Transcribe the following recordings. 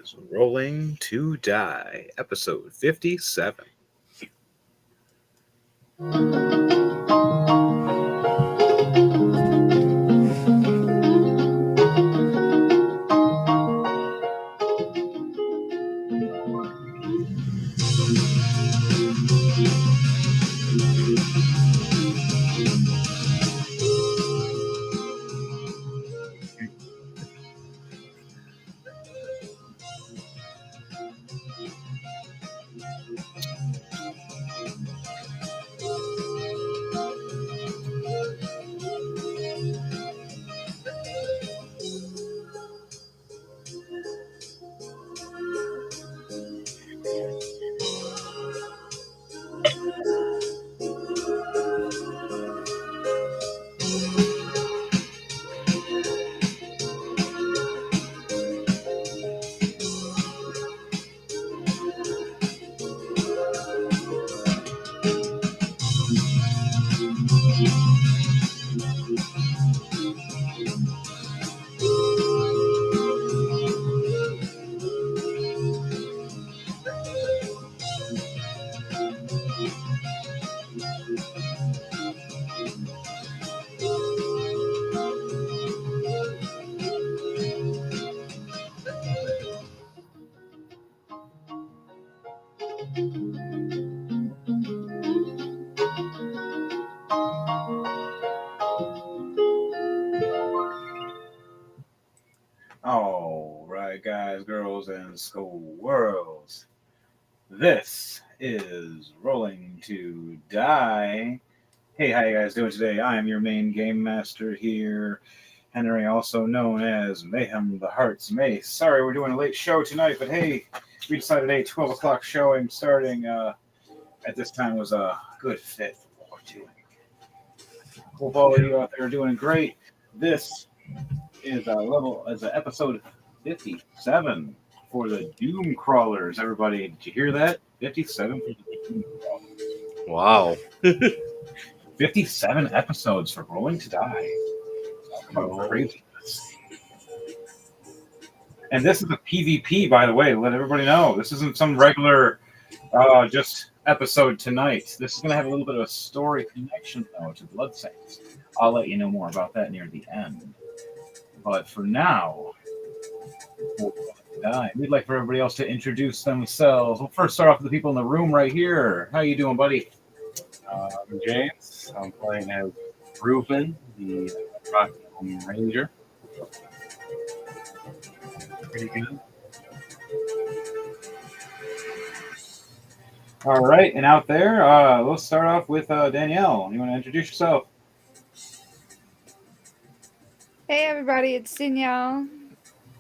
is Rolling to Die, episode 57. All right, guys, girls, and school worlds. This is Rolling to Die. Hey, how you guys doing today? I am your main game master here, Henry, also known as Mayhem the Heart's Mace. Sorry, we're doing a late show tonight, but hey, we decided a 12 o'clock showing starting at this time was a good fit for what we're doing. Hope all of you out there are doing great. This is episode 57 for the Doom Crawlers. Everybody, did you hear that? 57 for the Doom Crawlers. Wow. 57 episodes for Rolling to Die. Craziness. And this is a PvP, by the way, let everybody know. This isn't some regular just episode tonight. This is going to have a little bit of a story connection, though, to Blood Saints. I'll let you know more about that near the end. But for now, we'd like for everybody else to introduce themselves. We'll first start off with the people in the room right here. How you doing, buddy? I'm James. I'm playing as Reuben, the Rocky Ranger. Pretty good. All right, and out there, let's start off with Danielle. You want to introduce yourself? Hey everybody, it's Danielle.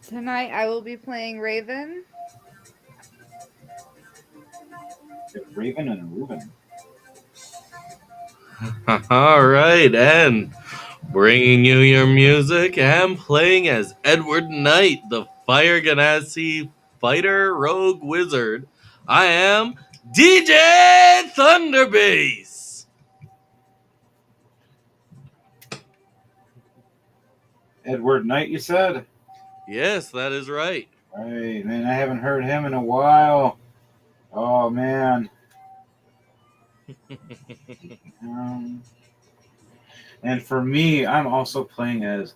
Tonight I will be playing Raven. Raven and Reuben. All right, and bringing you your music and playing as Edward Knight, the Fire Ganassi fighter rogue wizard. I am DJ Thunderbass. Edward Knight, you said? Yes, that is right. Right, man, I haven't heard him in a while. Oh, man. And for me, I'm also playing as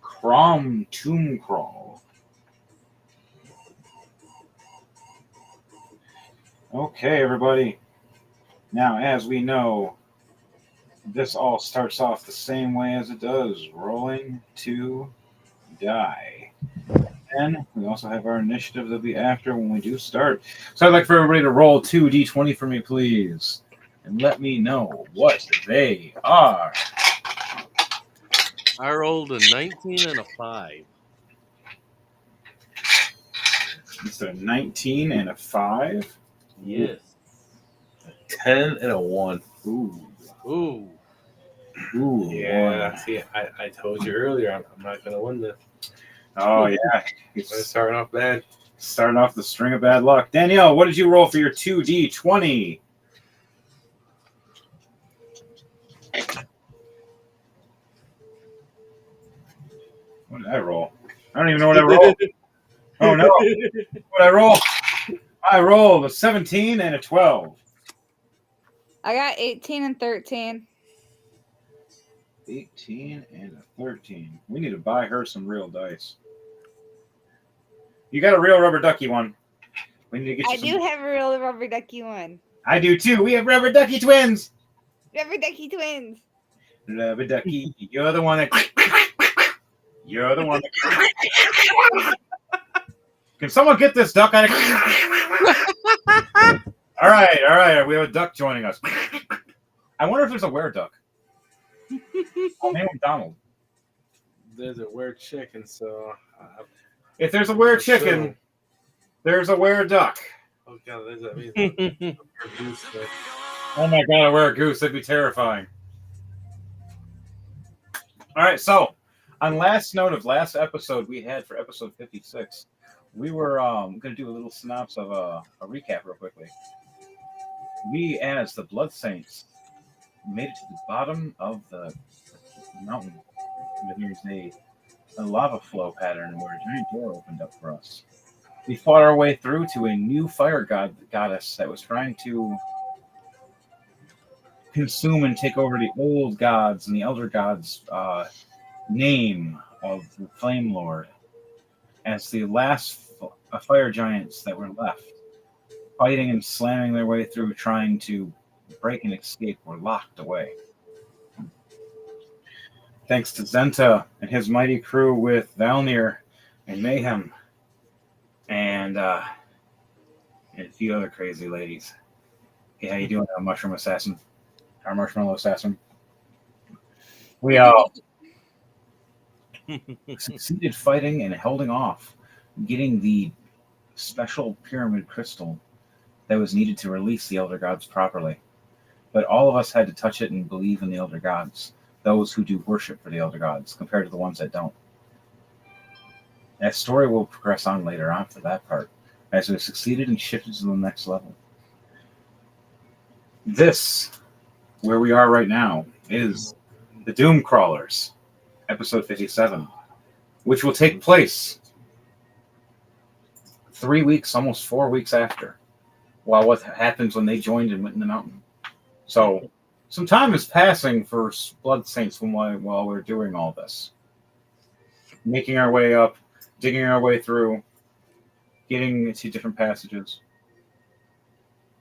Crom Tomb Crawl. Okay, everybody. Now, as we know, this all starts off the same way as it does, rolling to die. And we also have our initiative that'll be after when we do start. So I'd like for everybody to roll 2d20 for me, please. And let me know what they are. I rolled a 19 and a 5. It's a 19 and a 5. Yes. A 10 and a 1. Ooh. Ooh. Ooh. Yeah, One. see, I told you earlier, I'm not going to win this. Oh, yeah. It's starting off bad. Starting off the string of bad luck. Danielle, what did you roll for your 2d20? What did I roll? I don't even know what I rolled. Oh no! What I roll? I rolled a 17 and a 12. I got 18 and 13. 18 and a 13. We need to buy her some real dice. You got a real rubber ducky one. We need to get you I some. do have a real rubber ducky one. I do too. We have rubber ducky twins. Rubber ducky twins. Rubber ducky, you're the one that. You're the one that. Can someone get this duck out of? All right, all right. We have a duck joining us. I wonder if there's a were duck. I'll name him Donald. There's a weird chicken, so. If there's a were chicken, there's a were duck. Oh god, there's that means. Oh my god, a were goose. That'd be terrifying. All right, so on last note of last episode we had for episode 56, we were going to do a little synopsis of a recap real quickly. We, as the Blood Saints, made it to the bottom of the mountain. There's a lava flow pattern where a giant door opened up for us. We fought our way through to a new fire goddess that was trying to consume and take over the old gods and the elder gods' name of the Flame Lord. As the last fire giants that were left, fighting and slamming their way through, trying to break and escape, were locked away. Thanks to Zenta and his mighty crew with Valnir and Mayhem and a few other crazy ladies. Hey, how you doing, Mushroom Assassin? Our Marshmallow Assassin. We succeeded fighting and holding off, getting the special pyramid crystal that was needed to release the Elder Gods properly. But all of us had to touch it and believe in the Elder Gods, those who do worship for the Elder Gods, compared to the ones that don't. That story will progress on later on for that part, as we succeeded and shifted to the next level. This, where we are right now, is the Doom Crawlers, episode 57, which will take place 3 weeks, almost 4 weeks after, while what happens when they joined and went in the mountain. So some time is passing for Blood Saints while we're doing all this. Making our way up, digging our way through, getting to different passages.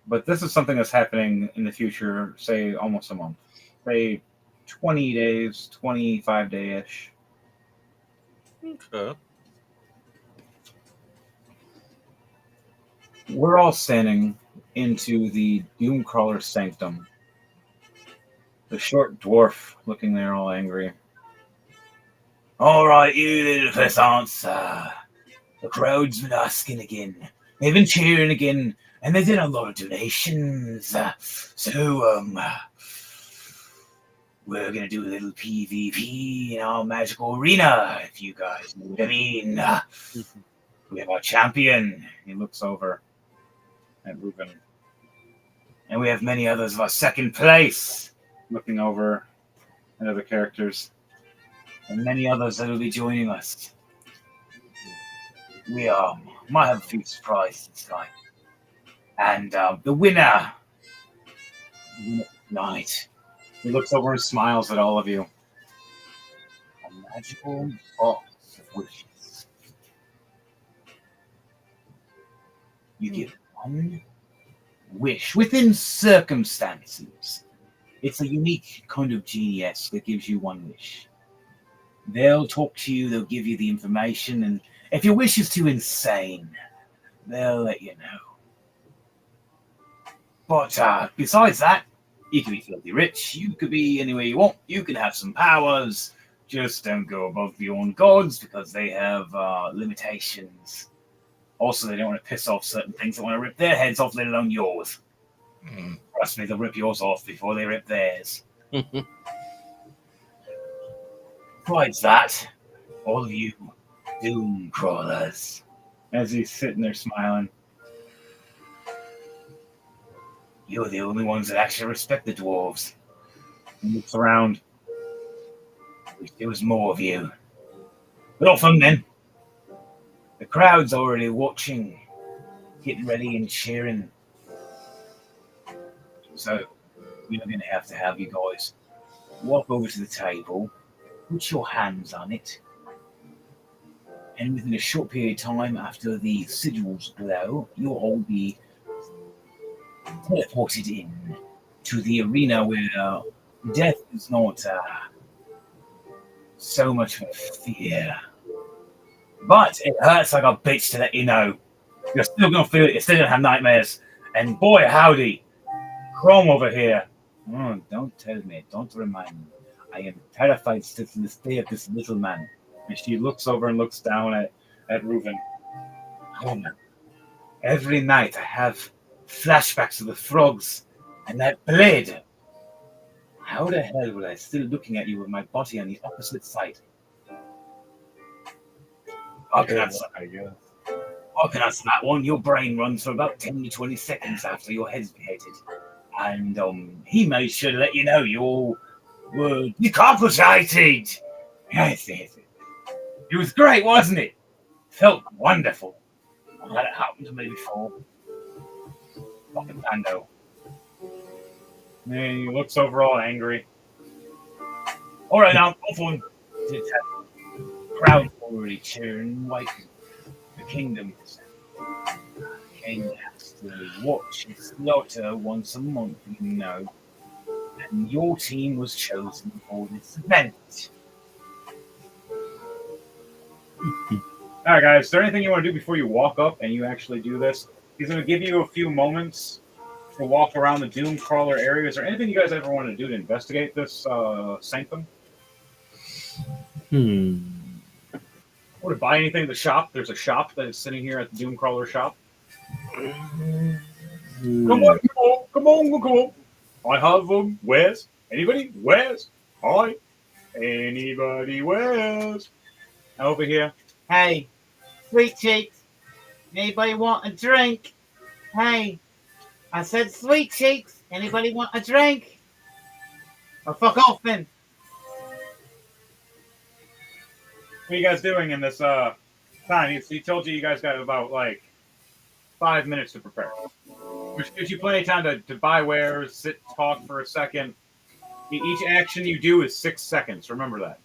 But this is something that's happening in the future, say almost a month. Say 20 days, 25 day-ish. Okay. We're all standing into the Doomcrawler Sanctum. The short dwarf looking there all angry. All right, you little peasants. The crowd's been asking again. They've been cheering again, and they did a lot of donations. So, we're going to do a little PvP in our magical arena, if you guys know what I mean. We have our champion. He looks over at Ruben. And we have many others of our second place, looking over at other characters. And many others that will be joining us. We might have a few surprises this time. And the winner tonight. He looks over and smiles at all of you. A magical box of wishes. You get one wish within circumstances. It's a unique kind of genius that gives you one wish. They'll talk to you, they'll give you the information, and if your wish is too insane, they'll let you know. But besides that, you can be filthy rich, you could be anywhere you want, you can have some powers, just don't go above your own gods because they have limitations. Also, they don't want to piss off certain things, they want to rip their heads off, let alone yours. Trust me, they'll rip yours off before they rip theirs. Besides that, all of you doom crawlers, as he's sitting there smiling, you're the only ones that actually respect the dwarves. He looks around. I wish there was more of you. But off them then. The crowd's already watching, getting ready and cheering. So we're going to have you guys walk over to the table, put your hands on it, and within a short period of time after the sigils glow, you'll all be teleported in to the arena where death is not so much of a fear. But it hurts like a bitch to let you know. You're still going to feel it. You're still going to have nightmares. And boy, howdy, Chrome over here. Oh, don't tell me. Don't remind me. I am terrified to this day of this little man. And she looks over and looks down at Reuven. Oh, man. Every night I have flashbacks of the frogs and that blade. How the hell was I still looking at you with my body on the opposite side? How can I guess. answer that one? Your brain runs for about 10 to 20 seconds after your head's beheaded. And he made sure to let you know you all were decapitated. Yes. It was great, wasn't it? Felt wonderful. I've had it happen to me before. Fucking Pando. And he looks over all angry. All right, now, off on. Crowd already cheering, like the kingdom. King has to watch his slaughter once a month, you know. And your team was chosen for this event. All right, guys. Is there anything you want to do before you walk up and you actually do this? He's going to give you a few moments to walk around the Doom Crawler area. Is there anything you guys ever want to do to investigate this sanctum? Or to buy anything at the shop? There's a shop that is sitting here at the Doom Crawler shop. Come on. I have wares. Anybody? Wares? Hi. Anybody wares? Over here. Hey, sweet cheeks. Anybody want a drink? Hey, I said sweet cheeks. Anybody want a drink? Or fuck off then. What are you guys doing in this time? He told you guys got about like 5 minutes to prepare. Which gives you plenty of time to buy wares, sit, talk for a second. Each action you do is 6 seconds. Remember that.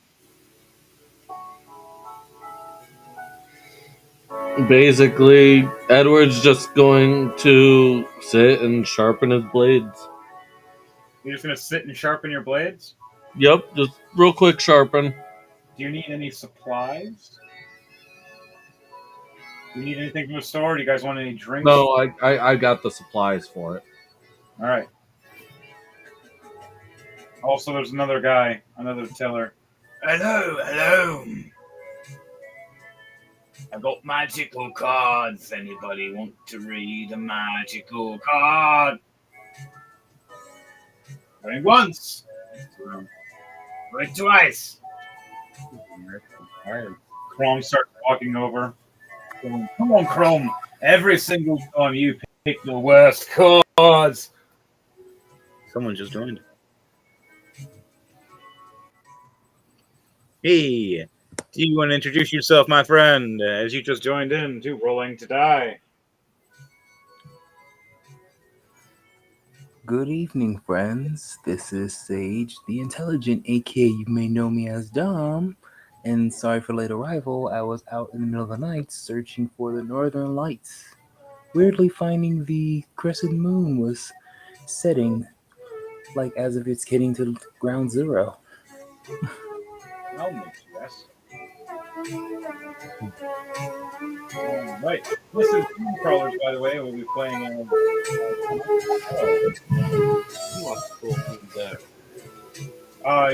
Basically, Edward's just going to sit and sharpen his blades. You're just going to sit and sharpen your blades? Yep, just real quick sharpen. Do you need any supplies? Do you need anything from the store? Do you guys want any drinks? No, I got the supplies for it. All right. Also, there's another guy, another teller. Hello. I've got magical cards. Anybody want to read a magical card? Going once. Going twice. Chrome starts walking over. Come on, Chrome. Every single time you pick the worst cards. Someone just joined. Hey, do you want to introduce yourself, my friend, as you just joined in to Rolling to Die? Good evening, friends. This is Sage, the Intelligent, aka you may know me as Dom. And sorry for late arrival, I was out in the middle of the night searching for the Northern Lights. Weirdly finding the crescent moon was setting, like as if it's getting to ground zero. I'll make yes. Right. This is Doom Crawlers, by the way. We'll be playing.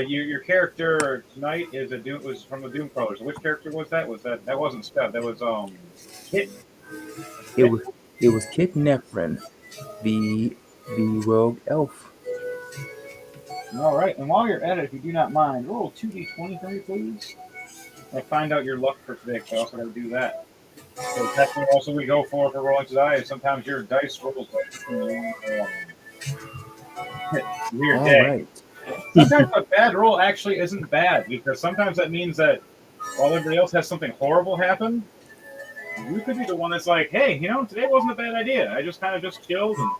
Your character tonight is was from the Doom Crawlers. Which character was that? That wasn't Steph. That was Kit. It was Kit Nephrin, the rogue elf. All right. And while you're at it, if you do not mind, roll 2d20 for me, please. I find out your luck for today. I also got to do that. So that's what also we go for rolling to die. Sometimes your dice rolls weird All day. right. Sometimes a bad roll actually isn't bad because sometimes that means that while everybody else has something horrible happen, You could be the one that's like, hey, today wasn't a bad idea. I just kind of just chilled and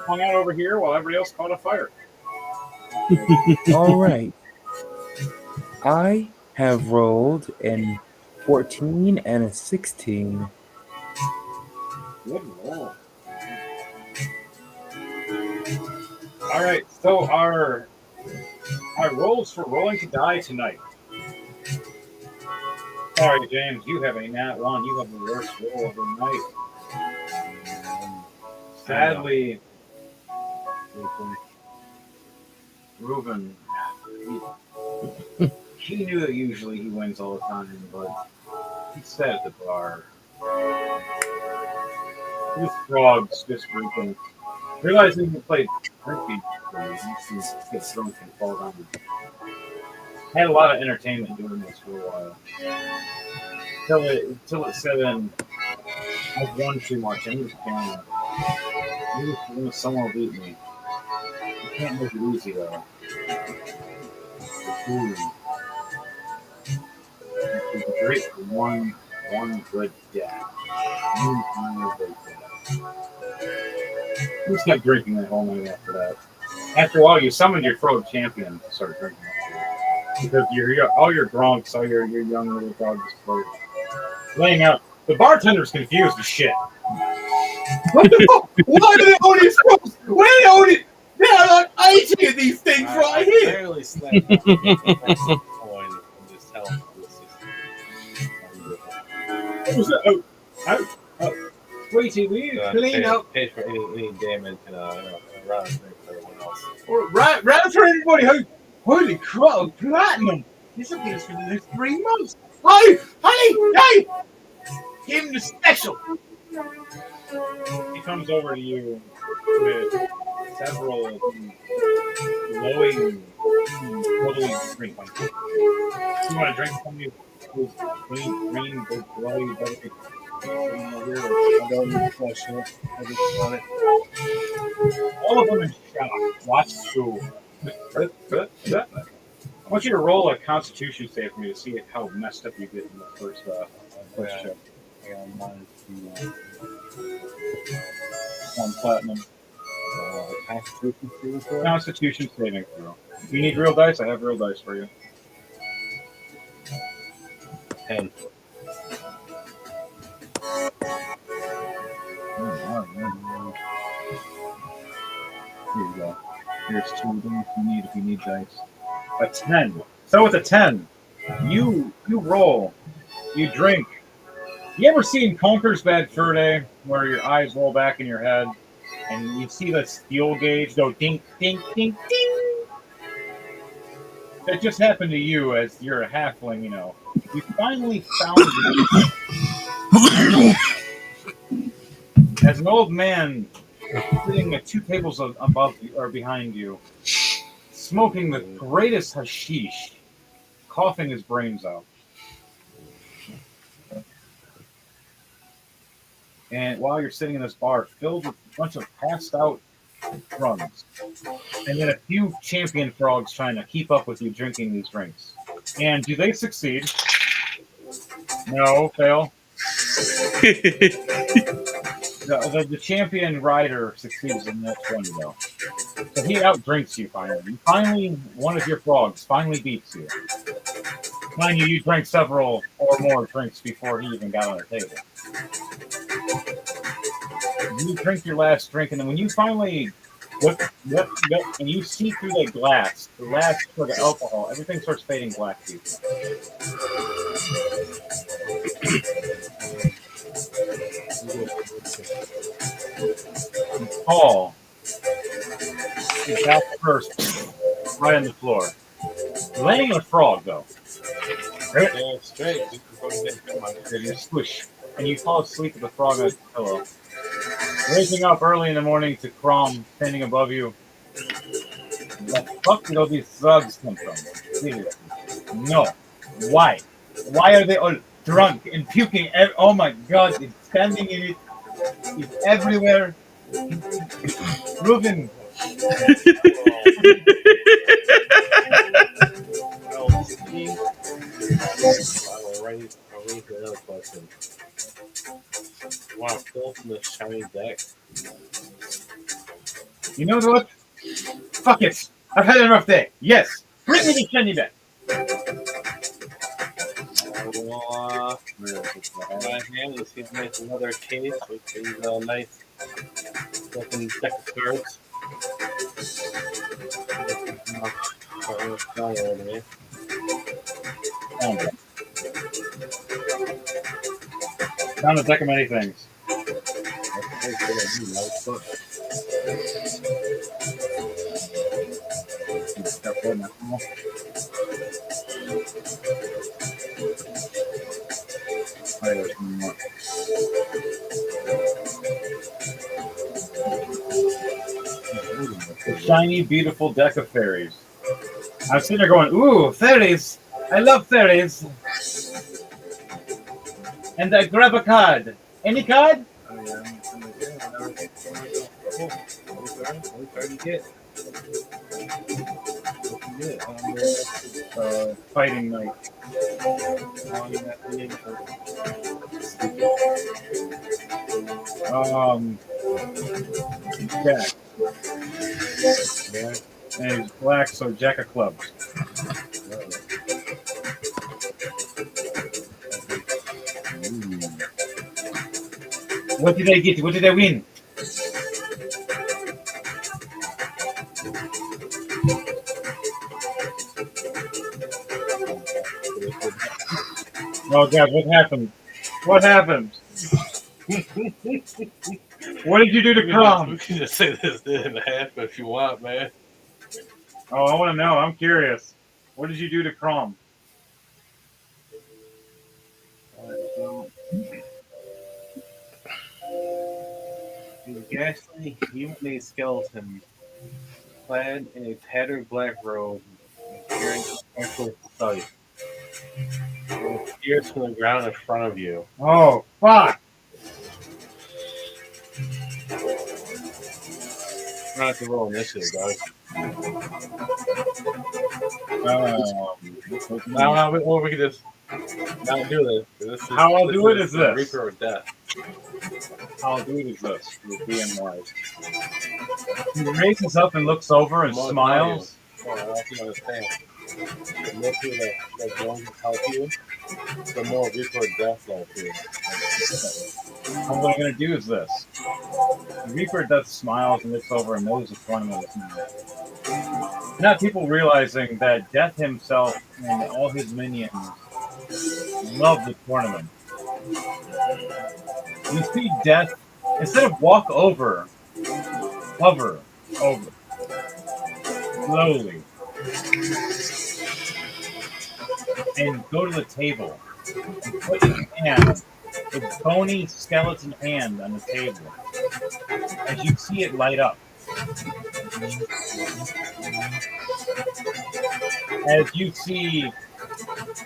hung out over here while everybody else caught a fire. All right. I have rolled an 14 and a 16. Good roll. All right, so our rolls for rolling to die tonight. Sorry, James, you have a nat 1. You have the worst roll of the night. Sadly, Reuben, he knew that usually he wins all the time, but he set at the bar. This frog's just drinking. Realizing he played drinking, he gets drunk and fall down. Had a lot of entertainment doing this for a while. Till it said in, I've won too much. I need to count. Someone will beat me. You can't make it easy though. It's great for one good death. One good death. He kept drinking that whole night after that. After a while, you summoned your frog champion to start drinking. Because all your gronks, all your young little dogs were laying out. The bartender's confused as shit. What the fuck? Why do they own these frogs? Why do they own it? They're like 80 of these things right I here. barely slept. Coin and just tell them this is. Sweetie, will you clean up? Pay for any damage and run for everyone else. Right for everybody. Holy crap, platinum! This will be us for the next 3 months. Hey, honey, hey! Give him the special. He comes over to you with several glowing, totally drink. You want to drink from you? Green, big, glowy, buttery. All of them in shock. Watch school. I want you to roll a Constitution save for me to see how messed up you get in the first check. I got One platinum. Constitution saving. Constitution saving throw. If you need real dice, I have real dice for you. 10. Here you go. Here's 2 things you need if you need dice. A 10. So with a 10, you roll, you drink. You ever seen Conker's Bad Fur Day, where your eyes roll back in your head, and you see the steel gauge go dink, dink, dink, ding? That just happened to you as you're a halfling, You finally found it. As an old man sitting at 2 tables above or behind you, smoking the greatest hashish, coughing his brains out. And while you're sitting in this bar filled with a bunch of passed out drunks, and then a few champion frogs trying to keep up with you drinking these drinks. And do they succeed? No, fail. The champion rider succeeds in that 20 though. So he outdrinks you finally. Finally, one of your frogs finally beats you. Mind you drank several or more drinks before he even got on the table. You drink your last drink, and then when you finally and you see through the glass, the last sort of alcohol, everything starts fading black to you. Paul is back first, right on the floor. Landing on a frog, though. Right? Yeah, straight. You squish, and you fall asleep with the frog on the pillow. Waking up early in the morning to Crom standing above you. Where the fuck did all these thugs come from? Seriously. No. Why? Why are they all drunk and puking? Oh my god, it's standing in it. It's everywhere. Reuben. I'll raise another question. want to fill from the shiny deck? You know what? Fuck it. I've had a rough day. Yes. Bring me the shiny back. I will, in my hand, you see a nice leather case with these nice looking deck of cards. Found a deck of many things. A shiny, beautiful deck of fairies. I was sitting there going, ooh, fairies! I love fairies! And I grab a card. Any card? Fighting knight. Jack. And he's black, so Jack of clubs. What did I get? What did I win? Oh God, what happened? What happened? What did you do to We Crom? can just say this in half if you want, man. Oh, I want to know. I'm curious. What did you do to Crom? So, a ghastly human skeleton clad in a tattered black robe and carrying a special sight. It appears from the ground in front of you. Oh, fuck! Not have to roll initiative, guys. Or we can just not do this. How I'll do it is this. Reaper of Death. How I'll do it is this. With being wise. He raises up and looks over and smiles. Oh, I don't understand. The more people that going to help you, the more Reaper of Death will appear. And what I'm going to do is this. The Reaper of Death smiles and looks over and knows the tournament is now. Not people realizing that Death himself and all his minions love the tournament. You see Death, instead of walk over, hover over. Slowly. And go to the table. And put his hand, his bony skeleton hand on the table. As you see it light up. As you see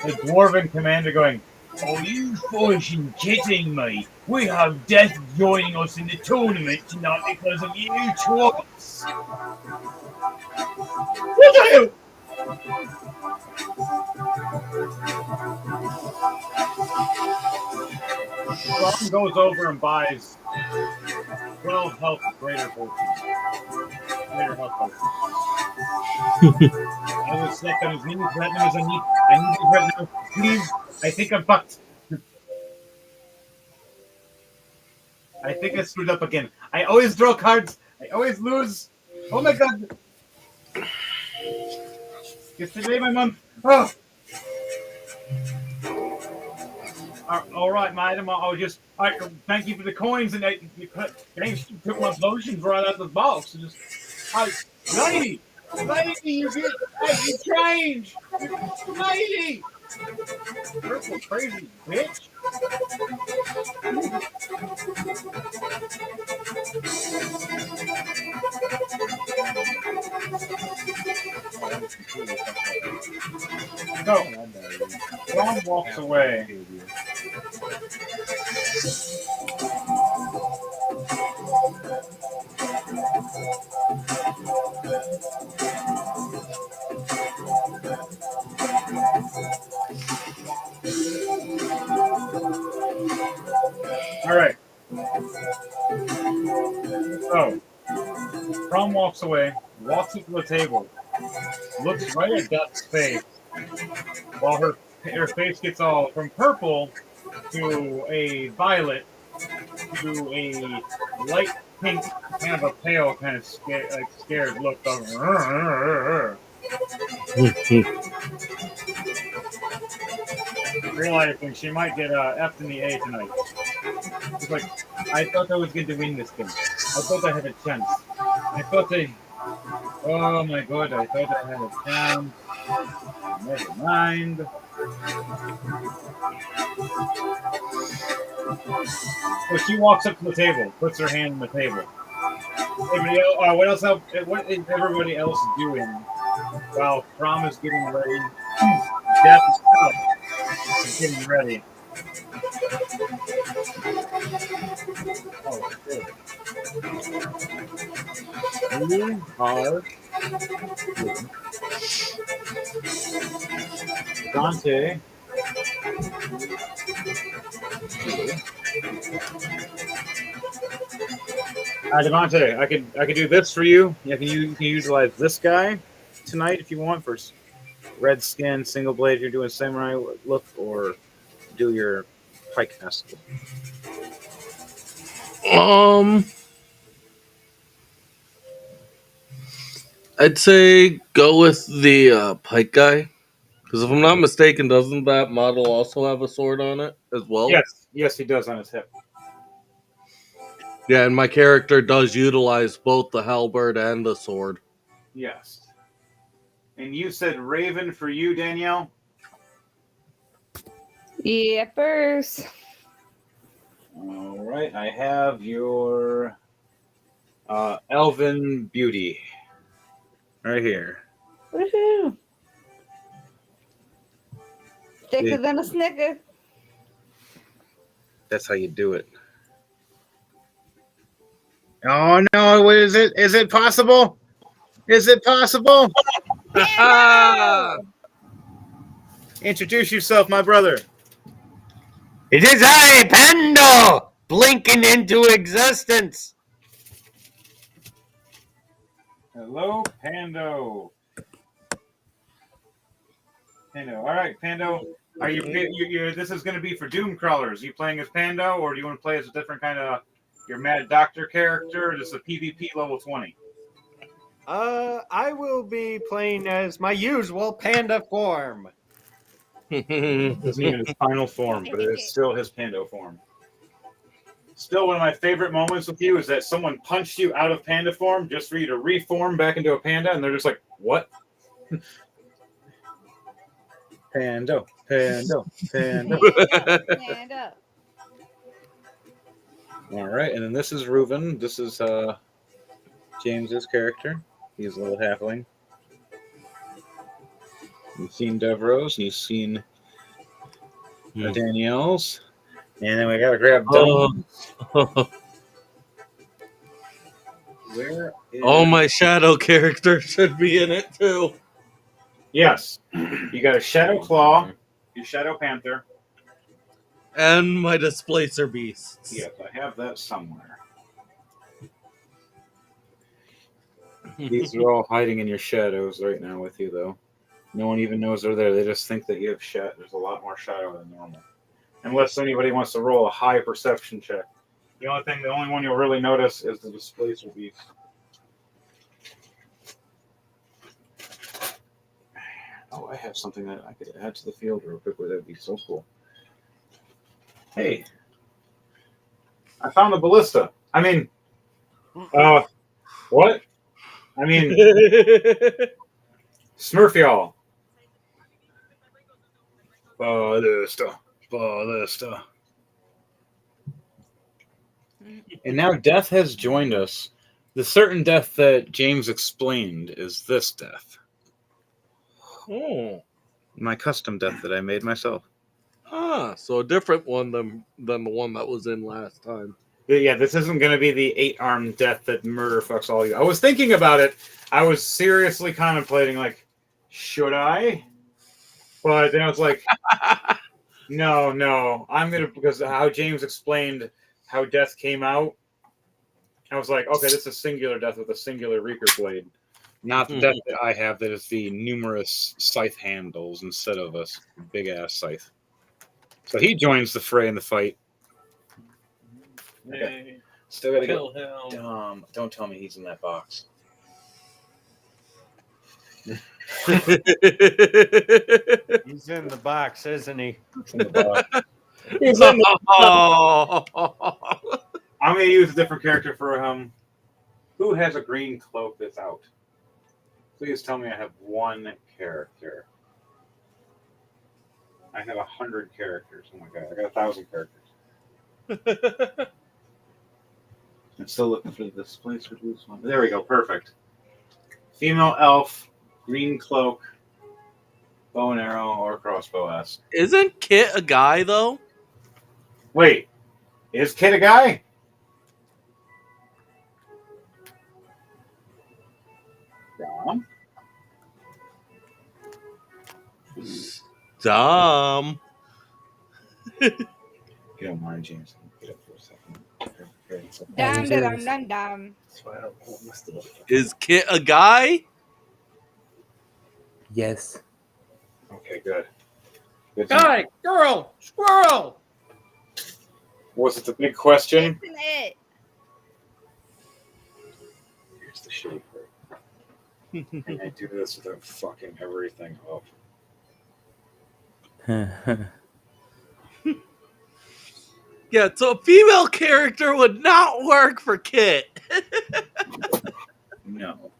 the dwarven commander going, "Are you fucking kidding me? We have Death joining us in the tournament tonight because of you twats." What are you? Ron goes over and buys 12 health greater potions. Greater health potions. I was sick on his knees, threatening as I need these right now. Please, I think I'm fucked. I think I screwed up again. I always draw cards. I always lose. Oh my god. It's today my month. Oh. All right, madam. I'll just. Thank you for the coins, and you took my potions right out of the box. And just, lady, you get, you change, lady. You're crazy bitch. So, Ron walks away. All right. Dom walks away, walks up to the table, looks right at Death's face, while her face gets all from purple to a violet to a light pink, kind of a pale, kind of scared look of realizing she might get F in the A tonight. She's like, I thought I was going to win this game. I thought I had a chance. Oh my god, I thought I had a chance. Never mind. So she walks up to the table, puts her hand on the table. What is everybody else doing while Prom is getting ready? Death itself is getting ready. Oh, good. You are Dante. Devontae, I could do this for you. You can utilize this guy tonight if you want for red skin, single blade. If you're doing samurai look, or do your pike festival. I'd say go with the pike guy. Because if I'm not mistaken, doesn't that model also have a sword on it as well? Yes, he does on his hip. Yeah, and my character does utilize both the halberd and the sword. Yes. And you said Raven for you, Danielle? Yepers. All right, I have your Elven Beauty right here. Woohoo! Thicker than a snicker. That's how you do it. Oh no! Is it? Is it possible? Is it possible? Introduce yourself, my brother. It is I, Pando, blinking into existence. Hello, Pando. Pando. All right, Pando. Are you? This is going to be for Doom Crawlers. Are you playing as Pando, or do you want to play as a different kind of your Mad Doctor character? This is a PvP level 20. I will be playing as my usual panda form. Isn't even his final form, but it's still his Pando form. Still, one of my favorite moments with you is that someone punched you out of panda form just for you to reform back into a panda, and they're just like, "What?" Pando, Pando, Pando. Stand up. All right, and then this is Reuben. This is James's character. He's a little halfling. You've seen Devros, and you've seen Danielle's. And then we gotta grab Dom. Where is... Oh, my shadow character should be in it too. Yes. You got a Shadow Claw, your Shadow Panther. And my displacer beasts. Yes, I have that somewhere. These are all hiding in your shadows right now with you, though. No one even knows they're there. They just think that you have shadow. There's a lot more shadow than normal. Unless anybody wants to roll a high perception check. The only one you'll really notice is the displacer beast. Oh, I have something that I could add to the field real quickly. That'd be so cool. Hey, I found the ballista. I mean, what? I mean, Smurf y'all. Ballista. And now Death has joined us. The certain death that James explained is this death. Oh. My custom death that I made myself. So a different one than the one that was in last time. Yeah, this isn't going to be the 8-armed death that murder fucks all you. I was thinking about it. I was seriously contemplating, like, should I? But then I was like, no. I'm going to, because how James explained how death came out, I was like, okay, this is singular death with a singular Reaper blade. Not the death that I have, that is the numerous scythe handles instead of a big ass scythe. So he joins the fray in the fight. Okay. Still gotta Kill go. him. Don't tell me he's in that box. He's in the box, isn't he? He's in the box. He's in the Oh. I'm gonna use a different character for him. Who has a green cloak that's out? Please tell me I have one character. I have 100 characters. Oh my god, I got 1,000 characters. I'm still looking for the displays for this one. There we go, perfect. Female elf, green cloak, bow and arrow, or crossbow S. Isn't Kit a guy though? Wait, is Kid a guy? Dom? Dumb. If you don't mind, James, get up for a second. Dum da dum dum dum. That's why I don't hold my stuff. Is Kit a guy? Yes. Okay, good. Good. Guy, girl, squirrel. Was it the big question? Isn't it? Here's the shaper. And I do this without fucking everything up. Yeah, so a female character would not work for Kit. No.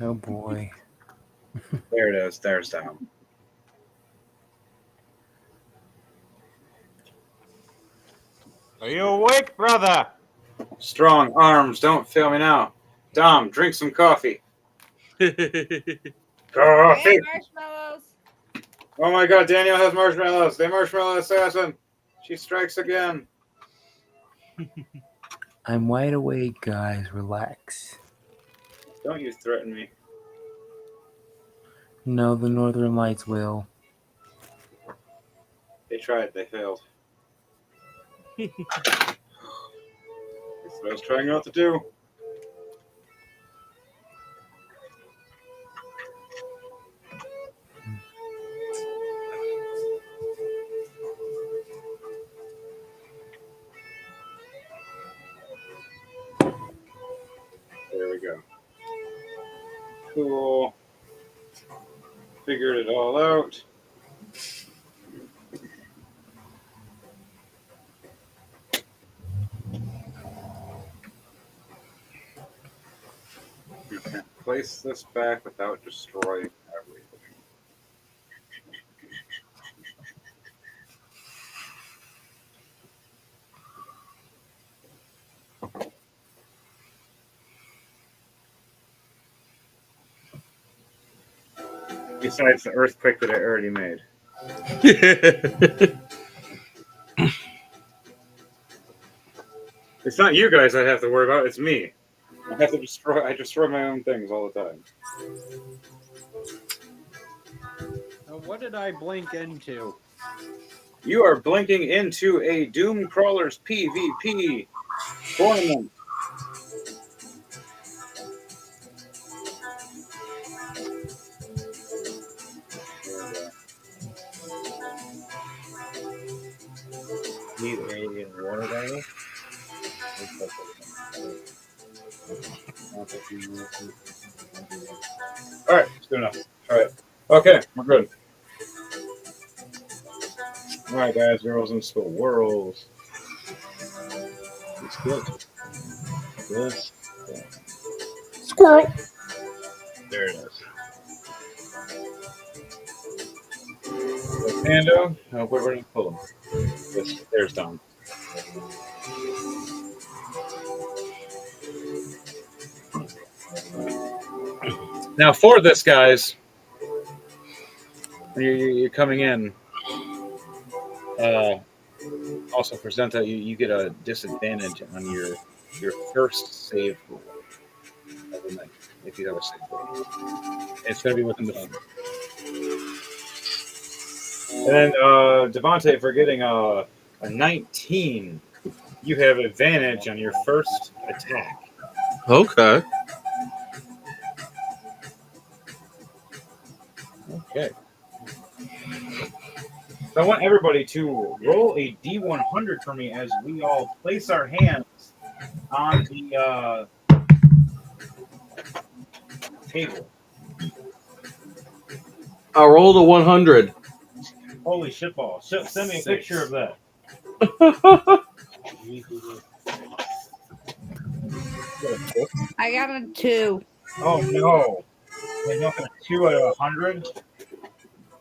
Oh boy. There it is. There's Dom. Are you awake, brother? Strong arms, don't fail me now. Dom, drink some coffee. Coffee! And marshmallows. Oh my god, Danielle has marshmallows. The marshmallow assassin. She strikes again. I'm wide awake, guys. Relax. Don't you threaten me. No, the Northern Lights will. They tried, they failed. That's what I was trying not to do. There we go. Cool. Figured it all out. Okay. Place this back without destroying everything. Besides the earthquake that I already made. It's not you guys I have to worry about, it's me. I destroy my own things all the time. What did I blink into? You are blinking into a Doom Crawlers PvP tournament. Need a water bottle? Alright, it's good enough. Alright. Okay, we're good. Alright, guys, girls, and school worlds. It's good. This. Squirrel. There it is. Pando. Oh, where did I pull him? There's Dom. Now, for this, guys, you're coming in. Also, for Zenta, you get a disadvantage on your first save roll of the night if you have a save roll. It's going to be within the. And then Devontae for getting a A 19. You have advantage on your first attack. Okay. Okay. So I want everybody to roll a D100 for me as we all place our hands on the table. I rolled a 100. Holy shitball. Send me a picture of that. I got a 2. Oh no. They got a 2 out of 100.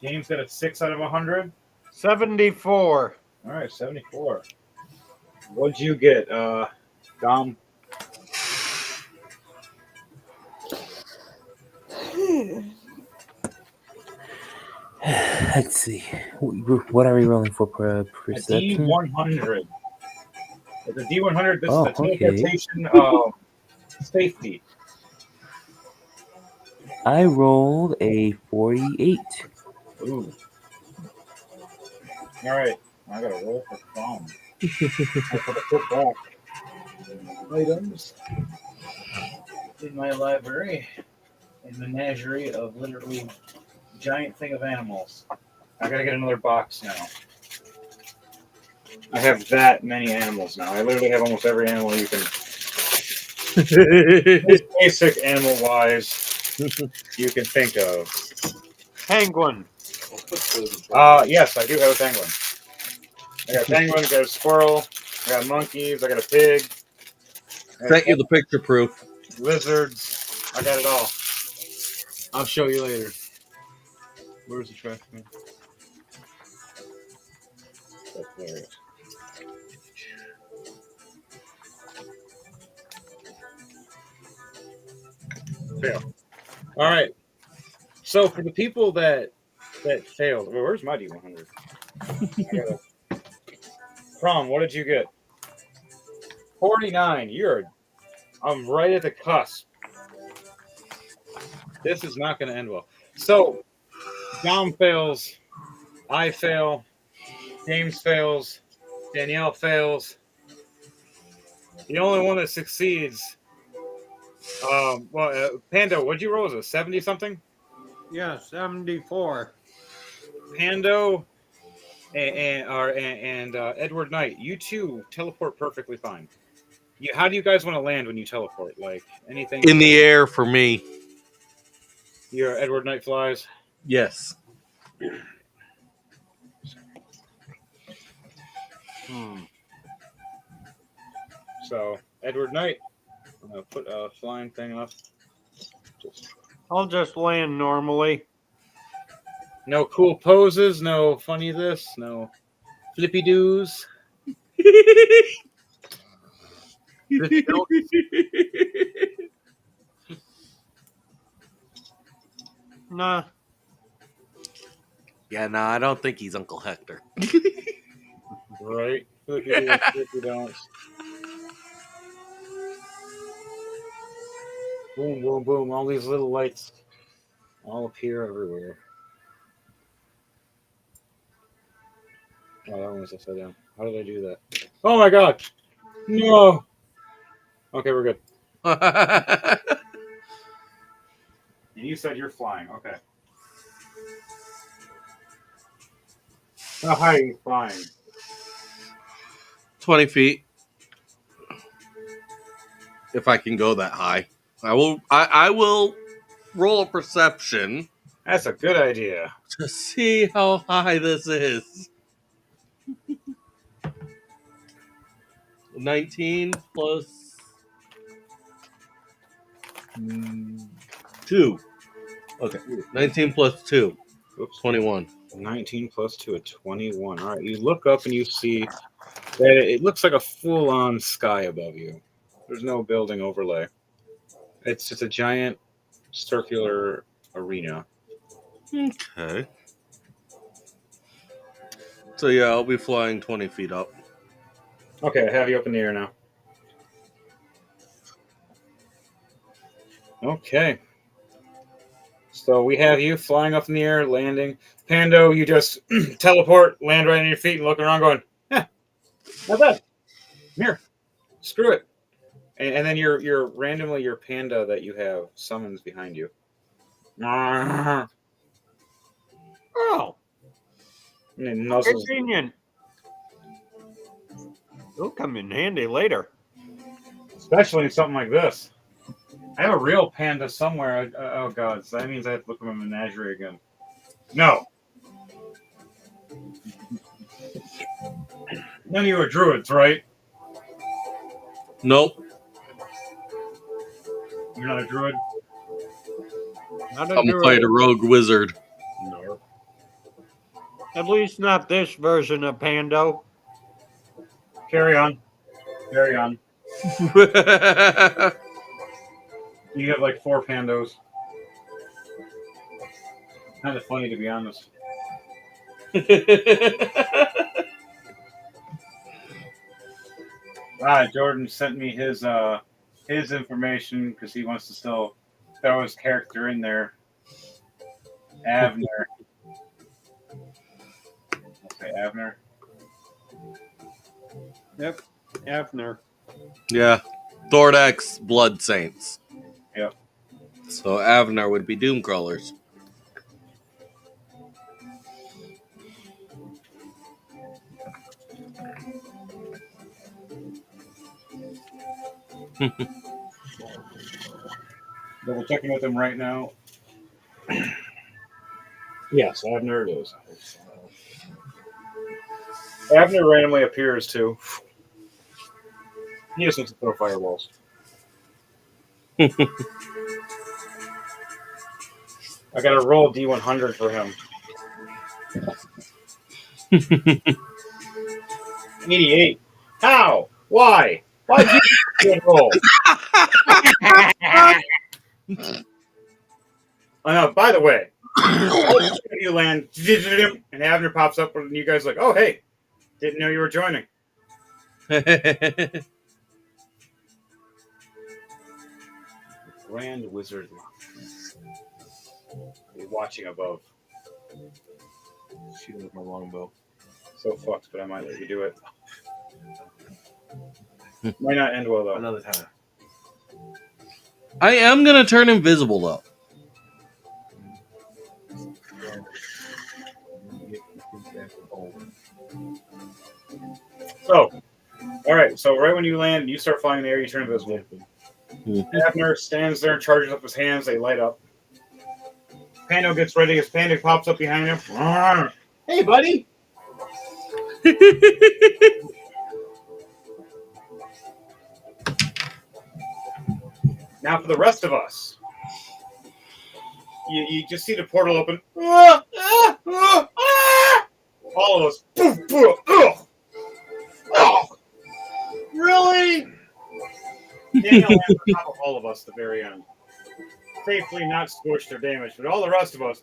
James got a 6 out of 100. 74. All right, 74. What'd you get, Dom? Let's see. What are we rolling for? A Perception? D100. With a D100, this Oh, is a okay. teleportation safety. I rolled a 48. Ooh. All right, I gotta roll for Dom. I gotta put back items in my library. A menagerie of literally giant thing of animals. I gotta get another box now. I have that many animals now. I literally have almost every animal you can. Most basic animal wise you can think of. Penguin. Yes, I do have a penguin. I got a penguin, I got a squirrel, I got monkeys, I got a pig, Sent you the picture proof. lizards. I got it all. I'll show you later. Where's the trash can? That's hilarious. Fail. All right. So for the people that failed, well, where's my D100? Prom, what did you get? 49. I'm right at the cusp. This is not going to end well. So Dom fails, I fail, James fails, Danielle fails. The only one that succeeds. Pando, what'd you roll? Was it 70 something? Yeah, 74. Pando and Edward Knight, you two teleport perfectly fine. How do you guys want to land when you teleport? Like anything? In the air for me. Your Edward Knight flies. Yes. So Edward Knight, I'm gonna put a flying thing up. I'll just land normally. No cool poses, no funny this, no flippy doos. Nah. Yeah, no, I don't think he's Uncle Hector. Right? Flippy doos, flippy don'ts. Boom, boom, boom. All these little lights all appear everywhere. Oh, that one was upside down. How did I do that? Oh my god! No! Okay, we're good. And you said you're flying. Okay. How high are you flying? 20 feet. If I can go that high. I will roll a perception That's a good idea. to see how high this is. 19 plus 2. Okay. 19 plus 2. Oops. 21. 19 plus 2 at 21. All right. You look up and you see that it looks like a full-on sky above you. There's no building overlay. It's just a giant circular arena. Okay. So yeah, I'll be flying 20 feet up. Okay, I have you up in the air now. Okay. So we have you flying up in the air, landing. Pando, you just teleport, land right on your feet, and look around going, Not bad. Here, screw it. And then your randomly your panda that you have summons behind you. And Oh, it nuzzles. convenient. It'll come in handy later. Especially in something like this. I have a real panda somewhere. Oh god, so that means I have to look at my menagerie again. No. None of you are druids, right? Nope. You're not a druid? Not a I'm a fighter rogue wizard. No. At least not this version of Pando. Carry on. Carry on. You have like 4 pandos. Kind of funny, to be honest. Jordan sent me his information because he wants to still throw his character in there. Avner. I'll say Avner. Yep, Afner. Yeah. Thordax Blood Saints. Yep. So Avner would be Doomcrawlers. Double checking with him right now. Yes, Avner it is. Avner randomly appears too. He just wants to throw fireballs. I gotta roll D100 for him. 88. How? Why? Why'd you get a good roll? Oh no, by the way, you land and Avner pops up and you guys are like, oh hey, didn't know you were joining. Grand Wizard. You're watching above. Shooting with my longbow. So fucked, but I might let you do it. Might not end well though. Another time. I am gonna turn invisible though. So, all right. So right when you land, you start flying in the air. You turn invisible. Abner stands there and charges up his hands. They light up. Pando gets ready. His panda pops up behind him. Hey, buddy. Now for the rest of us. You just see the portal open. All of us. Really? Daniel lands on top of all of us at the very end. Safely not scorched or damaged, but all the rest of us.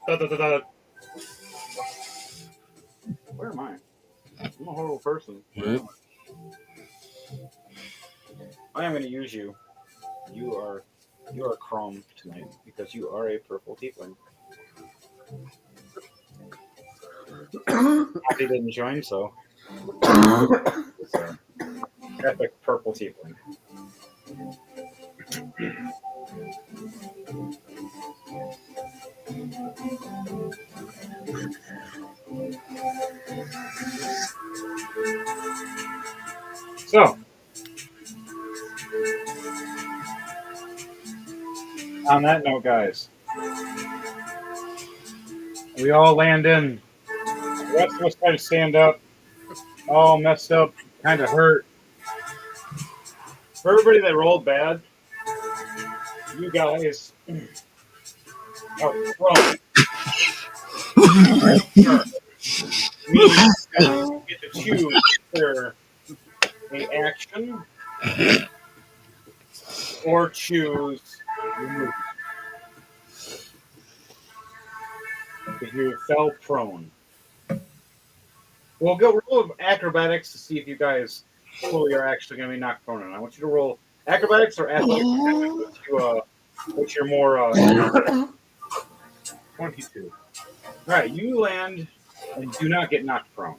Where am I? I'm a horrible person. I am going to use you. You are Chrome tonight because you are a purple tiefling. Happy didn't join, so it's a epic purple tiefling. So, on that note, guys, we all land in. The rest of us try to stand up, all messed up, kind of hurt. For everybody that rolled bad, you guys are prone. Means that you get to choose either an action or choose your movement. Because you fell prone. We'll go roll acrobatics to see if you guys fully are actually going to be knocked prone. And I want you to roll acrobatics or athletics. What's your more 22. All right, you land and do not get knocked prone.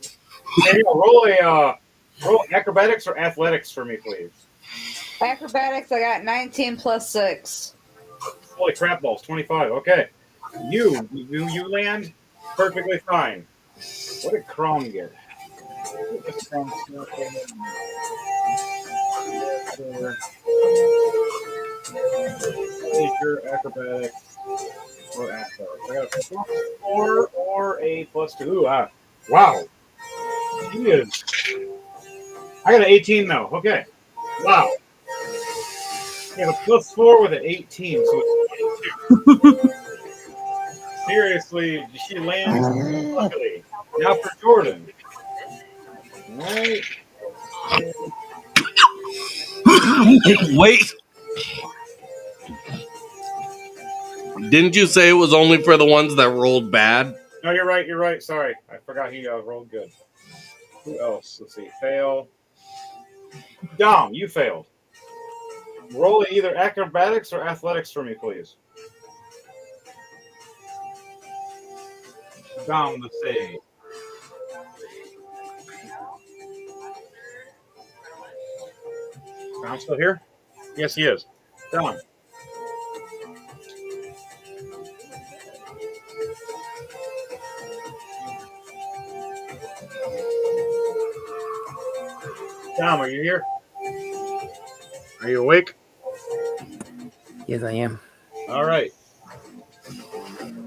Hey, roll a Roll acrobatics or athletics for me, please. Acrobatics, I got 19 plus 6. Holy crap balls, 25. Okay. You land perfectly fine. What did Crom get? What does Crom stand for? Nature, acrobatics, or athletics. I got a +4 or a +2. Ooh, wow. He is. I got an 18 though. Okay. Wow. You have a +4 with an 18, so it's 22. Seriously, she lands luckily. Now for Jordan. Right. Wait, didn't you say it was only for the ones that rolled bad? No, you're right. You're right. Sorry, I forgot he rolled good. Who else? Let's see. Fail. Dom, you failed. Roll either acrobatics or athletics for me, please. Dom, the save. Dom's still here? Yes, he is. Dom. Dom, are you here? Are you awake? Yes, I am. All right.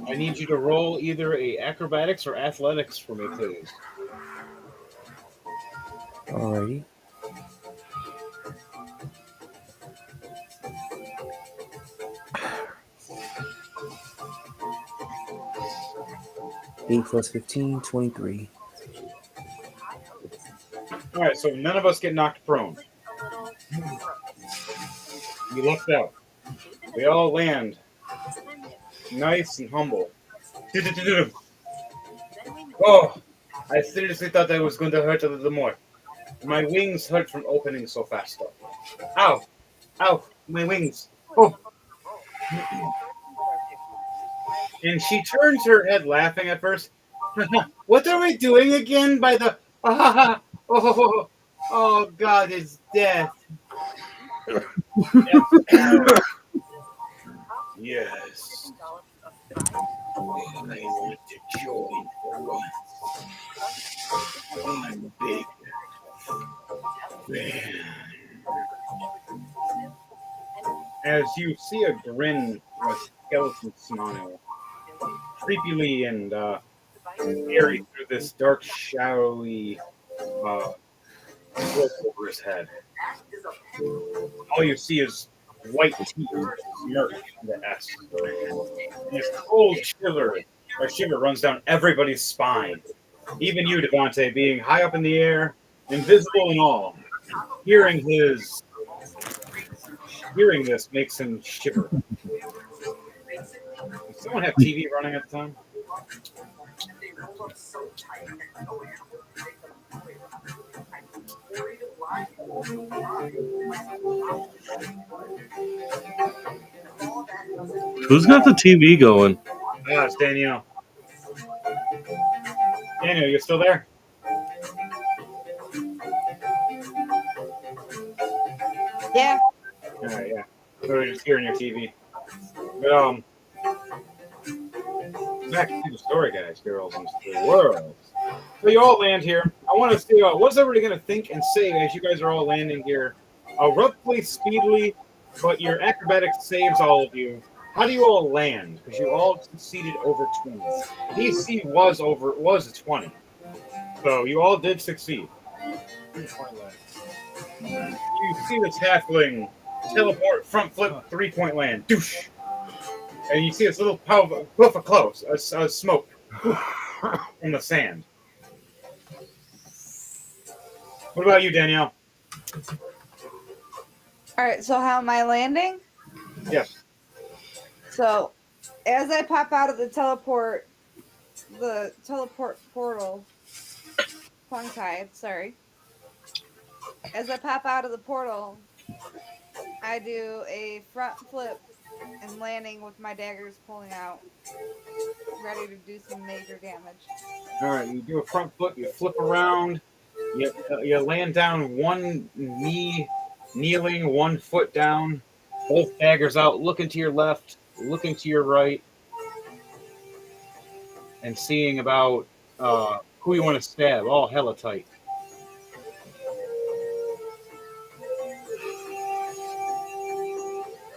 I need you to roll either a acrobatics or athletics for me, please. Alrighty. Eight plus 15, 23. All right, so none of us get knocked prone. You lucked out. We all land nice and humble. Oh, I seriously thought that was going to hurt a little more. My wings hurt from opening so fast, though. Ow! Ow! My wings! Oh! And she turns her head laughing at first. What are we doing again by the. Oh, oh, God is death. Yes. I want to join for once. I'm big fan. As you see a grin, a skeleton smile, creepily and airy through this dark, shadowy cloak over his head. All you see is white teeth smirk in the S. And this cold shiver runs down everybody's spine. Even you, Devante, being high up in the air, invisible and all. Hearing this makes him shiver. Does someone have TV running at the time? Who's got the TV going? Ah, it's Danielle. Daniel, you still there? Yeah. All right, yeah. So we're just hearing your TV. But back to the story, guys, girls, and the world. So you all land here. I want to see what's everybody going to think and say as you guys are all landing here, roughly, speedily, but your acrobatics saves all of you. How do you all land? Because you all succeeded over 20. DC was a 20, so you all did succeed. You see this halfling teleport, front flip, 3-point land, douche, and you see this little puff of close, a smoke from the sand. What about you, Danielle? All right, so how am I landing? Yes. So, as I pop out of the teleport portal, tongue tied, sorry. As I pop out of the portal, I do a front flip and landing with my daggers pulling out, ready to do some major damage. All right, you do a front flip, you flip around, You land down, one knee kneeling, 1 foot down, both daggers out, looking to your left, looking to your right, and seeing about who you want to stab. All hella tight.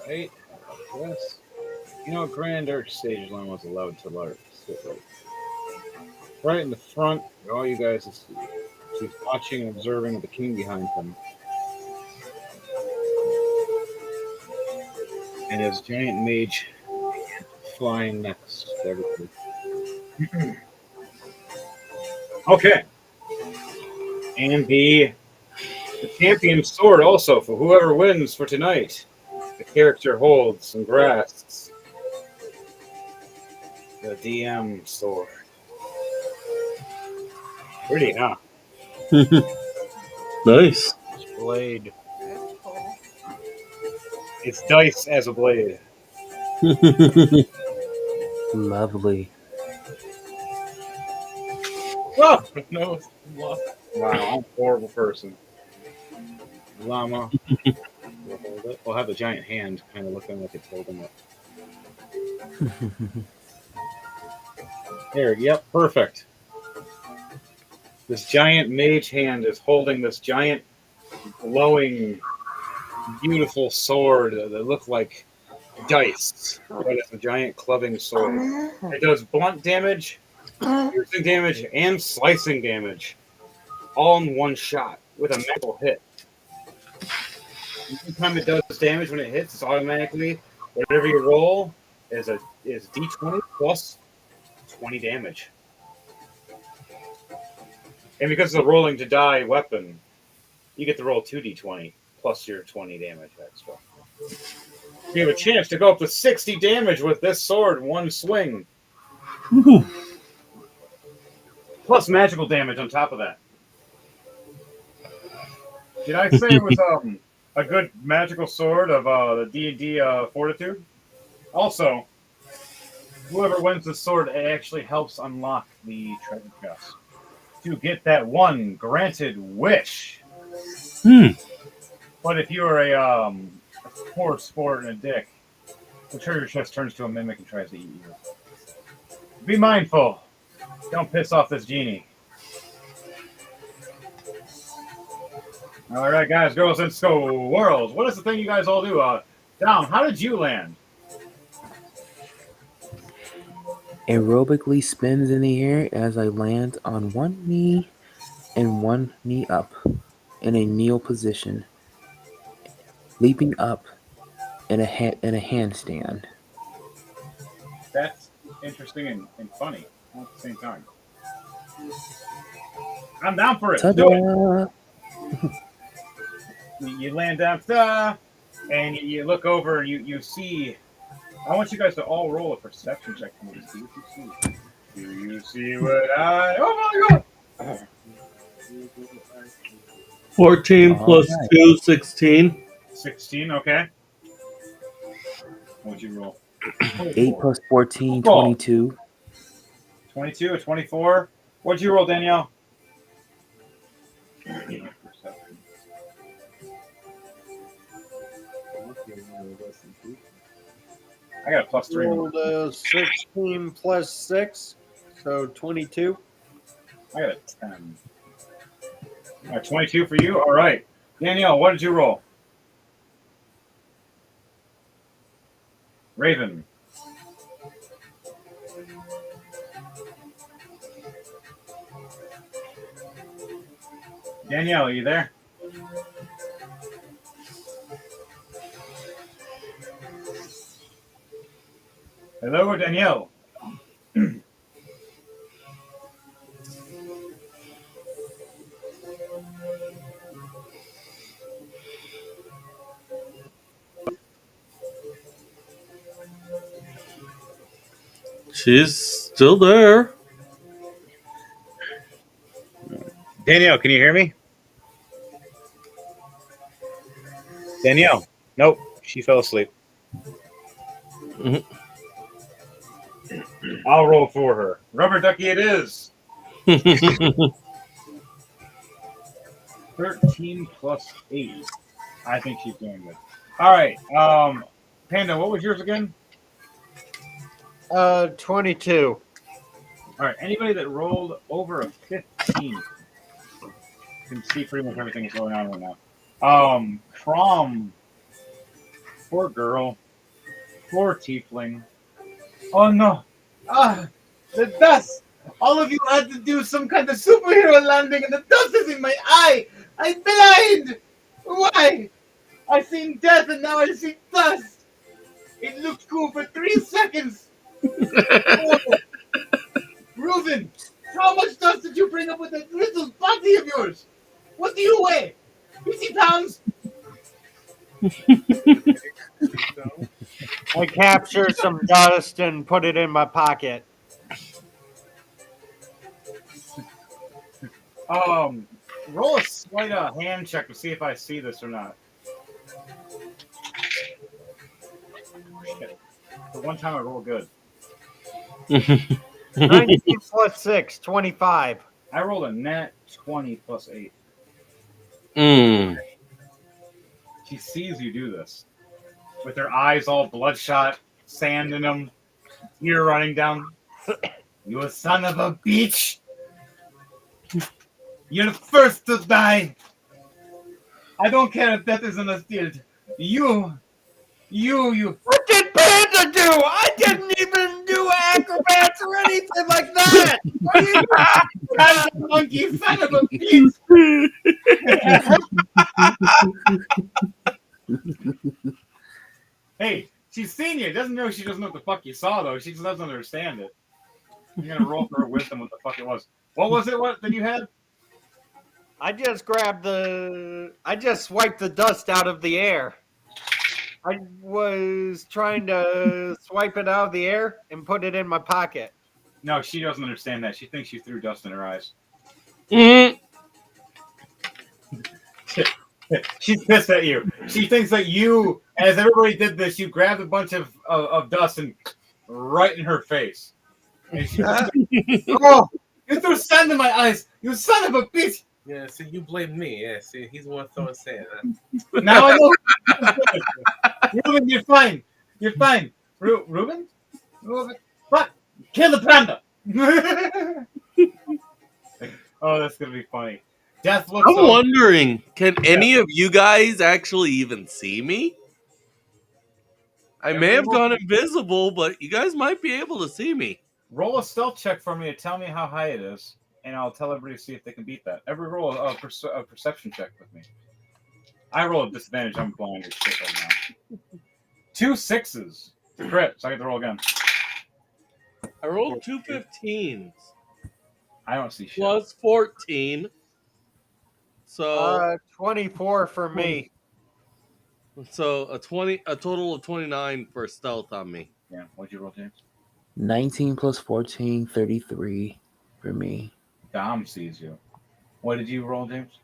Right? Yes. You know, Grand Arch Stage Line was allowed to sit right in the front for all you guys to see. She's watching and observing the king behind him. And his giant mage flying next to everybody. Okay. And the champion sword also for whoever wins for tonight. The character holds and grasps the DM sword. Pretty, huh? Nice. Blade. That's cool. It's dice as a blade. Lovely. Oh no! Wow, I'm a horrible person. Llama. We'll hold it. We'll have the giant hand kind of looking like it's holding it. There, yep, perfect. This giant mage hand is holding this giant, glowing, beautiful sword that look like dice, but it's a giant clubbing sword. It does blunt damage, piercing damage, and slicing damage, all in one shot with a magical hit. Anytime it does damage when it hits, it's automatically whatever you roll is d20 plus 20 damage. And because it's a rolling to die weapon, you get to roll 2d20 plus your 20 damage extra. You have a chance to go up to 60 damage with this sword, one swing. Plus magical damage on top of that. Did I say it was a good magical sword of the D&D Fortitude? Also, whoever wins the sword, it actually helps unlock the treasure chest to get that one granted wish. But if you're a poor sport and a dick, the treasure chest turns to a mimic and tries to eat you. Be mindful. Don't piss off this genie. All right, guys, girls, and school worlds. What is the thing you guys all do? Down, how did you land? Aerobically spins in the air as I land on one knee and one knee up in a kneel position, leaping up in a handstand. That's interesting and funny all at the same time. I'm down for it. Let's do it. Ta-da! You land down, and you look over and you see. I want you guys to all roll a perception check for me to see what you see. Do you see what I? Oh my god! 14 All plus right. 2, 16. 16. Okay. What'd you roll? 8 plus 14, Football. 22. 22 or 24. What'd you roll, Danielle? I got a plus 3. Rolled 16 plus 6, so 22. I got a 10. All right, 22 for you. All right. Danielle, what did you roll? Raven. Danielle, are you there? Hello, Danielle. She's still there. Danielle, can you hear me? Danielle. Nope, she fell asleep. Mhm. I'll roll for her. Rubber ducky it is. 13 plus 8. I think she's doing this. All right. Panda, what was yours again? 22. All right. Anybody that rolled over a 15 can see pretty much everything that's going on right now. Crom, poor girl, poor tiefling. Oh no! Ah, the dust! All of you had to do some kind of superhero landing, and the dust is in my eye. I'm blind. Why? I seen death, and now I see dust. It looked cool for 3 seconds. Oh, Reuben, how much dust did you bring up with that little body of yours? What do you weigh? 50 pounds? I captured some dust and put it in my pocket. Roll a slight hand check to see if I see this or not. Shit. The one time I roll good. 19 plus 6, 25. I rolled a net 20 plus 8. Mm. She sees you do this. With her eyes all bloodshot, sand in them, tear running down. You son of a bitch! You're the first to die! I don't care if that isn't a shield. You. What did Panda do? I didn't even do acrobats or anything like that. What are you Kind of monkey son of a bitch! Hey, she's seen you. Doesn't know she doesn't know what the fuck you saw though. She just doesn't understand it. You're gonna roll for her wisdom what the fuck it was. What was it? What that you had? I just swiped the dust out of the air. I was trying to swipe it out of the air and put it in my pocket. No, she doesn't understand that. She thinks you threw dust in her eyes. Mm. She's pissed at you. She thinks that you, as everybody did this, you grabbed a bunch of dust and right in her face. And she, oh, you threw sand in my eyes. You son of a bitch. Yeah, see, you blame me. Yeah, see, he's the one throwing sand. Now I know. Ruben, you're fine. You're fine. Ruben? What? Kill the panda. Oh, that's gonna be funny. Death looks. I'm wondering, can any of you guys actually even see me? I may have gone invisible, but you guys might be able to see me. Roll a stealth check for me to tell me how high it is, and I'll tell everybody to see if they can beat that. Every roll a perception check with me. I roll a disadvantage. I'm blind as shit right now. 2 6s. Crit, so I get to roll again. I rolled 2 15s. I don't see shit. Plus 14. So 24 for me. So a total of 29 for stealth on me. Yeah, what'd you roll, James? 19 plus 14, 33 for me. Dom sees you. What did you roll, James?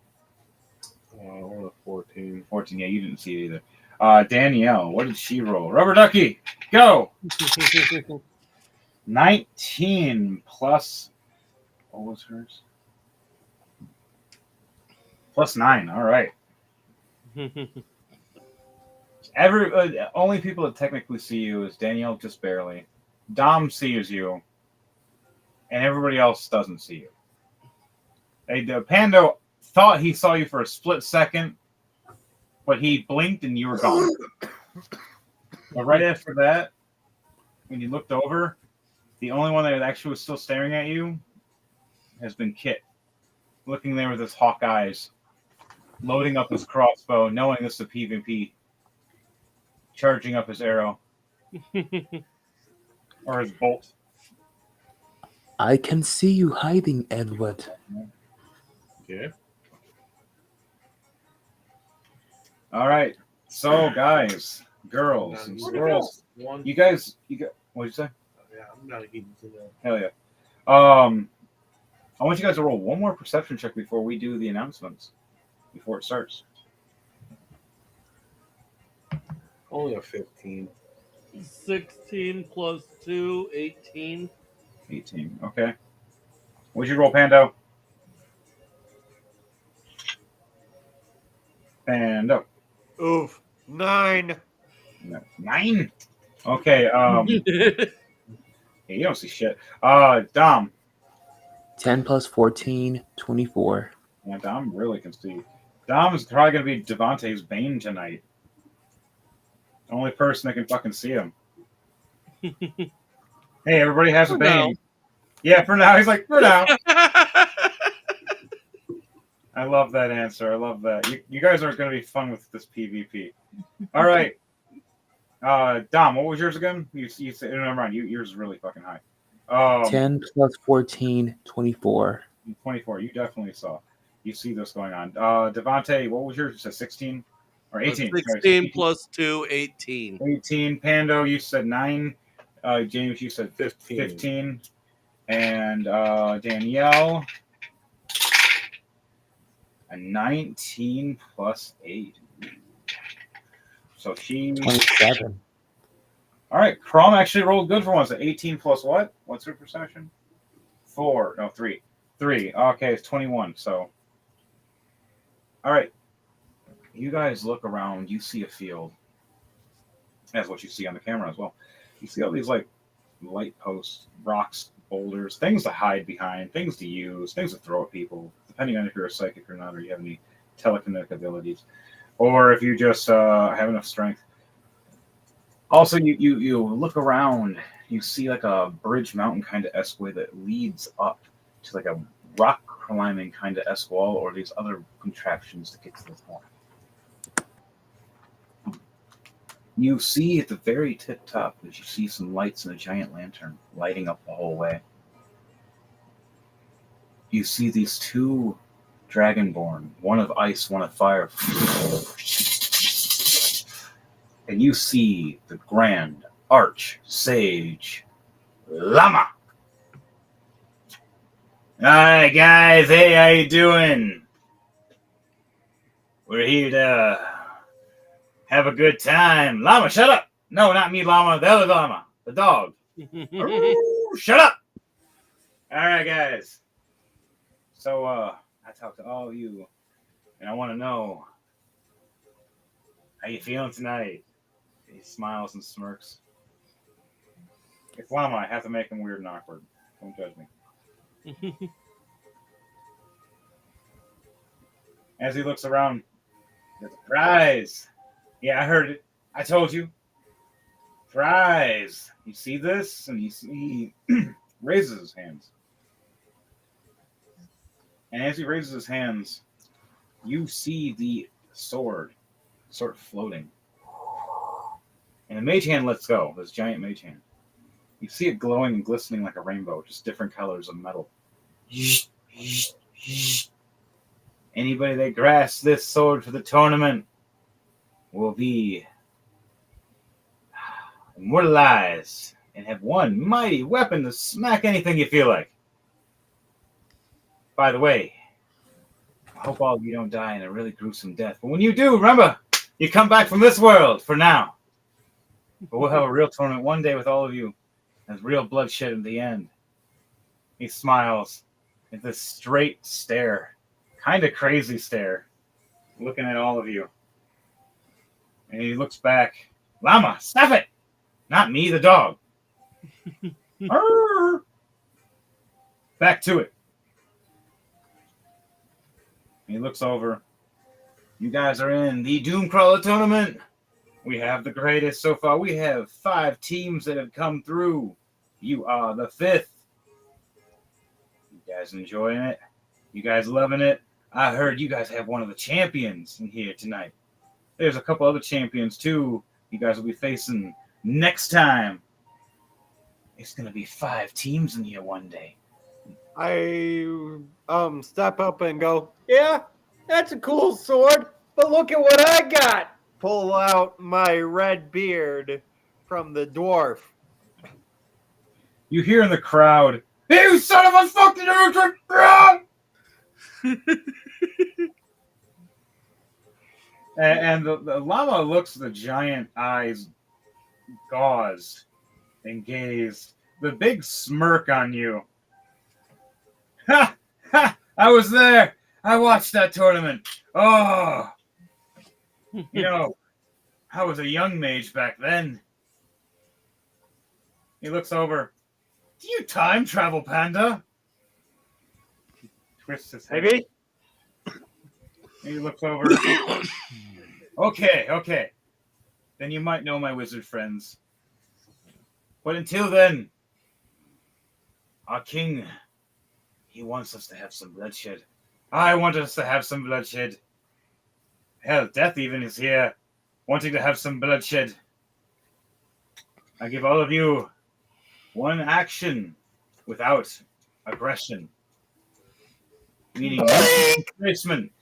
I rolled a 14. 14, yeah, you didn't see it either. Danielle, what did she roll? Rubber ducky, go! 19 plus, what was hers? Plus 9, all right. Only people that technically see you is Danielle, just barely. Dom sees you, and everybody else doesn't see you. The Pando thought he saw you for a split second, but he blinked and you were gone. But right after that, when you looked over, the only one that actually was still staring at you has been Kit, looking there with his hawk eyes, loading up his crossbow, knowing this is a PvP, charging up his arrow or his bolt. I can see you hiding, Edward. Okay. All right, so guys, girls, and squirrels, you guys, what'd you say? Yeah, I'm not eating to that. Hell yeah. I want you guys to roll one more perception check before we do the announcements, before it starts. Only a 15. 16 plus 2, 18. 18, okay. What'd you roll, Pando? Pando. Oof. 9. No, 9. Okay. Yeah, you don't see shit. Dom. 10 plus 14, 24. Yeah, Dom really can see. Dom's probably gonna be Devontae's Bane tonight. Only person that can fucking see him. Hey, everybody has a For now. Bane. Yeah, for now. He's like, for now. I love that answer. I love that. You guys are going to be fun with this PvP. All right. Dom, what was yours again? You said, never mind. Yours is really fucking high. 10 plus 14, 24. 24. You definitely saw. You see this going on. Devontae, what was yours? You said 16 or 18? 16 plus 2, 18. 18. Pando, you said 9. James, you said 15. 15. And Danielle, a 19 plus 8. So she 27. All right, Crom actually rolled good for once. 18 plus what? What's her perception? 4. No, 3. 3. Okay, it's 21. So, all right. You guys look around. You see a field. That's what you see on the camera as well. You see all these like light posts, rocks, boulders, things to hide behind, things to use, things to throw at people, depending on if you're a psychic or not, or you have any telekinetic abilities, or if you just have enough strength. Also, you look around, you see like a bridge mountain kind of esque way that leads up to like a rock climbing kind of esque wall, or these other contraptions to get to the top. You see at the very tip top, as you see some lights and a giant lantern lighting up the whole way. You see these two dragonborn, one of ice, one of fire. And you see the grand arch sage Llama. All right, guys. Hey, how you doing? We're here to have a good time. Llama, shut up. No, not me, Llama. The other Llama. The dog. Ooh, shut up. All right, guys. So, I talked to all of you, and I want to know, how you feeling tonight? He smiles and smirks. It's Llama. I have to make him weird and awkward. Don't judge me. As he looks around, there's a prize. Yeah, I heard it. I told you. Prize. You see this? And he raises his hands. And as he raises his hands, you see the sword sort of floating. And the mage hand lets go, this giant mage hand. You see it glowing and glistening like a rainbow, just different colors of metal. Anybody that grasps this sword for the tournament will be immortalized and have one mighty weapon to smack anything you feel like. By the way, I hope all of you don't die in a really gruesome death. But when you do, remember, you come back from this world for now. But we'll have a real tournament one day with all of you. There's real bloodshed in the end. He smiles with this straight stare, kind of crazy stare, looking at all of you. And he looks back. Llama, stop it! Not me, the dog. Back to it. He looks over. You guys are in the Doomcrawler tournament. We have the greatest so far. We have 5 teams that have come through. You are the 5th. You guys enjoying it? You guys loving it? I heard you guys have one of the champions in here tonight. There's a couple other champions too. You guys will be facing next time. It's going to be 5 teams in here one day. I step up and go, yeah, that's a cool sword, but look at what I got. Pull out my red beard from the dwarf. You hear in the crowd, "You son of a fucking urchin!" And the llama looks at the giant eyes, gauzed and gazed, the big smirk on you. Ha! Ha! I was there. I watched that tournament. Oh, You know, I was a young mage back then. He looks over. Do you time travel, Panda? Twists his head. Maybe. He looks over. Okay. Then you might know my wizard friends. But until then, our king, he wants us to have some bloodshed. I want us to have some bloodshed. Hell, death even is here, wanting to have some bloodshed. I give all of you one action without aggression. Meaning placement.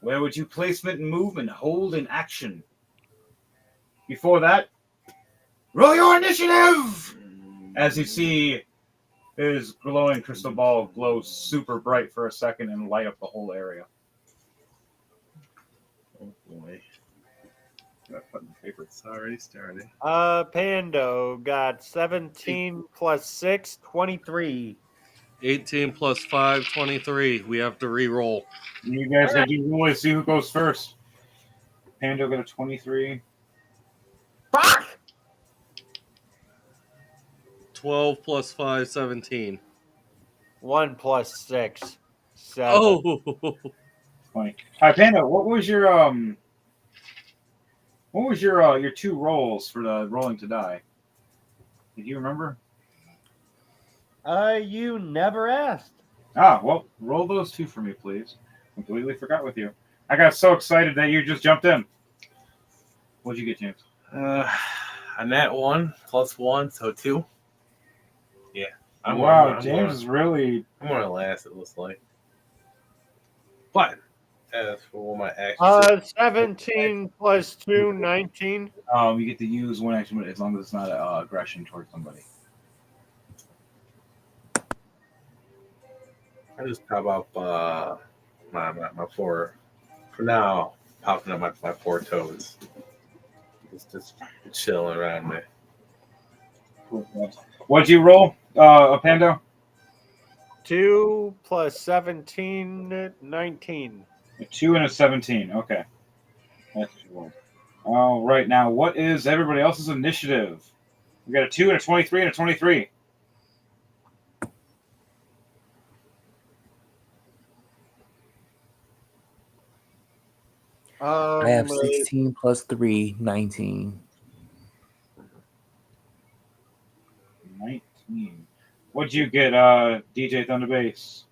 Where would you placement and movement hold in action? Before that, roll your initiative! As you see his glowing crystal ball glow super bright for a second and light up the whole area. Oh boy. Got put in paper. It's already started. Pando got 17 plus 6, 23. 18 plus 5, 23. We have to re-roll. You guys gotta do roll to see who goes first. Pando got a 23. Fuck! 12 plus 5, 17. 1 plus 6, 7. Oh! 20. Alright, Pando, what was your two rolls for the rolling to die? Did you remember? You never asked. Well, roll those two for me, please. Completely forgot with you. I got so excited that you just jumped in. What'd you get, James? A nat 1 plus 1, so 2. Yeah. James is really. I'm gonna last, it looks like. But as for my actions, 17 plus 2, 19. You get to use one action as long as it's not aggression towards somebody. I just pop up my four. For now, popping up my 4 toes. Just chilling around me. What'd you roll, Pando? 2 plus 17, 19. A 2 and a 17. Okay. That's what you rolled. All right, now what is everybody else's initiative? We got a 2 and a 23 and a 23. I have 16 plus 3, 19. 19. What'd you get, DJ Thunderbase?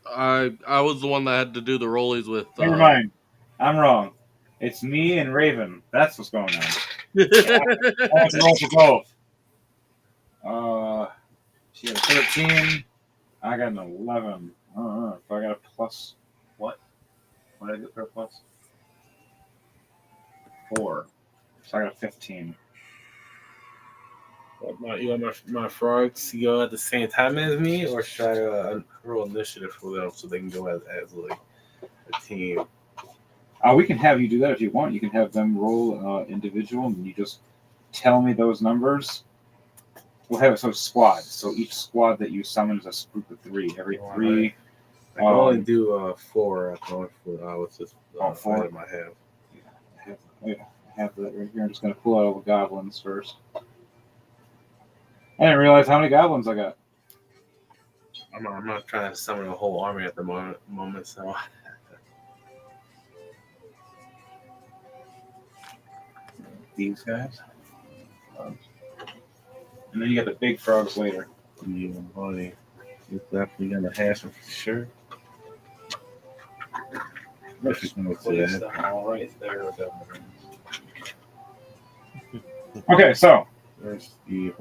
I was the one that had to do the rollies with. Never mind. I'm wrong. It's me and Raven. That's what's going on. I have to roll for both. She got a 13. I got an 11. I don't know if I got a plus. What? What did I get for a plus? 4. So I got a 15. You want my frogs to go at the same time as me, or should I roll initiative for them so they can go as like a team? We can have you do that if you want. You can have them roll individual, and you just tell me those numbers. We'll have it so squad. So each squad that you summon is a group of 3. Every 3. I can only do 4 at the moment with this 4 item I have. I have that right here. I'm just going to pull out all the goblins first. I didn't realize how many goblins I got. I'm not trying to summon a whole army at the moment, so. These guys. And then you got the big frogs later. Yeah, buddy. It's definitely gonna happen for sure. Let's just move to that. All right there. Okay, so Where's the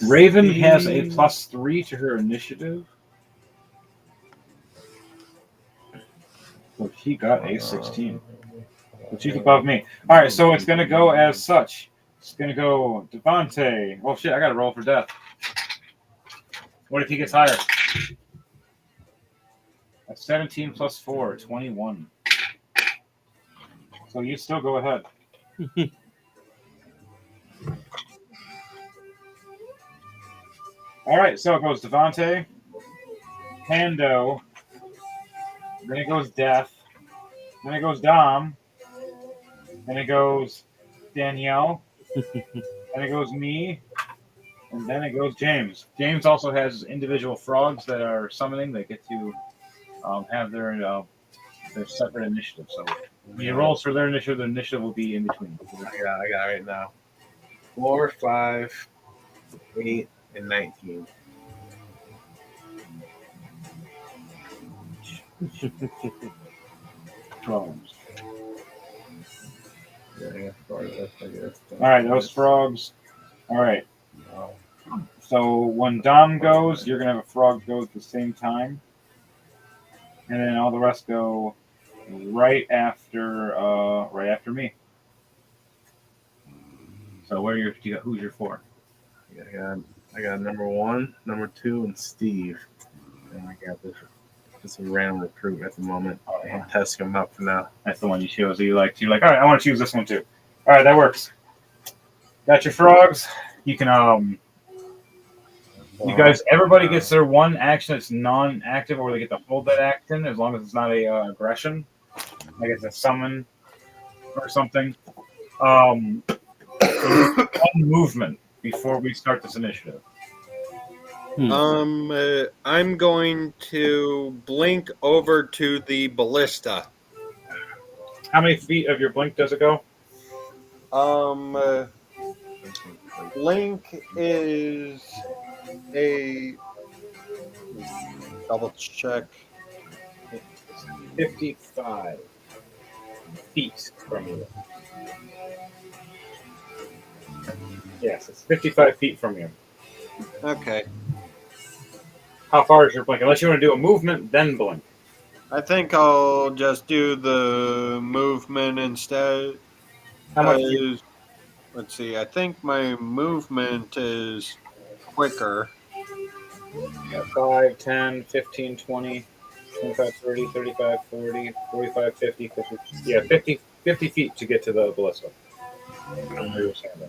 Raven has a +3 to her initiative. So she got a 16. So she's above me. All right, so it's going to go as such. It's going to go Devante. Oh, shit, I got to roll for death. What if he gets higher? That's 17 plus 4, 21. So you still go ahead. All right, so it goes Devante, Pando, then it goes Death, Then it goes Dom. Then it goes Danielle. Then it goes me. And then it goes James. James also has individual frogs that are summoning. They get to have their separate initiative. So when he rolls for their initiative will be in between. I got it right now. 4, 5, 8, and 19. Frogs. Yeah, I guess. All right, those frogs. All right. So when Dom goes, you're gonna have a frog go at the same time, and then all the rest go right after me. So where are who's your four? I got number 1, number 2, and Steve. And I got this just a random recruit at the moment. I'm testing him out for now. That's the one you chose. You like. You're like, all right, I want to choose this one too. All right, that works. Got your frogs. You can You guys, everybody gets their one action that's non-active, or they get to hold that action as long as it's not a aggression, like it's a summon or something. Um, one movement before we start this initiative. I'm going to blink over to the ballista. How many feet of your blink does it go? Blink is a double check. 55 feet from you. Yes, it's 55 feet from you. Okay. How far is your blink? Unless you want to do a movement, then blink. I think I'll just do the movement instead. How much? Let's see, I think my movement is quicker. Yeah, 5, 10, 15, 20, 25, 30, 35, 40, 45, 50, 50. Yeah, 50 feet to get to the ballista. From where you're standing.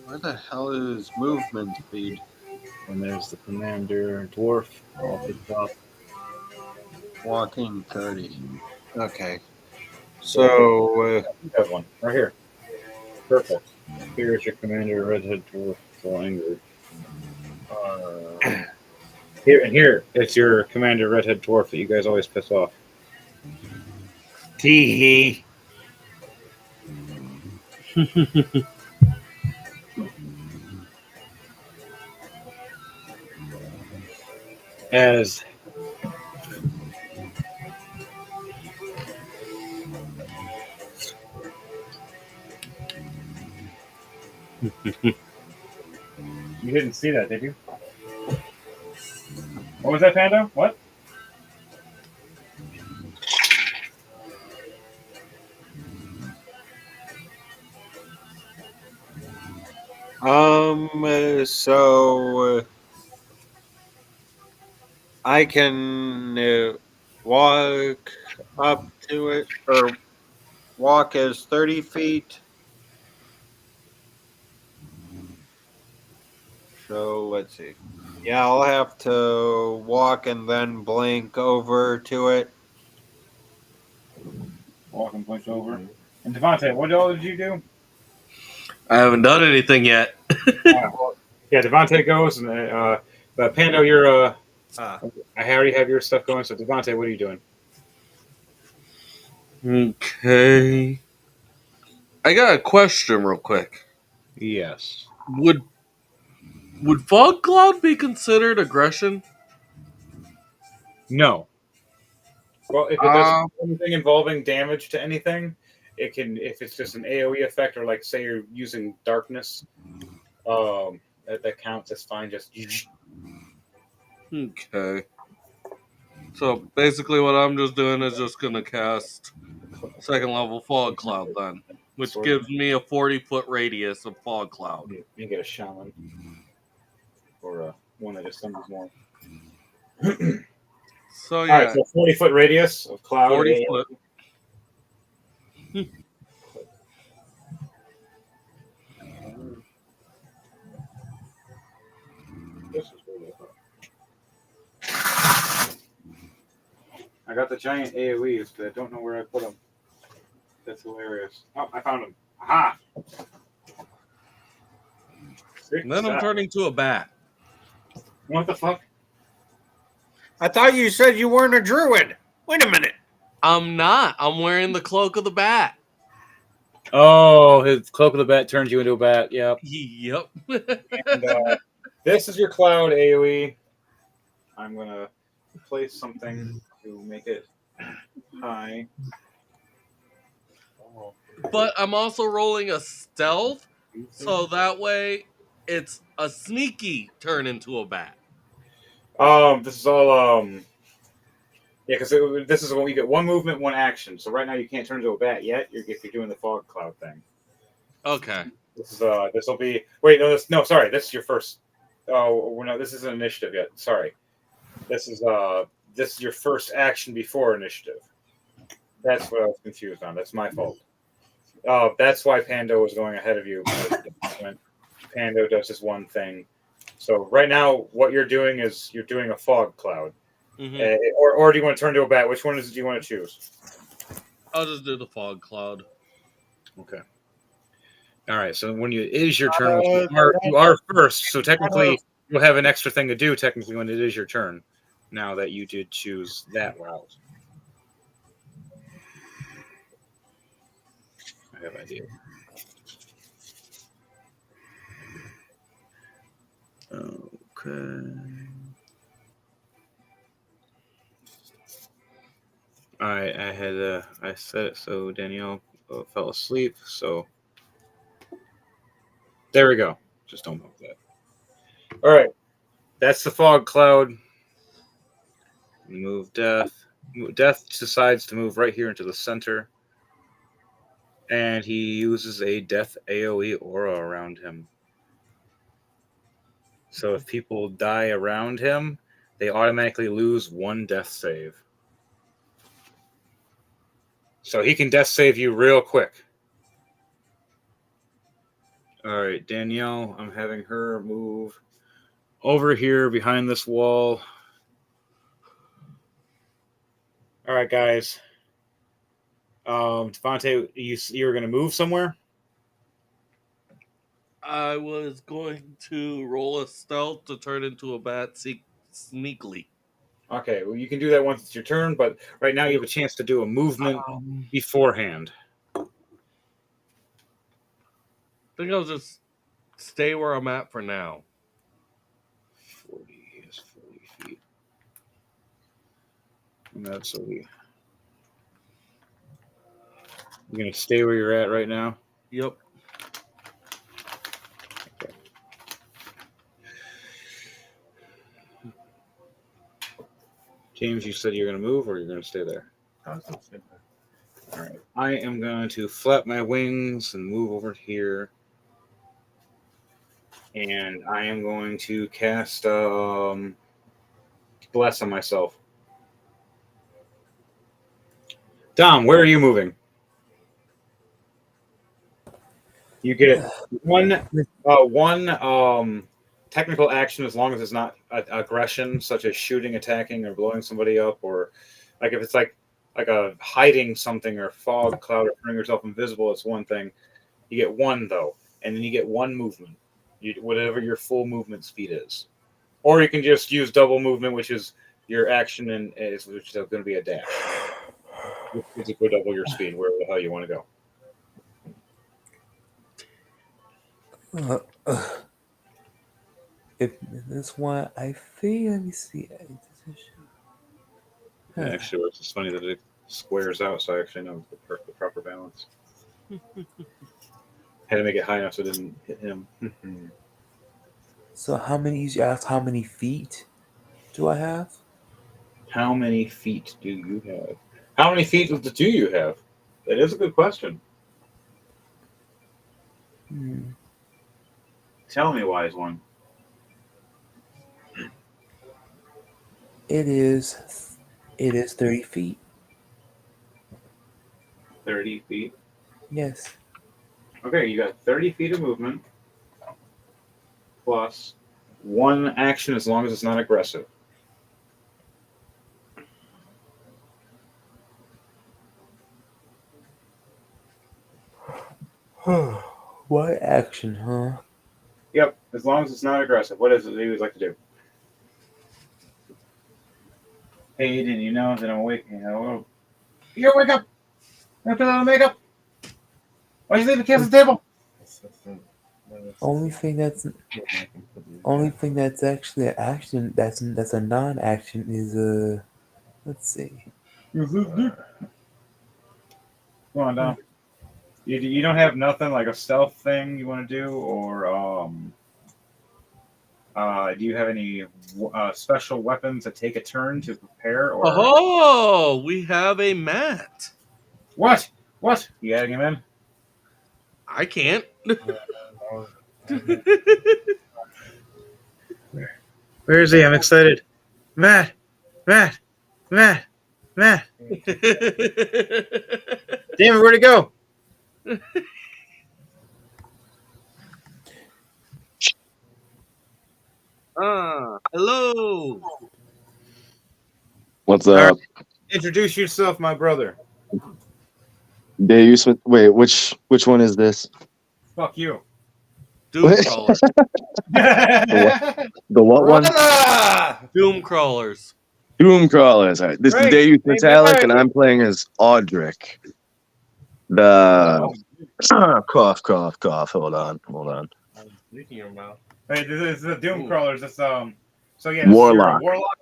Where the hell is movement speed? And there's the commander dwarf. All picked up. Walking 30. Okay. So, You have one right here. Perfect. Here's your commander, redhead dwarf, so angry. Here, it's your commander, redhead dwarf that you guys always piss off. Tee As you didn't see that, did you? What was that, Panda? What? I can walk up to it, or walk as 30 feet. So, let's see. Yeah, I'll have to walk and then blink over to it. Walk and punch over. And Devontae, what all did you do? I haven't done anything yet. Yeah, Devontae goes, and but Pando, you're Ah. I already have your stuff going. So Devontae, what are you doing? Okay. I got a question real quick. Yes. Would fog cloud be considered aggression? No. Well, if it doesn't Um, do anything involving damage to anything, it can. If it's just an AOE effect, or like say you're using darkness, that counts as fine. Just okay. So basically, what I'm just doing is just gonna cast second level fog cloud then, which sort of. gives me a 40-foot radius of fog cloud. You get a shaman or one that just summons more. So All right, yeah, so 40-foot radius of cloud. 40 foot. This is really I got the giant AoEs, but I don't know where I put them. That's hilarious. Oh, I found them. Aha! And then I'm turning to a bat. What the fuck? I thought you said you weren't a druid. Wait a minute. I'm not. I'm wearing the cloak of the bat. Oh, his cloak of the bat turns you into a bat. Yep. Yep. And this is your cloud AoE. I'm gonna place something to make it high. But I'm also rolling a stealth, so that way it's a sneaky turn into a bat. This is all yeah, because this is when you get one movement, one action. So right now you can't turn into a bat yet. If you're doing the fog cloud thing. Okay. This will be wait no sorry, this is your first. Oh no, this isn't initiative yet. Sorry, this is your first action before initiative. That's what I was confused on. That's my fault. That's why Pando was going ahead of you. Pando does this one thing. So right now, what you're doing is you're doing a fog cloud, or do you want to turn to a bat? Which one do you want to choose? I'll just do the fog cloud. Okay. All right. So when it is your turn, you are first. So technically, you'll have an extra thing to do. Technically, when it is your turn, now that you did choose that route. I have an idea. Okay. All right. I said it so Danielle fell asleep. So there we go. Just don't move that. All right. That's the fog cloud. Move Death. Death decides to move right here into the center. And he uses a Death AoE aura around him. So if people die around him, they automatically lose one death save. So he can death save you real quick. All right, Danielle, I'm having her move over here behind this wall. All right, guys. Devontae, you were going to move somewhere? I was going to roll a stealth to turn into a bat sneakily. Okay, well, you can do that once it's your turn, but right now you have a chance to do a movement beforehand. I think I'll just stay where I'm at for now. 40 is 40 feet. And that's a You're going to stay where you're at right now? Yep. Okay. James, you said you're going to move or you're going to stay there? All right. I am going to flap my wings and move over here. And I am going to cast Bless on myself. Dom, where are you moving? You get one technical action as long as it's not aggression, such as shooting, attacking, or blowing somebody up, or like if it's like a hiding something or fog cloud or turning yourself invisible. It's one thing. You get one though, and then you get one movement, whatever your full movement speed is, or you can just use double movement, which is your action and which is going to be a dash. Which is double your speed wherever the hell you want to go. If this one, I think, let me see. It actually works. It's funny that it squares out, so I actually know the proper balance. Had to make it high enough so it didn't hit him. So you asked how many feet do I have? How many feet do you have? How many feet do you have? That is a good question. Tell me, wise one. It is 30 feet. 30 feet. Yes. Okay, you got 30 feet of movement plus One action as long as it's not aggressive. What action, huh? Yep, as long as it's not aggressive. What is it that you would like to do? Hayden, you know that I'm awake. You know, you wake up! After that makeup! Why'd you leave the kids at the table? Only thing that's actually an action that's a non-action is let's see. Come on, Dom. You don't have nothing like a stealth thing you want to do, or do you have any special weapons that take a turn to prepare? Or Oh, we have a Matt. what? What? You adding him in? I can't. Where is he? I'm excited. Matt, Matt, Matt, Matt. Damn it, where'd he go? Hello. What's up? Introduce yourself, my brother. Deus, wait, which one is this? Fuck you. Doom What? crawlers. The what one? Doom crawlers. Doom crawlers. All right. This Right. is Deus Hey, Metallic, Matt. and I'm playing as Audric. The cough. Hold on. Licking your mouth. Hey, this is the Doom Ooh. Crawlers. This so yeah, this Warlock. Is your warlock.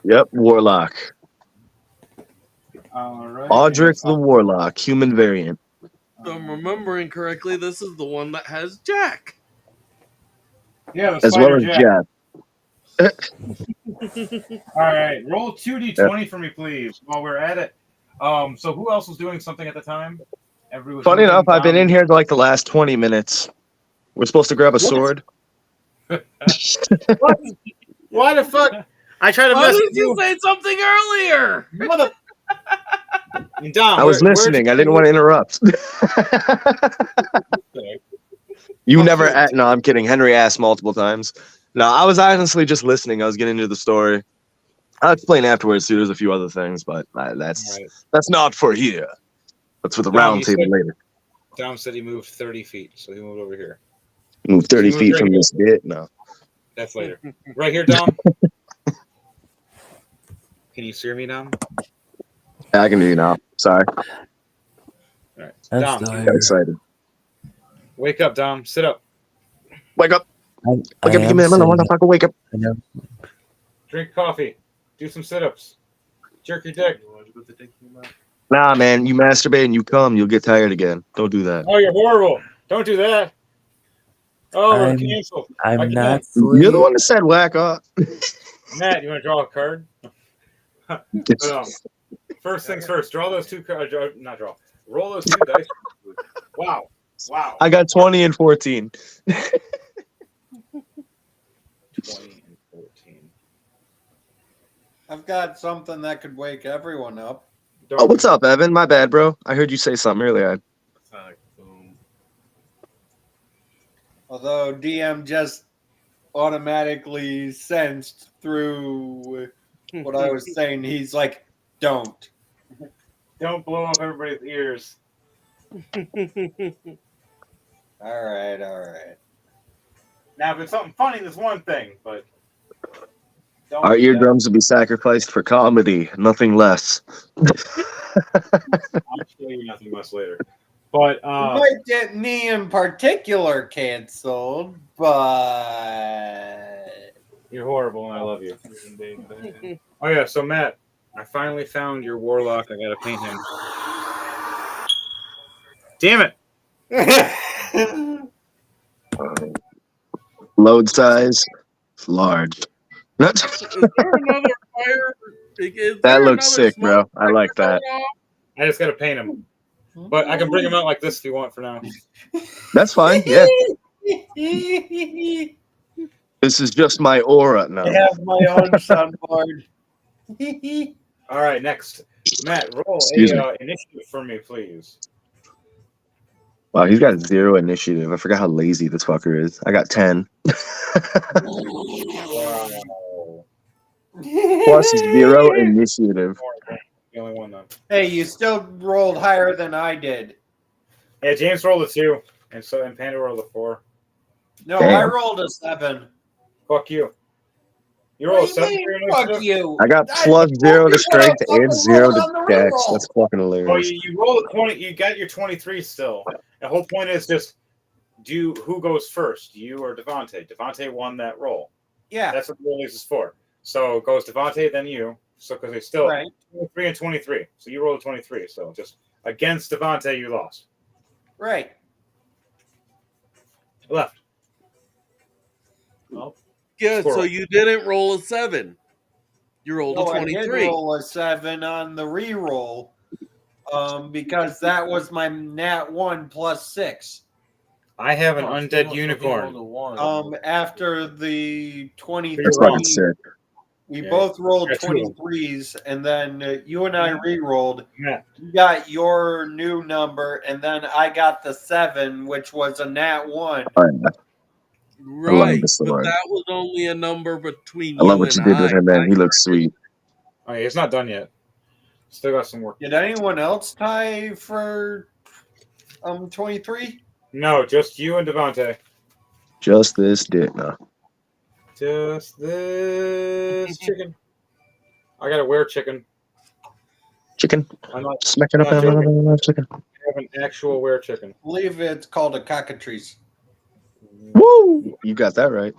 Yep, Warlock. All right. Audric the Warlock, human variant. If I'm remembering correctly, this is the one that has Jack. Yeah, the As well Spider as Jack. Jeff. All right, roll 2d20 for me, please, while we're at it. So who else was doing something at the time? Everyone. Funny enough, I've been in here like the last 20 minutes. We're supposed to grab a sword. What? Why the fuck? I tried to Why mess did with you you. say something earlier? Mother. Dom, I was listening. I didn't want to interrupt. You never. No, I'm kidding. Henry asked multiple times. No, I was honestly just listening. I was getting into the story. I'll explain afterwards too. There's a few other things, but that's not for here. That's for the round table later. Dom said he moved 30 feet, so he moved over here. Move 30 feet from this bit? No. That's later. Right here, Dom. Can you hear me, Dom? I can do you now. Sorry. All right. I'm Dom, still Got here. excited. wake up, Dom. Sit up. Wake up. I Wake up. am Give me a minute, sitting- motherfucker. Wake up. I know. Drink coffee. Do some sit-ups. Jerk your dick. Nah, man. You masturbate and you come. You'll get tired again. Don't do that. Oh, you're horrible. Don't do that. Oh, we're I'm- canceled. I'm Again. not You're the one that said whack up. Matt, you want to draw a card? First things first. Draw those two cards. Not draw. Roll those two dice. Wow. I got 20 and 14. 20 and 14. I've got something that could wake everyone up. Oh, what's up, Evan? My bad, bro. I heard you say something earlier. Although DM just automatically sensed through what I was saying, he's like, don't. Don't blow up everybody's ears. All right. Now, if it's something funny, there's one thing, but don't Our do that. eardrums will be sacrificed for comedy, nothing less. I'll show you nothing less later. But You might get me in particular canceled, but you're horrible, and I love you. Oh yeah, so Matt, I finally found your warlock. I gotta paint him. Damn it! Load size, large. Is there another fire? Is That there looks another sick, bro. smoke I like detector that. going off? I just gotta paint him. But I can bring him out like this if you want for now. That's fine. Yeah. This is just my aura now. I have my own soundboard. All right, next. Matt, roll Excuse me. initiative for me, please. Wow, he's got 0 initiative. I forgot how lazy this fucker is. I got 10. Wow. Plus 0 initiative. The only one though. Hey, you still rolled higher than I did. Yeah, James rolled a 2, and Panda rolled a 4. No, Damn. I rolled a 7. Fuck you. You rolled a What do 7 you for your mean, fuck initiative? you? I got I plus told 0 to you what I strength and fucking 0 rolled to on the dex. reroll. That's fucking Oh, hilarious. you rolled a 20. You got your 23 still. The whole point is just who goes first, you or Devontae? Devontae won that roll. Yeah. That's what the roll is for. So it goes Devontae, then you. So because they still Right. 23 and 23. So you rolled a 23. So just against Devontae, you lost. Right. Left. Well, Yeah, so Squirrel. you didn't roll a 7. You rolled No, a I did 23. roll a 7 on the reroll. Because that was my nat 1 plus 6. I have an oh, undead so unicorn. he rolled a 1. After the That's 23, fucking sick. we Yeah. both rolled Yeah, 23s, and then you and I re-rolled. Yeah. You got your new number, and then I got the 7, which was a nat 1. Oh, yeah. I love Right, the but sword. that was only a number between I love you what and you did with I. him, man. He looks sweet. Oh, yeah, it's not done yet. Still got some work. Did anyone else tie for 23? No, just you and Devontae. Just this dick, no. Just this chicken. I got a were chicken. Chicken. I'm not, Smack it up not joking. on chicken. I have an actual were chicken. I believe it's called a cockatrice. Woo! You got that right.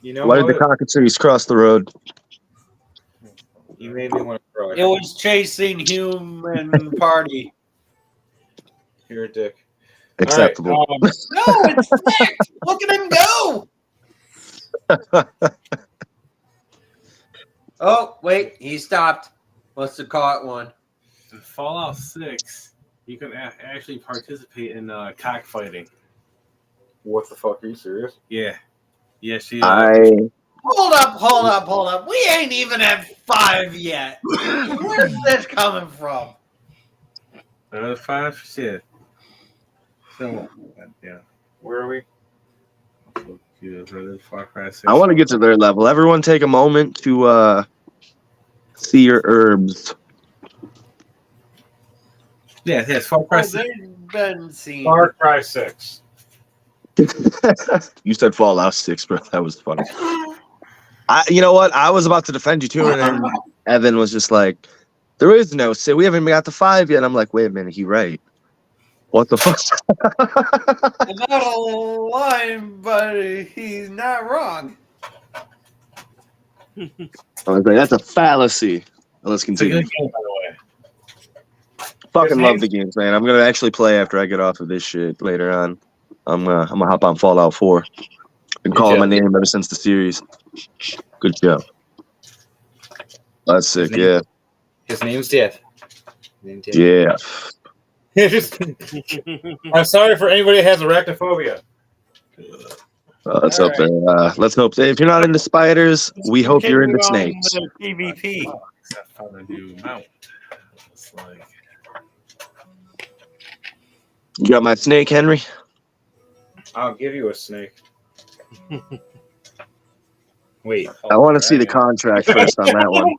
You know Why did the what? cockatoos cross the road? You made me want to cry. It was chasing human party. You're a dick. Acceptable. All right, No, it's flicked. Look at him go. Oh, wait, he stopped. Must have caught one. In Fallout 6, you can actually participate in cockfighting. what the fuck? Are you serious? Yeah. Yes, you Hold up. We ain't even at 5 yet. Where's this coming from? 5 shit. So, yeah. Where are we? Far Cry 6. I want to get to their level. Everyone take a moment to see your herbs. Yeah, yes, Far Cry Oh, 6. they've been seen. Far Cry 6. You said Fallout 6, bro. That was funny. You know what? I was about to defend you too, and then Evan was just like, "There is no say. We haven't even got to 5 yet." I'm like, "Wait a minute, he right? What the fuck?" I'm not a line, but he's not wrong. I was like, "That's a fallacy." Let's It's a continue. good game, by the way. Fucking His love name's- the games, man. I'm gonna actually play after I get off of this shit later on. I'm gonna hop on Fallout 4. Been calling my name ever since the series. Good job. That's sick. name- Yeah. His name's Jeff. Name's Jeff. Yeah. I'm sorry for anybody that has arachnophobia. Let's hope that. Let's hope that if you're not into spiders, we hope you're into snakes. PvP. Except how to do mount. It's like, You got my snake, Henry? I'll give you a snake. Wait. I want to see the contract first on that one.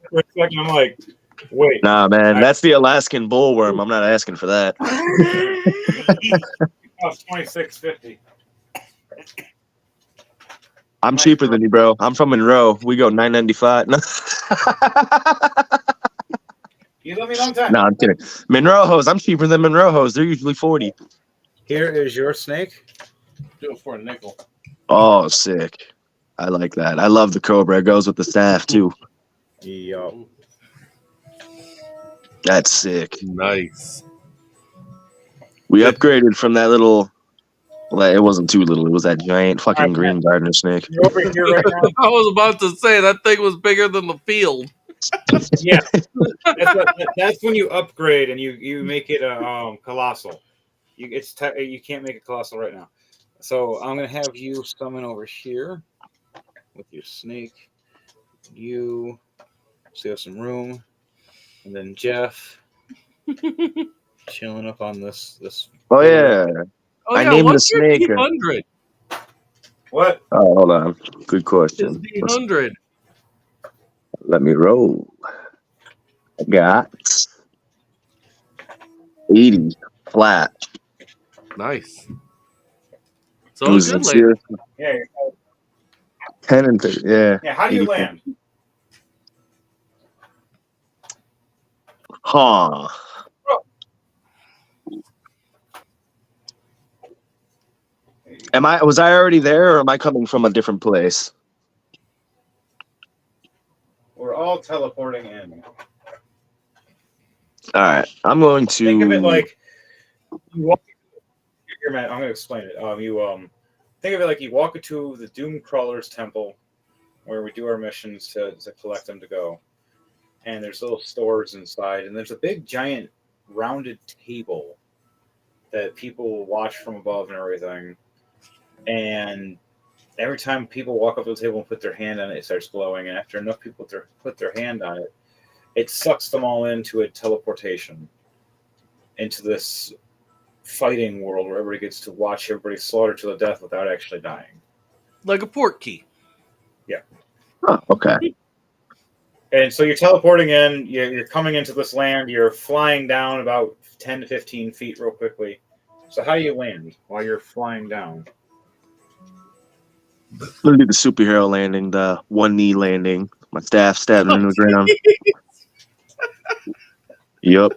For a second, I'm like, wait. Nah, man, that's the Alaskan bullworm. I'm not asking for that. Costs $26.50. I'm cheaper than you, bro. I'm from Monroe. We go $9.95. You let me a long time. No, I'm kidding. Monroe hose. I'm cheaper than Monroe hose. They're usually $40. Here is your snake. do it for a nickel. Oh, sick. I like that. I love the Cobra. It goes with the staff too. Yo. That's sick. Nice. We upgraded from that little. Well, it wasn't too little. It was that giant fucking green gardener snake. You're over here right now. I was about to say that thing was bigger than the field. Yeah. That's when you upgrade and you make it a colossal. You can't make it colossal right now. So I'm gonna have you summon over here with your snake. You so you have some room, and then Jeff. chilling up on this. Oh yeah, Oh I yeah, named the what's your snake. D100? What? Oh, hold on. Good His question. D100. Let me roll. I got 80 flat. Nice. It So a was good a landing. serious Yeah. 10 and 30. Yeah. Yeah. How do you 80. land? Huh. Was I already there or am I coming from a different place? We're all teleporting in. All right. I'm going to Think of it like you walk. Here, man, I'm gonna explain it. Think of it like you walk into the Doom Crawlers Temple, where we do our missions to collect them to go. And there's little stores inside, and there's a big giant rounded table that people watch from above and everything. And every time people walk up to the table and put their hand on it, it starts glowing. And after enough people put their hand on it, it sucks them all into a teleportation into this fighting world where everybody gets to watch everybody slaughter to the death without actually dying. Like a port key. Yeah. Oh, okay. And so you're teleporting in, you're coming into this land, you're flying down about 10 to 15 feet real quickly. So how do you land while you're flying down? I'm gonna do the superhero landing, the one knee landing. My staff stabbing into the ground. Yup.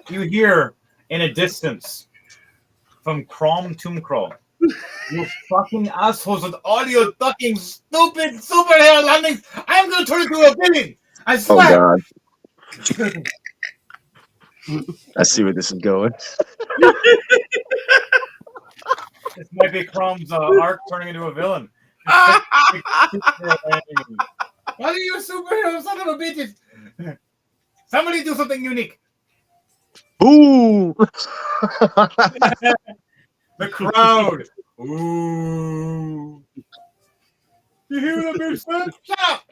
You hear in a distance from Crom Tombcrawl. You fucking assholes with all your fucking stupid superhero landings! I'm gonna turn into a villain! I Oh swear! God. I see where this is going. This might be Crom's arc turning into a villain. What are you superhero son of a bitches? Somebody do something unique. Ooh. The crowd. Ooh. You hear that bitch son? Shut up!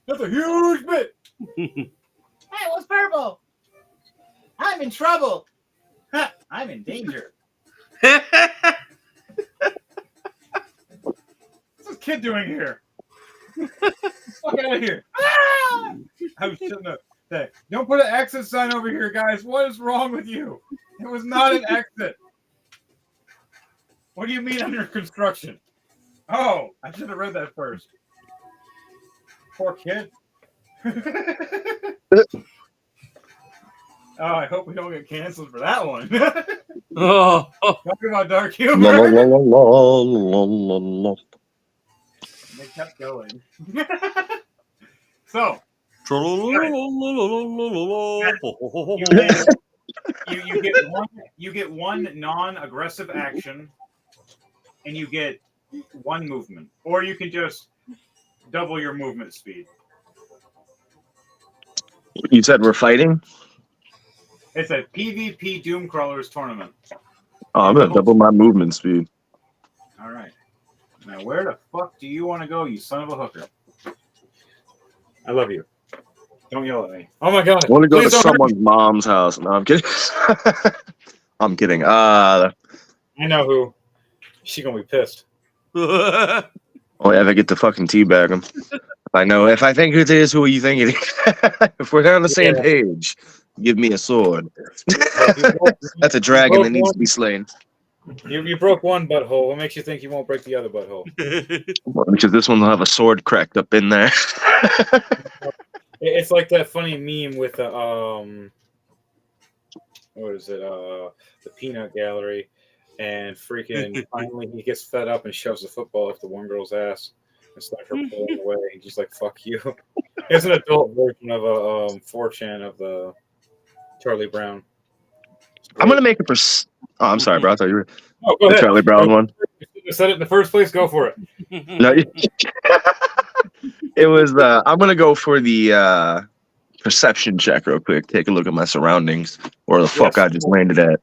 That's a huge bit. Hey, what's purple? I'm in trouble. I'm in danger. What's this kid doing here? Fuck out of here. Ah! I shouldn't have. Don't put an exit sign over here, guys. What is wrong with you? It was not an exit. What do you mean under construction? Oh, I should have read that first. Poor kid. Oh, I hope we don't get canceled for that one. Oh, Talking about dark La, la, humor. la, la, la, la, la. They kept going. So, you get one non-aggressive action, and you get one movement, or you can just double your movement speed. You said we're fighting? It's a PvP Doom Crawlers tournament. Oh, I'm gonna double my movement speed. All right. Now, where the fuck do you want to go, you son of a hooker? I love you. Don't yell at me. Oh my god. I want to go to Please don't hurt someone's mom's house. No, I'm kidding. I'm kidding. I know who. She gonna be pissed. Oh, yeah, if I get to fucking teabag him. If I think it is who you think it is. If we're on the same page, give me a sword. That's a dragon that needs to be slain. You broke one butthole. What makes you think you won't break the other butthole? Because this one will have a sword cracked up in there. It's like that funny meme with the what is it? The peanut gallery, and freaking finally he gets fed up and shoves a football up the one girl's ass and starts her pulling away. He's just like, "Fuck you." It's an adult version of a 4chan of the Charlie Brown. I'm gonna make a Oh, I'm sorry, bro. I thought you were go the ahead. Charlie Brown one. You said it in the first place. Go for it. No, it was. I'm gonna go for the perception check real quick. Take a look at my surroundings, where the fuck I just landed at.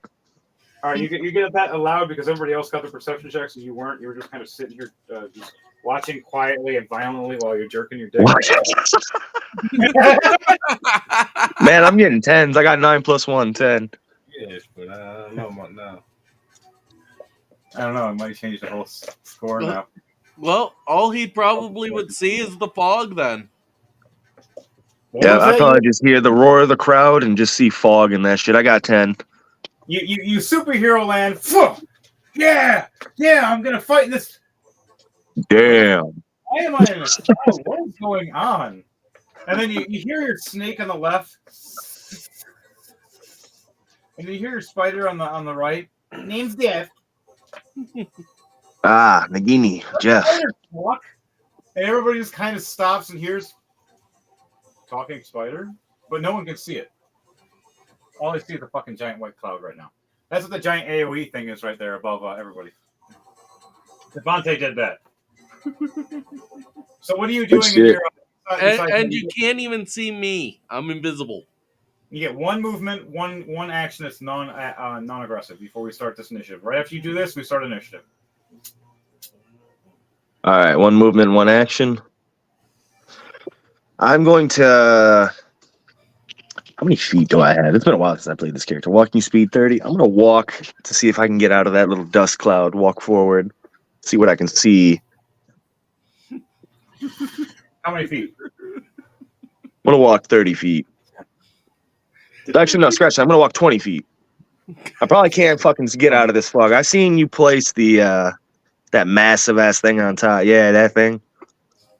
All right, you get that allowed because everybody else got the perception checks and you weren't. You were just kind of sitting here, just watching quietly and violently while you're jerking your dick. Man, I'm getting 10s. I got 9 plus 1, 10. Yes, but I don't know about now. I don't know. I might change the whole score now. Well, all he probably would see is the fog then. What Yeah, was I that? probably just hear the roar of the crowd and just see fog and that shit. I got 10. You superhero land. Phew! Yeah, I'm gonna fight in this. Damn. Why am I in this crowd? What is going on? And then you hear your snake on the left, and you hear your spider on the right. Name's Death. Ah, Nagini, Jeff. Walk, and everybody just kind of stops and hears talking spider, but no one can see it. All I see is a fucking giant white cloud right now. That's what the giant AOE thing is right there above everybody. Devontae did that. So what are you doing in shit. your? And you can't even see me. I'm invisible. You get one movement, one action that's non-aggressive before we start this initiative. Right after you do this, we start initiative. All right, one movement, one action. I'm going to. How many feet do I have? It's been a while since I played this character. Walking speed 30. I'm going to walk to see if I can get out of that little dust cloud, walk forward, see what I can see. How many feet? I'm going to walk 30 feet. Actually, no, scratch that. I'm going to walk 20 feet. I probably can't fucking get out of this fog. I seen you place the that massive ass thing on top. Yeah, that thing.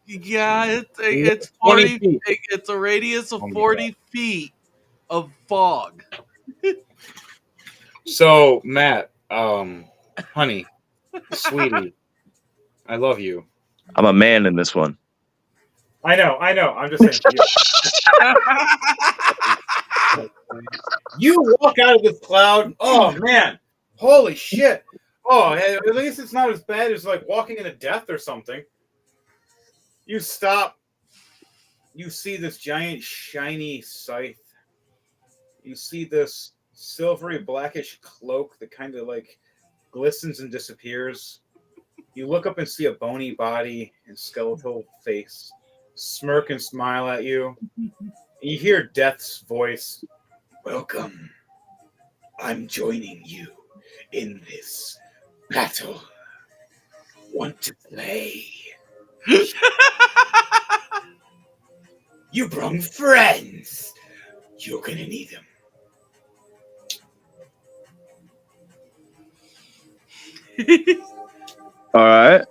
Yeah, it's 20 40. feet. It's a radius of Oh my 40 feet of fog. So Matt, honey, sweetie, I love you. I'm a man in this one. I know. I'm just saying. You walk out of this cloud. Oh man, holy shit. Oh, at least it's not as bad as like walking into death or something. You stop. You see this giant shiny scythe. You see this silvery blackish cloak that kind of like glistens and disappears. You look up and see a bony body and skeletal face smirk and smile at you. And you hear Death's voice. Welcome. I'm joining you in this battle. Want to play? You brung friends. You're gonna need them. All right.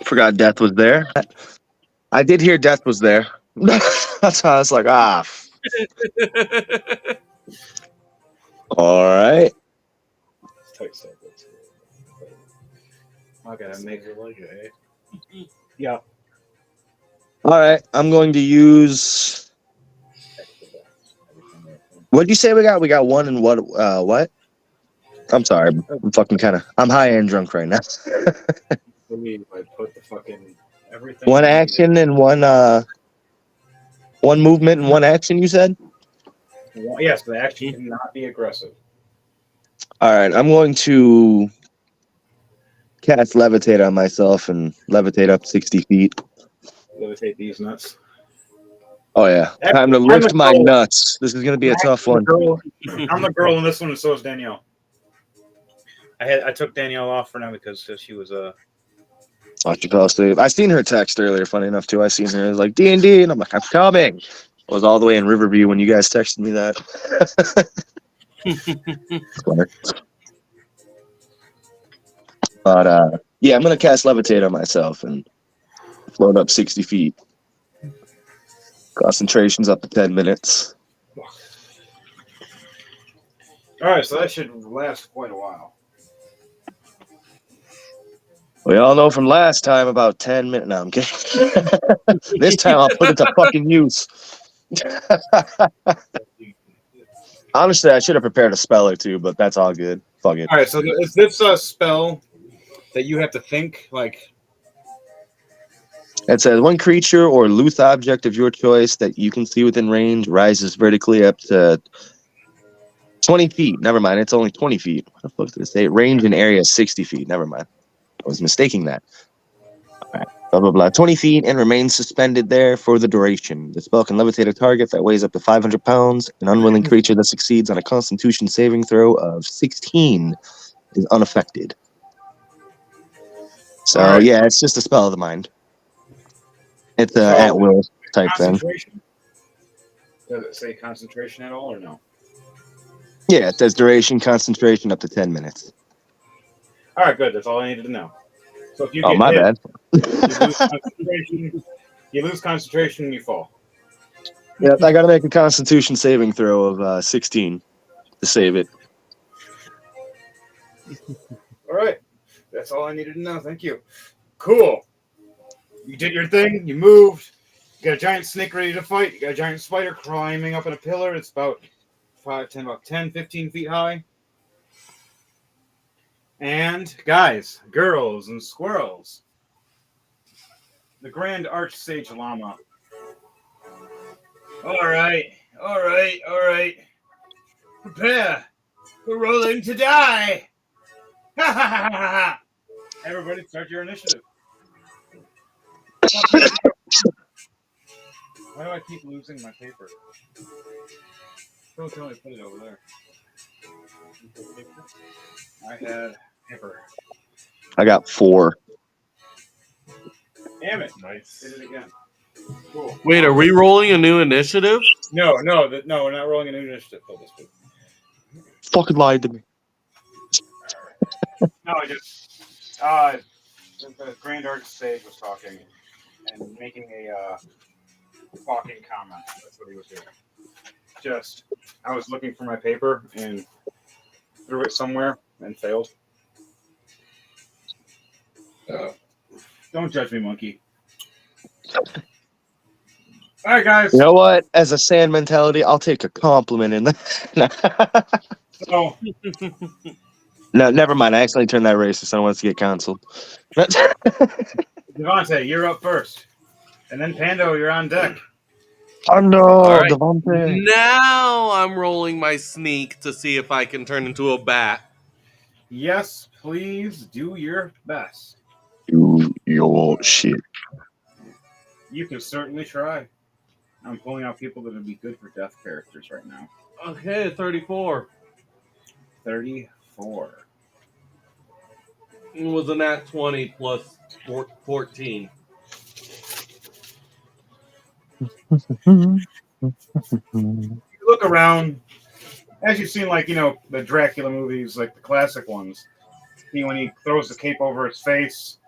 Forgot Death was there. I did hear Death was there. That's why I was like, All right. I gotta make it like it. Yeah. All right. I'm going to use. What did you say we got? We got one and what? What? I'm sorry. I'm fucking kind of. I'm high and drunk right now. Believe I put the fucking everything. One action and one movement and one action. You said. Yes, the action cannot be aggressive. All right. I'm going to cast levitate on myself and levitate up 60 feet. Levitate these nuts. Oh yeah, time to lift my nuts. This is gonna be a tough one. I'm the girl in this one, and so is Danielle. I took Danielle off for now because she was Watch you fell asleep. I seen her text earlier. Funny enough, too. I seen her. It was like D&D, and I'm like, I'm coming. I was all the way in Riverview when you guys texted me that. But yeah, I'm gonna cast levitate on myself and float up 60 feet. Concentration's up to 10 minutes. All right, so that should last quite a while. We all know from last time about 10 minutes. No, I'm kidding. This time I'll put it to fucking use. Honestly, I should have prepared a spell or two, but that's all good. Fuck it. All right, so is this a spell that you have to think like? It says one creature or loose object of your choice that you can see within range rises vertically up to 20 feet. Never mind, it's only 20 feet. What the fuck did it say? Range and area 60 feet. Never mind. I was mistaking that. All right. Blah, blah, blah. 20 feet and remains suspended there for the duration. The spell can levitate a target that weighs up to 500 pounds. An unwilling creature that succeeds on a constitution saving throw of 16 is unaffected. So, All right. yeah, it's just a spell of the mind. It's So, at will type thing. concentration? Does it say concentration at all or no? Yeah, it says duration, concentration up to 10 minutes. All right, good. That's all I needed to know. So if you Oh, get my hit, bad. you lose concentration. You lose concentration and you fall. Yeah, I got to make a constitution saving throw of 16 to save it. All right. That's all I needed to know. Thank you. Cool. You did your thing. You moved. You got a giant snake ready to fight. You got a giant spider climbing up on a pillar. It's about 10, 15 feet high. And guys, girls, and squirrels, the Grand Archsage Llama. All right. Prepare. We're rolling to die. Ha ha ha ha ha. Everybody, start your initiative. Why do I keep losing my paper? Don't tell me to put it over there. I had paper. I got 4. Damn it. Nice. Did it again. Cool. Wait, are we rolling a new initiative? No, we're not rolling a new initiative for this week. Fucking lied to me. No, I just the Grand Archsage was talking and making a talking comment. That's what he was doing. Just, I was looking for my paper and threw it somewhere and failed. Don't judge me, monkey. All right, guys. You know what? As a sand mentality, I'll take a compliment in that. So, No, never mind. I accidentally turned that racist. I don't want us to get canceled. Devontae, you're up first. And then Pando, you're on deck. Oh no, All right. Devontae. Now I'm rolling my sneak to see if I can turn into a bat. Yes, please do your best. Do your shit. You can certainly try. I'm pulling out people that would be good for death characters right now. Okay, 34. 34. It was a nat 20 plus 14. You look around, as you've seen, like, the Dracula movies, like the classic ones. See, when he throws the cape over his face,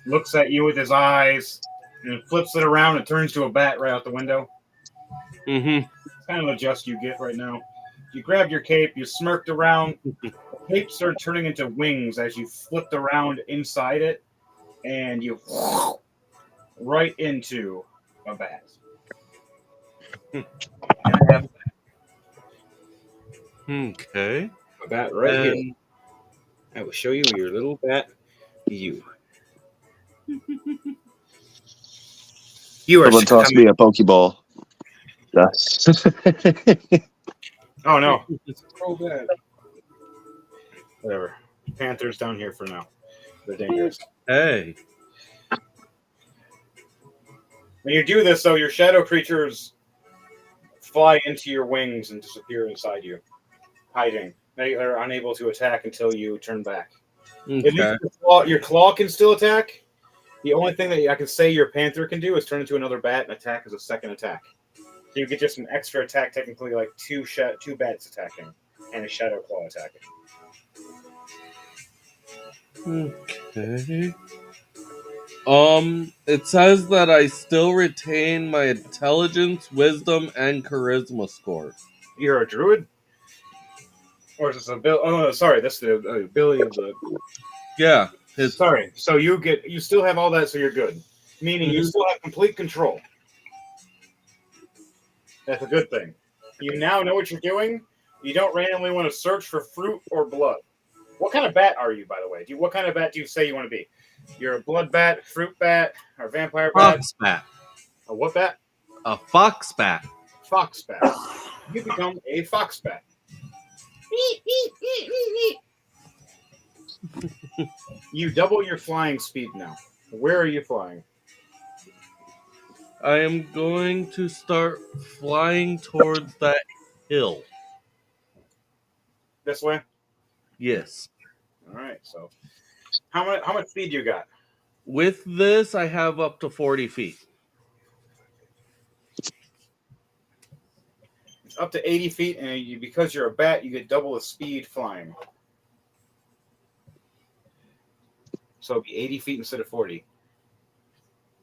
looks at you with his eyes, and flips it around and turns to a bat right out the window. Mm-hmm. It's kind of the gist you get right now. You grabbed your cape, you smirked around, the cape started turning into wings as you flipped around inside it, and you right into a bat. And I have Okay. a bat right here. I will show you your little bat. You are Someone toss me a Pokeball. Yes. Oh no, it's so bad. Whatever. Panthers down here for now. They're dangerous. Hey. When you do this, though, your shadow creatures fly into your wings and disappear inside you, hiding. They are unable to attack until you turn back. At Okay. least your claw can still attack. The only thing that I can say your panther can do is turn into another bat and attack as a second attack. So you get just an extra attack, technically like two bats attacking and a shadow claw attacking. Okay. It says that I still retain my intelligence, wisdom, and charisma scores. You're a druid? Or is this ability? Oh, no, sorry, that's the ability of the... Yeah. Sorry, so you still have all that, so you're good. Meaning you still have complete control. That's a good thing. You now know what you're doing. You don't randomly want to search for fruit or blood. What kind of bat are you, by the way? What kind of bat do you say you want to be? You're a blood bat, fruit bat, or vampire bat? Fox bat. A what bat? A fox bat. Fox bat. You become a fox bat. You double your flying speed now. Where are you flying? I am going to start flying towards that hill. This way. Yes. All right. So how much speed you got? With this, I have up to 40 feet. It's up to 80 feet, and because you're a bat, you get double the speed flying. So it'll be 80 feet instead of 40.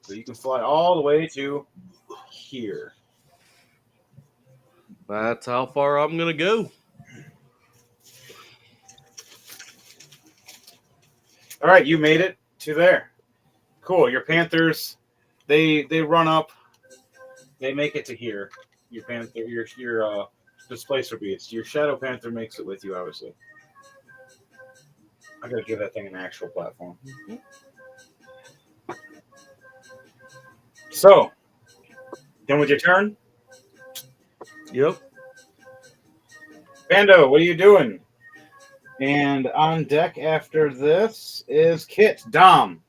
So you can fly all the way to here. That's how far I'm going to go. All right, you made it to there. Cool. Your panthers, they run up. They make it to here. Your panther, your displacer beast. Your shadow panther makes it with you, obviously. I gotta give that thing an actual platform. So, done with your turn? Yep. Bando, what are you doing? And on deck after this is Kit. Dom.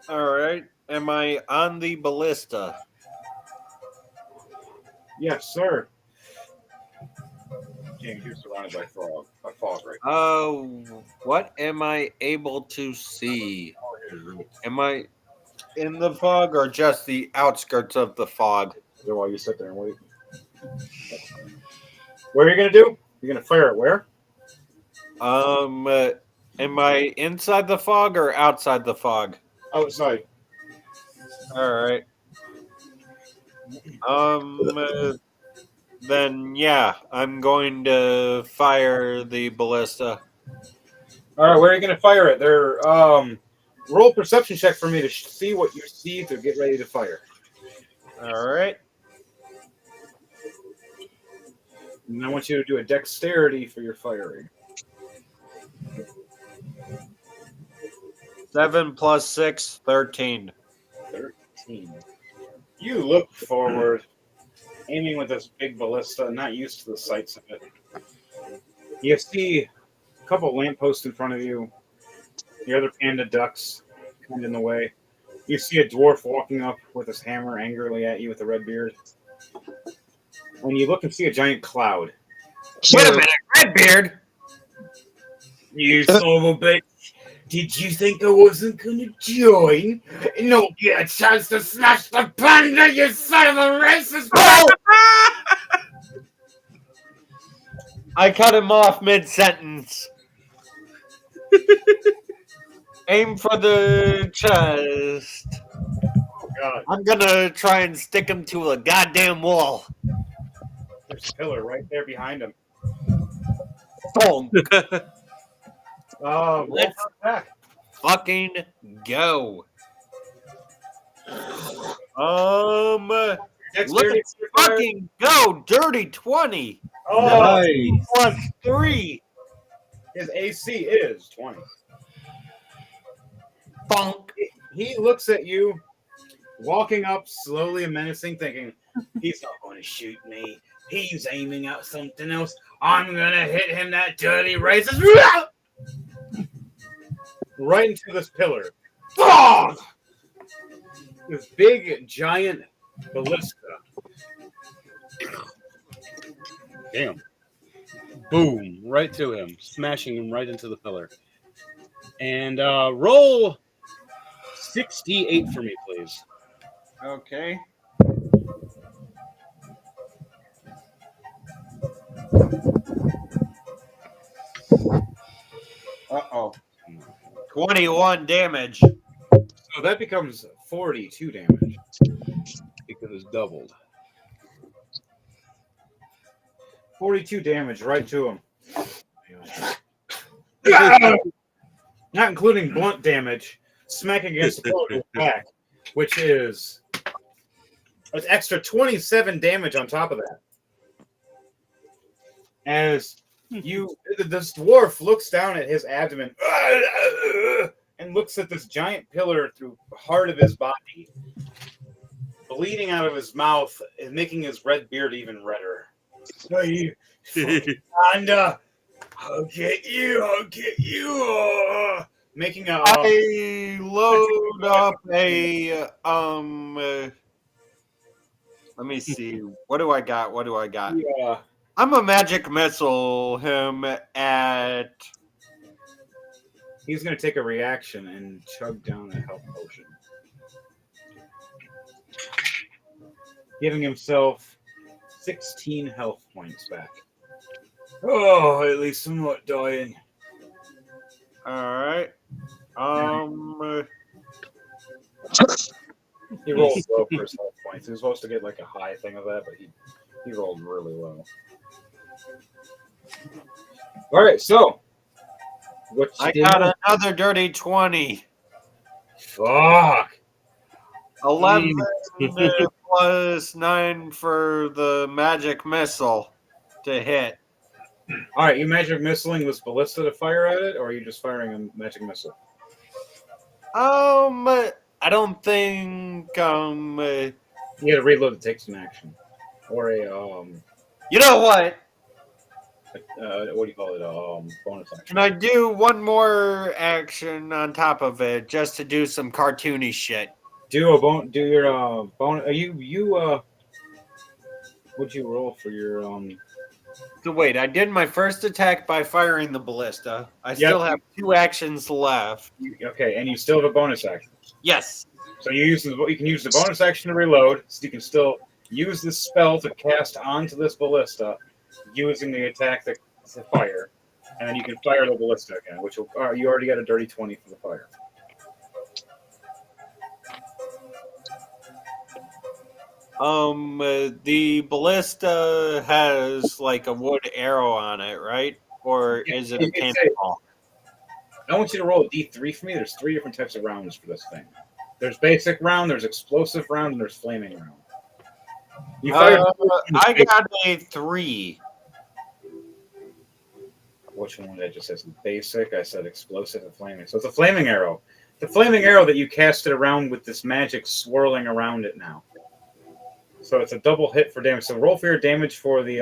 All right. Am I on the ballista? Yes, sir. James, you're surrounded by fog right now. What am I able to see? Am I in the fog or just the outskirts of the fog? So while you sit there and wait. What are you gonna do? You're gonna fire it where? Am I inside the fog or outside the fog? Outside. All right. Then yeah, I'm going to fire the ballista. All right, where are you gonna fire it? There. Roll perception check for me to see what you see to get ready to fire. All right. And I want you to do a dexterity for your firing. 7 plus 6, 13. 13. You look forward, aiming with this big ballista, not used to the sights of it. You see a couple lampposts in front of you. The other panda ducks kind of in the way. You see a dwarf walking up with his hammer angrily at you with a red beard. And you look and see a giant cloud. Wait a minute, Redbeard! You son of a bitch. Did you think I wasn't gonna join? No, get a chance to smash the panda, you son of a racist! I cut him off mid-sentence. Aim for the chest. Oh, God. I'm gonna try and stick him to a goddamn wall. There's a pillar right there behind him. Bonk. Roll Let's for attack. fucking go. Dexterity Let's fucking go. Dirty 20. Oh, Nice. Plus 3. his AC is 20. Bonk. He looks at you, walking up slowly and menacing, thinking, he's not going to shoot me. He's aiming at something else. I'm going to hit him, that dirty racist. Right into this pillar. Bong! This big, giant ballista. Damn. Boom. Right to him. Smashing him right into the pillar. And roll 68 for me, please. Okay. Uh-oh. 21 damage. So that becomes 42 damage. Because it's doubled. 42 damage right to him. Not including blunt damage. Smack against the pillar back, which is an extra 27 damage on top of that. As this dwarf looks down at his abdomen and looks at this giant pillar through the heart of his body, bleeding out of his mouth and making his red beard even redder. Hey, panda! I'll get you! I'll get you! making a. I load up a let me see. What do I got? What do I got? Yeah. I'm a magic missile him at. He's going to take a reaction and chug down a health potion, giving himself 16 health points back. Oh, at least I'm not dying. All right. He rolled low for his health points. He was supposed to get like a high thing of that, but he rolled really low. All right, so what I got another dirty 20. Fuck. 11 plus 9 for the magic missile to hit. All right, you magic missiling with ballista to fire at it, or are you just firing a magic missile? I don't think You got to reload to take some action, or a You know what? what do you call it? Bonus action. Can I do one more action on top of it just to do some cartoony shit? Do your bonus. What'd you roll for your So wait, I did my first attack by firing the ballista. I still have 2 actions left. Okay, and you still have a bonus action. Yes. So you can use the bonus action to reload, so you can still use this spell to cast onto this ballista, using the attack to fire, and then you can fire the ballista again. Which will, you already got a dirty 20 for the fire. The ballista has like a wood arrow on it, right? Or is it a cannonball? I want you to roll a D3 for me. There's 3 different types of rounds for this thing. There's basic round, there's explosive round, and there's flaming round. You fired. I got a 3. Which one did I just say? Basic. I said explosive and flaming. So it's a flaming arrow. The flaming arrow that you casted around with this magic swirling around it now. So it's a double hit for damage. So roll for your damage for the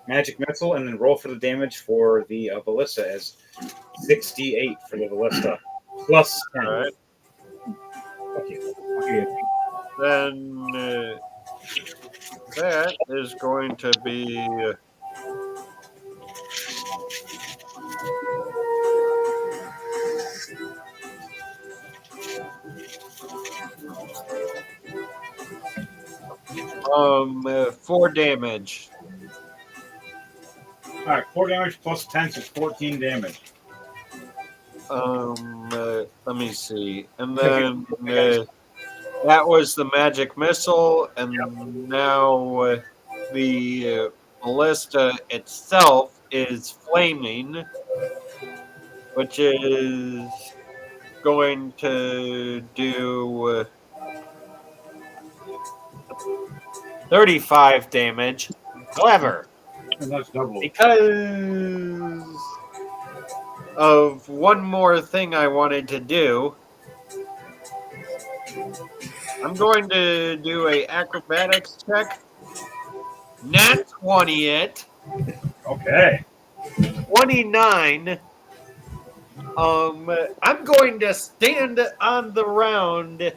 magic missile, and then roll for the damage for the ballista as 68 for the ballista. Plus 10. All right. Okay. Then that is going to be um 4 damage. All right, 4 damage plus 10 is 14 damage. Let me see, and then that was the magic missile, and now the ballista itself is flaming, which is going to do 35 damage. However, And that's double. because of one more thing I wanted to do, I'm going to do a acrobatics check. Nat 20 it. Okay. 29. I'm going to stand on the round,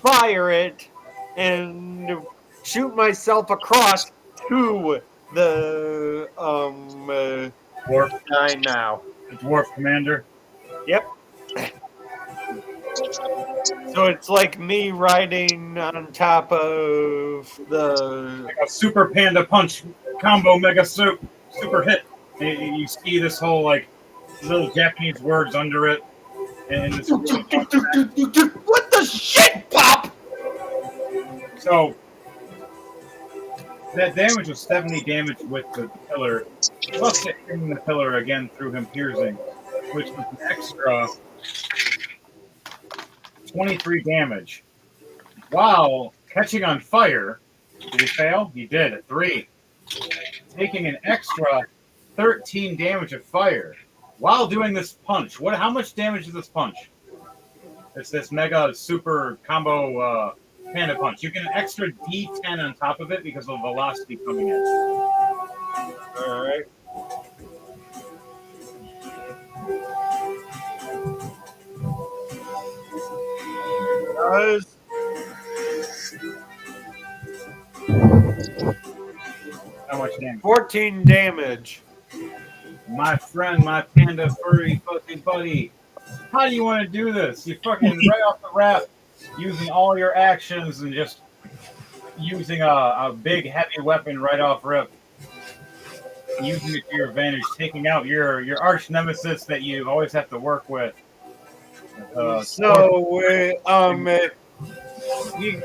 fire it, and shoot myself across to the Dwarf. guy now. The dwarf commander. Yep. So it's like me riding on top of the. Like a super panda punch combo mega super hit. And you see this whole like little Japanese words under it, and this really What the shit, Pop? so that damage was 70 damage with the pillar, plus it hitting the pillar again through him piercing, which was an extra 23 damage. While catching on fire, did he fail? He did at 3, taking an extra 13 damage of fire while doing this punch. How much damage is this punch? It's this mega super combo panda punch. You get an extra D10 on top of it because of the velocity coming in. All right. guys. How much damage? 14 damage. My friend, my panda furry fucking buddy. How do you want to do this? You fucking right off the rap, using all your actions and just using a big heavy weapon right off rip, using it to your advantage, taking out your arch nemesis that you always have to work with. He's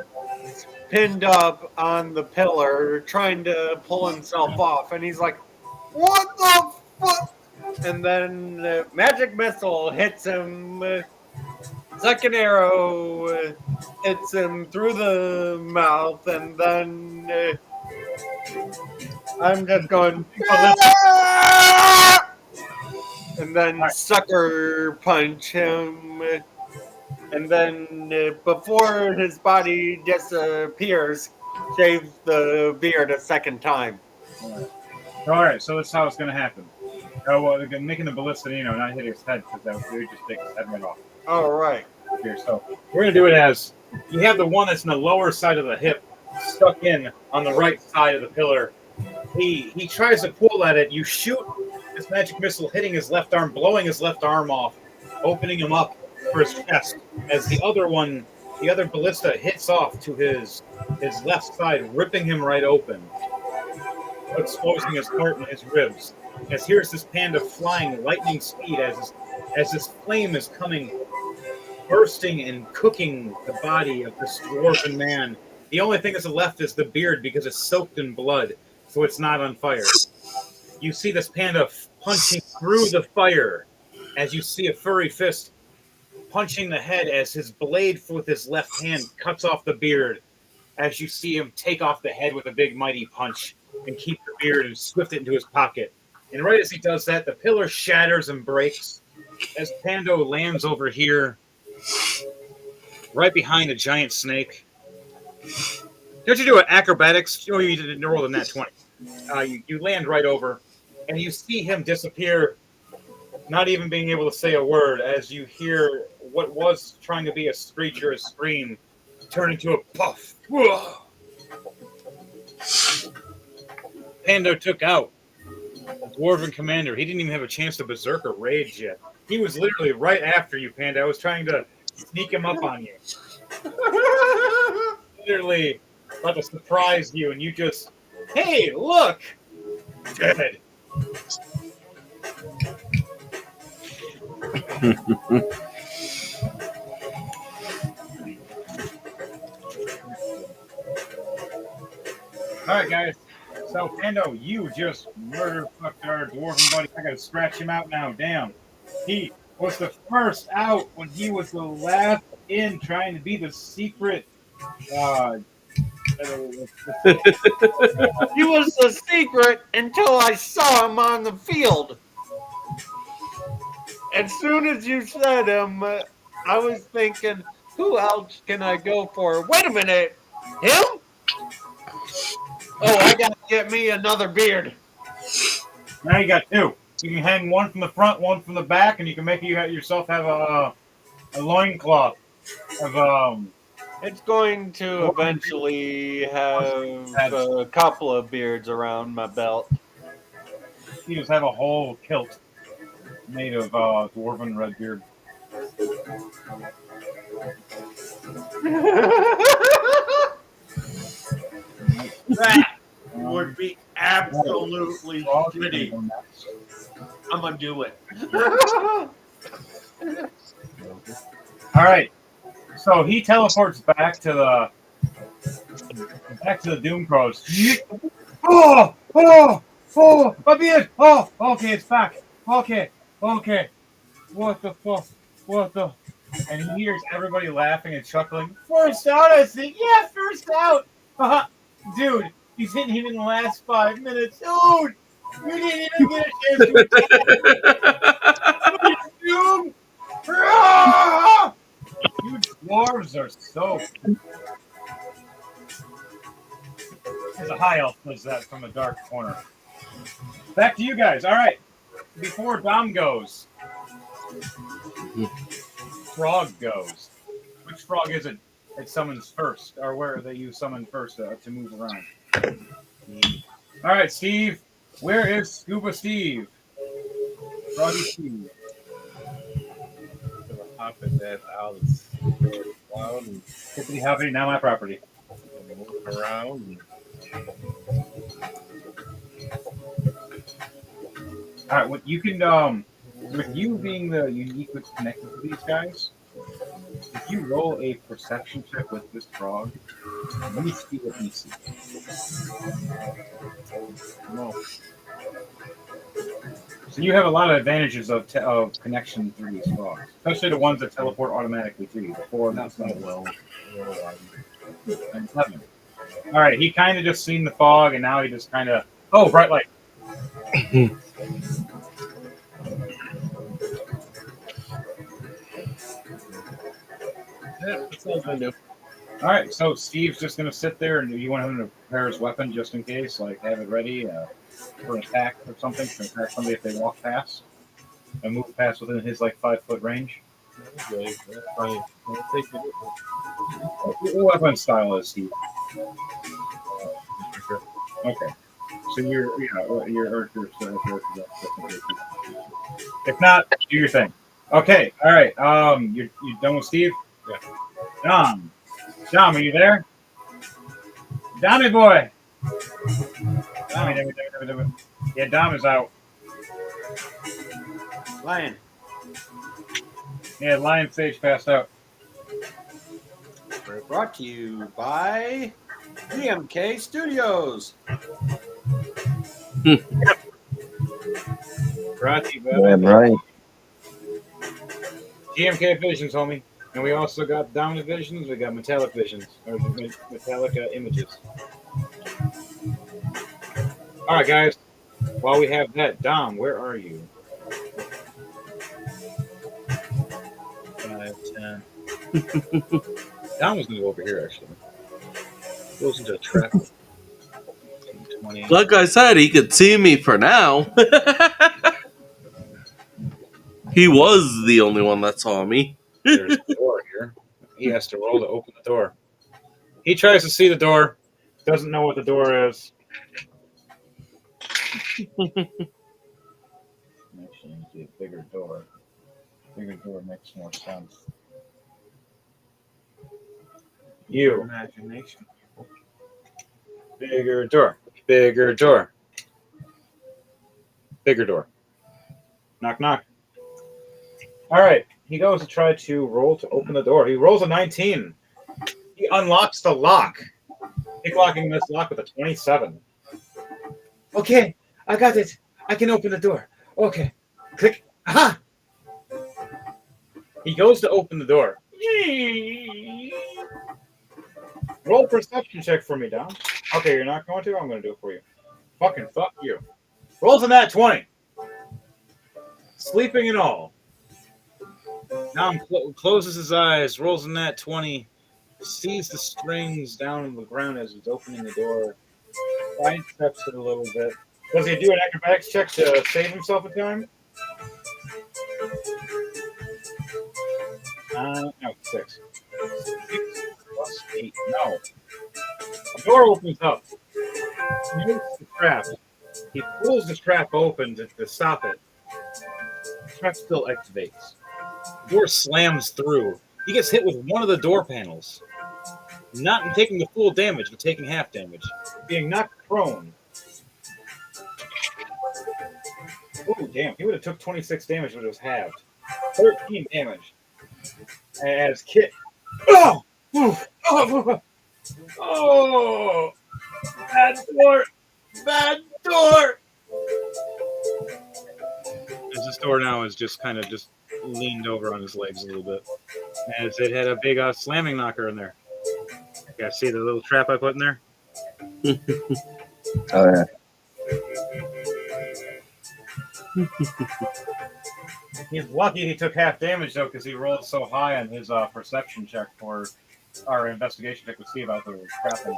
pinned up on the pillar, trying to pull himself off, and he's like, "What the fuck?" And then magic missile hits him. Second arrow hits him through the mouth, and then I'm just going, "Ah!" And then sucker punch him. And then before his body disappears, shaves the beard a second time. All right, so that's how it's going to happen. Oh, well, they're making the Ballistino not hit his head because that would just take his head right off. All right. Here, so we're going to do it as you have the one that's in the lower side of the hip stuck in on the right side of the pillar. He tries to pull at it. You shoot this magic missile, hitting his left arm, blowing his left arm off, opening him up for his chest. As the other ballista hits off to his left side, ripping him right open, exposing his heart and his ribs. As here's this panda flying lightning speed as this flame is coming, bursting and cooking the body of this dwarven man. The only thing that's left is the beard because it's soaked in blood, so it's not on fire. You see this panda punching through the fire as you see a furry fist punching the head as his blade with his left hand cuts off the beard, as you see him take off the head with a big mighty punch and keep the beard and swift it into his pocket. And right as he does that, the pillar shatters and breaks as Pando lands over here, right behind a giant snake. Don't you do an acrobatics? Oh, you didn't roll in that 20. You land right over, and you see him disappear, not even being able to say a word, as you hear what was trying to be a screech or a scream turn into a puff. Pando took out the dwarven commander. He didn't even have a chance to berserker rage yet. He was literally right after you, Panda. I was trying to sneak him up on you. Literally about to surprise you, and you just, hey, look! Dead. Alright, guys. So, Pando, you just murder-fucked our dwarven buddy. I gotta scratch him out now. Damn. He was the first out when he was the last in, trying to be the secret. He was the secret until I saw him on the field. As soon as you said him, I was thinking, who else can I go for? Wait a minute. Him? Oh, I gotta get me another beard. Now you got two. You can hang one from the front, one from the back, and you can make yourself have a loincloth of It's going to eventually have a couple of beards around my belt. you just have a whole kilt made of dwarven red beard. That would be absolutely shitty. I'm gonna do it. All right. So he teleports back to the Doom Crows. Oh, my beard. Oh, okay, it's back. Okay. What the fuck? What the? And he hears everybody laughing and chuckling. First out, I think. Yeah, first out. Dude, you didn't even last 5 minutes. Dude, you didn't even get a chance to attack. Dude. You dwarves are so. There's a high elf does that from a dark corner. Back to you guys. All right. Before Dom goes, Frog goes. Which frog is it? it summons first, or where that you summon first to move around. All right, Steve. Where is Scuba Steve? Froggy Steve. So hop his ass out of the cloud and Hippity hoppity, now my property. move around. And All right, what you can with you being the uniquely connected to these guys, if you roll a perception check with this frog, you see what he sees. no, So you have a lot of advantages of connection through these frogs, especially the ones that teleport automatically to you. The four, not so well. and 7. All right, he kind of just seen the fog, and now he just kind of bright light. Yeah, that sounds like new. All right, so Steve's just gonna sit there, and you want him to prepare his weapon just in case, like have it ready for an attack or something, to attack somebody if they walk past and move past within his like 5-foot range. Okay, that's fine. I'll take it. What weapon style is Steve? Okay, so if not, do your thing. Okay, all right. You done with Steve? Yeah. Dom, are you there? Dommy boy. Dommy. Yeah, Dom is out. Lion. Yeah, Lion Sage passed out. We're brought to you by GMK Studios. Brought to you by Damn right. GMK Visions, homie. And we also got Dominant Visions. We got Metallic Visions, or Metallic Images. All right, guys. While we have that, Dom, where are you? 5, 10. Dom was going to go over here, actually. Goes into a trap. 20. Like I said, he could see me for now. He was the only one that saw me. There's a door here. He has to roll to open the door. He tries to see the door. Doesn't know what the door is. Actually, need a bigger door. Bigger door makes more sense. You. Imagination. Bigger door. Bigger door. Bigger door. Knock, knock. All right. He goes to try to roll to open the door. He rolls a 19. He unlocks the lock. Picklocking this lock with a 27. Okay. I got it. I can open the door. Okay. Click. Aha! He goes to open the door. Roll perception check for me, Dom. Okay, you're not going to? I'm going to do it for you. Fucking fuck you. Rolls a nat 20. Sleeping and all. Dom closes his eyes, rolls a nat 20, sees the strings down on the ground as he's opening the door, sidesteps it a little bit. Does he do an acrobatics check to save himself a time? No, 6. 6 plus 8. No. The door opens up. He moves the trap. He pulls the trap open to stop it. The trap still activates. The door slams through. He gets hit with one of the door panels. Not taking the full damage, but taking half damage. Being knocked prone. Oh, damn. He would have took 26 damage, but it was halved. 13 damage. As Kit. Oh! Oh! Bad door! Bad door! As this door now is just kind of just leaned over on his legs a little bit. As it had a big slamming knocker in there. You guys see the little trap I put in there? Oh yeah. He's lucky he took half damage, though, because he rolled so high on his perception check for our investigation check to see about the trapping.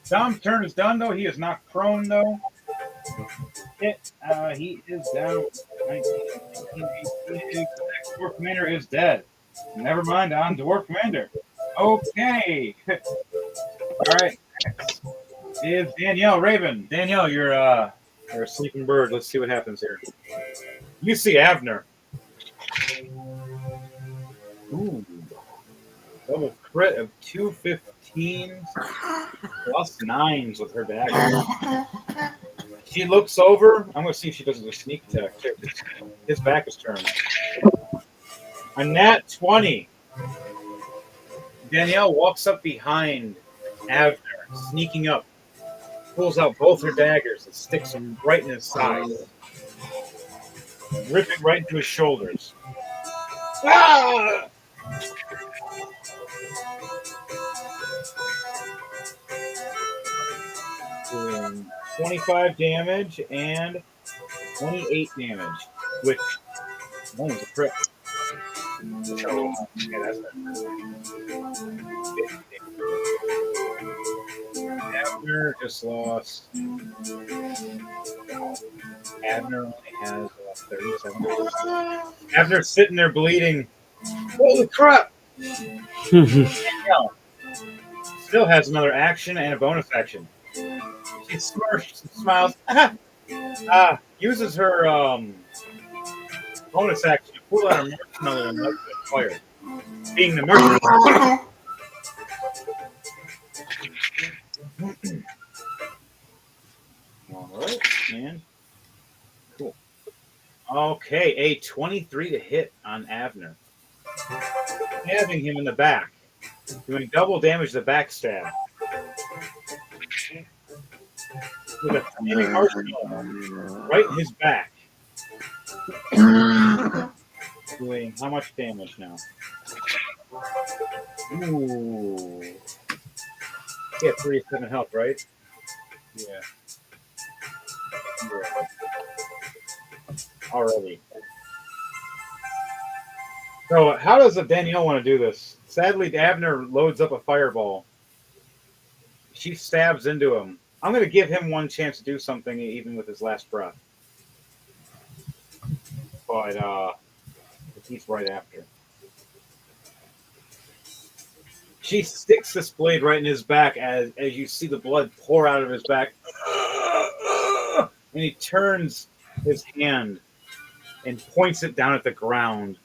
Dom's turn is done, though. He is not prone, though. He is down. 19, 18. The next Dwarf Commander is dead. Never mind, I'm Dwarf Commander. Okay. All right. Next is Danielle Raven. Danielle, you're a sleeping bird. Let's see what happens here. You see Avner. Ooh. Double crit of 215s plus 9s with her dagger. She looks over. I'm going to see if she does a sneak attack too. His back is turned. A nat 20. Danielle walks up behind Avner, sneaking up, pulls out both her daggers and sticks them right in his side, ripping right into his shoulders. Ah! Doing 25 damage and 28 damage, which one was a crit. So, yeah, that's Abner just lost. Abner only has 37. Abner's sitting there bleeding. Holy crap! Danielle still has another action and a bonus action. She smirks and smiles. Uses her bonus action to pull out a marshmallow and light it on fire. Being the marshmallow. Alright, and cool. Okay, a 23 to hit on Avner. Stabbing him in the back. Doing double damage to the backstab. With a flaming marshmallow right in his back. Doing how much damage now? Ooh. Yeah, 37 health, right? Yeah. Already. So, how does Danielle want to do this? Sadly, Abner loads up a fireball. She stabs into him. I'm going to give him one chance to do something, even with his last breath. But he's right after. She sticks this blade right in his back as you see the blood pour out of his back. And he turns his hand and points it down at the ground.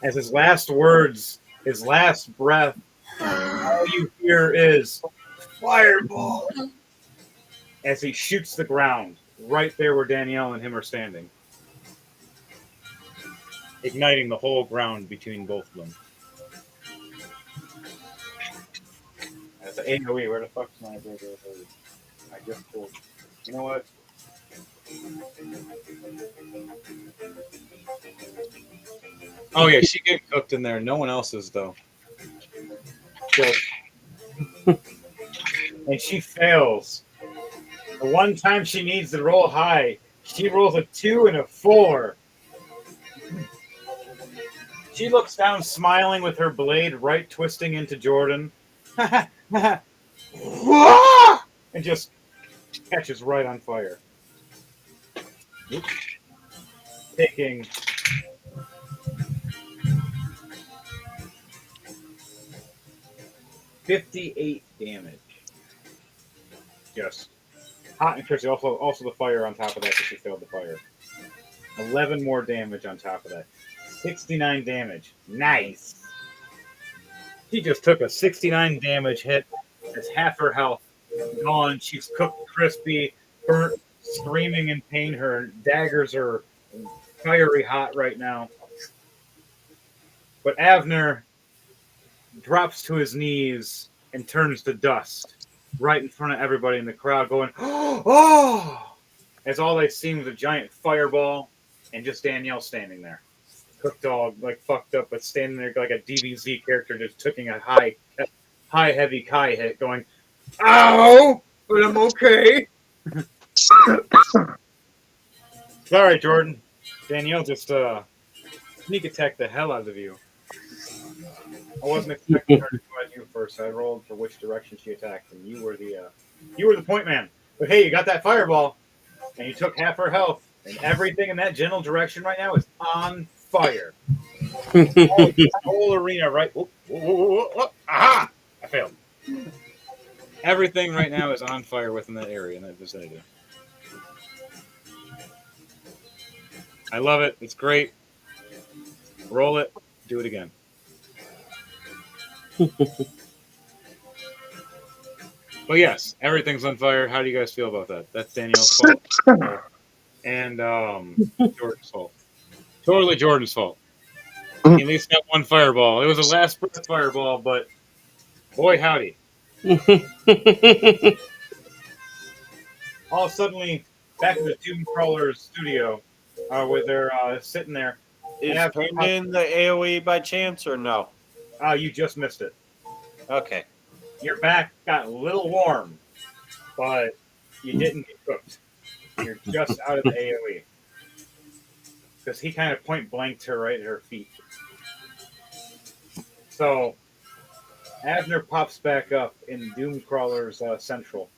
As his last words, his last breath, all you hear is fireball. As he shoots the ground right there where Danielle and him are standing, igniting the whole ground between both of them. That's an AoE. Where the fuck's my brother? I just pulled. You know what? Oh yeah, she get cooked in there. No one else is though. So, and she fails. The one time she needs to roll high, she rolls a 2 and a 4. She looks down, smiling with her blade right twisting into Jordan, and just catches right on fire. Oops. Taking 58 damage. Just hot and crispy. Also the fire on top of that because she failed the fire. 11 more damage on top of that. 69 damage. Nice. She just took a 69 damage hit. That's half her health gone. She's cooked crispy, burnt, screaming in pain. Her daggers are fiery hot right now. But Avner drops to his knees and turns to dust right in front of everybody in the crowd, going, "Oh!" As all they see was a giant fireball and just Danielle standing there. Cooked dog, like fucked up, but standing there like a DBZ character just taking a high heavy Kai hit, going, "Ow! But I'm okay." Sorry, Jordan. Danielle just sneak attacked the hell out of you. I wasn't expecting her to go at you first. I rolled for which direction she attacked, and you were the point man. But hey, you got that fireball, and you took half her health, and everything in that general direction right now is on fire. The whole arena, right? Aha! I failed. Everything right now is on fire within that area, in that vicinity. I love it. It's great. Roll it. Do it again. But yes, everything's on fire. How do you guys feel about that? That's Danielle's fault. And Jordan's fault. Totally Jordan's fault. He at least got one fireball. It was a last breath fireball, but boy howdy. All suddenly back in the Doom Crawler's studio, where they're sitting there. Is pinged in the AoE by chance or no? You just missed it. Okay. Your back got a little warm, but you didn't get cooked. You're just out of the AoE. Because he kind of point blanked her right at her feet. So, Abner pops back up in Doomcrawler's Central,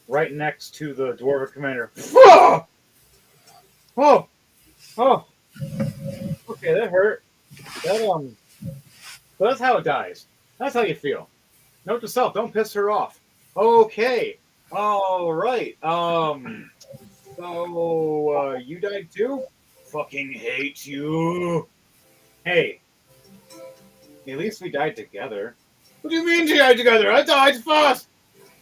right next to the Dwarven Commander. Oh! Oh! Oh! Okay, that hurt. So that's how it dies. That's how you feel. Note to self, don't piss her off. Okay. All right. So, you died too? Fucking hate you. Hey. At least we died together. What do you mean we died together? I died first!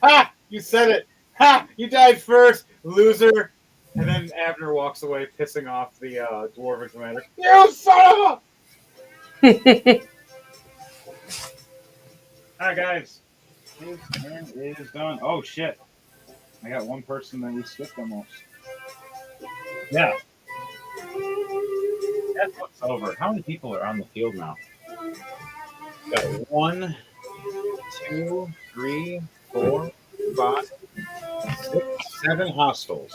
Ha! You said it! Ha! You died first, loser! And then Abner walks away, pissing off the Dwarven Commander. You son of a... Alright, guys. His turn is done. Oh, shit. I got one person that we skipped almost. Yeah. That's what's over. How many people are on the field now? Got 1, 2, 3, 4, 5, 6, 7 hostiles.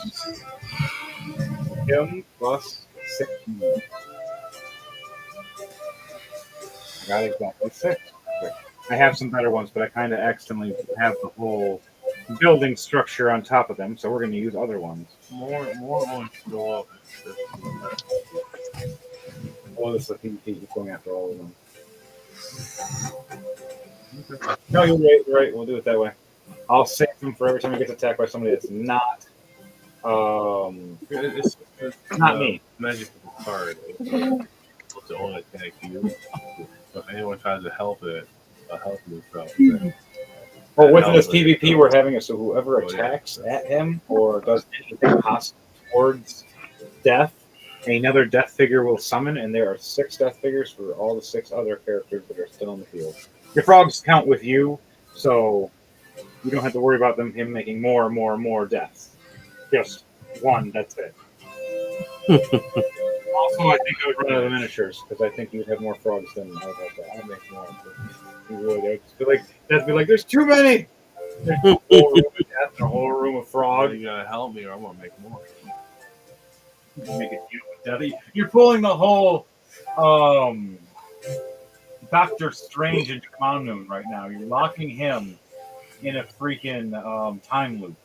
Him plus 16. I got exactly 6. I have some better ones, but I kind of accidentally have the whole building structure on top of them, so we're going to use other ones. More ones go up. Oh, this is a PvP. He's going after all of them. No, you're right. You're right. We'll do it that way. I'll save them for every time he gets attacked by somebody that's not. It's not me. Magic card. It's to only attack you. So if anyone tries to help it, I'll help you from. Well, within this PvP, we're having it so whoever attacks at him or does anything hostile towards death, another death figure will summon, and there are 6 death figures for all the 6 other characters that are still in the field. Your frogs count with you, so you don't have to worry about him making more and more and more deaths. Just 1, that's it. Also, I think I would run out of miniatures, because I think you'd have more frogs than I would have to. I'll make more. You would. That'd be like, there's too many! There's a whole room of death and a whole room of frogs. You gotta help me or I'm gonna make more. Make it deal with death. You're pulling the whole Doctor Strange into Moon right now. You're locking him in a freaking time loop.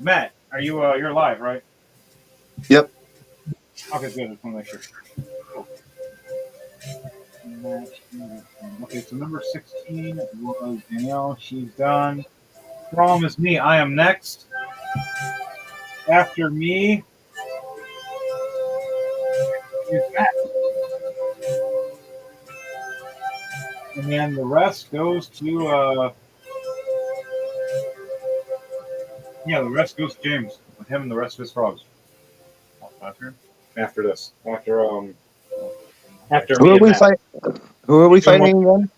Matt, are you you're alive, right? Yep. Okay, good. I just want to make sure. Okay, so number 16 was Danielle. She's done. Problem is me. I am next. After me is Matt. And then the rest goes to the rest goes to James with him and the rest of his frogs. After this. After Who me are and we Matt. fighting? Who are we fighting again?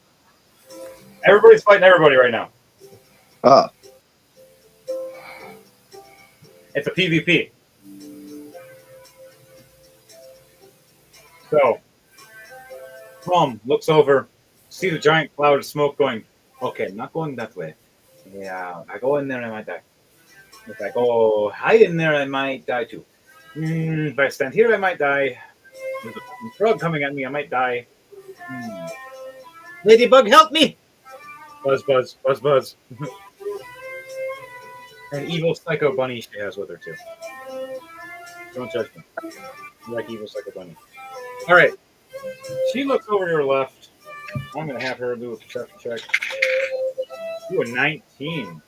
Everybody's fighting everybody right now. Ah. It's a PvP. So, Tom looks over, sees a giant cloud of smoke going, okay, not going that way. Yeah, I go in there, I might die. If I go high in there, I might die too. If I stand here, I might die. There's a frog coming at me, I might die. Ladybug, help me! Buzz, buzz, buzz, buzz. An evil psycho bunny she has with her too. Don't judge me. I like evil psycho bunny. All right. She looks over to her left. I'm gonna have her do a perception check. Ooh, a 19.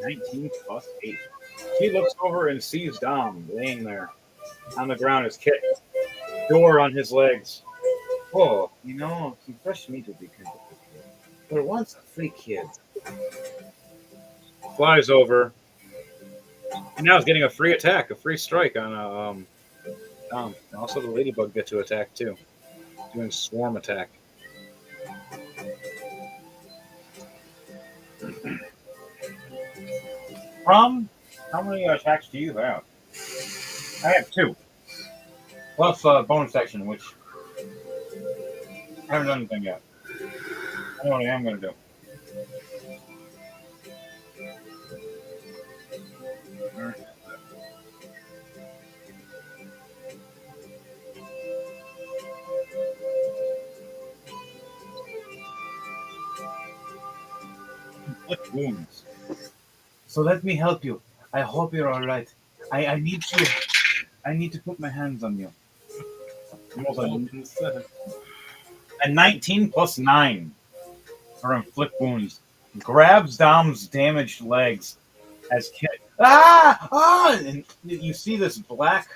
19 plus 8. She looks over and sees Dom laying there on the ground, his kit, door on his legs. Oh, some fresh meat would be kind of good here. There once a free kid. Flies over, and now is getting a free attack, a free strike on Dom. And also the ladybug get to attack too, doing swarm attack. From how many attacks do you have? I have 2. Plus bonus action, which I haven't done anything yet. I know what I am going to do. Inflict wounds. So let me help you. I hope you're all right. I need to. I need to put my hands on you. A 19 plus 9 for inflict wounds. Grabs Dom's damaged legs as Kit. And you see this black,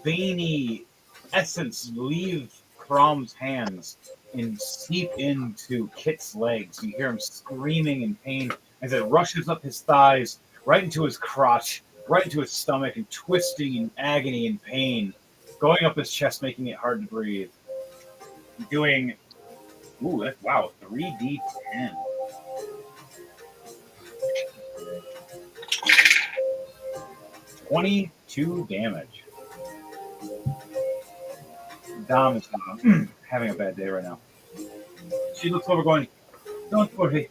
veiny essence leave Crom's hands and seep into Kit's legs. You hear him screaming in pain as it rushes up his thighs, right into his crotch, right into his stomach, and twisting in agony and pain, going up his chest, making it hard to breathe. Doing, 3d10. $22 damage. Dom is having a bad day right now. She looks over going, don't worry.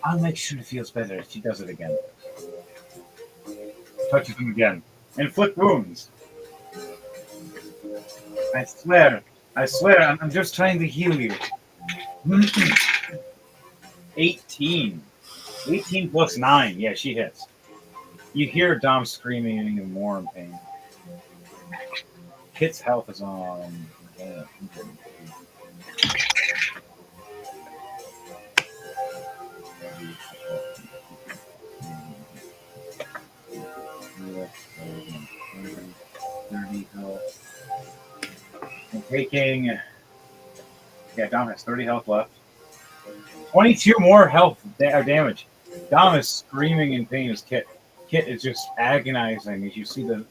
I'll make sure it feels better if she does it again. Touches him again. Inflict wounds. I swear, I'm just trying to heal you. 18. 18 plus 9. Yeah, she hits. You hear Dom screaming and even more in pain. Kit's health is on. And taking. Yeah, Dom has 30 health left. 22 more health or damage. Dom is screaming in pain as Kit. Kit is just agonizing as you see the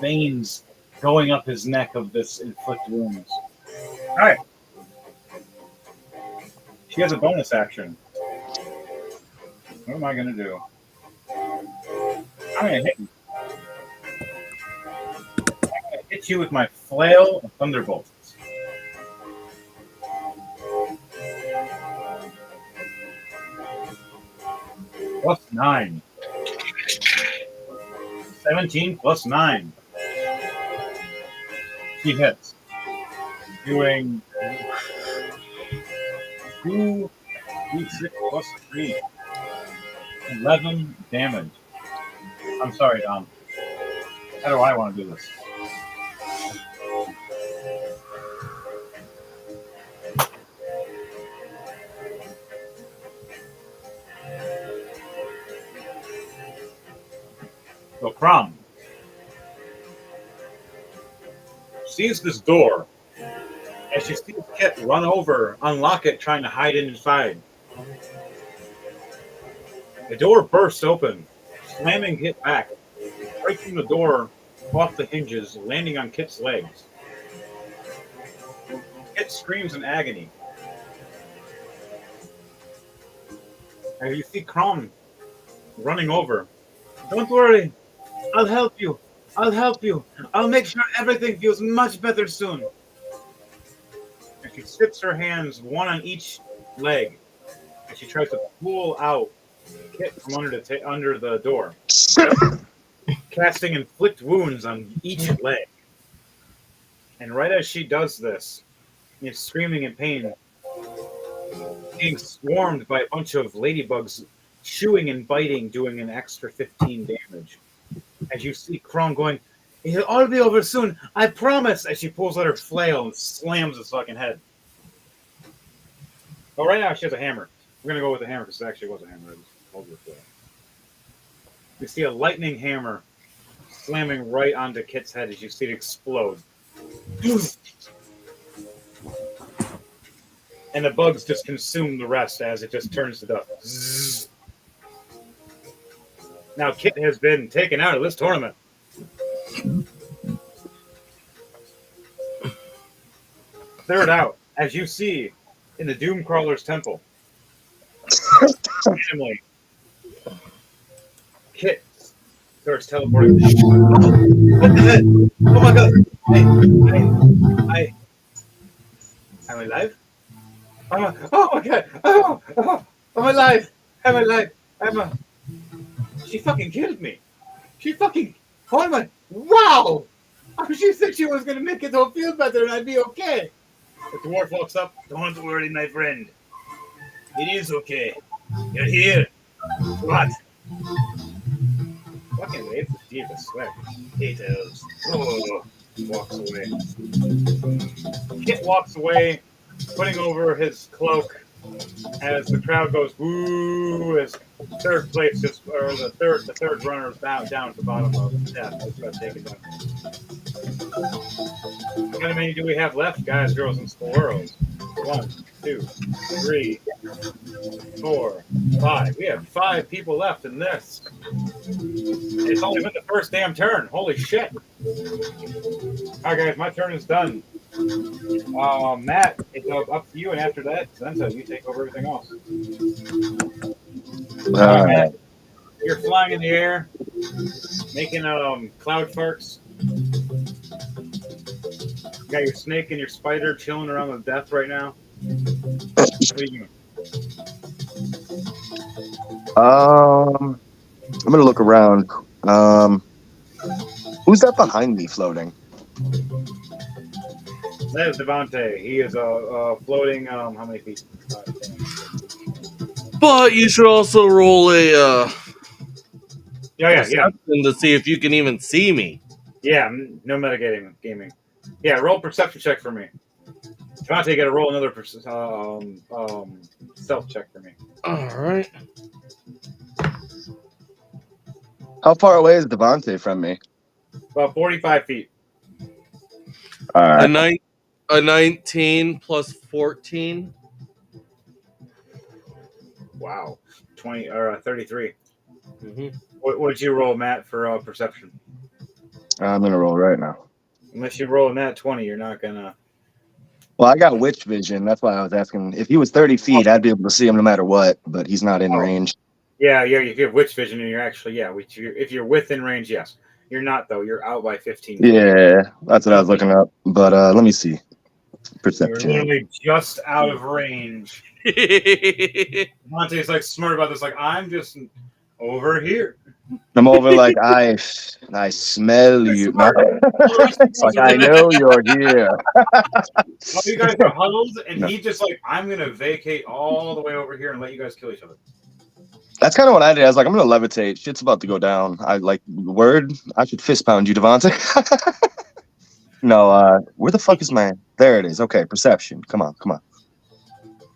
veins going up his neck of this inflict wounds. All right. She has a bonus action. What am I going to do? I'm going to hit you. I'm going to hit you with my flail of thunderbolts. Plus 9. 17 plus 9. She hits. Doing 2d6 plus 3. 11 damage. I'm sorry, Dom. How do I want to do this? So Crom sees this door as she sees Kit run over, unlock it, trying to hide inside. The door bursts open, slamming Kit back, breaking the door off the hinges, landing on Kit's legs. Kit screams in agony. And you see Crom running over. Don't worry. I'll help you. I'll make sure everything feels much better soon. And she slips her hands, one on each leg, and she tries to pull out Kit from under the door, casting inflict wounds on each leg. And right as she does this, is screaming in pain, being swarmed by a bunch of ladybugs, chewing and biting, doing an extra 15 damage. As you see Crom going, it'll all be over soon, I promise, as she pulls out her flail and slams his fucking head. Oh, right now she has a hammer. We're gonna go with the hammer because it actually was a hammer. I just called it that. You see a lightning hammer slamming right onto Kit's head as you see it explode. And the bugs just consume the rest as it just turns to dust. Zzz. Now Kit has been taken out of this tournament. Third out, as you see in the Doomcrawler's temple. Randomly, Kit starts teleporting. What the heck? Oh my god! I'm alive? Oh my god! I'm alive! I'm alive! She fucking killed me! She fucking. Oh my. Wow! She said she was gonna make it all feel better and I'd be okay! The dwarf walks up. Don't worry, my friend. It is okay. You're here. What? Fucking waves of deep sweat. Hate elves. Oh, walks away. Kit walks away, putting over his cloak as the crowd goes woo as third place just or the third runner is down at the bottom of death just got taken down. How many do we have left, guys, girls, and squirrels? 1, 2, 3, 4, 5. We have 5 people left in this. It's only been the first damn turn. Holy shit. Alright guys, my turn is done. Matt, it's up to you, and after that, Zenta, you take over everything else. Alright, Matt, you're flying in the air, making cloud farts. You got your snake and your spider chilling around with death right now. What are you doing? I'm gonna look around. Who's that behind me floating? That is Devante. He is floating. How many feet? But you should also roll a Yeah. perception to see if you can even see me. Yeah, no metagaming. Yeah, roll perception check for me. Devante, you got to roll another stealth check for me. All right. How far away is Devante from me? About 45 feet. All right. A 19 plus 14. Wow, 20 or 33. Mm-hmm. What would you roll, Matt, for perception? I'm gonna roll right now. Unless you roll a nat 20, you're not gonna. Well, I got witch vision. That's why I was asking. If he was 30 feet, I'd be able to see him no matter what. But he's not in range. Yeah. If you have witch vision, and you're actually if you're within range, yes. You're not though. You're out by 15 feet. Yeah, that's what I was looking up. But let me see. Perception. You're literally just out of range. Monte's like smart about this. Like, I'm just over here. I'm over like I smell you. It's like I know you're here. Well, you guys are huddled, and he just like, I'm gonna vacate all the way over here and let you guys kill each other. That's kind of what I did. I was like, I'm gonna levitate. Shit's about to go down. I like word. I should fist pound you, Devante. No, where the fuck is my? There it is. Okay, perception. Come on.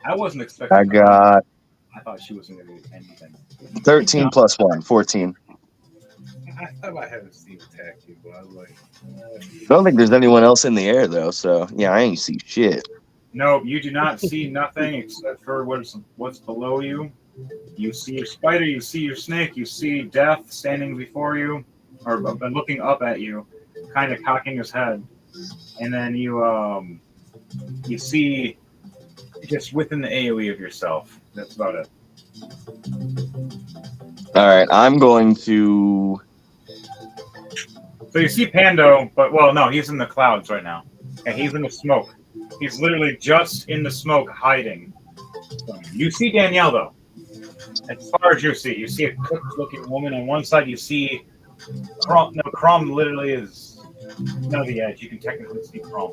I wasn't expecting. I got. I thought she wasn't gonna do anything. 13 plus 1, 14. I thought I hadn't Steve attack you, but I was like. I don't think there's anyone else in the air though. So yeah, I ain't see shit. No, you do not see nothing except for what's below you. You see your spider, you see your snake, you see Death standing before you, or looking up at you, kind of cocking his head, and then you see just within the AOE of yourself. That's about it. All right, I'm going to. So you see Pando, but no, he's in the clouds right now, and he's in the smoke. He's literally just in the smoke, hiding. You see Danielle though. As far as you see a cooked-looking woman on one side. You see Crom. No, Crom literally is none of the edge. You can technically see Crom.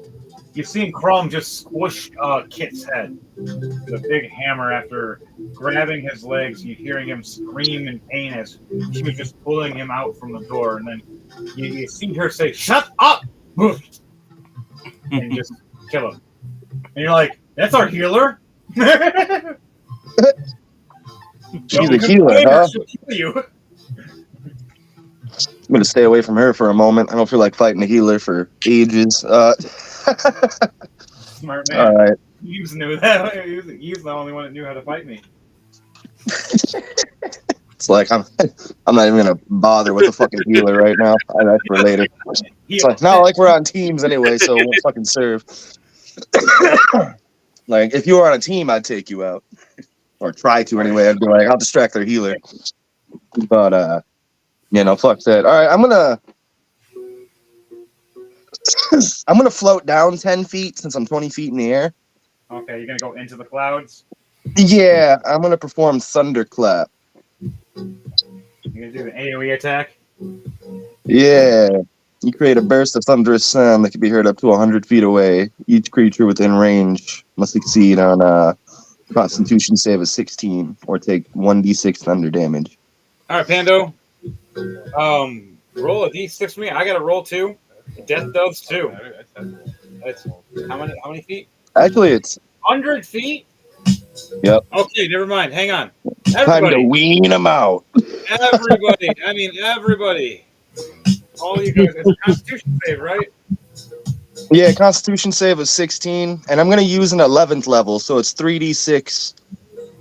You've seen Crom just squish Kit's head with a big hammer after grabbing his legs. You're hearing him scream in pain as she was just pulling him out from the door. And then you see her say, "Shut up!" and just kill him. And you're like, "That's our healer? She's a healer, huh? She'll kill you. I'm gonna stay away from her for a moment. I don't feel like fighting a healer for ages. Smart All man. right. Yves knew that. He's the only one that knew how to fight me. It's like I'm not even gonna bother with the fucking healer right now. That's for later. It's like not like we're on teams anyway, so it won't fucking serve. Like if you were on a team, I'd take you out. Or try to anyway. I'd be like, I'll distract their healer. But fuck that. All right, I'm gonna float down 10 feet since I'm 20 feet in the air. Okay, you're gonna go into the clouds. Yeah, I'm gonna perform thunderclap. You're gonna do an AoE attack. Yeah. You create a burst of thunderous sound that can be heard up to 100 feet away. Each creature within range must succeed on a Constitution save of 16 or take 1d6 thunder damage. All right, Pando. Roll a d6 for me. I got to roll 2. Death does too. That's how many feet? Actually, it's 100 feet. Yep. Okay, never mind. Hang on. Time to Everybody. wean them out. Everybody. I mean, everybody. All you guys. It's a Constitution save, right? Yeah, Constitution save of 16, and I'm gonna use an 11th level, so it's 3d6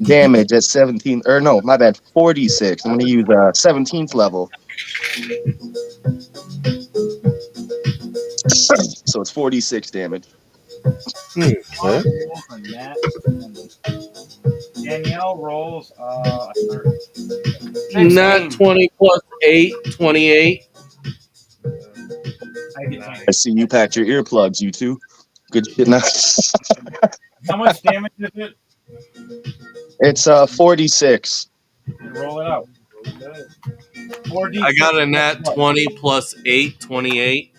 damage at 17. Or no, my bad, 4d6. I'm gonna use 17th level. So it's 4d6 damage. Danielle rolls Not 20 plus 8, 28. I see you packed your earplugs, you two. Good shit. Now. How much damage is it? It's 4d6. Roll it out. 4D. I got a nat 20 plus 8, 28.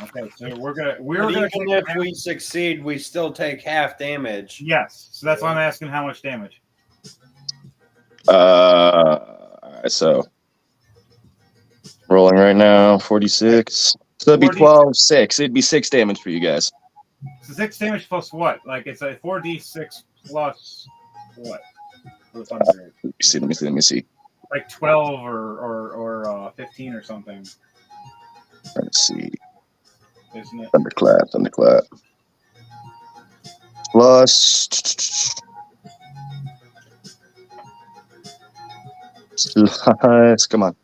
Okay, so we're But gonna even if we succeed, we still take half damage. Yes, so that's why I'm asking how much damage. So rolling right now, 46. So it'd be 12-6. It'd be 6 damage for you guys. So 6 damage plus what? Like it's a 4d6 plus what? Let me see. Like 12 or 15 or something. Let's see. Isn't it? Thunderclap. Plus. Come on.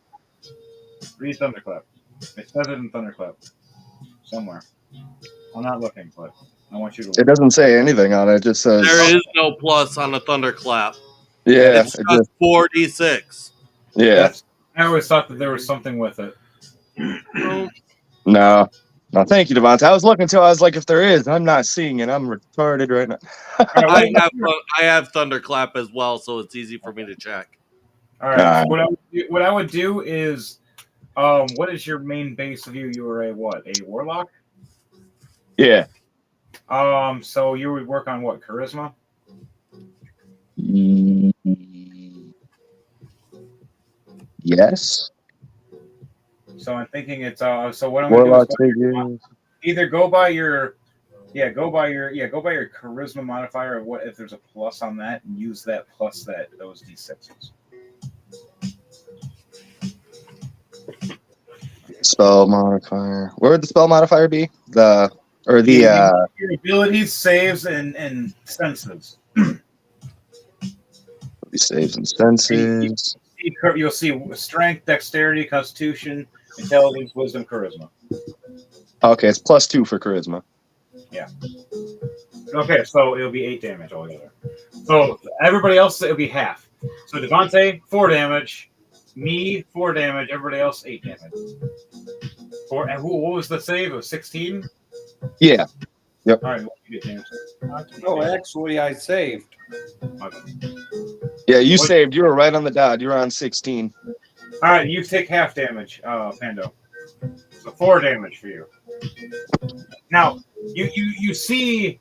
Read Thunderclap. It says it in Thunderclap. Somewhere. I'm not looking, but I want you to look. It doesn't say anything on it. It just says. There is no plus on a thunderclap. Yeah. It's just 4d6. Yeah. I always thought that there was something with it. No, thank you, Devontae. I was looking until I was like, if there is, I'm not seeing it. I'm retarded right now. I have thunderclap as well, so it's easy for me to check. All right. So what I would do is, what is your main base view? You were a what? A warlock? Yeah. So you would work on what? Charisma? Yes. So I'm thinking it's so what I'm Warlock gonna do is either go by your charisma modifier or what if there's a plus on that and use that plus those d6s. Spell modifier. Where would the spell modifier be? Your abilities, saves, and senses. Saves and senses. You'll see strength, dexterity, constitution, intelligence, wisdom, charisma. Okay, it's +2 for charisma. Yeah. Okay, so it'll be 8 damage altogether. So everybody else, it'll be half. So Devontae, 4 damage. Me, 4 damage. Everybody else, 8 damage. What was the save? It was 16? Yeah. Yep. All right, what you get damage? Oh, actually, I saved. Yeah, you saved. You were right on the dot. You were on 16. All right, you take half damage, Pando. So 4 damage for you. Now, you see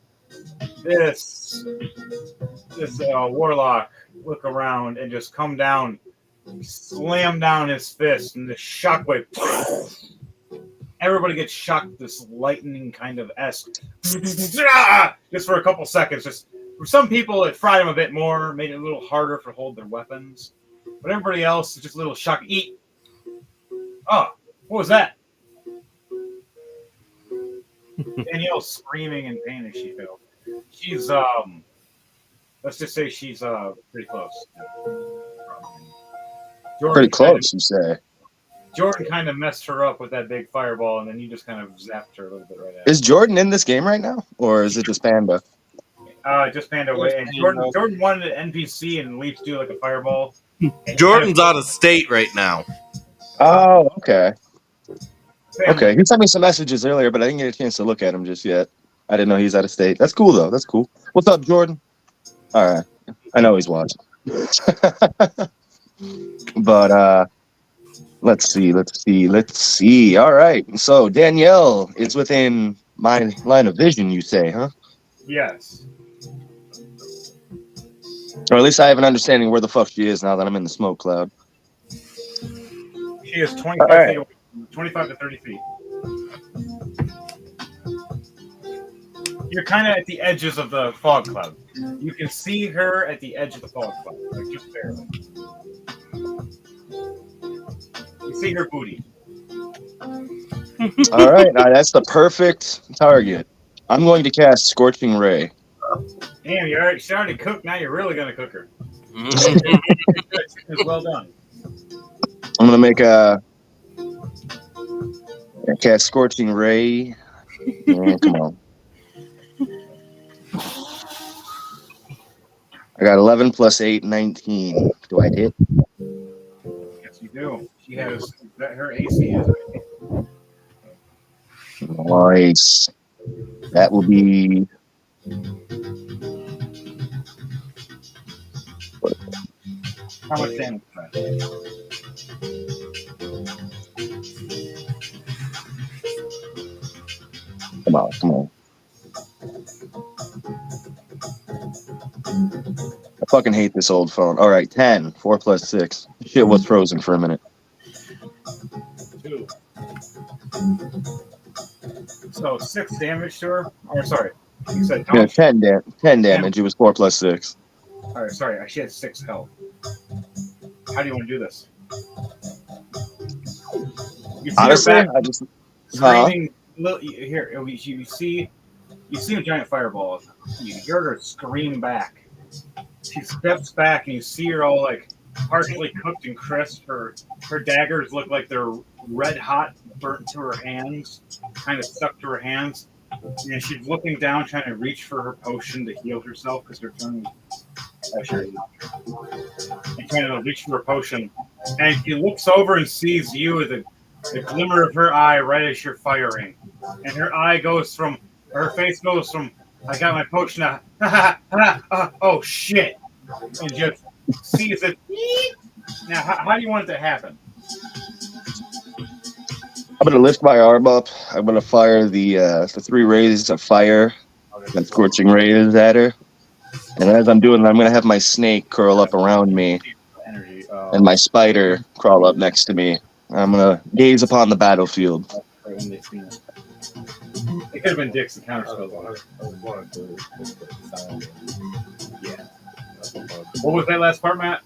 this warlock look around and just come down, slam down his fist, and the shockwave. Everybody gets shocked. This lightning kind of esque, just for a couple seconds, just For some people, it fried them a bit more, made it a little harder to hold their weapons. But everybody else is just a little shocked. Eat. Oh, what was that? Danielle's screaming in pain as she fell. She's let's just say she's pretty close. Pretty close, you say. Jordan kind of messed her up with that big fireball, and then you just kind of zapped her a little bit right after. Is Jordan in this game right now, or is it just Panda? Just Panda away. And Jordan wanted an NPC and Leafs do like a fireball. Jordan's out of state right now. Oh, okay. Okay, he sent me some messages earlier, but I didn't get a chance to look at him just yet. I didn't know he's out of state. That's cool, though. That's cool. What's up, Jordan? All right. I know he's watching. But, let's see. All right. So, Danielle is within my line of vision, you say, huh? Yes. Or at least I have an understanding where the fuck she is now that I'm in the smoke cloud. She is 25 feet away, 25 to 30 feet. You're kind of at the edges of the fog cloud. You can see her at the edge of the fog cloud, like just barely. You see her booty. All right, now that's the perfect target. I'm going to cast Scorching Ray. Damn, she already cooked. Now you're really gonna cook her. Well done. I'm gonna make a cast Scorching Ray. Yeah, come on. I got 11 plus 8, 19. Do I hit? Yes, you do. She has her AC is. Nice. That will be. How much damage? Come on. I fucking hate this old phone. All right, 10. 4 plus 6. Shit was frozen for a minute. 2. So 6 damage to her. Or sorry, you said how much? 10 damage. It was 4 plus 6. All right, sorry. She had 6 health. How do you want to do this? You see Honestly, her back I just screaming. Here, you see a giant fireball. You hear her scream back. She steps back, and you see her all like partially cooked and crisp. Her daggers look like they're red hot, burnt to her hands, kind of stuck to her hands. And she's looking down, trying to reach for her potion to heal herself because her tongue is actually and trying to reach for her potion. And she looks over and sees you with the glimmer of her eye right as you're firing. And her face goes from, I got my potion out, oh shit. And just sees it. Now, how do you want it to happen? I'm gonna lift my arm up. I'm gonna fire the 3 rays of fire that Scorching Ray is at her. And as I'm doing that, I'm gonna have my snake curl up around me and my spider crawl up next to me. I'm gonna gaze upon the battlefield. It could have been Dick's counter spell. Yeah. What was that last part, Matt?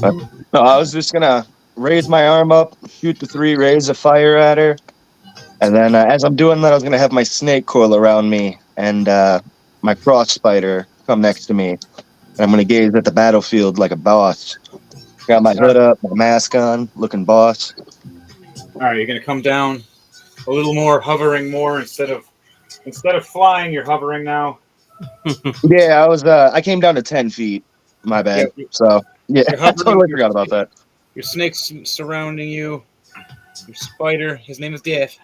No, I was just gonna raise my arm up, shoot the 3 rays of fire at her, and then as I'm doing that, I was gonna have my snake coil around me and my cross spider come next to me, and I'm gonna gaze at the battlefield like a boss. Got my hood up, my mask on, looking boss. All right, you're gonna come down a little more, hovering more instead of flying. You're hovering now. Yeah, I came down to 10 feet. My bad. Yeah, so yeah, I totally forgot about that. Your snake's surrounding you. Your spider, his name is Death.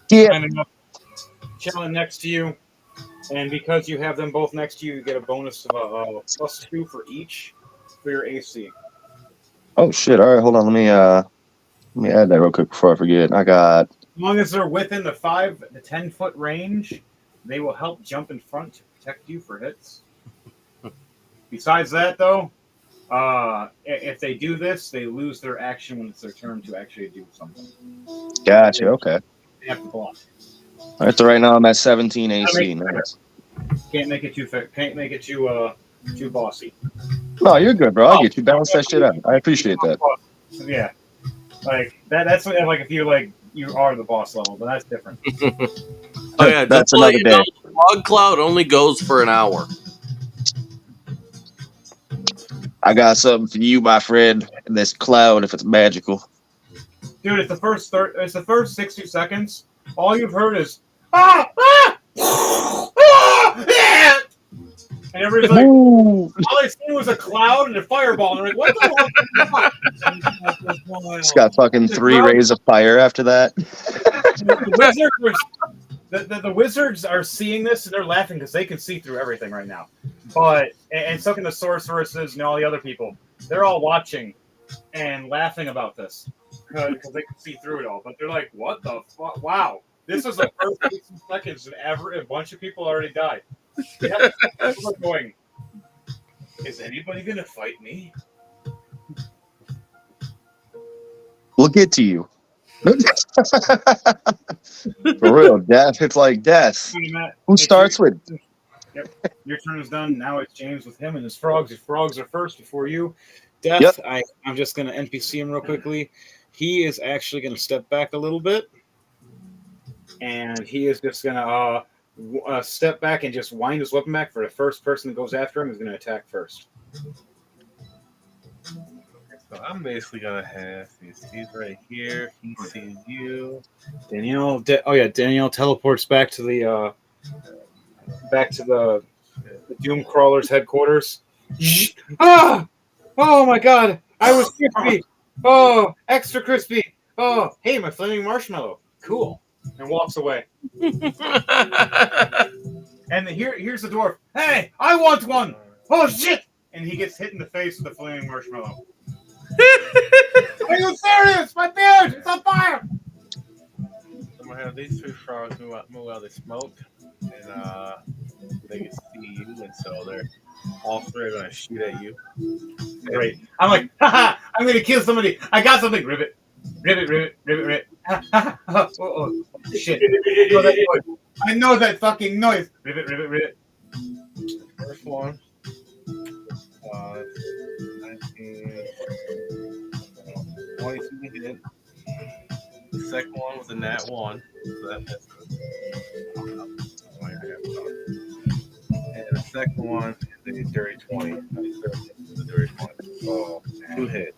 Yeah. Chilling next to you. And because you have them both next to you, you get a bonus of a +2 for each for your AC. Oh shit! All right, hold on. Let me add that real quick before I forget. I got. As long as they're within the 5 to 10 foot range, they will help jump in front to protect you for hits. Besides that, though, if they do this, they lose their action when it's their turn to actually do something. Gotcha. Okay. They have to block. All right. So right now I'm at 17 AC. Nice. Can't make it too bossy. No, you're good, bro. I Oh, get you. Balance that shit out. I appreciate that. yeah, like that's like if you like you are the boss level, but that's different. Oh yeah, just That's to let another you day. know, Fog Cloud only goes for an hour. I got something for you, my friend. In this cloud, if it's magical. Dude, it's the first 60 seconds. All you've heard is ah ah ah yeah! And everybody's like, Woo! all I seen was a cloud and a fireball, and they're like, what the hell is going on? It's got fucking The 3 crowd- rays of fire after that. the wizards are seeing this and they're laughing because they can see through everything right now. But and so can the sorceresses and all the other people. They're all watching and laughing about this because they can see through it all. But they're like, "What the fuck? Wow, this is the first 15 seconds, and a bunch of people already died." Yeah, people are going. Is anybody gonna fight me? We'll get to you. For real, death. It's like death. Who starts with? Yep. Your turn is done. Now it's James with him and his frogs. His frogs are first before you. Death, Yep. I'm just going to NPC him real quickly. He is actually going to step back a little bit. And he is just going to step back and just wind his weapon back for the first person that goes after him is going to attack first. So I'm basically gonna have he's right here. He sees you. Danielle teleports back to the Doom Crawler's headquarters. Ah! Oh my god! I was crispy! Oh, extra crispy! Oh, hey, my flaming marshmallow. Cool. And walks away. And here's the dwarf. Hey, I want one! Oh shit! And he gets hit in the face with the flaming marshmallow. Are you serious? My beard! It's on fire! I'm gonna have these 3 frogs move out of the smoke, and they can see you, and so they're all 3 are gonna shoot at you. Great. I'm like, haha! I'm gonna kill somebody. I got something. Ribbit, ribbit, ribbit, ribbit, ribbit. Oh, shit! I know that fucking noise. Ribbit, ribbit, ribbit. First one, 19, 22 hit. The second one was a nat 1, so that misses. And the second one is a dirty 20. The dirty 20. So 2 hit.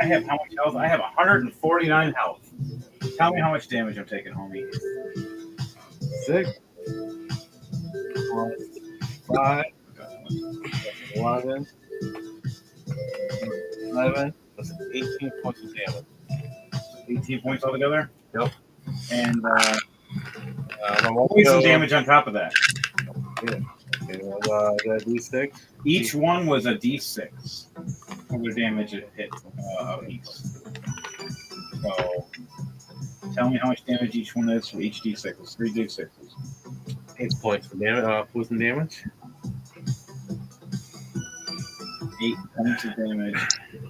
I have how much health? I have 149 health. Tell me how much damage I'm taking, homie. 6 plus 5, 11, 11, that's 18 points of damage. 18 points altogether? Yep. And poison damage on top of that. Yeah. Okay, D6. Each one was a D6 of the damage it hit of each. So, tell me how much damage each one is for each D6. It's 3 D6s. 8 points for damage, poison damage. 8 points of damage.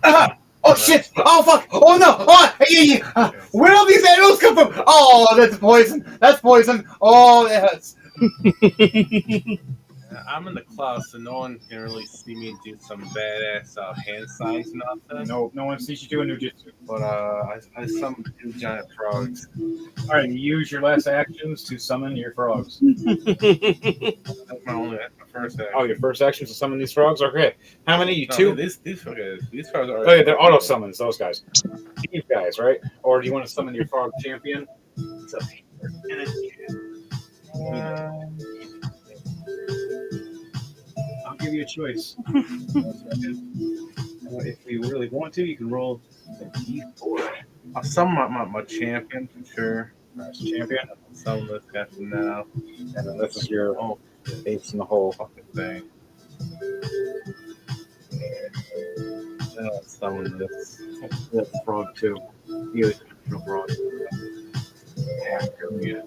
Ah! Oh shit! Oh fuck! Oh no! Oh, where do these arrows come from? Oh, that's poison! That's poison! Oh, yes! I'm in the clouds, so no one can really see me do some badass hand signs, nothing. No one sees you doing nujutsu. But I summoned 2 giant frogs. All right, you use your last actions to summon your frogs. That's my first action. Oh, your first action is to summon these frogs? Okay. How many? You No, 2? These frogs are. Oh, yeah, they're auto summons, those guys. These guys, right? Or do you want to summon your frog champion? It's up here. I'll give you a choice. If you really want to, you can roll a D4. I'll summon my champion for sure. Nice champion. Summon this guy for now. And then this is your apes in the hole. Fucking thing. Then I'll summon this frog too. He was a frog. Yeah.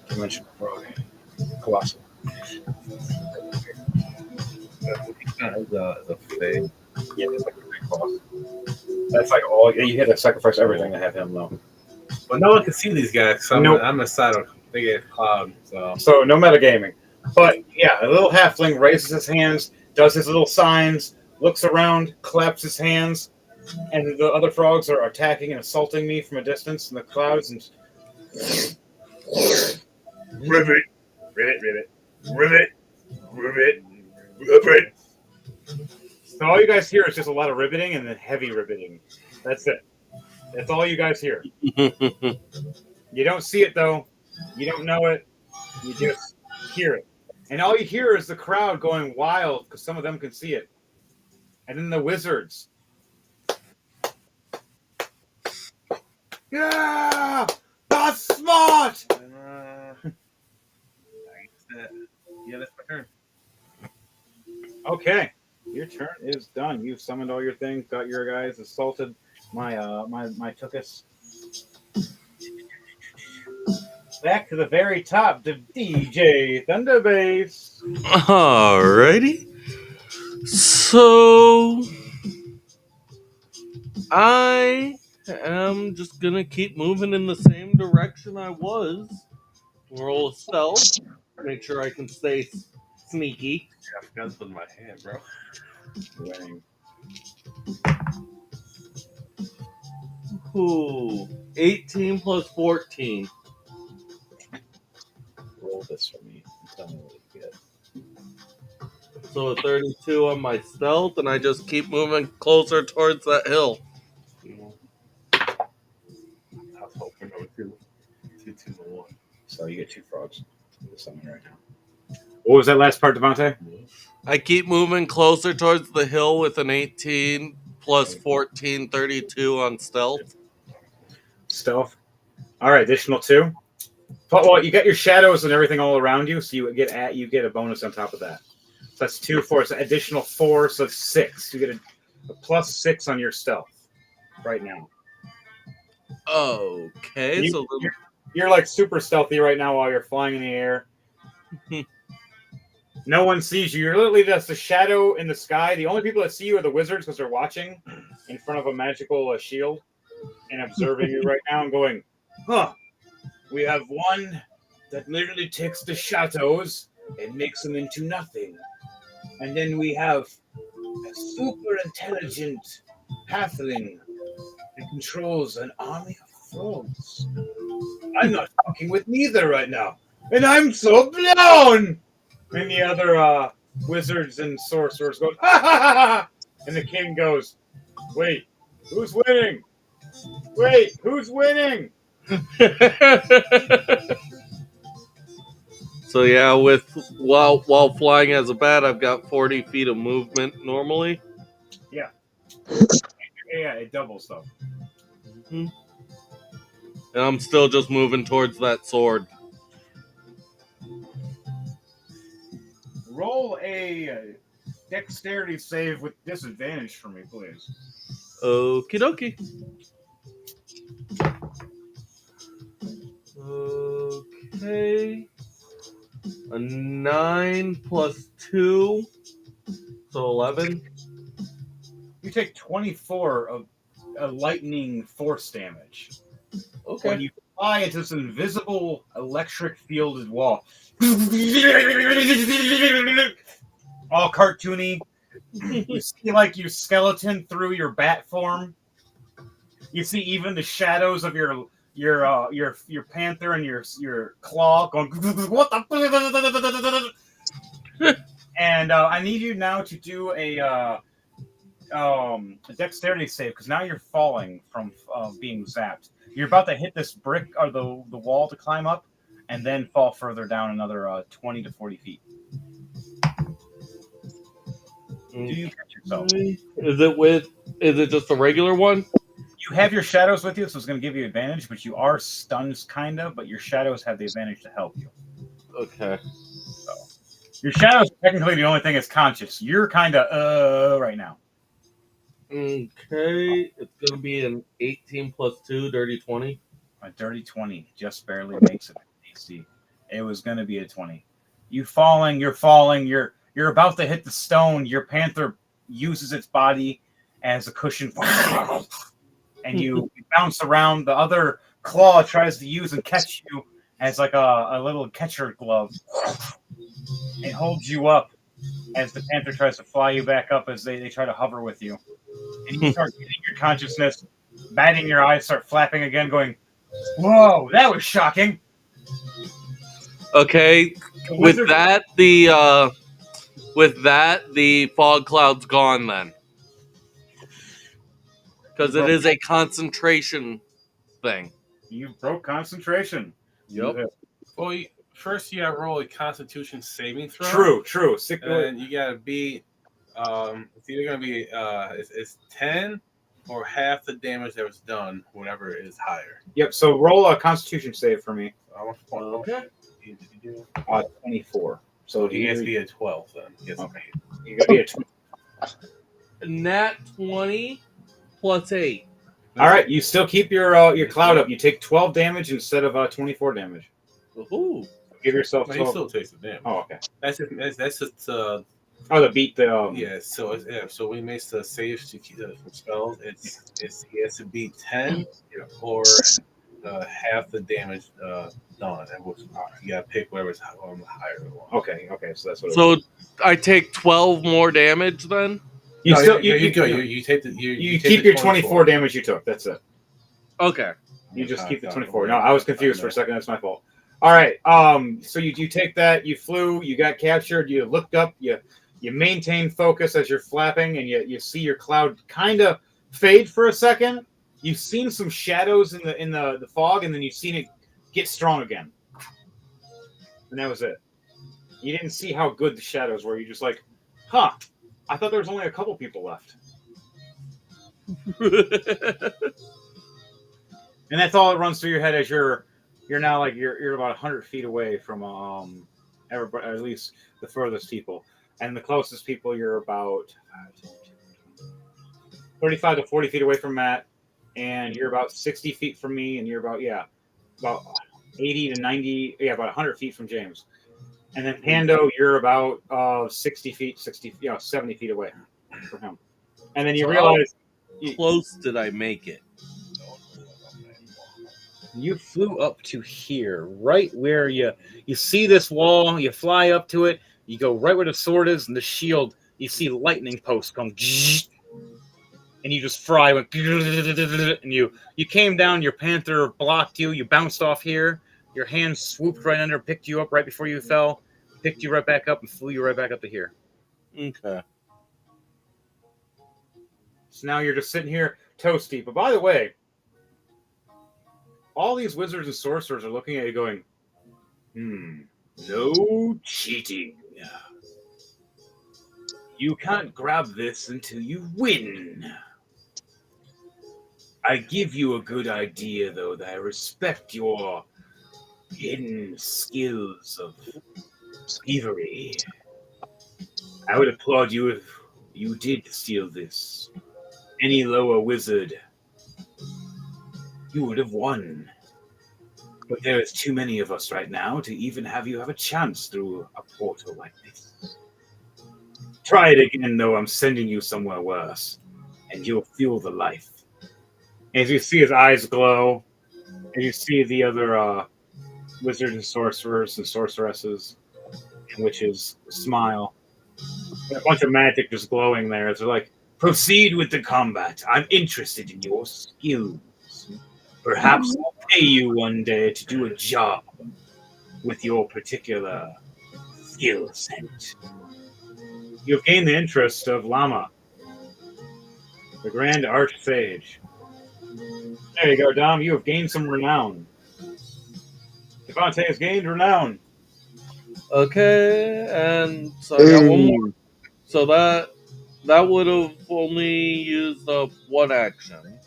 Dimensional frog. Colossal. As a fade. Yeah, it's like a big boss. That's like all you had to sacrifice everything to have him though. But no one can see these guys. So Nope. I'm inside of they get cloud. So So no metagaming. But yeah, a little halfling raises his hands, does his little signs, looks around, claps his hands, and the other frogs are attacking and assaulting me from a distance in the clouds and rivet, rivet, rivet, rivet, rivet, rivet. So all you guys hear is just a lot of riveting and then heavy riveting. That's it. That's all you guys hear. You don't see it though. You don't know it. You just hear it. And all you hear is the crowd going wild because some of them can see it. And then the wizards. Yeah! That's smart! yeah, that's my turn. Okay. Your turn is done. You've summoned all your things, got your guys, assaulted my Tookus. Back to the very top to DJ Thunderbase. Alrighty. So I am just gonna keep moving in the same direction I was. Roll stealth. Make sure I can stay sneaky. I forgot to put in my hand, bro. Winning. Ooh, 18 plus 14. Roll this for me. Tell me what you get. So a 32 on my stealth, and I just keep moving closer towards that hill. I was hoping for two, 2, 1. So you get 2 frogs. Summon right now. What was that last part, Devontae? I keep moving closer towards the hill with an 18 plus 14, 32 on stealth. Stealth. All right, additional 2. Well, you got your shadows and everything all around you, so you get a bonus on top of that. So that's 2, 4. So additional 4, so 6. You get a plus 6 on your stealth right now. Okay, so You're like super stealthy right now while you're flying in the air. No one sees you. You're literally just a shadow in the sky. The only people that see you are the wizards because they're watching in front of a magical shield and observing you right now and going, huh, we have one that literally takes the shadows and makes them into nothing. And then we have a super intelligent halfling that controls an army of frogs. I'm not talking with neither right now. And I'm so blown! And the other wizards and sorcerers go, ha ha ha ha! And the king goes, wait, who's winning? Wait, who's winning? So yeah, with while flying as a bat, I've got 40 feet of movement normally. Yeah. Yeah, it doubles though. And I'm still just moving towards that sword. Roll a dexterity save with disadvantage for me, please. Okie dokie. Okay. A 9 plus 2. So 11. You take 24 of lightning force damage. Okay. When you fly into this invisible electric fielded wall. All cartoony. You see like your skeleton through your bat form. You see even the shadows of your panther and your claw going what the and I need you now to do a dexterity save because now you're falling from being zapped. You're about to hit this brick or the wall to climb up, and then fall further down another 20 to 40 feet. Do you catch yourself? Is it just a regular one? You have your shadows with you, so it's going to give you advantage, but you are stunned, kind of, but your shadows have the advantage to help you. Okay. So, your shadows are technically the only thing that's conscious. You're kind of right now. Okay. It's going to be an 18 plus 2, dirty 20. A dirty 20 just barely makes it. AC. It was going to be a 20. You're falling. You're about to hit the stone. Your panther uses its body as a cushion, and you bounce around. The other claw tries to use and catch you as like a little catcher glove. It holds you up as the panther tries to fly you back up as they try to hover with you. And you start getting your consciousness, batting your eyes, start flapping again, going, "Whoa, that was shocking." Okay, with that the fog cloud's gone then, because it is a concentration thing. You broke concentration. Yep. Well, first you gotta roll a Constitution saving True. throw. And you gotta be, it's either gonna be it's 10 or half the damage that was done. Whatever is higher. Yep. So roll a Constitution save for me. Okay. 24. So he has to be a 12 then. Okay. You gotta be a 12. Nat 20 plus 8. All right. You still keep your cloud up. You take 12 damage instead of 24 damage. Ooh. Give yourself 12. He still takes the damage. Oh, okay. That's just oh, the beat the yeah. So we makes the saves to keep from spells. He has to beat 10 or half the damage done, and you gotta pick whatever's on the higher one. Okay. So that's what. So I take 12 more damage then. You take the you keep your 24 damage you took. That's it. Okay. You just keep the 24. No, I was confused for a second. That's my fault. All right. So you take that. You flew. You got captured. You looked up. You maintain focus as you're flapping, and you see your cloud kind of fade for a second. You've seen some shadows in the fog, and then you've seen it get strong again. And that was it. You didn't see how good the shadows were. You're just like, huh. I thought there was only a couple people left. And that's all that runs through your head as you're now like you're about 100 feet away from everybody, at least the furthest people, and the closest people you're about 35 to 40 feet away from Matt, and you're about 60 feet from me, and you're about 80 to 90, about 100 feet from James. And then Pando, you're about 70 feet away from him. And then you realize... How close did I make it? You flew up to here, right where you see this wall, you fly up to it, you go right where the sword is, and the shield, you see lightning posts come, and you just fly, and you came down, your panther blocked you, you bounced off here, your hand swooped right under, picked you up right before you fell, picked you right back up, and flew you right back up to here. Okay. So now you're just sitting here toasty. But by the way, all these wizards and sorcerers are looking at you going, no cheating. You can't grab this until you win. I give you a good idea, though, that I respect your hidden skills of thievery. I would applaud you if you did steal this. Any lower wizard, you would have won. But there is too many of us right now to even have you have a chance through a portal like this. Try it again, though. I'm sending you somewhere worse, and you'll feel the life. As you see his eyes glow, and you see the other wizards and sorcerers and sorceresses and witches smile. And a bunch of magic just glowing there. They're like, proceed with the combat. I'm interested in your skills. Perhaps I'll pay you one day to do a job with your particular skill set. You've gained the interest of Lama, the Grand Archsage. There you go, Dom. You have gained some renown. Devante has gained renown. Okay, and so I got one more. So that would have only used up one action.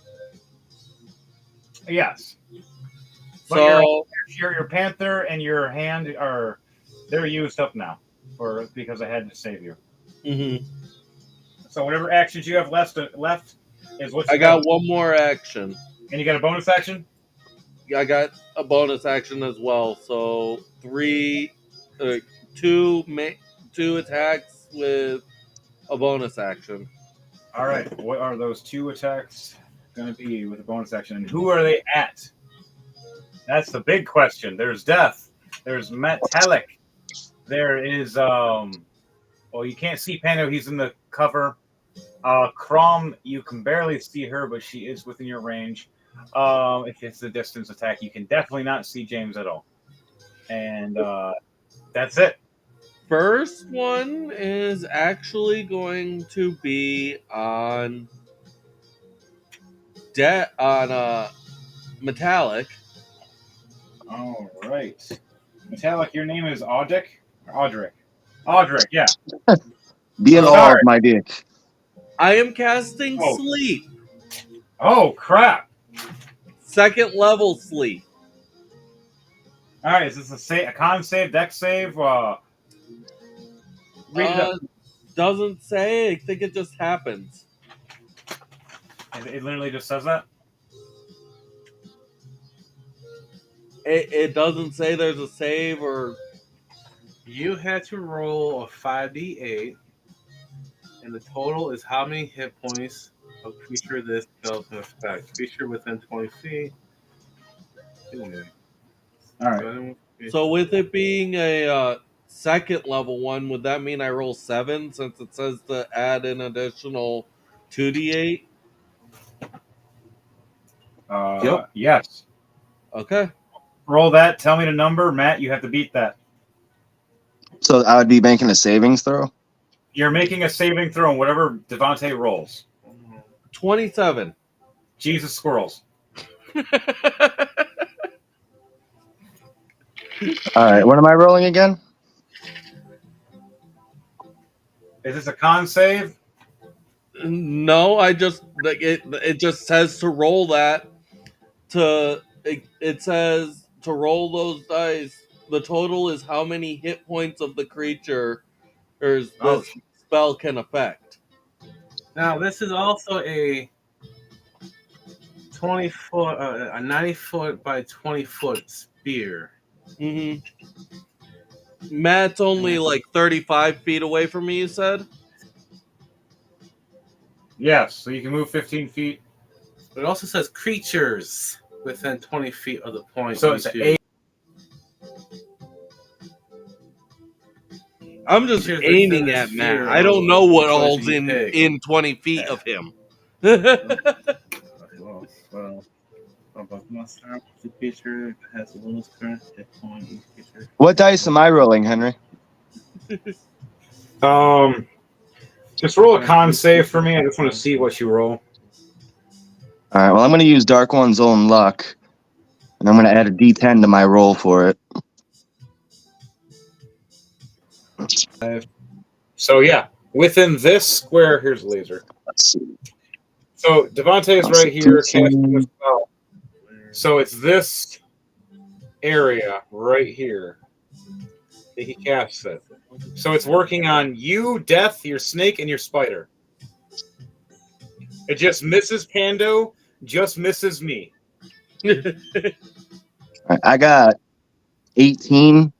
Yes. But So your panther and your hand they're used up now, because I had to save you. Mm-hmm. So whatever actions you have left is what I got one more action. And you got a bonus action? I got a bonus action as well. So 2 two attacks with a bonus action. All right. What are those 2 attacks going to be with a bonus action, and who are they at? That's the big question. There's Death. There's Metallic. There is Well, you can't see Pando. He's in the cover. Crom, you can barely see her, but she is within your range. If it's a distance attack, you can definitely not see James at all. And that's it. First one is actually going to be on Metallic. All right. Metallic, your name is Audric? Audric. Audric, yeah. Be an Sorry. all, my dick. I am casting Oh. Sleep. Oh, crap. 2nd level Sleep. All right, is this a con save, deck save? Read it up. Doesn't say. I think it just happens. It literally just says that? It doesn't say there's a save or... You had to roll a 5d8, and the total is how many hit points of creature this spell can affect. Creature within 20 feet. Yeah. All right. So with it being a 2nd level one, would that mean I roll 7 since it says to add an additional 2d8? Yep. Yes. Okay. Roll that. Tell me the number. Matt, you have to beat that. So I would be making a savings throw? You're making a saving throw on whatever Devontae rolls. 27. Jesus squirrels. All right, what am I rolling again? Is this a con save? No, I just it just says to roll that. It says to roll those dice. The total is how many hit points of the creature or this spell can affect. Now, this is also a 20-foot, a 90-foot by 20-foot spear. Mm-hmm. Matt's only like 35 feet away from me, you said? Yes, so you can move 15 feet. But it also says creatures within 20 feet of the point. So it's a. I'm just aiming at Matt. I don't know what all's in 20 feet of him. What dice am I rolling, Henry? Just roll a con save for me. I just want to see what you roll. All right, well, I'm going to use Dark One's own luck, and I'm going to add a D10 to my roll for it. So, yeah, within this square, here's a laser. Let's see. So, Devontae is right here. Casting the spell. So, it's this area right here that he casts it. So, it's working on you, Death, your snake, and your spider. It just misses Pando, just misses me. All right, I got 18,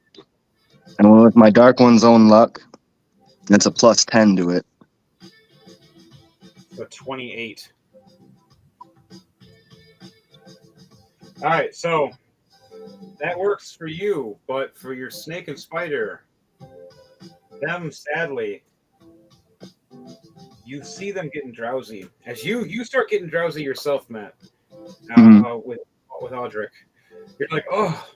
and with my Dark One's own luck, that's a plus 10 to it. So 28. All right, so that works for you, but for your snake and spider, them sadly, you see them getting drowsy. As you start getting drowsy yourself, Matt, with Audric, you're like, oh,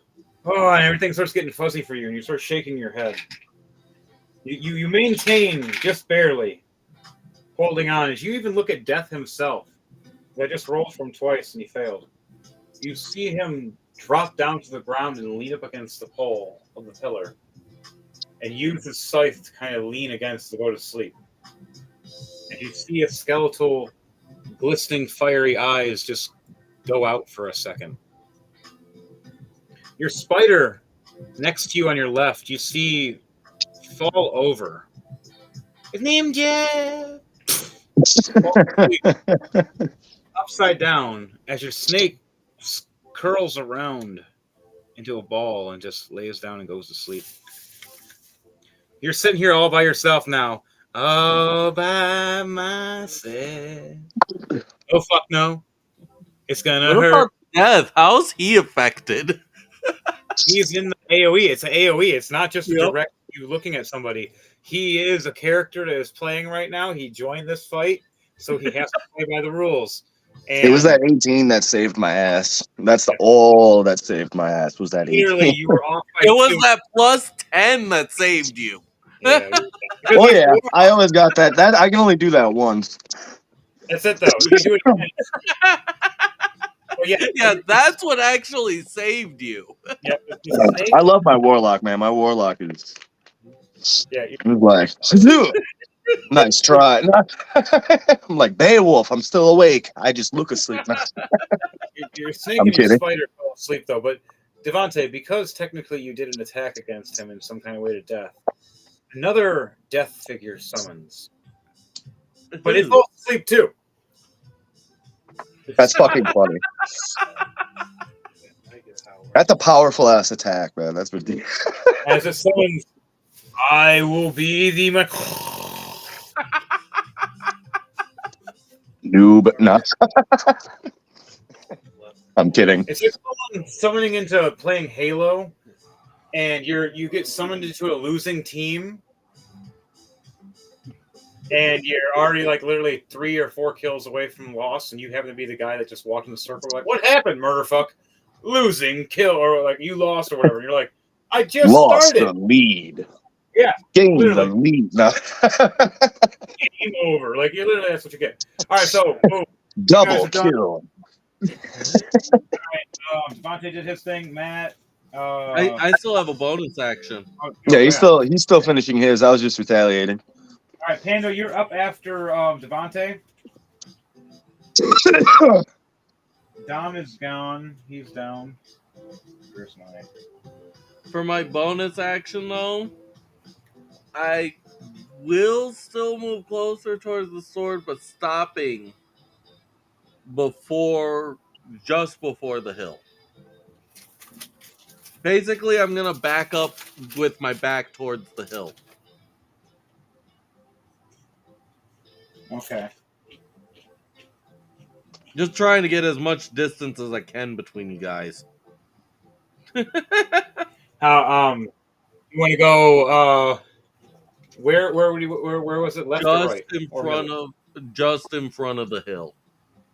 and everything starts getting fuzzy for you, and you start shaking your head. You maintain just barely holding on. As you even look at Death himself, I just rolled from twice and he failed. You see him drop down to the ground and lean up against the pole of the pillar, and use his scythe to kind of lean against to go to sleep. And you see a skeletal, glistening, fiery eyes just go out for a second. Your spider next to you on your left, you see fall over. His name Jeff. Upside down as your snake curls around into a ball and just lays down and goes to sleep. You're sitting here all by yourself now. All by myself. Oh fuck no. It's gonna What hurt. about Death? How's he affected? He's in the AoE. It's an AoE. It's not just a Yep. direct you looking at somebody. He is a character that is playing right now. He joined this fight, so he has to play by the rules. It was And that 18 that saved my ass. That's the all that saved my ass was that clearly 18. you were off by It was two. that plus 10 that saved you. Yeah, because Oh he's yeah, warm. I always got that. That I can only do that once. That's it though. You can do it again. Oh, yeah, Yeah, that's what actually saved you. yeah. The snake. I love my warlock, man. My warlock is Yeah, like nice try. I'm like Beowulf. I'm still awake. I just look asleep now. your snake I'm and your kidding. spider fell asleep though. But Devante, because technically you did an attack against him in some kind of way to death, another death figure summons. But it falls asleep too. That's fucking funny. That's a powerful ass attack, man. That's ridiculous. As it summons, I will be the Noob. No. I'm kidding. It's like summoning into playing Halo, and you get summoned into a losing team, and you're already like literally 3 or 4 kills away from loss, and you happen to be the guy that just walked in the circle like, what happened, murderfuck? Losing, kill, or like you lost or whatever. And you're like, I just Lost started. the lead. Yeah, Gained the literally. lead. No. Game over. Like you literally, that's what you get. All right, so boom. Double Guys are done. kill. Devontae did his thing. Matt. I still have a bonus action. Yeah, he's still finishing his. I was just retaliating. All right, Pando, you're up after Devontae. Dom is gone. He's down. Where's mine? For my bonus action, though, I will still move closer towards the sword, but stopping just before the hill. Basically, I'm going to back up with my back towards the hill. Okay. Just trying to get as much distance as I can between you guys. How you want to go? Where was it? Left or right? Just in front of the hill.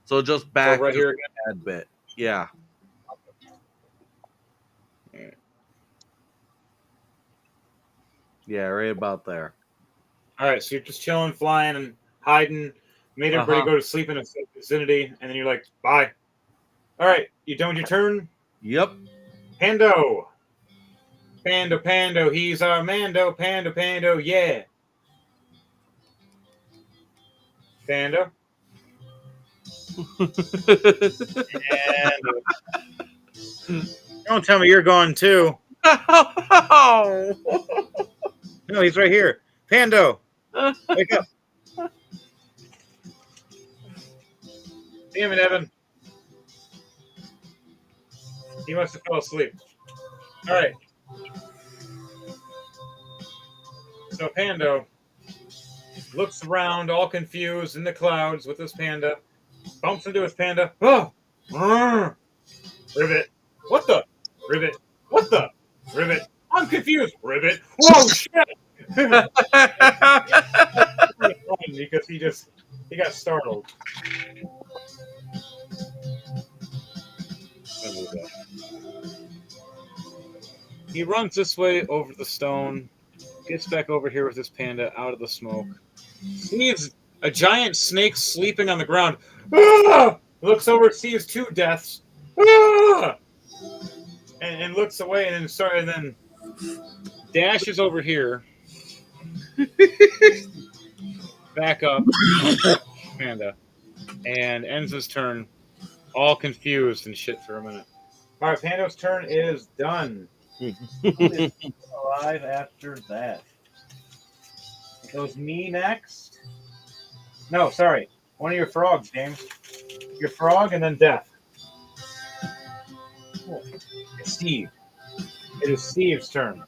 So just back right here again. a tad bit. Yeah. Yeah, right about there. All right, so you're just chilling, flying, and hiding. Made everybody go to sleep in a safe vicinity, and then you're like, bye. All right, you done with your turn? Yep. Pando. Pando, he's our Mando. Pando, yeah. Pando. And don't tell me you're gone too. No, he's right here. Pando, wake up. Damn it, Evan. He must have fell asleep. All right. So Pando looks around, all confused in the clouds with his panda. Bumps into his panda. Oh! Ribbit. What the? Ribbit. What the? Ribbit. I'm confused. Ribbit. Whoa, shit! Because he got startled. He runs this way over the stone, gets back over here with his panda out of the smoke. Sees a giant snake sleeping on the ground. Ah! Looks over, sees 2 deaths. Ah! And looks away and then dashes over here. Back up, panda, and ends his turn all confused and shit for a minute. All right, Pando's turn is done. Who is alive after that? It goes me next. No, sorry. One of your frogs, James. Your frog and then death. Cool. It's Steve. It is Steve's turn.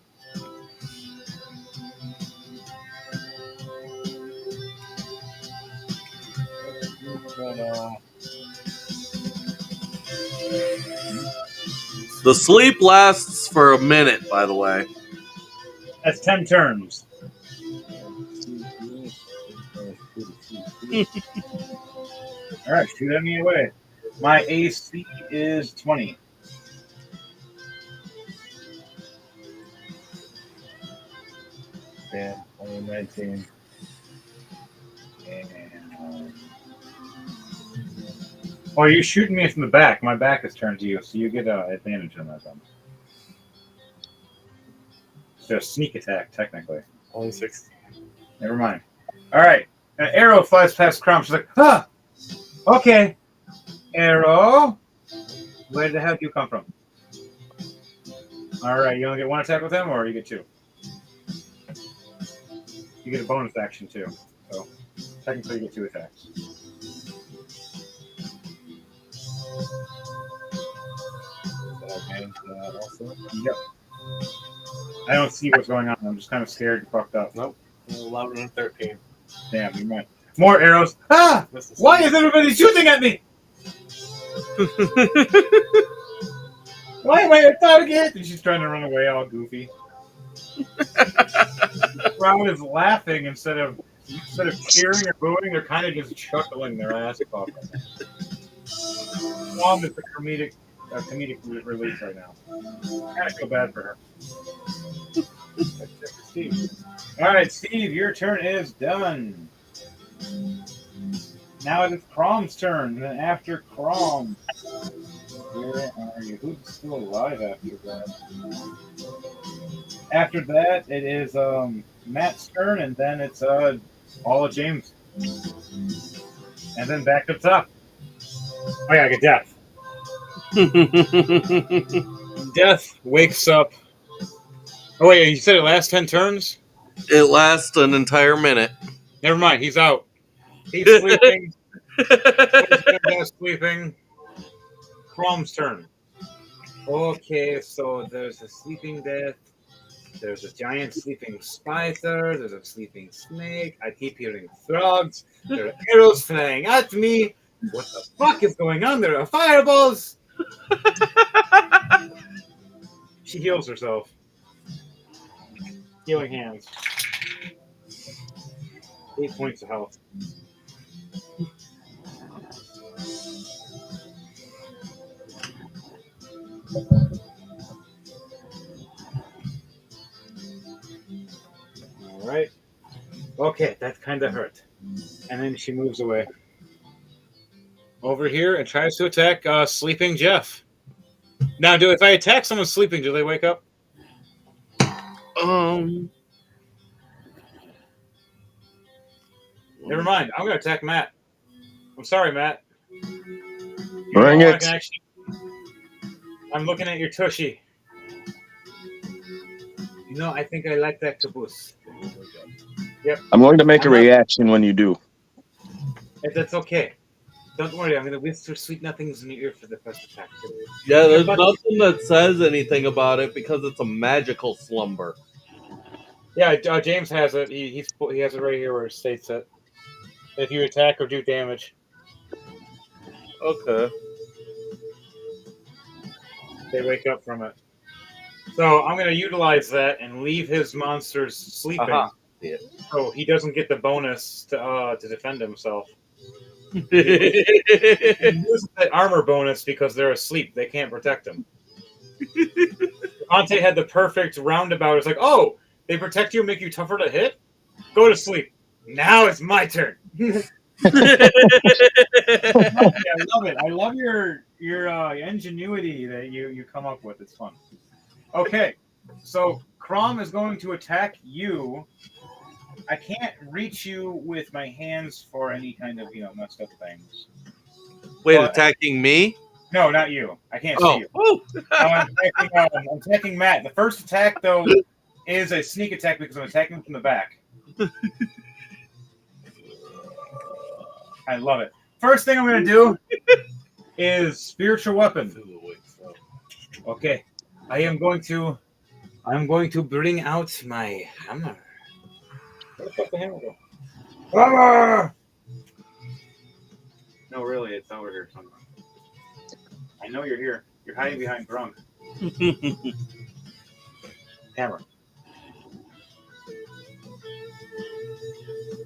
The sleep lasts for a minute, by the way. That's 10 turns. All right, shoot at me away. My AC is 20. Yeah, only 19. And oh, you're shooting me from the back. My back is turned to you, so you get advantage on that one. It's a sneak attack, technically. Only 16. Never mind. All right. An arrow flies past Crumb. She's like, ah, okay. Arrow. Where the hell do you come from? All right. You only get one attack with him, or you get two? You get a bonus action, too. So, technically, you get two attacks. Also? Yep. I don't see what's going on. I'm just kind of scared and fucked up. Nope. 11 and 13. Damn, you might. More arrows. Ah! Why is everybody shooting at me? Why am I a target? And she's trying to run away all goofy. The crowd is laughing instead of cheering or booing. They're kind of just chuckling their ass off. Mom is the comedic relief right now. I kind of feel bad for her. Steve. All right, Steve, your turn is done. Now it is Crom's turn, and then after Crom, where are you? Who's still alive after that? After that, it is Matt's turn, and then it's all of James, and then back up top. Oh yeah, I get Death. Death wakes up. Oh wait, you said it lasts 10 turns? It lasts an entire minute. Never mind, he's out. He's sleeping. He's sleeping. Crom's turn. Okay, so there's a sleeping Death. There's a giant sleeping spider. There's a sleeping snake. I keep hearing frogs. There are arrows flying at me. What the fuck is going on? There are fireballs. She heals herself. Healing hands. 8 points of health. All right. Okay, that kind of hurt. And then she moves away. Over here and tries to attack sleeping Jeff. Now, if I attack someone sleeping, do they wake up? Never mind. I'm going to attack Matt. I'm sorry, Matt. Bring it. I'm looking at your tushy. You know, I think I like that caboose. Yep. I'm going to make a reaction when you do. That's okay. Don't worry, I'm going to whisper sweet nothings in your ear for the first attack. Yeah, there's nothing that says anything about it because it's a magical slumber. Yeah, James has it. He has it right here where it states it. If you attack or do damage. Okay. They wake up from it. So I'm going to utilize that and leave his monsters sleeping. Yeah. So he doesn't get the bonus to defend himself. He loses that armor bonus because they're asleep. They can't protect him. Ante had the perfect roundabout. It's like, oh, they protect you and make you tougher to hit? Go to sleep. Now it's my turn. Yeah, I love it. I love your ingenuity that you come up with. It's fun. Okay, so Crom is going to attack you. I can't reach you with my hands for any kind of messed up things. Wait, attacking me? No, not you. I can't see you. I'm attacking Matt. The first attack, though, is a sneak attack because I'm attacking him from the back. I love it. First thing I'm going to do is spiritual weapon. Okay, I'm going to bring out my hammer. Where the fuck the hammer go? Hammer! No, really, it's over here somewhere. I know you're here. You're hiding behind Grunk. Hammer.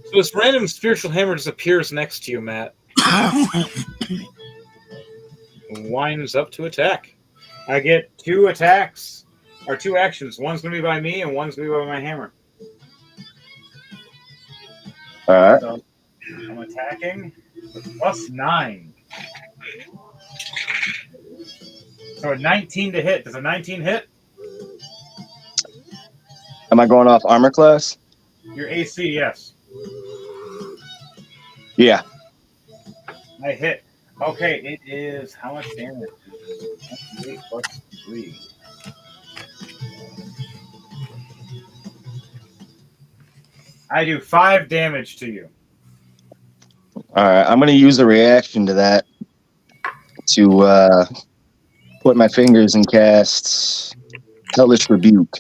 So this random spiritual hammer just appears next to you, Matt. Winds up to attack. I get 2 attacks, or 2 actions. One's going to be by me, and one's going to be by my hammer. All right. So I'm attacking with +9. So a 19 to hit. Does a 19 hit? Am I going off armor class? Your AC, yes. Yeah. I hit. Okay, it is how much damage? 28 plus 3. I do 5 damage to you. All right. I'm going to use a reaction to that to put my fingers and cast Hellish Rebuke.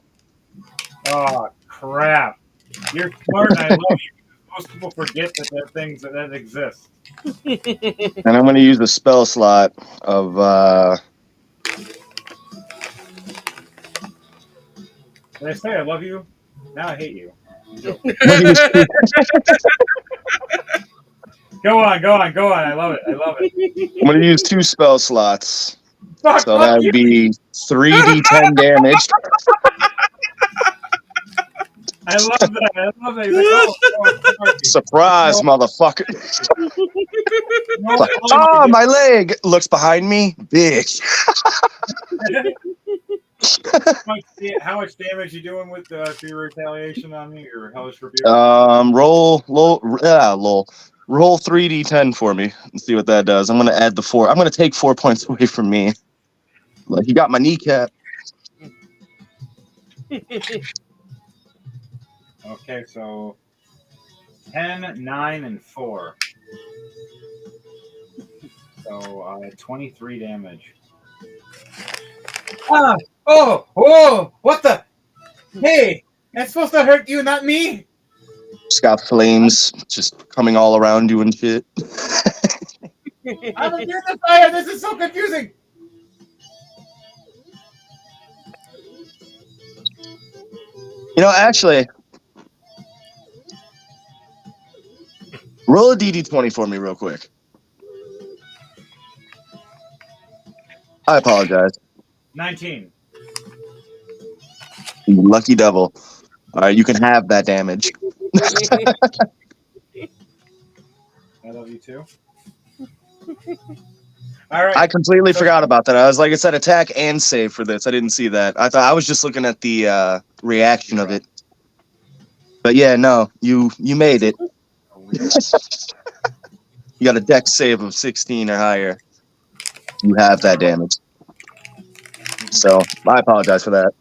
Oh, crap. You're smart and I love you. Most people forget that there are things that exist. And I'm going to use the spell slot of. Did I say I love you? Now I hate you. Go on, go on, go on. I love it. I love it. I'm going to use 2 spell slots. Fuck, So fuck that you. would be 3d10 damage. I love that. I love that. He's like, oh, Surprise, motherfucker. no, Like, oh, my leg looks behind me. Bitch. How much damage you doing with for your retaliation on me or hellish rebuke? Roll 3d10 for me and see what that does. I'm gonna add the 4. I'm gonna take 4 points away from me. Like, you got my kneecap. Okay, so 10, 9, and 4. So 23 damage. Ah! Oh! Whoa! What the? Hey! That's supposed to hurt you, not me! Just got flames just coming all around you and shit. I'm immune to fire! This is so confusing! You know, actually, roll a DD20 for me real quick. I apologize. 19. You lucky devil. All right, you can have that damage. I love you too. All right. I completely forgot about that. I was like, it said attack and save for this. I didn't see that. I thought I was just looking at the reaction of it. But yeah, no, you made it. You got a dex save of 16 or higher. You have that damage. So I apologize for that.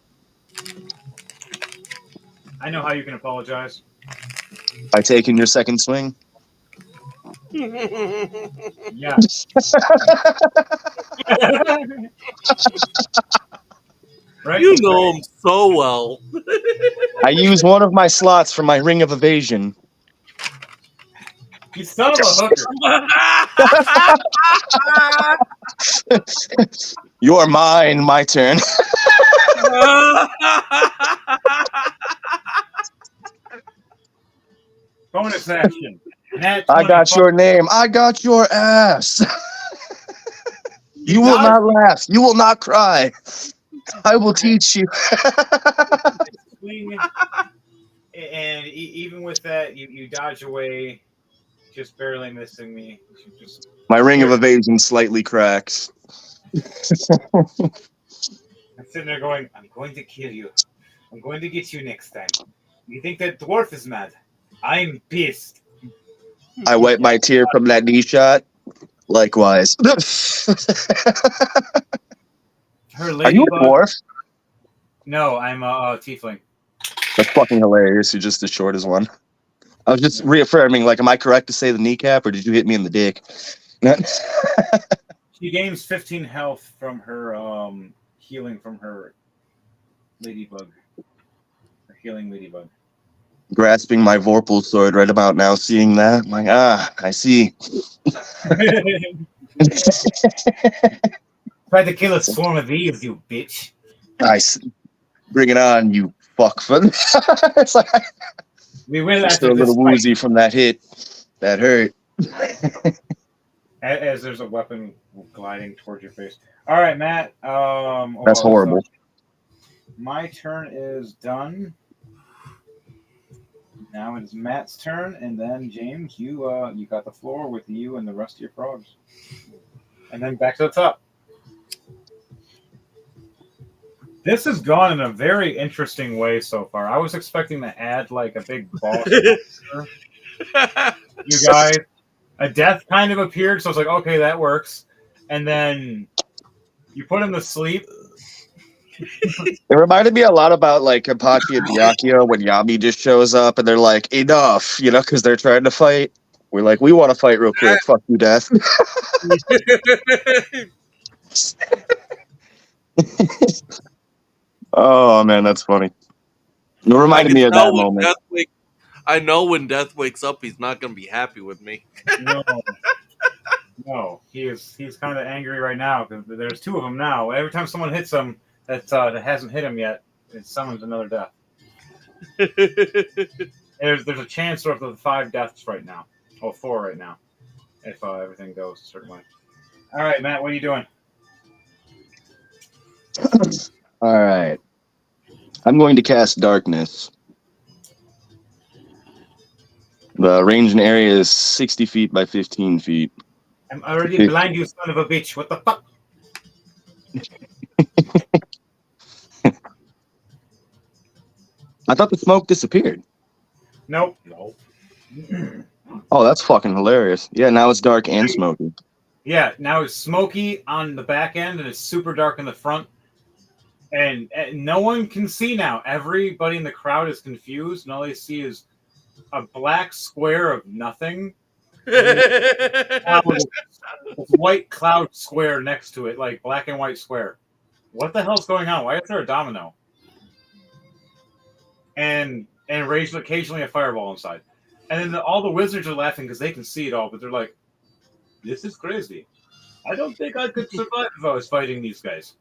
I know how you can apologize. By taking your second swing. Yeah. Right? You know him so well. I use one of my slots for my ring of evasion. You son of a hooker. You're mine, my turn. Bonus action. I got your name. I got your ass. You will not laugh. You will not cry. I will teach you. Swing, and even with that, you dodge away, just barely missing me. Just My ring of evasion slightly cracks. I'm sitting there going, I'm going to kill you. I'm going to get you next time. You think that dwarf is mad? I'm pissed. I wipe my tear from that knee shot. Likewise. Are you a dwarf? No, I'm a tiefling. That's fucking hilarious. You're just as short as one. I was just reaffirming, like, am I correct to say the kneecap, or did you hit me in the dick? She gains 15 health from her healing from her ladybug. Her healing ladybug. grasping my Vorpal sword right about now, seeing that. I'm like, I see. Tried to kill a swarm of thieves, you bitch. Nice. Bring it on, you fuck. It's like We will I'm still after a little this fight. woozy from that hit. That hurt. As there's a weapon gliding towards your face. All right, Matt. That's horrible. So my turn is done. Now it is Matt's turn, and then James, you got the floor with you and the rest of your frogs, and then back to the top. This has gone in a very interesting way so far. I was expecting to add like a big boss monster. You guys, a death kind of appeared, so I was like, okay, that works. And then you put him to sleep. It reminded me a lot about like Apache and Byakuya when Yami just shows up and they're like, enough, because they're trying to fight. We're like, we want to fight real quick. Fuck you, Death. Oh man, that's funny. It reminded me of that moment. I know when Death wakes up, he's not going to be happy with me. No, he's kind of angry right now because there's two of them now. Every time someone hits him that hasn't hit him yet, it summons another death. There's a chance of the 5 deaths right now. Oh, 4 right now, if everything goes a certain way. All right, Matt, what are you doing? All right. I'm going to cast Darkness. The range and area is 60 feet by 15 feet. I'm already blind, you son of a bitch. What the fuck? I thought the smoke disappeared. Nope. Oh, that's fucking hilarious. Yeah, now it's dark and smoky. Yeah, now it's smoky on the back end and it's super dark in the front. And no one can see now. Everybody in the crowd is confused, and all they see is a black square of nothing. With white cloud square next to it, like black and white square. What the hell's going on? Why is there a domino? And raised occasionally a fireball inside. And then all the wizards are laughing because they can see it all, but they're like, this is crazy. I don't think I could survive if I was fighting these guys.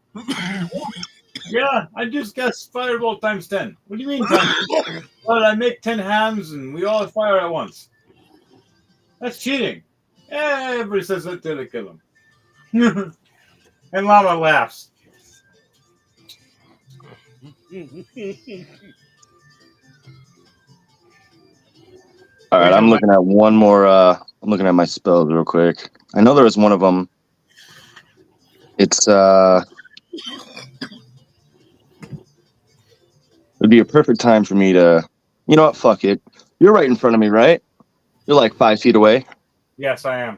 Yeah, I just guessed fireball times 10. What do you mean times 10? Well, I make 10 hams and we all fire at once. That's cheating. Yeah, everybody says that till they kill him. And Llama laughs. All right, I'm looking at one more. I'm looking at my spells real quick. I know there was one of them. It's it'd be a perfect time for me to. You know what? Fuck it. You're right in front of me, right? You're like 5 feet away. Yes, I am.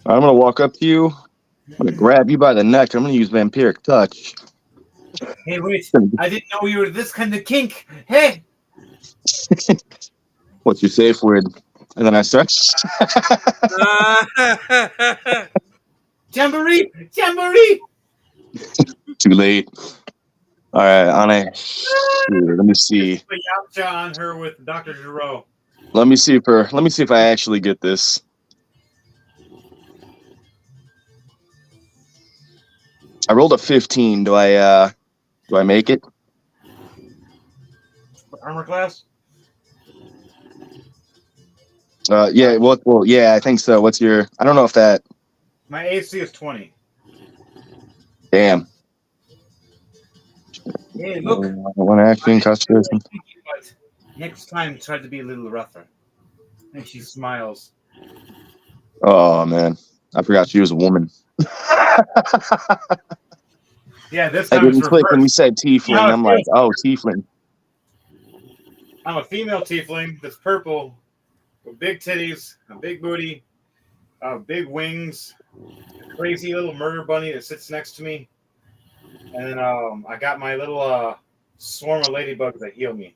I'm gonna walk up to you. I'm gonna grab you by the neck. I'm gonna use vampiric touch. Hey, wait! I didn't know you were this kind of kink. Hey. What's your safe word? And then I start. Jamboree! Jamboree! Too late. All right, on a. Here, let me see. Yamcha on her with Dr. Giro. Let me see if I actually get this. I rolled a 15. Do I make it? Armor class? Yeah. Well, yeah, I think so. What's your? I don't know if that. My AC is 20. Damn. Hey, look. One action concentration. Next time, try to be a little rougher. And she smiles. Oh man, I forgot she was a woman. Yeah, this I time didn't click when you said tiefling. No, I'm like, oh, tiefling. I'm a female tiefling that's purple, with big titties, a big booty, big wings, a crazy little murder bunny that sits next to me, and then I got my little swarm of ladybugs that heal me.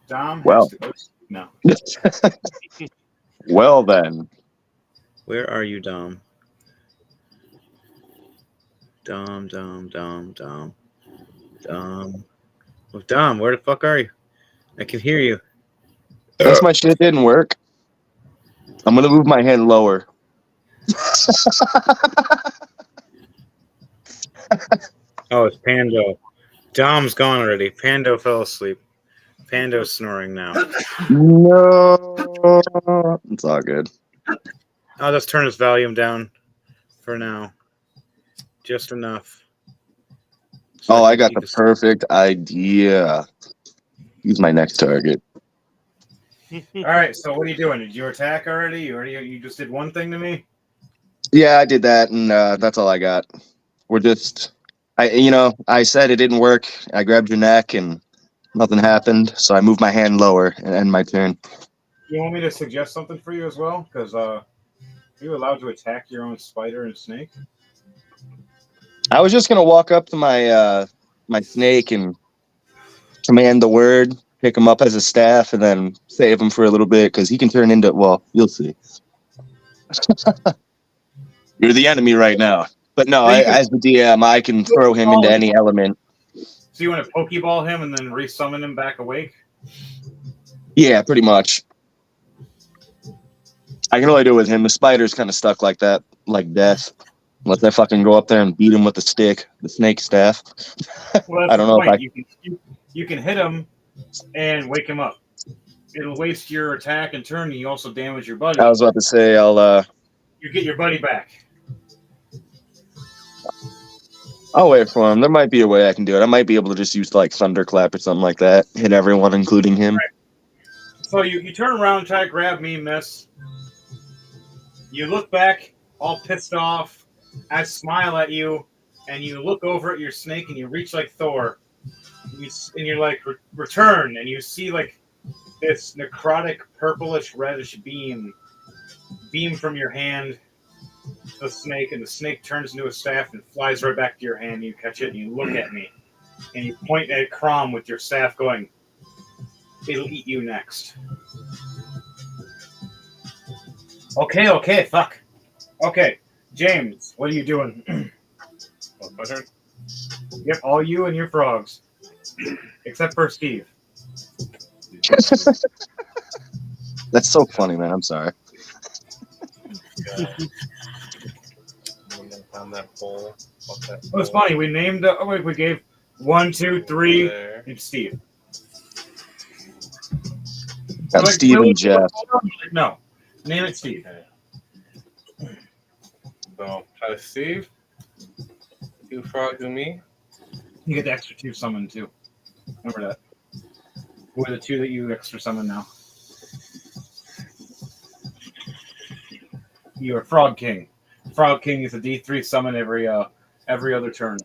Dom has to go now. Well then. Where are you, Dom? Dom, Dom, Dom, Dom, Dom. Oh, Dom, where the fuck are you? I can hear you. Since my shit didn't work, I'm gonna move my hand lower. Oh, it's Pando. Dom's gone already. Pando fell asleep. Pando's snoring now. No, it's all good. I'll just turn his volume down for now. Just enough. So Oh, I can got keep the his- perfect idea. He's my next target. All right. So what are you doing? Did you attack already? You just did one thing to me. Yeah, I did that, and that's all I got. We're just, I said it didn't work. I grabbed your neck, and nothing happened. So I moved my hand lower and end my turn. You want me to suggest something for you as well? Because are you allowed to attack your own spider and snake? I was just gonna walk up to my snake and command the word, pick him up as a staff, and then save him for a little bit because he can turn into. Well, you'll see. You're the enemy right now. But no, Yeah, you can as the DM, I can throw him into any element. So you want to Pokeball him and then resummon him back awake? Yeah, pretty much. I can only do it with him. The spider's kind of stuck like that, like death. Unless I fucking go up there and beat him with the stick, the snake staff. Well, I that's don't the know if point. I. You can hit him and wake him up. It'll waste your attack and turn, and you also damage your buddy. I was about to say You get your buddy back. I'll wait for him. There might be a way I can do it. I might be able to just use like thunderclap or something like that. Hit everyone, including him. Right. So you turn around, try to grab me, miss. You look back, all pissed off. I smile at you, and you look over at your snake, and you reach like Thor. And you're like, return, and you see like this necrotic purplish reddish beam from your hand to the snake, and the snake turns into a staff and flies right back to your hand. And you catch it, and you look at me, and you point at Crom with your staff, going, "It'll eat you next." Okay, fuck. Okay, James, what are you doing? My turn. Yep, all you and your frogs, except for Steve. That's so funny, man. I'm sorry. On that pole. It was funny. We named. We gave 1, 2, 3, There. and Steve. Got Steve and Jeff. No, name it Steve. Okay. So try to Steve. 2 frogs and me. You get the extra 2 summon too. Remember that. Who are the 2 that you extra summon now? You're Frog King. Frog King is a D3 summon every other turn.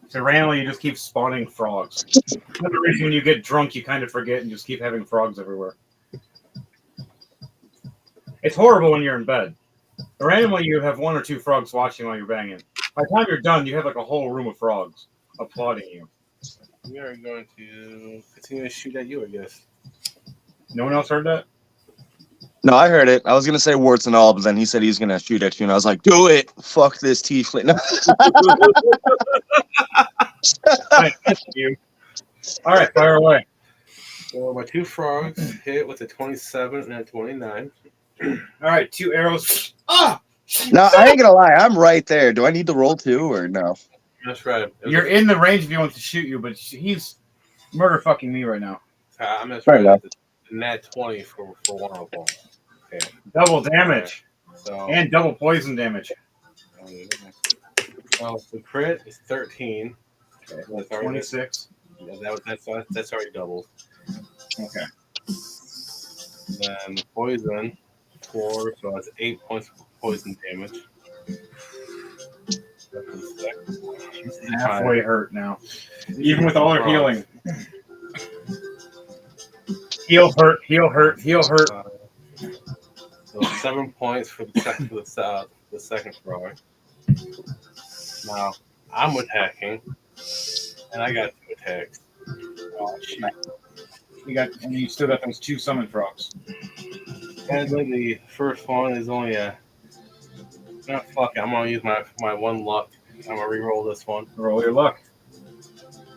So randomly you just keep spawning frogs. For the reason when you get drunk you kind of forget and just keep having frogs everywhere. It's horrible when you're in bed. Randomly you have 1 or 2 frogs watching while you're banging. By the time you're done, you have like a whole room of frogs applauding you. We are going to continue to shoot at you, I guess. No one else heard that? No, I heard it. I was gonna say warts and all, but then he said he's gonna shoot at you, and I was like, "Do it! Fuck this tiefling." No. You. All right, fire away. So my 2 frogs hit with a 27 and a 29. All right, 2 arrows. Ah! No, I ain't gonna lie. I'm right there. Do I need to roll 2 or no? That's right. You're in the range if he wants to shoot you, but he's murder fucking me right now. I'm gonna Fair try enough. the nat 20 for one of them. Okay. Double damage So and double poison damage. well, the crit is 13. Okay, That's already 26. that's already doubled. Okay. Then poison 4, so that's 8 points of poison damage. Halfway hurt now, even with all her healing. Heal hurt. So 7 points for the second frog. Now I'm attacking, and I got 2 attacks. Oh shit! You still got those 2 summon frogs. And then the first one is only a fuck it. I'm gonna use my one luck. I'm gonna re-roll this one. Roll your luck.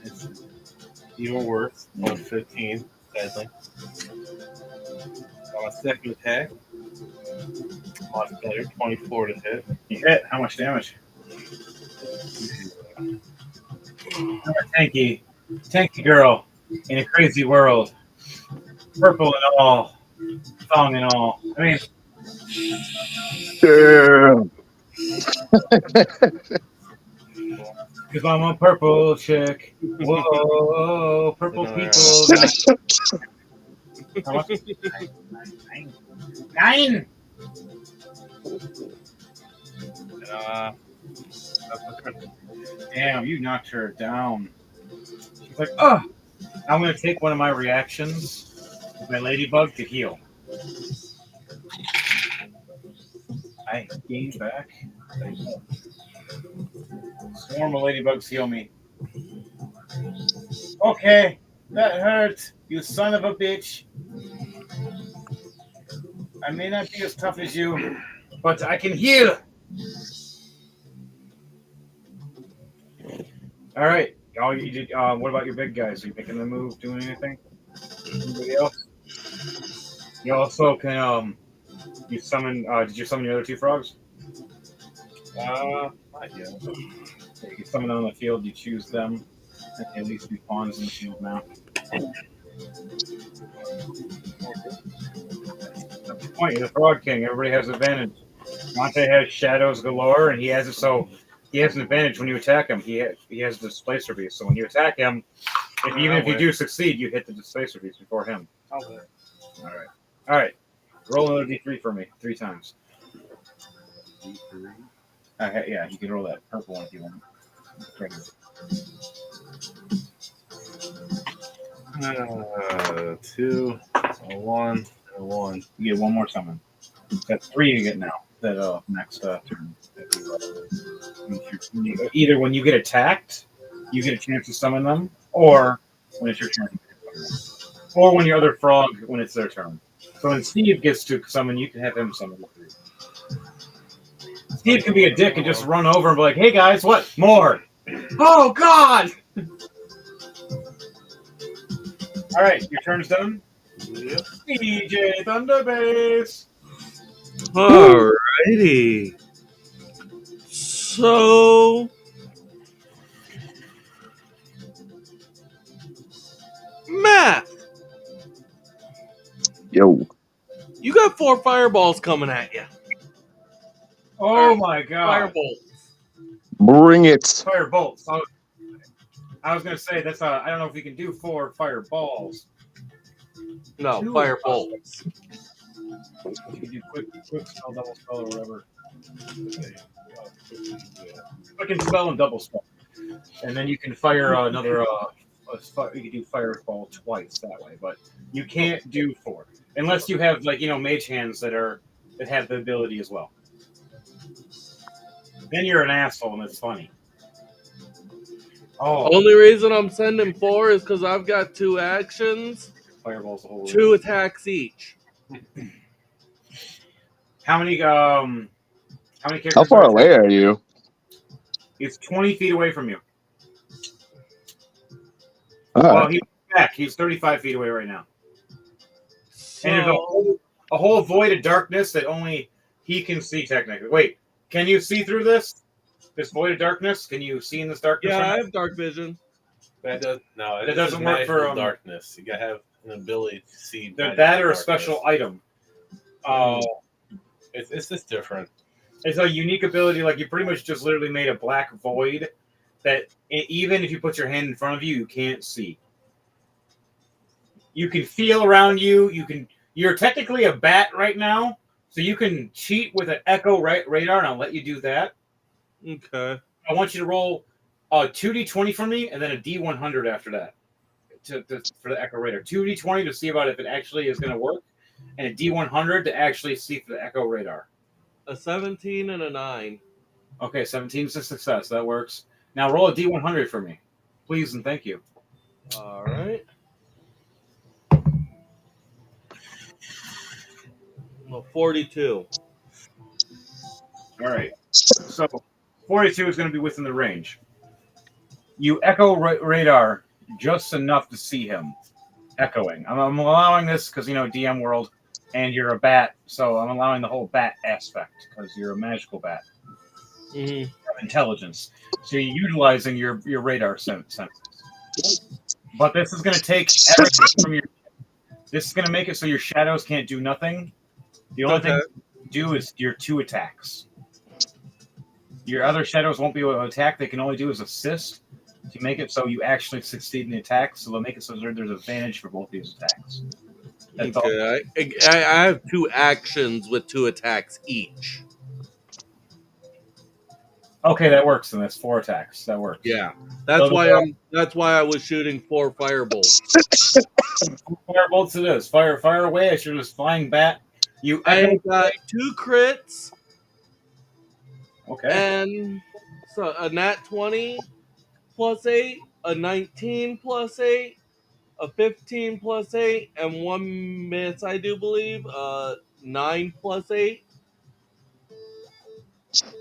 It's even worse. On 15, sadly. On my second attack, much better. 24 to hit. You hit. How much damage? Tanky girl in a crazy world. Purple and all. Thong and all. I mean, Damn. because I'm a purple chick. Whoa, purple people. How much? 9. That's my turn. Damn, you knocked her down. She's like, oh, I'm going to take one of my reactions with my ladybug to heal. I gained back. Swarm of ladybugs heal me. Okay, that hurt, you son of a bitch. I may not be as tough as you, but I can heal. All right. Oh, you did. What about your big guys? Are you making the move? Doing anything? Anybody else? You also can. You summon. Did you summon your other 2 frogs? Not yet. Yeah, you can summon them on the field. You choose them. At least be pawns in the field now. That's the point. You're the frog king. Everybody has advantage. Monte has shadows galore, and he has it so he has an advantage when you attack him. He has the displacer beast, so when you attack him, even if you do succeed, you hit the displacer beast before him. Okay. All right. Roll another d3 for me 3 times. D3. Okay, yeah, you can roll that purple one if you want. Right. 2, a 1, and a 1. You get one more summon. That's 3 you get now. That next turn. Either when you get attacked, you get a chance to summon them, or when it's your turn, or when your other frog when it's their turn. So when Steve gets to summon, you can have him summon the 3. Steve can be a dick and just run over and be like, "Hey guys, what more? Oh God!" All right, your turn's done. Yep. DJ Thunderbase. Alrighty. So Matt, Yo. you got 4 fireballs coming at you. Oh my God! Firebolts. Bring it. Firebolts. I was gonna say that's. I don't know if we can do 4 fireballs. No, 2 firebolts. You can do quick spell, double spell, or whatever. Quick and spell and double spell, and then you can fire another. You can do fireball twice that way, but you can't do 4 unless you have mage hands that have the ability as well. Then you're an asshole, and it's funny. Oh, Only reason I'm sending 4 is because I've got 2 actions, fireballs the whole 2 attacks each. How many characters? How far away are you? It's 20 feet away from you. All Well, right. he's back. He's 35 feet away right now. So, And there's a whole void of darkness that only he can see, technically. Wait, can you see through this? This void of darkness? Can you see in this darkness? yeah, right I now? have dark vision. That That doesn't work for darkness. You gotta have an ability to see that or a darkness. special item. It's just different. It's a unique ability. Like you pretty much just literally made a black void that even if you put your hand in front of you, you can't see. You can feel around you. You're technically a bat right now, so you can cheat with an echo radar, and I'll let you do that. Okay. I want you to roll a 2d20 for me, and then a d100 after that for the echo radar. 2d20 to see about if it actually is going to work, and a d100 to actually see for the echo radar. A 17 and a 9. Okay, 17 is a success. That works. Now roll a d100 for me, please and thank you. All right. Well, 42. All right. So 42 is going to be within the range. You echo radar just enough to see him echoing. I'm allowing this because, DM world, and you're a bat, so I'm allowing the whole bat aspect because you're a magical bat. Mhm. Intelligence. So you're utilizing your radar senses. But this is going to take everything from your. This is going to make it so your shadows can't do nothing. The only thing you do is your 2 attacks. Your other shadows won't be able to attack. They can only do is assist to make it so you actually succeed in the attack. So they'll make it so there's advantage for both these attacks. That's all. Okay, I have 2 actions with 2 attacks each. Okay, that works. Then that's 4 attacks. That works. Yeah, that's why I was shooting 4 firebolts. Firebolts it is. Fire away as you're just flying bat. You I got 2 crits. Okay. And so a nat 20 plus 8, a 19 plus 8, a 15 plus 8, and 1 miss, I do believe. 9 plus 8.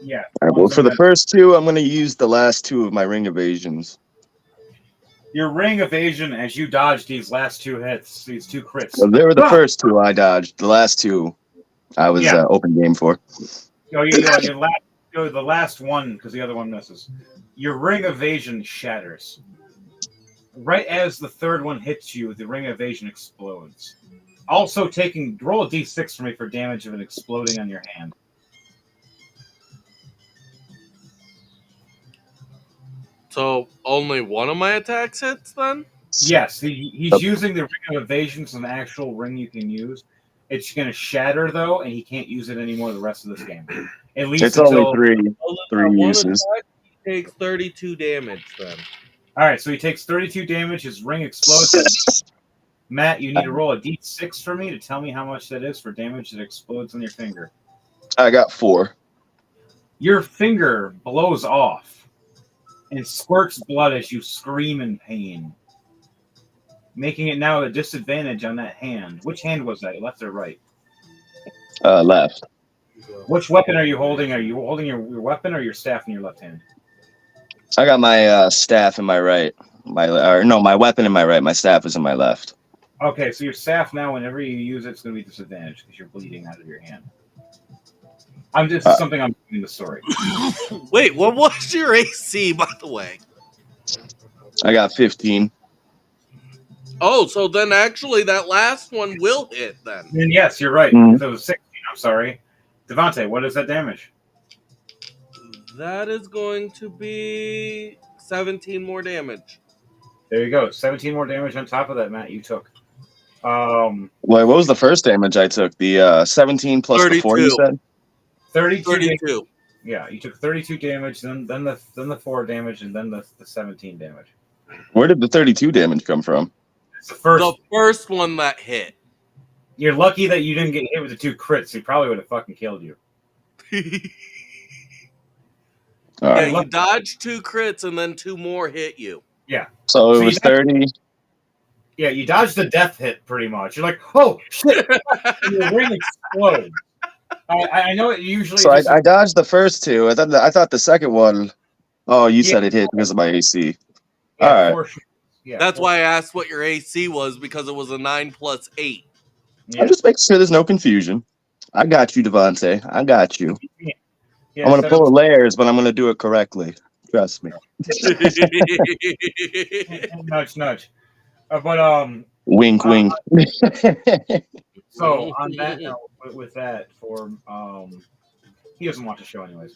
Yeah. All right, well, for the first 2, I'm going to use the last 2 of my ring evasions. Your ring evasion as you dodge these last 2 hits, these 2 crits. Well, they were the first 2 I dodged. The last 2 I was open game for. The last one, because the other one misses. Your ring evasion shatters. Right as the third one hits you, the ring evasion explodes. Also roll a d6 for me for damage of it exploding on your hand. So only one of my attacks hits then? Yes, he's using the ring of evasion as an actual ring you can use. It's going to shatter though, and he can't use it anymore the rest of this game. At least it's only three uses. Attack, he takes 32 damage then. All right, so he takes 32 damage. His ring explodes. Matt, you need to roll a d6 for me to tell me how much that is for damage that explodes on your finger. I got 4. Your finger blows off and squirts blood as you scream in pain, making it now a disadvantage on that hand. Which hand was that, left or right? Left. Which weapon are you holding? Are you holding your weapon or your staff in your left hand? I got my staff in my right. My weapon in my right. My staff is in my left. Okay, so your staff now, whenever you use it, it's going to be disadvantaged because you're bleeding out of your hand. This is something I'm doing in the story. Wait, what was your AC, by the way? I got 15. Oh, so then actually that last one will hit then. And yes, you're right. Mm-hmm. So it was 16. I'm sorry. Devontae, what is that damage? That is going to be 17 more damage. There you go. 17 more damage on top of that, Matt, you took. Wait, what was the first damage I took? The 17 plus 32. The 4 you said? 32. Yeah, you took 32 damage, then the 4 damage, and then the 17 damage. Where did the 32 damage come from? It's the first one that hit. You're lucky that you didn't get hit with the 2 crits. He probably would have fucking killed you. Yeah, you dodged 2 crits and then 2 more hit you. Yeah. So it was 30. Yeah, you dodged the death hit pretty much. You're like, oh shit! And your ring explodes. I know it usually. So I dodged the first 2. I thought the second one. Oh, you said it hit because of my AC. Yeah, all right. That's why I asked what your AC was, because it was a 9 plus 8. Yeah. I'm just making sure there's no confusion. I got you, Devontae. I got you. Yeah, I'm going to pull layers, but I'm going to do it correctly. Trust me. Nudge, nudge. But wink, wink. So on that note, with that, for he doesn't watch the show anyways.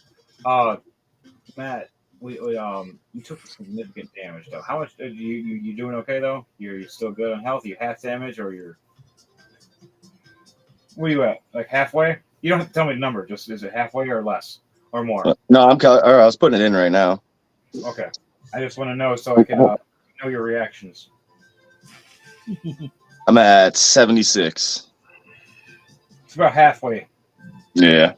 Matt, you took significant damage though. How much? You doing okay though? You're still good on health. You half damage, or you're? Where you at? Like halfway? You don't have to tell me the number. Just is it halfway or less or more? No, I was putting it in right now. Okay, I just want to know so I can know your reactions. I'm at 76. It's about halfway. Yeah.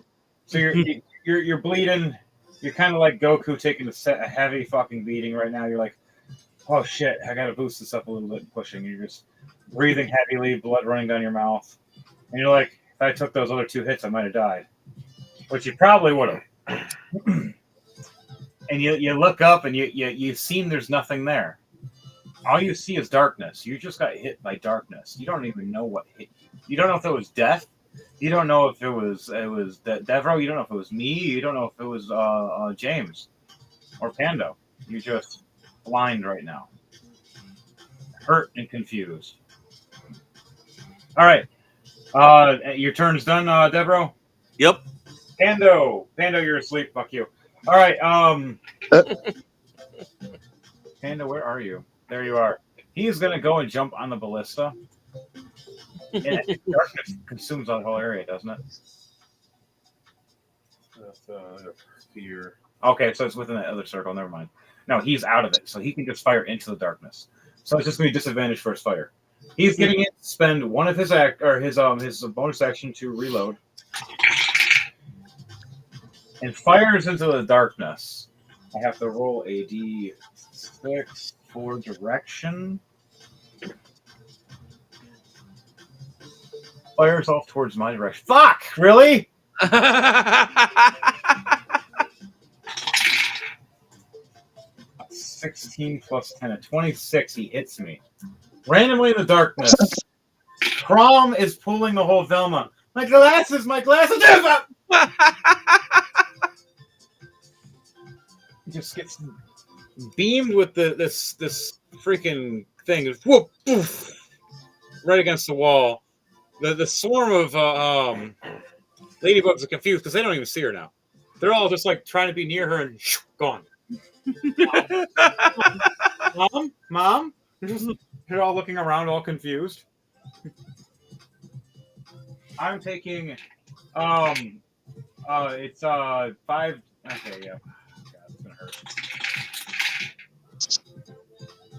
So you're bleeding. You're kind of like Goku taking a heavy fucking beating right now. You're like, oh shit, I gotta boost this up a little bit and pushing. You're just breathing heavily, blood running down your mouth. And you're like, if I took those other 2 hits, I might have died. Which you probably would have. And you look up and you see there's nothing there. All you see is darkness. You just got hit by darkness. You don't even know what hit you. You don't know if it was death. You don't know if it was Devro. You don't know if it was me. You don't know if it was James or Pando. You're just blind right now, hurt and confused. All right, your turn's done, Devro. Yep. Pando, you're asleep. Fuck you. All right, Panda, where are you? There you are. He's gonna go and jump on the ballista. And darkness consumes that whole area, doesn't it? Fear. Okay, so it's within that other circle. Never mind. No, he's out of it, so he can just fire into the darkness. So it's just gonna be disadvantage for his fire. He's getting it to spend one of his his bonus action to reload, and fires into the darkness. I have to roll a d6 for direction. Fires off towards my direction. Fuck! Really? 16 plus 10, 26. He hits me randomly in the darkness. Crom is pulling the whole Velma. My glasses! He just gets beamed with this freaking thing. Just whoop, poof, right against the wall. The swarm of ladybugs are confused because they don't even see her now. They're all just like trying to be near her and gone. Mom, they're all looking around, all confused. I'm taking, it's 5. Okay, yeah. God, it's gonna hurt.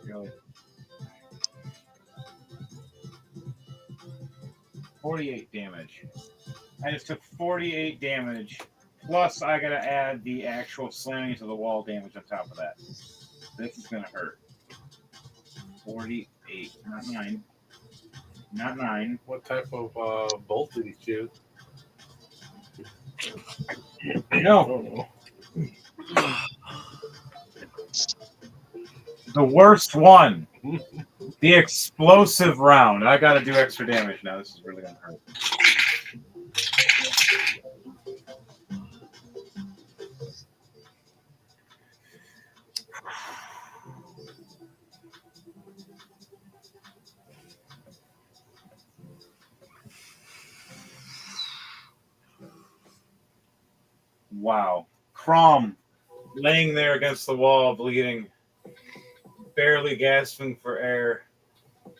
Really. 48 damage. I just took 48 damage. Plus, I gotta add the actual slamming to the wall damage on top of that. This is gonna hurt. 48, not 9. Not 9. What type of bolt did he shoot? No. The worst one. The explosive round. I gotta do extra damage now. This is really gonna hurt. Wow. Crom laying there against the wall, bleeding, barely gasping for air,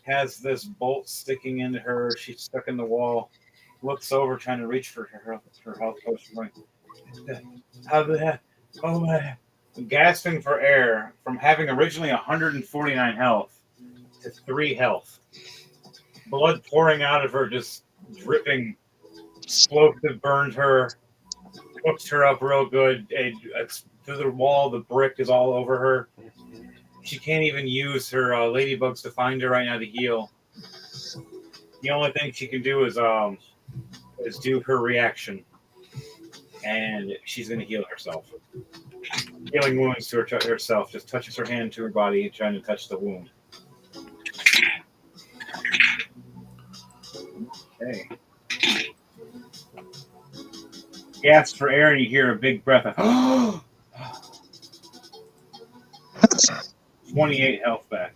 has this bolt sticking into her. She's stuck in the wall, looks over, trying to reach for her health potion. Like, oh my. Gasping for air from having originally 149 health to 3 health. Blood pouring out of her, just dripping. Explosive burned her. Cooked her up real good. Through the wall, the brick is all over her. She can't even use her ladybugs to find her right now to heal. The only thing she can do is do her reaction, and she's going to heal herself. Healing wounds to herself. Just touches her hand to her body, trying to touch the wound. Okay. Gasp for air, and you hear a big breath of 28 health back.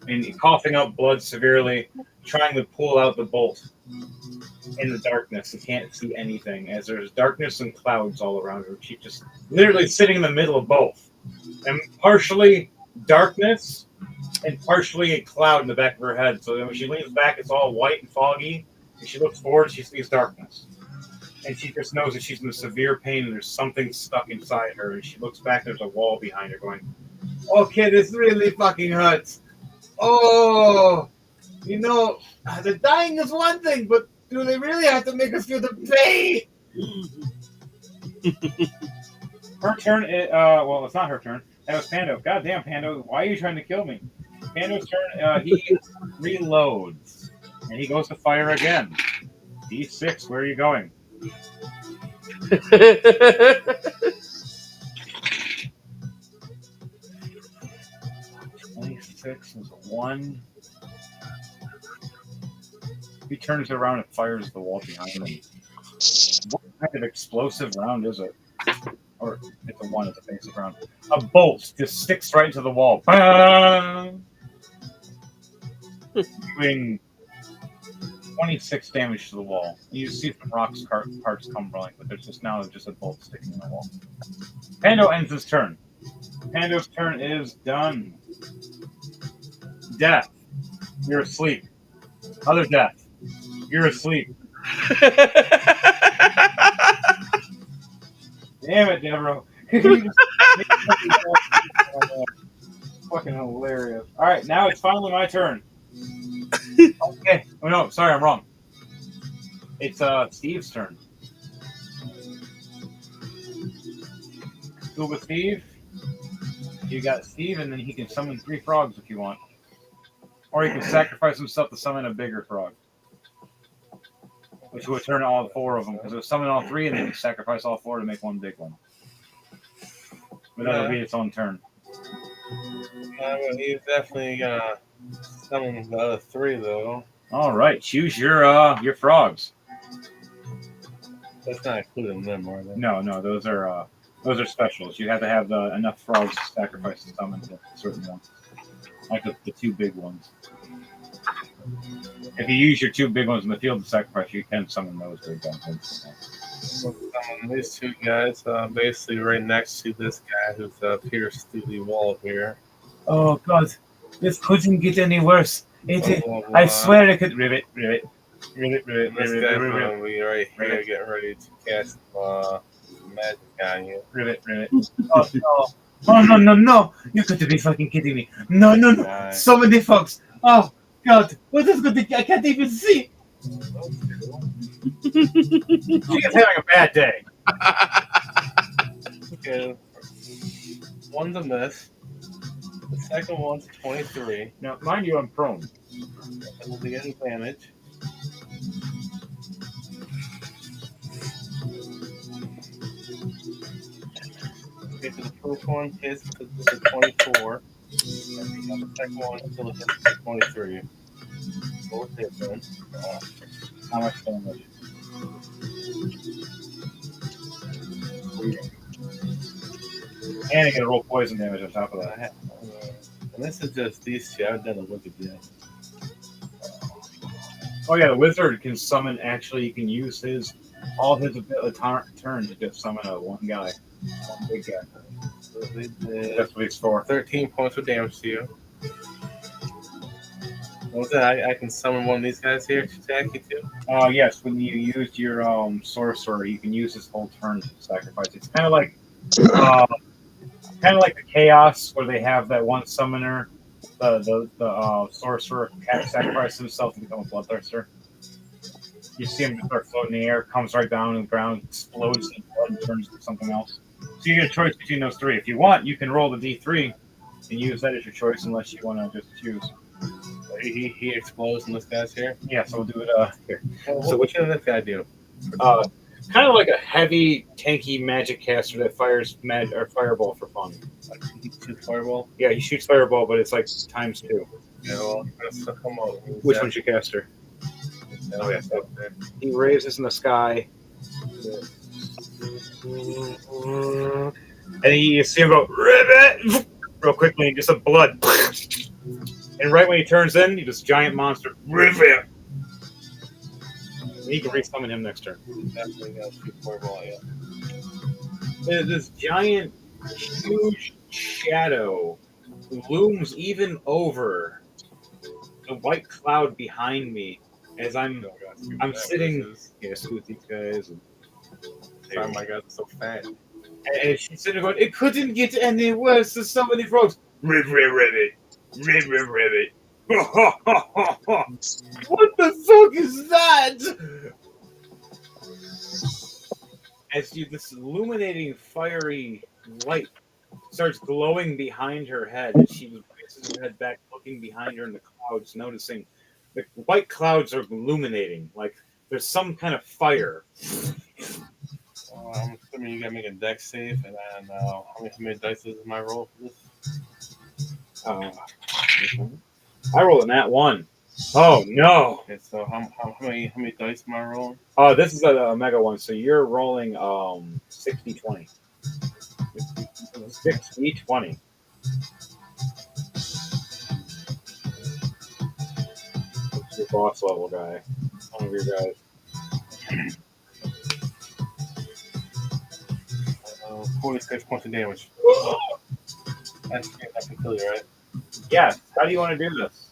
And coughing up blood severely, trying to pull out the bolt in the darkness. You can't see anything as there's darkness and clouds all around her. She's just literally sitting in the middle of both. And partially darkness and partially a cloud in the back of her head. So when she leans back, it's all white and foggy. And she looks forward, she sees darkness. And she just knows that she's in severe pain and there's something stuck inside her. And she looks back, there's a wall behind her going, okay, this really fucking hurts. Oh, you know, the dying is one thing, but do they really have to make us feel the pain? Her turn, well, it's not her turn. That was Pando. Goddamn, Pando, why are you trying to kill me? Pando's turn. He reloads, and he goes to fire again. D6. Where are you going? 26 is 1. He turns around and fires the wall behind him. What kind of explosive round is it? Or it's a 1, it's a basic round. A bolt just sticks right into the wall. Bang! Doing 26 damage to the wall. You see some rocks parts come rolling, but there's just now just a bolt sticking in the wall. Pando ends his turn. Pando's turn is done. Death. You're asleep. Other death. You're asleep. Damn it, Devereaux. Fucking hilarious. Alright, now it's finally my turn. Okay. Oh no, sorry, I'm wrong. It's Steve's turn. Scuba Steve. You got Steve, and then he can summon 3 frogs if you want. Or he can sacrifice himself to summon a bigger frog. Which would turn all 4 of them, because it would summon all 3 and then sacrifice all 4 to make one big one. But that'll be its own turn. Well, he's definitely gonna summon the other 3 though. Alright, choose your frogs. That's not including them, are they? No, those are specials. You have to have enough frogs to sacrifice to summon to certain ones. Like the 2 big ones. If you use your 2 big ones in the field to sacrifice, you can summon those big ones. These 2 guys, basically right next to this guy who's pierced through the wall here. Oh God, this couldn't get any worse. I swear it could. Rivet. This guy's gonna be right here getting ready to cast magic on you. Rivet. Oh no! You got to be fucking kidding me! No! Right. So many frogs! Oh God, what is going to? I can't even see. She's having a bad day. Okay, one's a miss. The second one's 23. Now, mind you, I'm prone. It will be an advantage. Okay, so the first one hits with the 24. And the second one still hits with the 23. Both hit then. How much damage? And I get to roll poison damage on top of that. And this is just these 2. I haven't done a wizard yet. Oh yeah, the wizard can summon. Actually, he can use all his turn to just summon one guy, one big guy. So That's what he's for. 13 points of damage to you. What was that? I can summon one of these guys here to attack you too? Yes, when you use your sorcerer, you can use his whole turn to sacrifice. It's kind of like the chaos where they have that one summoner, the sorcerer sacrifices himself to become a bloodthirster. You see him just start floating in the air, comes right down on the ground, explodes in blood, and turns into something else. So you get a choice between those 3. If you want, you can roll the D3 and use that as your choice, unless you want to just choose. He explodes and this guy's here? Yeah, so we'll do it here. So what can this guy do? Kind of like a heavy, tanky magic caster that fires fireball for fun. Like he shoots fireball? Yeah, he shoots fireball, but it's like times 2. Yeah, well, come on. Which one's your caster? Oh, yeah. So he raises in the sky. And you see him go, ribbit! Real quickly, and just some blood. And right when he turns in, he just giant monster, ribbit! And you can re-summon him next turn. Definitely got to shoot fireball, yeah. There's this giant, huge shadow looms even over the white cloud behind me as I'm sitting. Yeah, with these guys. And oh my God, it's so fat. And she's sitting there going, it couldn't get any worse. There's so many frogs. Ribbit. What the fuck is that? As this illuminating, fiery light starts glowing behind her head, and she raises her head back, looking behind her in the clouds, noticing the white clouds are illuminating, like there's some kind of fire. I'm assuming you gotta make a deck save, and then how many dice is my roll for this? I rolled a nat 1. Oh no! Okay, so how many dice am I rolling? Oh, this is a mega one, so you're rolling 60-20. 60-20. It's your boss level guy. One of your guys. 46 points of damage. That's can kill you, right? Yeah. How do you want to do this?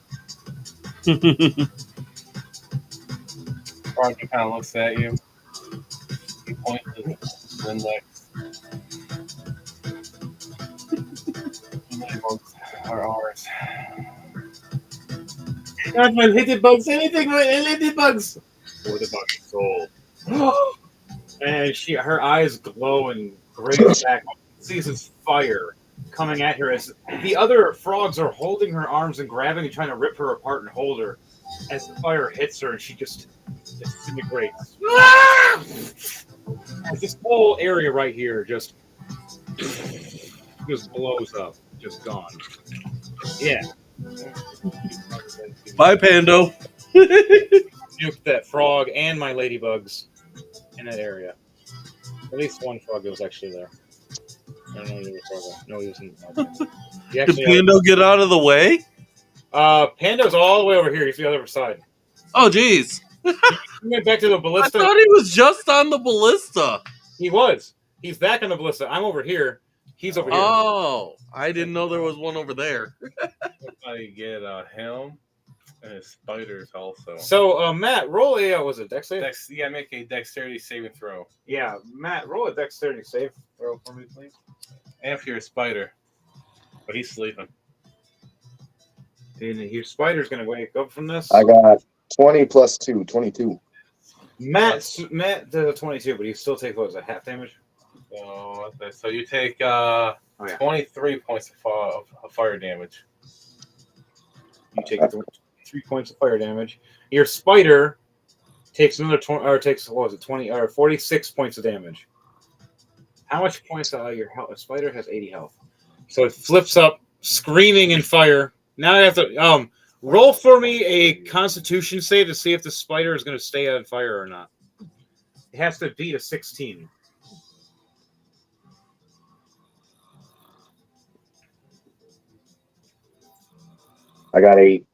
Roger kind of looks at you. He points to the index. Ladybugs are ours. Not my ladybugs. Anything with ladybugs. Ladybug soul. And her eyes glow and graze back. Sees this fire coming at her as the other frogs are holding her arms and grabbing and trying to rip her apart and hold her. As the fire hits her and she just disintegrates. This whole area right here just blows up, just gone. Yeah. Bye, Pando. Nuked that frog and my ladybugs in that area. At least one frog that was actually there. I don't know if he was frog. No, he wasn't. Did Pando get out of the way? Pando's all the way over here. He's the other side. Oh, jeez. He went back to the ballista. I thought he was just on the ballista. He was. He's back on the ballista. I'm over here. He's over here. Oh, I didn't know there was one over there. I get him and his spiders also. So, Matt, roll a, was it dex save? Yeah, make a dexterity saving throw. Yeah, Matt, roll a dexterity save throw for me, please. And for your spider. But he's sleeping. And your spider's going to wake up from this. I got 20 plus 2, 22. Matt does a 22, but he still takes, what was it, half damage? So you take 23 points of fire damage. You take 3 points of fire damage. Your spider takes another 20, or takes, what was it, 20 or 46 points of damage. How much points? Your health? Spider has 80 health. So it flips up, screaming in fire. Now I have to roll for me a Constitution save to see if the spider is going to stay on fire or not. It has to beat a 16. I got 8.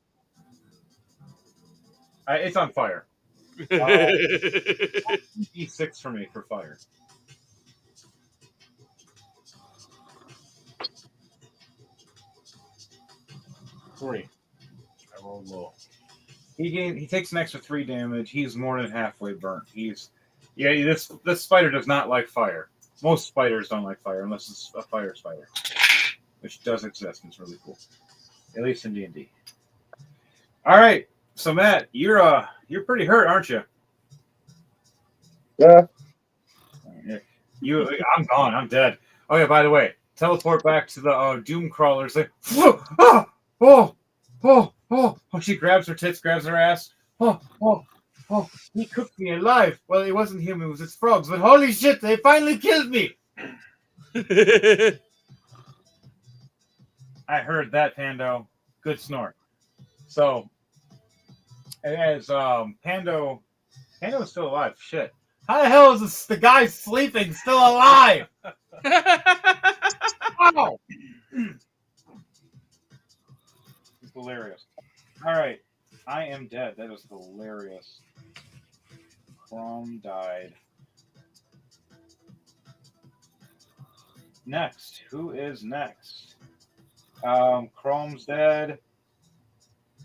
It's on fire. E6 for me for fire. Three. I rolled low. He takes an extra 3 damage. He's more than halfway burnt. This spider does not like fire. Most spiders don't like fire unless it's a fire spider, which does exist and it's really cool. At least in D&D. All right, so Matt, you're pretty hurt, aren't you? Yeah. I'm gone. I'm dead. Oh yeah, by the way, teleport back to the doom crawlers. Like, she grabs her tits, grabs her ass. He cooked me alive. Well, it wasn't him; it was his frogs. But holy shit, they finally killed me. I heard that, Pando. Good snort. So, as Pando's still alive. Shit. How the hell is the guy sleeping still alive? Oh! It's hilarious. All right. I am dead. That was hilarious. Chrome died. Next. Who is next? Chrome's dead.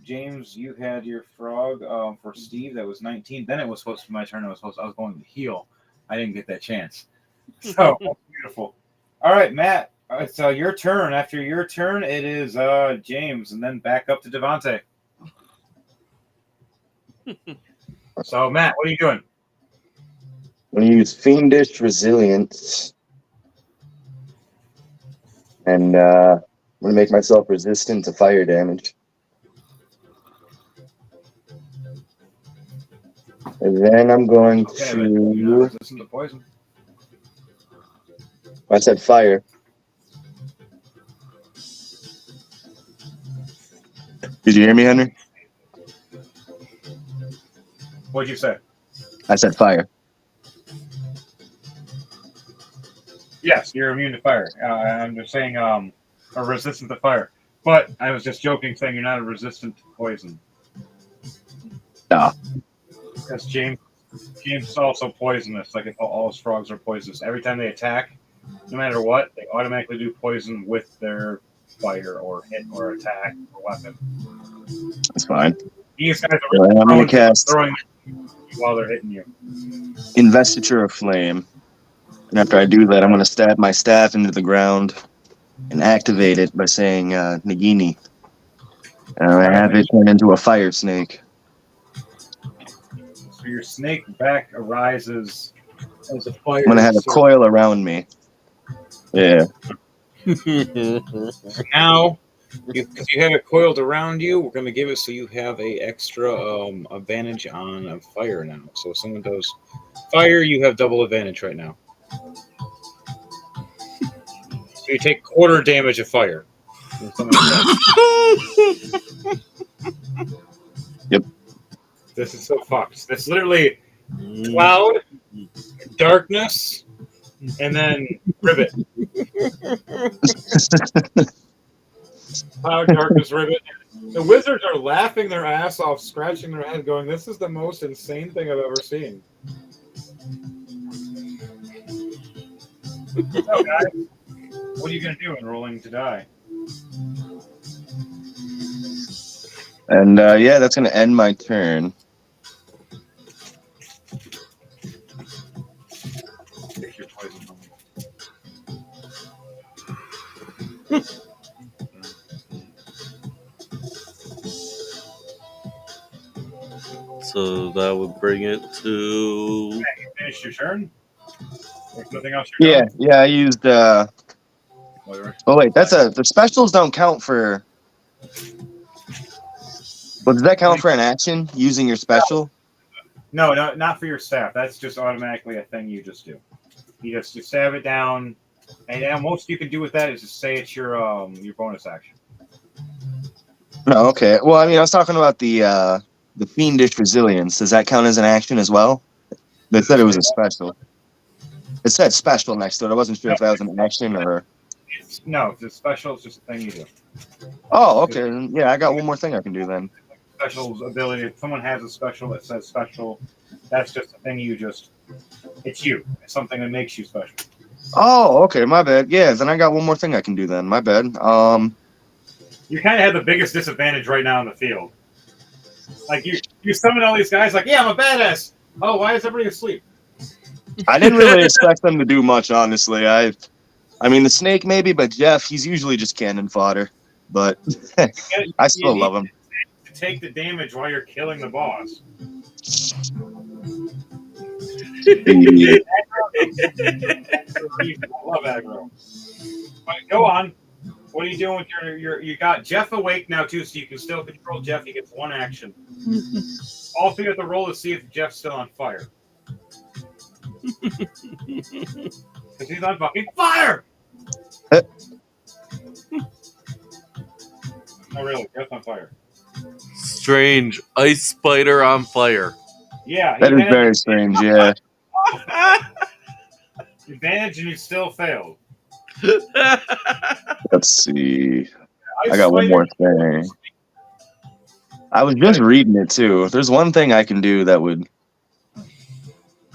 James, you had your frog for Steve. That was 19. Then it was supposed to be my turn. I was going to heal. I didn't get that chance. So beautiful. All right, Matt. It's your turn. After your turn, it is James, and then back up to Devontae. So, Matt, what are you doing? I'm going to use Fiendish Resilience. And I'm going to make myself resistant to fire damage. And then I'm going Okay, but you're not to. resistant to poison. I said fire. Did you hear me, Henry? What'd you say? I said fire. Yes, you're immune to fire. I'm just saying, are resistant to fire. But I was just joking, saying you're not a resistant to poison. No. Because James is also poisonous. Like if all his frogs are poisonous. Every time they attack, no matter what, they automatically do poison with their fire or hit or attack or weapon. That's fine. These guys are Well, really I'm going prone to to cast throwing while they're hitting you. Investiture of Flame. And after I do that, I'm going to stab my staff into the ground and activate it by saying Nagini. And I have it turn into a fire snake. So your snake back arises as a fire. I'm going to have a coil around me. Yeah. Now, because you have it coiled around you, we're going to give it so you have a extra advantage on fire now. So if someone does fire, you have double advantage right now. So you take quarter damage of fire. Yep. This is so fucked. That's literally cloud, darkness, and then rivet. Cloud, darkness, rivet. The wizards are laughing their ass off, scratching their head, going, "This is the most insane thing I've ever seen." So, guys, what are you going to do in Rolling to Die? And yeah, that's going to end my turn. Take your poison home. So that would bring it to. You finished your turn? There's nothing else you're Yeah, doing? yeah, I used. Oh wait, the specials don't count for. Well, does that count for an action using your special? No, not for your staff. That's just automatically a thing you just do. You stab it down, and most you can do with that is just say it's your bonus action. No, okay. Well, I mean, I was talking about the fiendish resilience. Does that count as an action as well? They said it was a special. It said special next to it. I wasn't sure if that was an action or. No, the special is just a thing you do. Oh, okay. Yeah, I got one more thing I can do then. Special ability. If someone has a special that says special, that's just a thing you just. It's you. It's something that makes you special. Oh, okay. My bad. Yeah, then I got one more thing I can do then. My bad. You kind of have the biggest disadvantage right now in the field. Like you summon all these guys. Like, yeah, I'm a badass. Oh, why is everybody asleep? I didn't really expect them to do much, honestly. I mean, the snake maybe, but Jeff, he's usually just cannon fodder. But I still love him. To take the damage while you're killing the boss. I love aggro. But go on. What are you doing with your? You got Jeff awake now too, so you can still control Jeff. He gets one action. Also, you have to roll to see if Jeff's still on fire. Because he's on fucking fire. Oh, really? Jeff's on fire. Strange. Ice spider on fire. Yeah. That is very strange, yeah. Advantage and you still failed. Let's see. I got one more thing. I was just reading it too. If there's one thing I can do that would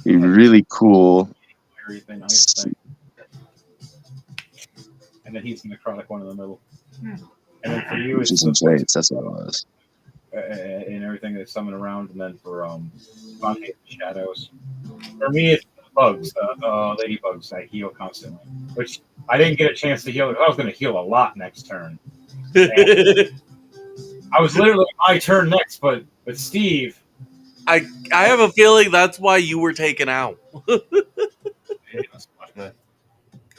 be really cool. And then he's going to chronic one in the middle. And then for you, it's just that's what it was. And everything that's summoned around, and then for shadows. For me, it's bugs, ladybugs. I heal constantly, which I didn't get a chance to heal. I was going to heal a lot next turn. I was literally my turn next, but Steve. I have a feeling that's why you were taken out.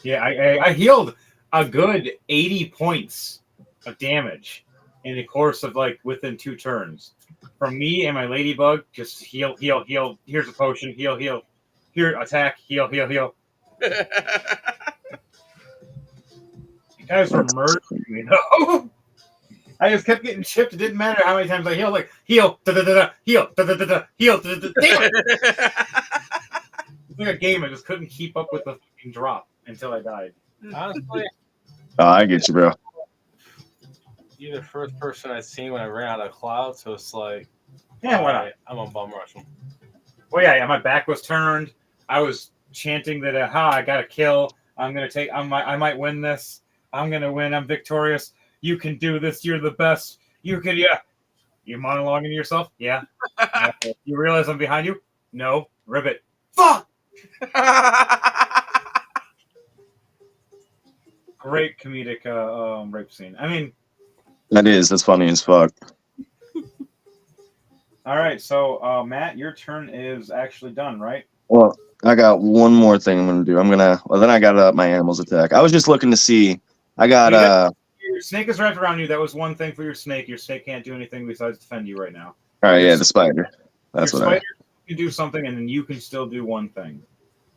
Yeah, I healed a good 80 points of damage in the course of within 2 turns. from me and my ladybug, just heal, heal, heal. Here's a potion, heal, heal. Here, attack, heal, heal, heal. You guys were murdering me, though. I just kept getting chipped. It didn't matter how many times I healed. Like, heal, da-da-da-da, heal, da-da-da-da, heal, da-da-da. Damn it! It's like a game. I just couldn't keep up with the fucking drop until I died. Honestly, Oh, I get you, bro. you're the first person I've seen when I ran out of cloud, so it's like, Yeah, why not? alright, I'm gonna bum rush him. Well, yeah, my back was turned. I was chanting that, I got a kill. I'm gonna take. I might win this. I'm gonna win. I'm victorious. You can do this. You're the best. You can. Yeah. You monologuing to yourself? Yeah. You realize I'm behind you? No. Ribbit. Fuck. Great comedic rape scene. I mean, That's funny as fuck. all right. So, Matt, your turn is actually done, right? Well, I got one more thing I'm gonna do. Then I got my animals attack. I was just looking to see. I got Your snake is wrapped around you. That was one thing for your snake. Your snake can't do anything besides defend you right now. All right, yeah, the spider. That's your what spider can do something, and then you can still do one thing.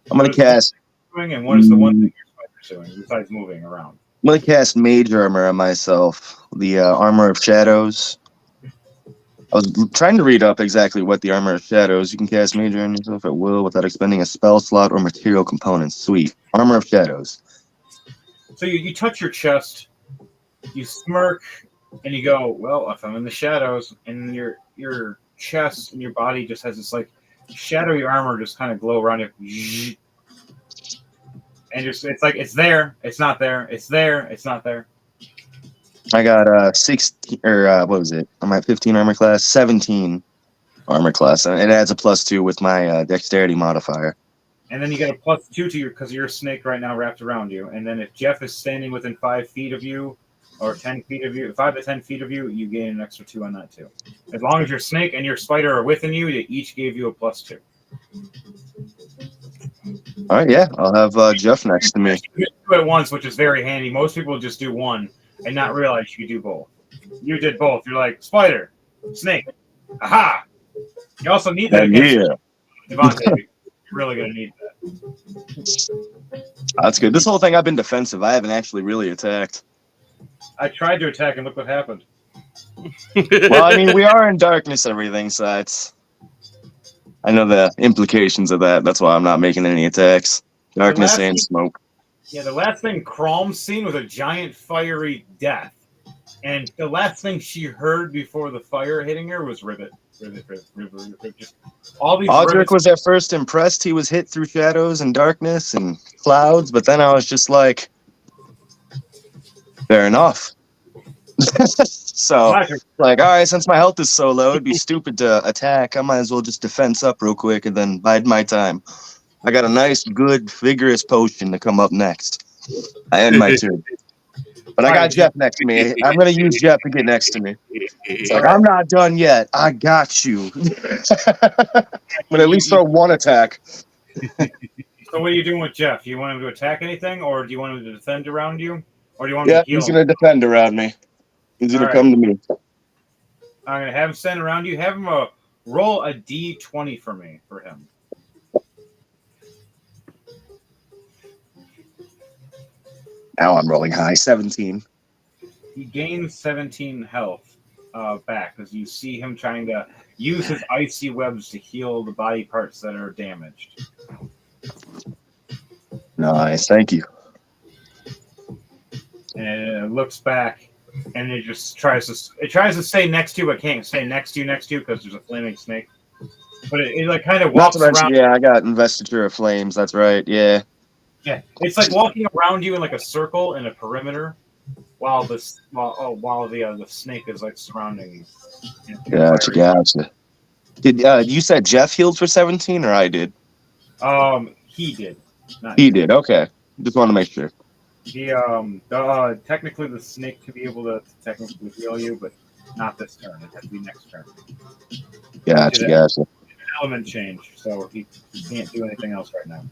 I'm gonna cast. And what is the one thing your spider's doing besides moving around? I'm gonna cast mage armor on myself. The armor of shadows. I was trying to read up exactly what the armor of shadows. You can cast mage armor on yourself at will without expending a spell slot or material components. Sweet. Armor of shadows. So you touch your chest, you smirk, and you go, well, if I'm in the shadows, and your chest and your body just has this like shadowy armor just kind of glow around you. And just it's like it's there, it's not there, it's there, it's not there. I got 16 or what was it? I'm at 15 armor class, 17 armor class. It adds a +2 with my dexterity modifier. And then you get a +2 to your because you're a snake right now wrapped around you. And then if Jeff is standing within 5 feet of you, or 10 feet of you, 5 to 10 feet of you, you gain an extra 2 on that too. As long as your snake and your spider are within you, they each gave you a +2. All right, yeah, I'll have Jeff next to me. You do it at once, which is very handy. Most people just do one and not realize you do both. You did both. You're like spider, snake, aha. You also need that against Devontae. You're really gonna need that. That's good. This whole thing, I've been defensive. I haven't actually really attacked. I tried to attack and look what happened. Well, I mean, we are in darkness, everything, so I know the implications of that. That's why I'm not making any attacks. Darkness and smoke. Yeah, the last thing Krom's seen was a giant fiery death. And the last thing she heard before the fire hitting her was ribbit. Just all these Audric was at first impressed. He was hit through shadows and darkness and clouds, but then I was just like, fair enough. So, like, all right, since my health is so low, it'd be stupid to attack. I might as well just defense up real quick and then bide my time. I got a nice, good, vigorous potion to come up next. I end my turn. But I got Jeff next to me. I'm going to use Jeff to get next to me. It's like, I'm not done yet. I got you. I'm going to at least throw one attack. So what are you doing with Jeff? Do you want him to attack anything, or do you want him to defend around you? Or do you want him to heal? He's going to defend around me. He's going to come to me. I'm going to have him stand around you. Have him roll a D20 for me, for him. Now I'm rolling high, 17. He gains 17 health back as you see him trying to use his icy webs to heal the body parts that are damaged. Nice, thank you. And it looks back, and it just tries to stay next to you, but can't stay next to you because there's a flaming snake. But it like kind of walks around. Yeah, I got Investiture of Flames. That's right. Yeah. Yeah, it's like walking around you in like a circle in a perimeter, while the snake is like surrounding you. Gotcha. Did you said Jeff healed for 17, or I did? He did. He did. Okay, just want to make sure. Technically the snake to be able to technically heal you, but not this turn. It has to be next turn. Gotcha. An element change, so he can't do anything else right now.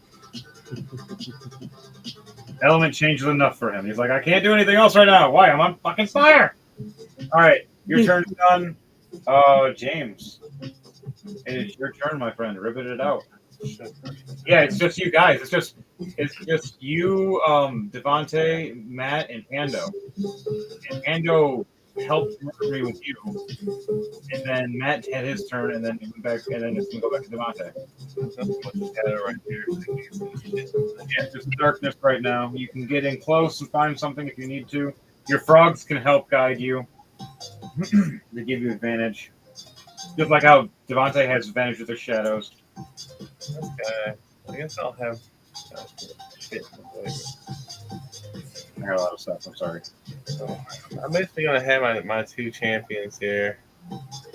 Element change is enough for him. He's like, I can't do anything else right now. Why? I'm on fucking fire. All right, your turn's done. James, it is your turn, my friend. Ribbit it out. Shit. Yeah, it's just you guys. It's just you, Devonte, Matt, and Pando. And Pando helped murder me with you, and then Matt had his turn, and then it went back, and then it's gonna go back to Devonte. That's much shadow right there. Yeah, it's just darkness right now. You can get in close and find something if you need to. Your frogs can help guide you. They give you advantage. Just like how Devontae has advantage with their shadows. Okay. I guess I'll have shit. I got a lot of stuff. I'm sorry. So, I'm basically gonna have my two champions here.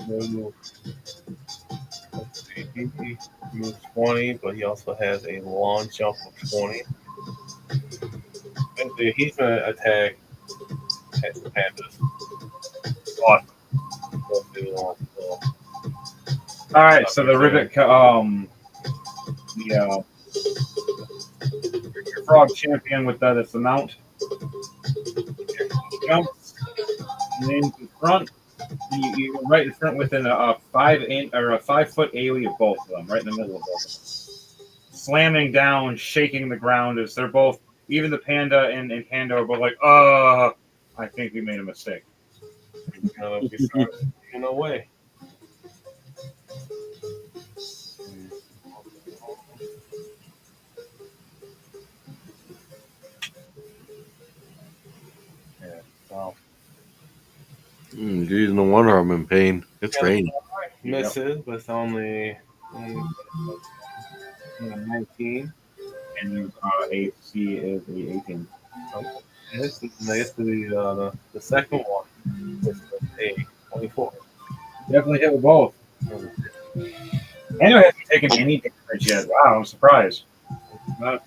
Move. Let's see. He moves 20, but he also has a long jump of 20. Basically, he's gonna attack the pandas. Awesome. All right, so the ribbit, your frog champion with that, it's the mount. Jumps and then in front. You're right in front within a 5 foot alley of both of them, right in the middle of both of them. Slamming down, shaking the ground as they're both, even the panda and Pando are both like, I think we made a mistake. We start in a way. Yeah, so. Geez, no wonder I'm in pain. It's raining. Misses with only 19. And AC is the 18. This is the second one. This is a 24. Definitely hit with both. Pando hasn't taken any damage yet. Wow, I'm surprised. Not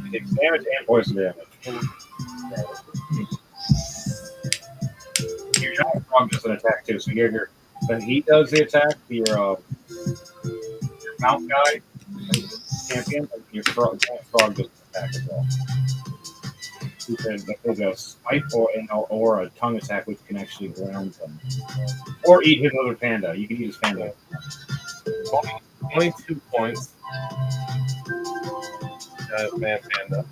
he takes damage and poison damage. Your giant frog does an attack too, so when he does the attack, your mount guy, champion, and your giant frog does an attack as well. There's a spike or a tongue attack which can actually ground them. Or eat his other panda. You can eat his panda. 22 points. Man panda.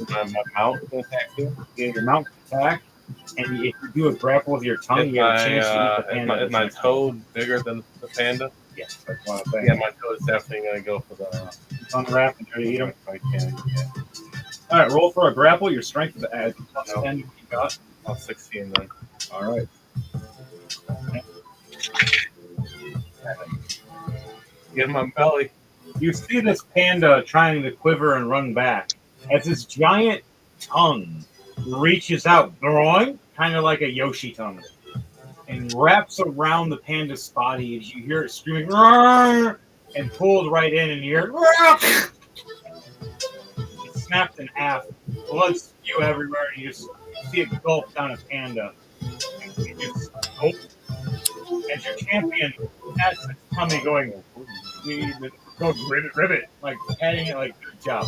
My mount can attack too. Yeah, your mount can attack, and if you do a grapple with your tongue, you have a chance to eat the panda. Is my toad bigger than the panda? Yes, that's what I'm saying. Yeah, my toad is definitely going to go for the tongue wrap and try to eat them. If I can, yeah. All right, roll for a grapple. Your strength is as plus 10 you got. 16 then. All right. Get in my belly. You see this panda trying to quiver and run back as his giant tongue reaches out, kind of like a Yoshi tongue, and wraps around the panda's body as you hear it screaming, and pulled right in, and you hear it snapped in half, blood spew everywhere, and you just see it gulp down a panda. And you just gulp. As your champion, that's its tummy going, ribbit, like patting it like, good job.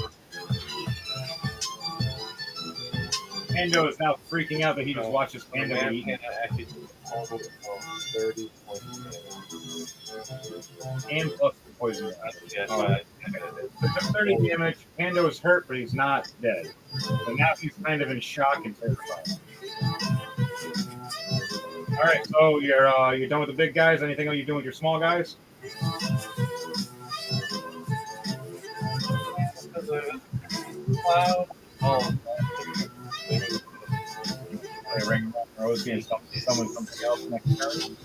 Pando is now freaking out that he just watched his panda be eaten. And plus the poison. Took 30 damage. Pando is hurt, but he's not dead. So now he's kind of in shock and terrified. All right, so you're done with the big guys. Anything else you're doing with your small guys? Ring Rosie and summon something else next turn.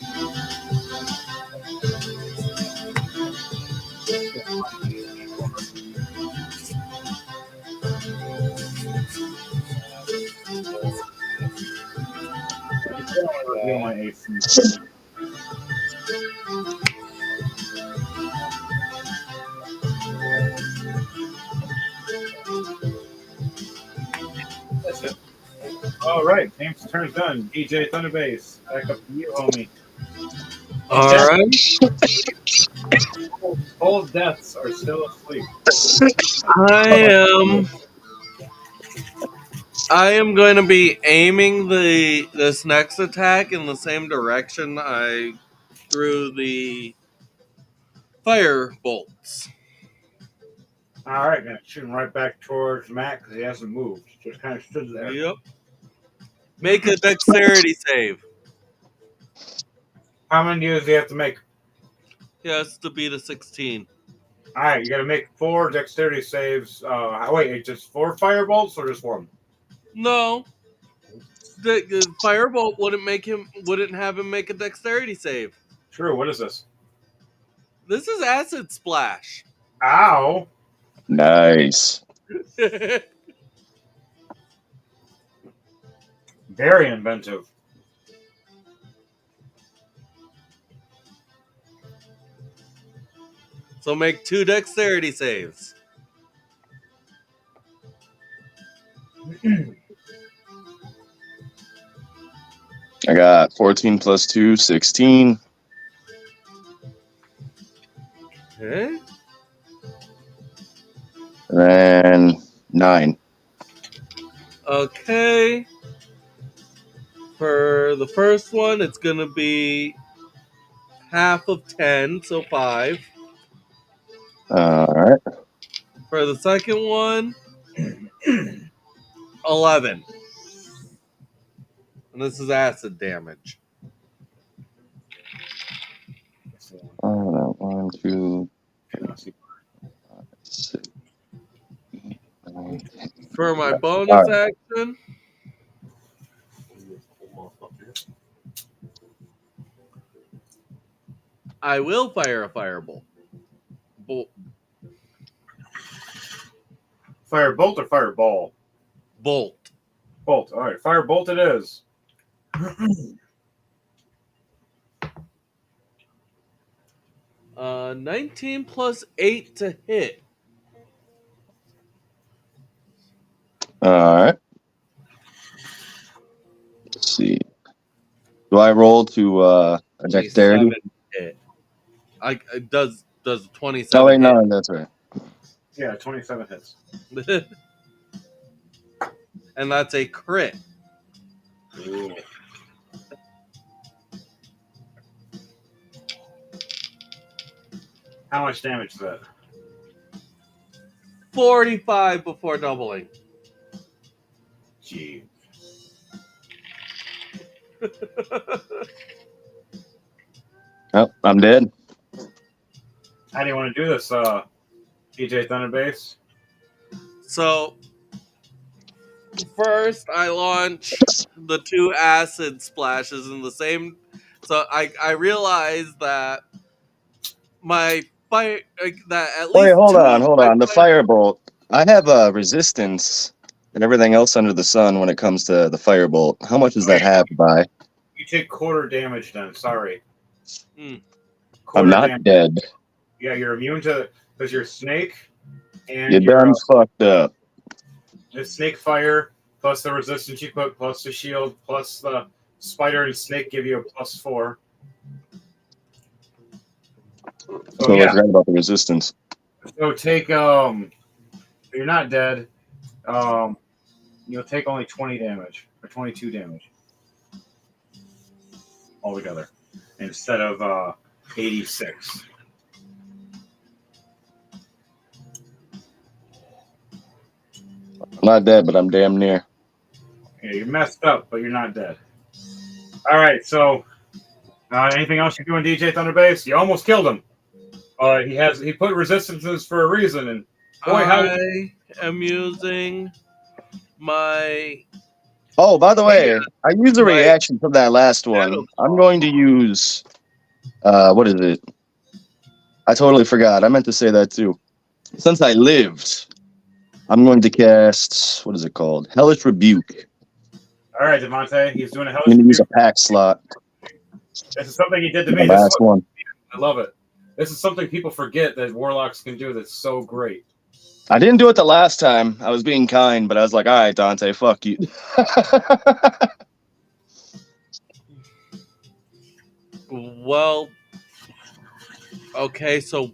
Reveal my AC. That's it. All right, James' turn's done. DJ Thunderbase, back up to you, homie. All right. Cold deaths are still asleep. I am I am going to be aiming this next attack in the same direction I threw the fire bolts. All right, gonna shoot him right back towards Matt because he hasn't moved. Just kind of stood there. Yep. Make a dexterity save. How many do you have to make? He has to beat a 16. All right, you got to make 4 dexterity saves. Wait, just 4 fire bolts or just 1? No, the firebolt wouldn't have him make a dexterity save. True. What is this? This is acid splash. Ow! Nice. Very inventive. So make 2 dexterity saves. I got 14 plus 2, 16. Okay. And then 9. Okay. For the first one, it's going to be half of 10, so 5. All right. For the second one, 11. And this is acid damage. 1, 2, 6. For my bonus action, I will fire a firebolt. Fire bolt or fire ball? Bolt. Bolt. All right, fire bolt it is. 19 plus 8 to hit. All right. Let's see. Do I roll to a dexterity? 27 hit. It does 27 Oh, wait, hit. no, that's right. Yeah, 27 hits. And that's a crit. Ooh. How much damage is that? 45 before doubling. Gee. Oh, I'm dead. How do you want to do this, DJ Thunderbase? So, first I launch the 2 acid splashes in the same. So I realized that my fire that at least Wait, hold 2 on, of hold my on. The firebolt. I have a resistance and everything else under the sun when it comes to the firebolt. How much does that have by? You take quarter damage then. Sorry. Hmm. I'm not Damage. dead. Yeah, you're immune to because you're snake and You you're done fucked up. the snake fire plus the resistance you put plus the shield plus the spider and snake give you a +4. So I forgot about the resistance. So take you're not dead. You'll take only 20 damage or 22 damage altogether instead of 86. I'm not dead, but I'm damn near. Yeah, you're messed up, but you're not dead. All right, so anything else you're doing, DJ Thunderbase? You almost killed him. He put resistances for a reason, and boy, I am using my. Oh, by the way, I used a My reaction from that last one. I'm going to use what is it? I totally forgot. I meant to say that too. Since I lived, I'm going to cast what is it called? Hellish Rebuke. All right, Devontae, he's doing a I'm hellish going to use rebuke. a pack slot. This is something he did to The me. This is last one. I love it. This is something people forget that warlocks can do. That's so great. I didn't do it the last time. I was being kind, but I was like, all right, Dante, fuck you. Well, okay, so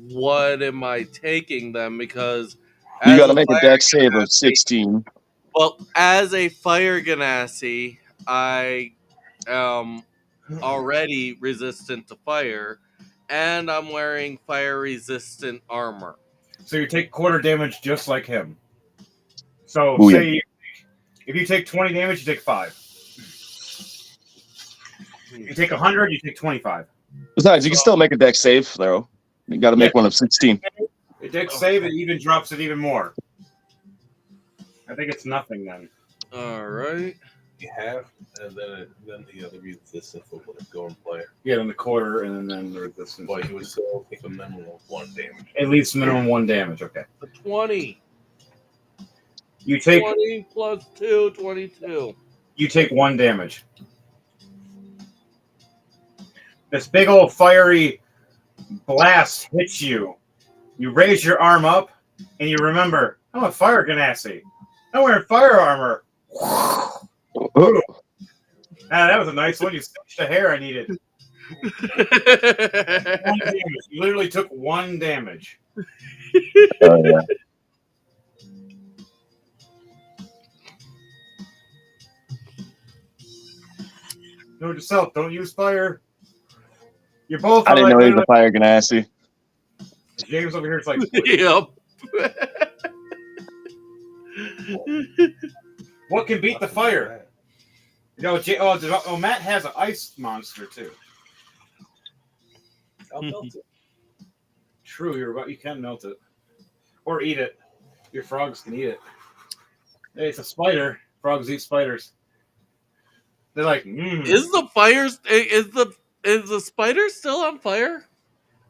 what am I taking then? Because You as got to a make a fire dex save of genasi, 16. Well, as a fire ganassi, I am already resistant to fire, and I'm wearing fire resistant armor. So you take quarter damage just like him. So Booyah. say if you take 20 damage, you take 5. If you take 100, you take 25. Besides, you can still make a deck save, though. You got to make one of 16. It deck save, it even drops it even more. I think it's nothing then. All right. You have, and then the other resistance will go in play. Yeah, then the quarter, and then the resistance. But you would still take a minimum of 1 damage. At least minimum 1 damage. Okay. The 20. You take 20 plus 2, 22. You take 1 damage. This big old fiery blast hits you. You raise your arm up, and you remember, I'm a fire ganassi. I'm wearing fire armor. Oh, That was a nice one. You stitched the hair I needed. 1 damage. You literally took 1 damage. yeah. Note yourself. Don't use fire. You're both. I didn't know he was a fire ganassi. James over here is like, Yep. what can beat the fire? Matt has an ice monster too. I'll melt it. True, you can melt it or eat it. Your frogs can eat it. Hey, it's a spider. Frogs eat spiders. They're like, Is the spider still on fire?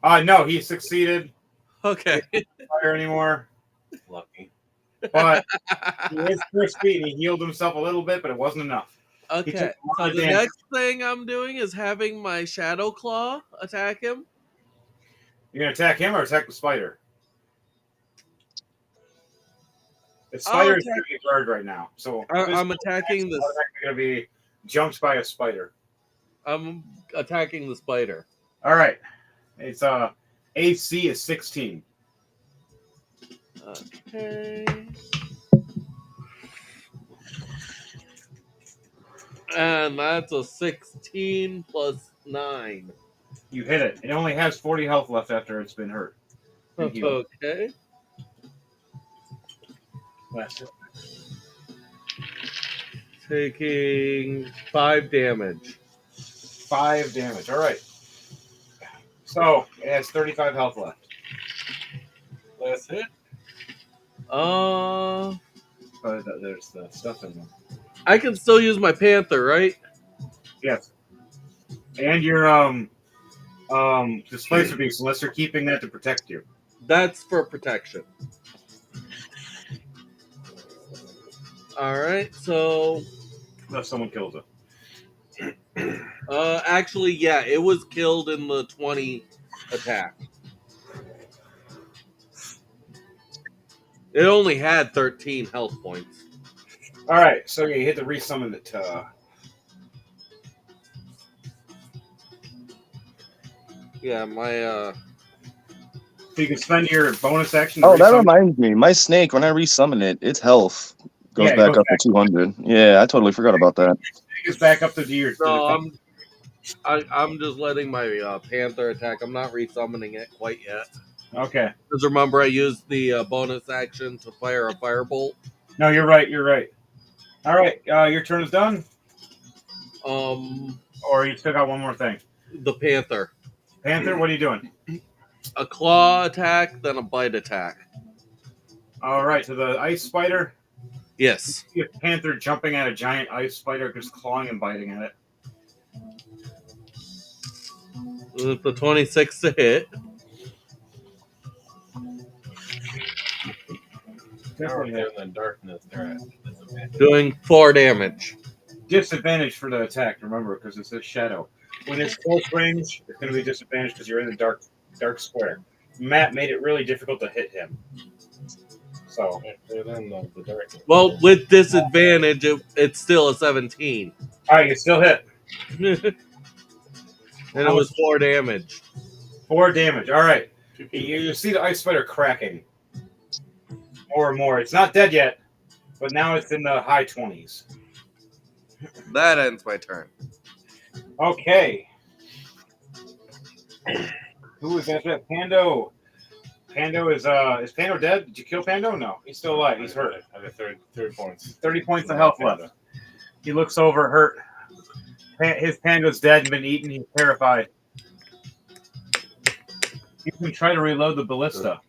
No, he succeeded. Okay. Fire anymore, Lucky. but he is crispy and he healed himself a little bit, but it wasn't enough. Okay. So the next thing I'm doing is having my shadow claw attack him. You're gonna attack him or attack the spider? The spider is going to be guard right now, so I'm attacking the. Going to be jumped by a spider. I'm attacking the spider. All right, it's AC is 16. Okay. And that's a 16 plus 9. You hit it. It only has 40 health left after it's been hurt. Okay. That's it. Taking 5 damage. 5 damage. All right. So it has 35 health left. Last hit. But there's the stuff in there. I can still use my panther, right? Yes. And your displacer beast, unless you're keeping that to protect you. That's for protection. Alright, so Unless someone kills it. actually, yeah, it was killed in the 20 attack. It only had 13 health points. All right, so you hit the resummon it. Yeah, my So you can spend your bonus action. Oh, that reminds me. My snake, when I resummon it, its health goes back up to 200. Yeah, I totally forgot about that. It's back up to your. No, I'm just letting my panther attack. I'm not resummoning it quite yet. Okay. Because remember, I used the bonus action to fire a firebolt. No, you're right. You're right. All right, your turn is done. Or you still got one more thing. The panther. Panther, what are you doing? A claw attack, then a bite attack. All right, so the ice spider. Yes. You see a panther jumping at a giant ice spider, just clawing and biting at it. With the 26 to hit. Definitely in the darkness, they're at disadvantage. Doing 4 damage. Disadvantage for the attack, remember, because it's a shadow. When it's close range, it's going to be disadvantage because you're in the dark square. Matt made it really difficult to hit him. So, the darkness. Well, with disadvantage, it's still a 17. All right, you still hit. And it was 4 damage. 4 damage. All right. You see the ice spider cracking more and more. It's not dead yet, but now it's in the high 20s. That ends my turn. Okay. Who is after that? Pando. Pando is Pando dead? Did you kill Pando? No, he's still alive. He's hurt. I got 30 points. 30 points of health left. He looks over, hurt. His Pando's dead and been eaten. He's terrified. He's gonna try to reload the ballista.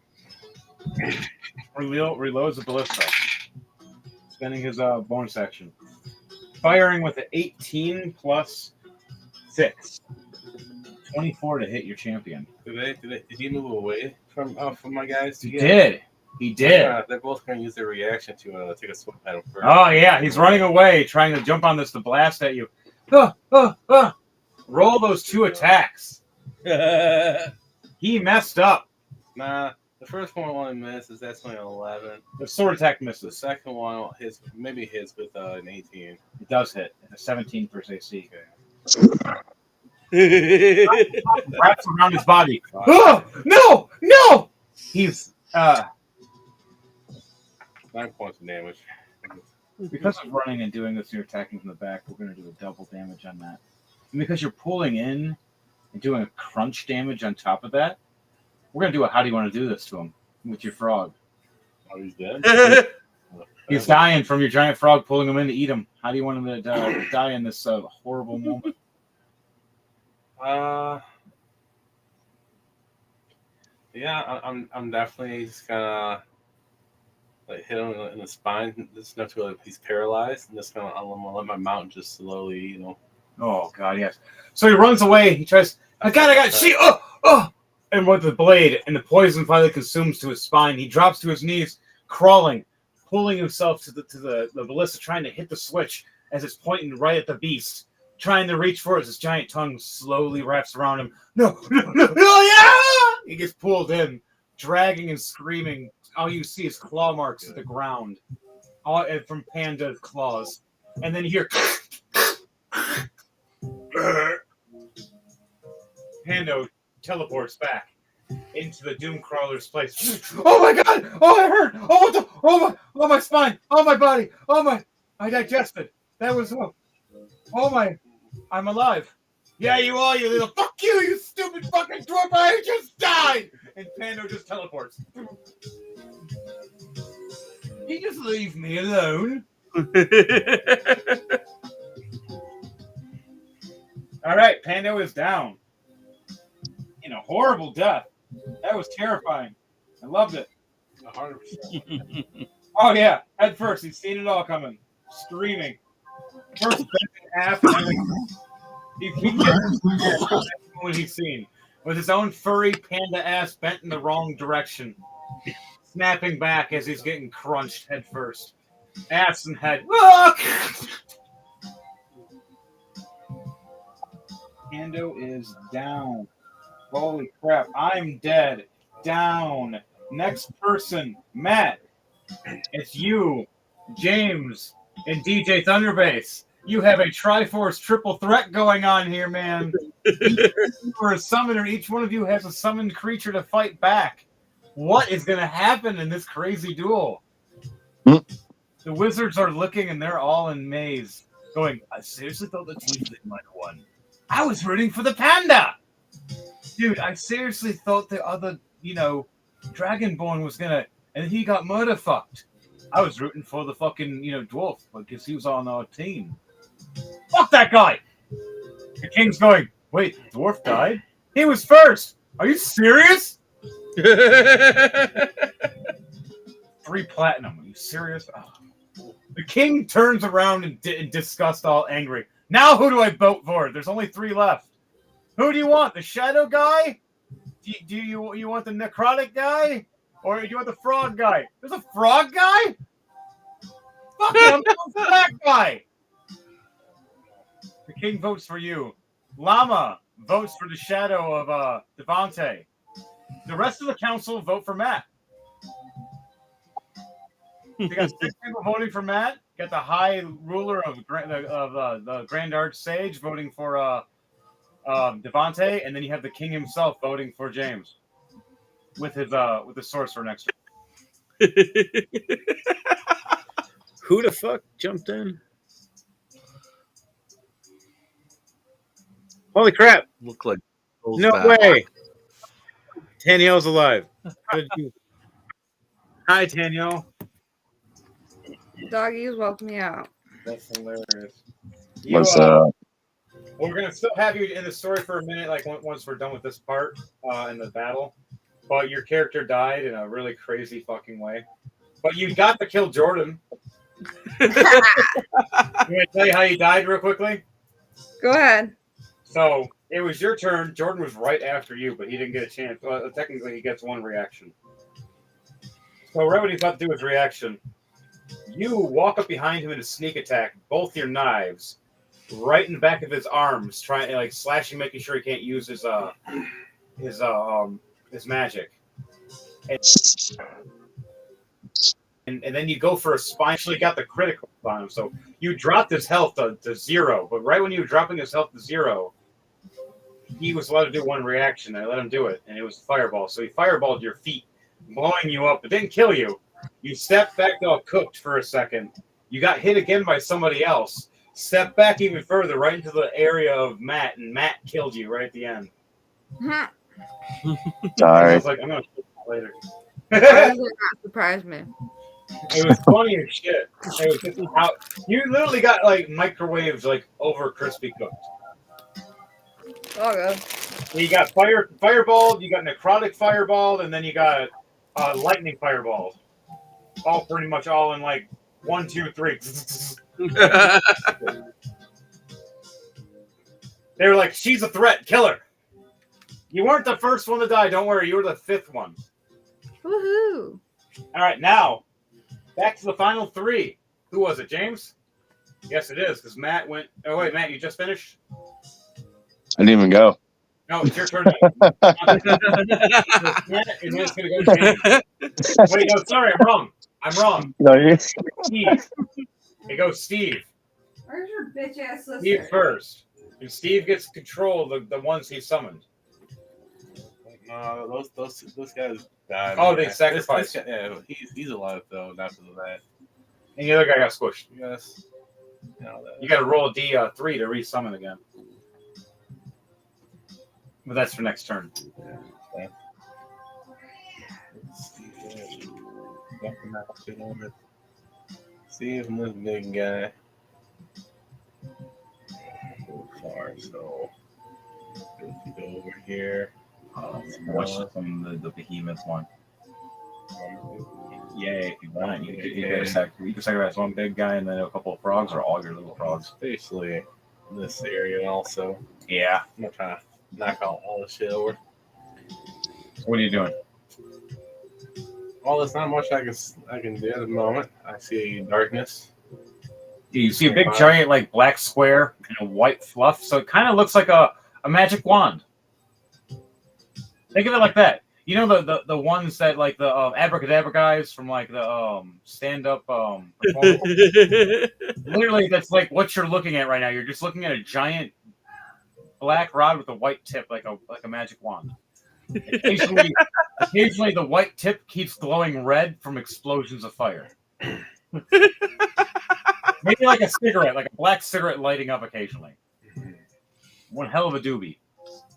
Reloads the ballista. Spending his bonus action. Firing with an 18 plus 6. 24 to hit your champion. Did he move away from my guys? He did. He did. Yeah, they're both going to use their reaction to take a swing at him first. Oh, yeah. He's running away, trying to jump on this to blast at you. Roll those 2 attacks. He messed up. Nah, the first one only misses. That's only an 11. The sword attack The misses. second one maybe hits with an 18. It does hit. A 17 for AC. Wraps around his body. Oh, no! He's 9 points of damage. because of running and doing this, you're attacking from the back. We're going to do a double damage on that. And because you're pulling in and doing a crunch damage on top of that, we're going to do a how do you want to do this to him with your frog. Oh, he's dead? He's dying from your giant frog pulling him in to eat him. How do you want him to die in this horrible moment? Yeah, I'm definitely just gonna hit him in the spine. Just enough to he's paralyzed, and just I'm gonna let my mount just slowly, Oh God, yes. So he runs away. He tries. I got she. And with the blade, and the poison finally consumes to his spine. He drops to his knees, crawling, pulling himself to the ballista, trying to hit the switch as it's pointing right at the beast. Trying to reach for it as his giant tongue slowly wraps around him. No, yeah! He gets pulled in, dragging and screaming. All you see is claw marks at the ground, all from Panda's claws. And then you hear Pando teleports back into the Doomcrawler's place. Oh my God! Oh, it hurt! Oh, what the? Oh my spine! Oh my body! Oh my! I digested. That was oh my! I'm alive. Yeah, you are, you little fuck you stupid fucking dwarf! I just died. And Pando just teleports. He just leave me alone. All right, Pando is down. In a horrible death. That was terrifying. I loved it. 100%. Oh yeah, head first. He's seen it all coming. Screaming. First bent in half and everything. He gets what he's seen. With his own furry panda ass bent in the wrong direction. Snapping back as he's getting crunched head first. Ass and head. Pando is down. Holy crap. I'm dead. Down. Next person. Matt. It's you. James. And DJ Thunderbase. You have a Triforce triple threat going on here, man. You're a summoner. Each one of you has a summoned creature to fight back. What is going to happen in this crazy duel? The wizards are looking and they're all in maze. Going, I seriously thought the Tiefling might have won. I was rooting for the panda. Dude, I seriously thought the other, Dragonborn was going to, and he got murder fucked. I was rooting for the fucking, dwarf because he was on our team. Fuck that guy! The king's going, wait, the dwarf died? He was first! Are you serious? 3 platinum. Are you serious? Oh. The king turns around in disgust, all angry. Now who do I vote for? There's only 3 left. Who do you want? The shadow guy? Do you want the necrotic guy? Or do you want the frog guy? There's a frog guy? Fuck him! I'm that guy! The king votes for you. Llama votes for the shadow of Devante. The rest of the council vote for Matt. You got 6 people voting for Matt. You got the High Ruler of the Grand Archsage voting for Devante, and then you have the king himself voting for James with the sorcerer next to him. Who the fuck jumped in? Holy crap! Look like No back. way! Danielle's alive. How did you? Hi, Danielle. Doggies woke me out. That's hilarious. What's We're gonna still have you in the story for a minute, like once we're done with this part in the battle. But your character died in a really crazy fucking way. But you got to kill Jordan. You want to tell you how you died real quickly? Go ahead. So it was your turn. Jordan was right after you, but he didn't get a chance. Well, technically, he gets one reaction. So right when he's about to do his reaction, you walk up behind him in a sneak attack, both your knives, right in the back of his arms, trying like slashing, making sure he can't use his magic. And then you go for a spine. Actually got the critical on him, so you dropped his health to 0. But right when you were dropping his health to 0, he was allowed to do one reaction. I let him do it, and it was fireball. So he fireballed your feet, blowing you up. It didn't kill you. You stepped back all cooked for a second. You got hit again by somebody else. Stepped back even further, right into the area of Matt, and Matt killed you right at the end. Sorry. I was like, I'm gonna kill you later. Why does it not surprise me? It was funny as shit. It was just how you literally got like microwaves like over crispy cooked. Oh, good. You got fireball, you got necrotic fireball, and then you got lightning fireball. All pretty much all in like 1, 2, 3. They were like, she's a threat, kill her. You weren't the first one to die, don't worry, you were the 5th one. Woohoo! All right, now back to the final 3. Who was it, James? Yes, it is, because Matt went. Oh wait, Matt, you just finished? I didn't even go. No, it's your turn. Matt, and then it's gonna go to James. Wait, no, sorry, I'm wrong. No, you. Steve. It goes Steve. Where's your bitch ass sister? Steve first. And Steve gets control of the ones he summoned. No, those guys died. Oh, they sacrificed. Yeah, he's alive though. After that, And the other guy got squished. yes. You got to roll a D3 to resummon again. But that's for next turn. See if this big guy. So far, so if you go over here. Watch from the behemoth one. Yeah, if you want, you can sacrifice one big guy and then a couple of frogs, or all your little frogs. Basically, this area also. Yeah. I'm gonna try to knock out all the shit over. What are you doing? Well, there's not much I can do at the moment. I see darkness. You see a big giant like black square and a white fluff, so it kind of looks like a magic wand. Think of it like that. You know the ones that like the abracadabra guys from like the stand up literally that's like what you're looking at right now. You're just looking at a giant black rod with a white tip like a magic wand. Occasionally the white tip keeps glowing red from explosions of fire. Maybe like a cigarette, like a black cigarette lighting up occasionally. One hell of a doobie.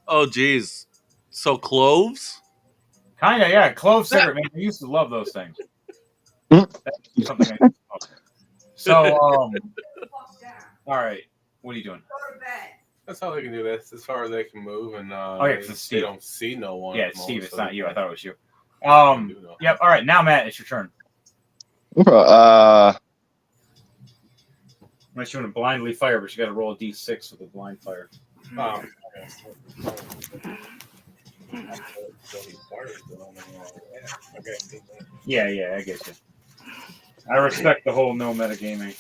Oh, geez. So cloves? Kinda, yeah. Clove cigarette, man. I used to love those things. That's something I used to love. So, all right. What are you doing? That's how they can do this. As far as they can move, and Steve. they don't see no one. Yeah, it's Steve. It's not you. I thought it was you. Yep. All right. Now, Matt, it's your turn. Unless you want to blindly fire, but you got to roll a d6 with a blind fire. Yeah, I get you. I respect the whole no metagaming.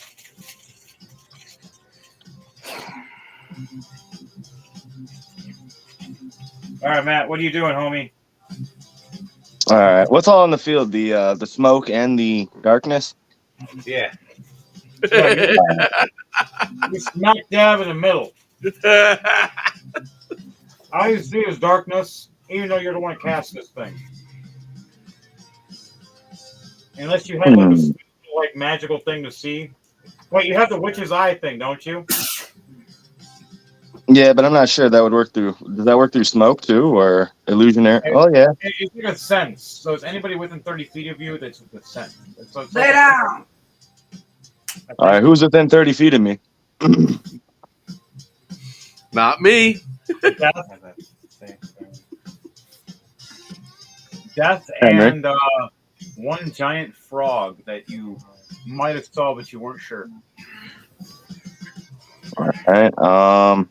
All right, Matt, what are you doing, homie? All right. What's all in the field? The smoke and the darkness. Yeah. You're smack dab in the middle. All you see is darkness, even though you're the one casting this thing. Unless you had like a like magical thing to see. Wait, you have the witch's eye thing, don't you? Yeah, but I'm not sure that would work through. Does that work through smoke too, or illusionary? Oh yeah. It's like a sense. So it's anybody within 30 feet of you that's with a sense. So it's Lay like down. All right, who's within 30 feet of me? Not me. Death Henry. and one giant frog that you might have saw, but you weren't sure. All right.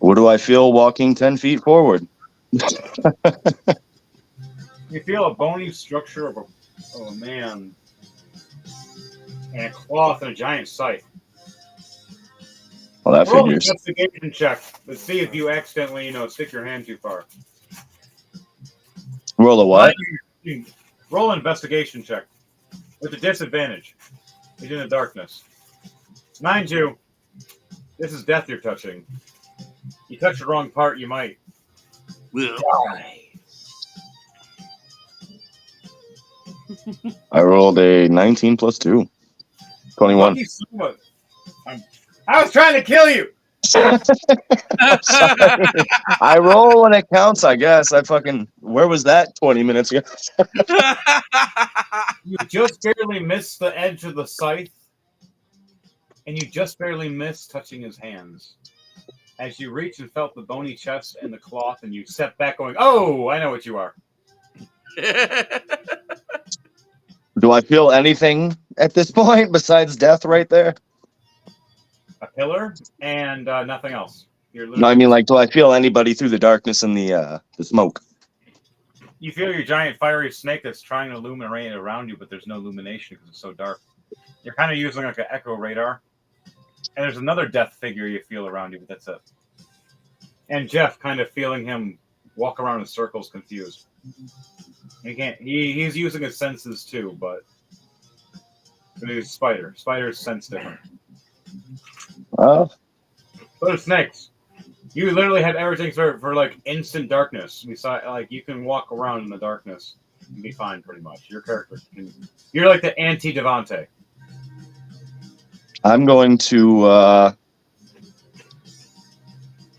What do I feel walking 10 feet forward? You feel a bony structure of a man and a cloth and a giant scythe. Well, that Roll an figures. investigation check. Let's see if you accidentally, stick your hand too far. Roll a what? Roll an investigation check with a disadvantage. He's in the darkness. Mind you, this is death you're touching. You touch the wrong part, you might die. I rolled a 19 plus 2. 21. Lucky someone. I was trying to kill you. I'm sorry. I roll when it counts, I guess. Where was that 20 minutes ago? You just barely missed the edge of the scythe, and you just barely missed touching his hands. As you reached and felt the bony chest and the cloth, and you stepped back going, oh, I know what you are. Do I feel anything at this point besides death right there? A pillar and nothing else. You're No, I mean, like, do I feel anybody through the darkness and the smoke? You feel your giant fiery snake that's trying to illuminate around you, but there's no illumination because it's so dark. You're kind of using like an echo radar. And there's another death figure you feel around you, but that's it. And Jeff kind of feeling him walk around in circles confused. He can't. He's using his senses too, but he's spider. Spiders sense different. Oh. So there's snakes. You literally had everything for like instant darkness. We saw like you can walk around in the darkness and be fine pretty much. Your character you're like the anti-Devante. I'm going to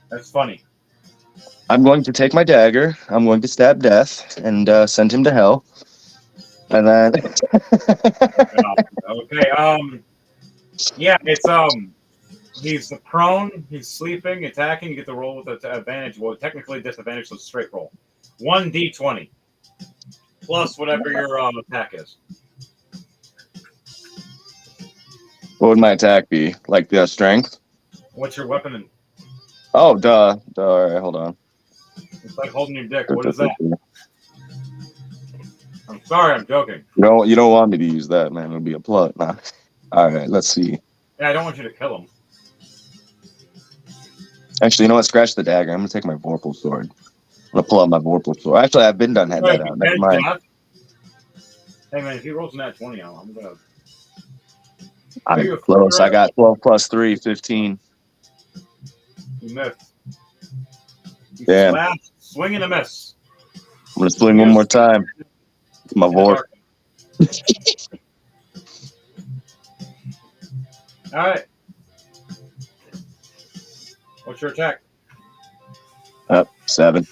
That's funny. I'm going to take my dagger. I'm going to stab Death and send him to hell. And then Okay, yeah, it's he's prone, he's sleeping, attacking, you get the roll with the advantage. Well, technically disadvantage, so straight roll. 1d20 plus whatever your attack is. what would my attack be? Like the strength? What's your weapon? And Oh, duh. All right, hold on. it's like holding your dick. What is that? I'm sorry, I'm joking. No, you don't want me to use that, man. It'll be a plot. Nah. All right, let's see. Yeah, I don't want you to kill him. Actually, you know what? Scratch the dagger. I'm gonna take my Vorpal sword. I'm gonna pull out my Vorpal sword. Actually, I've been done had that out. Never mind. Hey man, if he rolls in that 20 out, I'm gonna. I'm close. I got 12 plus 3, 15. You missed. You Damn. slapped, swing and a miss. I'm gonna swing one more time. My Vorp. All right. What's your attack? 7.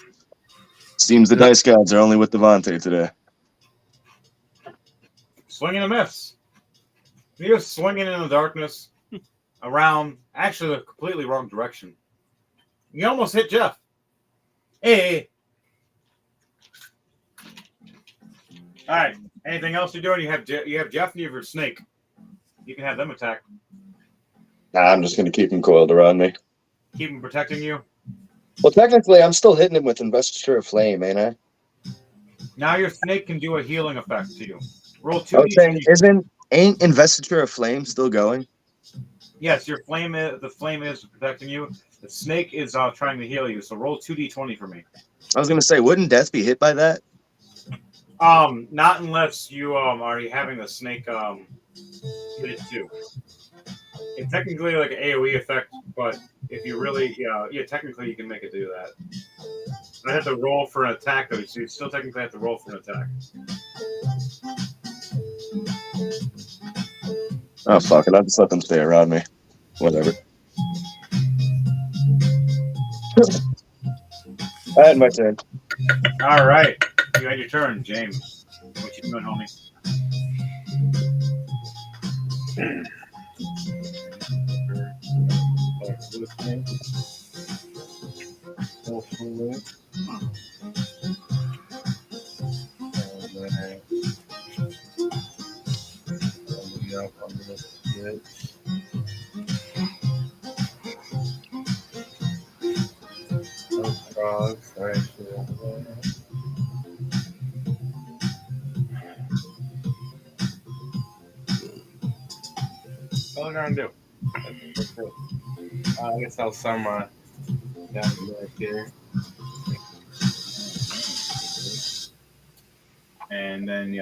Seems the dice gods are only with Devante today. Swing and a miss. You're swinging in the darkness around, actually, the completely wrong direction. You almost hit Jeff. Hey. All right. Anything else you're doing? You have Jeff and you have your snake. You can have them attack. Nah, I'm just gonna keep him coiled around me. Keep him protecting you. Well, technically, I'm still hitting him with Investiture of Flame, ain't I? Now your snake can do a healing effect to you. Roll 2d. I was saying, ain't Investiture of Flame still going? Yes, your flame the flame is protecting you. The snake is trying to heal you. So roll 2d20 for me. I was gonna say, wouldn't Death be hit by that? Not unless you are having the snake hit it too. It's technically like an AoE effect, but if you really, technically you can make it do that. I have to roll for an attack though, so you still technically have to roll for an attack. Oh fuck it! I'll just let them stay around me. Whatever. I had my turn. All right, you had your turn, James. What you doing, homie? Frogs are actually what are we gonna do? That's it. I guess I'll sum down back here. And then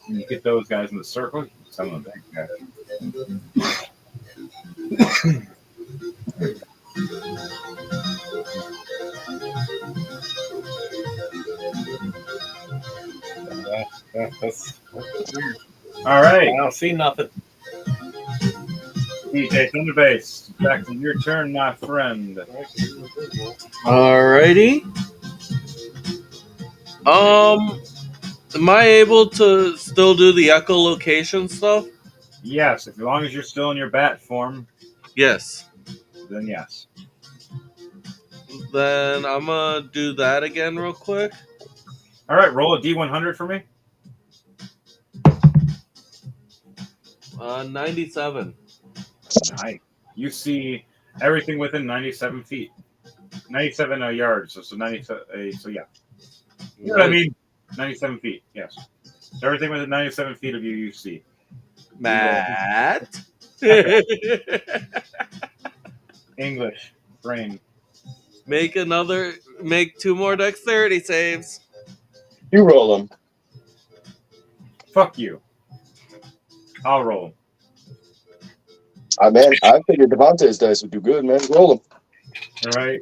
when you get those guys in the circle, you can summon them back. That's weird. All right, I don't see nothing. DJ Thunderbase, back to your turn, my friend. Alrighty. Am I able to still do the echolocation stuff? Yes, as long as you're still in your bat form, Yes. then yes. Then I'm gonna do that again real quick. All right, roll a D100 for me. 97. Nice. You see everything within 97 feet. 97 yards, so 97. So yeah. You know what I mean? 97 feet, yes. So everything within 97 feet of you, you see. Matt. English, brain. Make 2 more dexterity saves. You roll them. Fuck you. I'll roll. Man, I figured Devontae's dice would do good, man. Roll them. All right.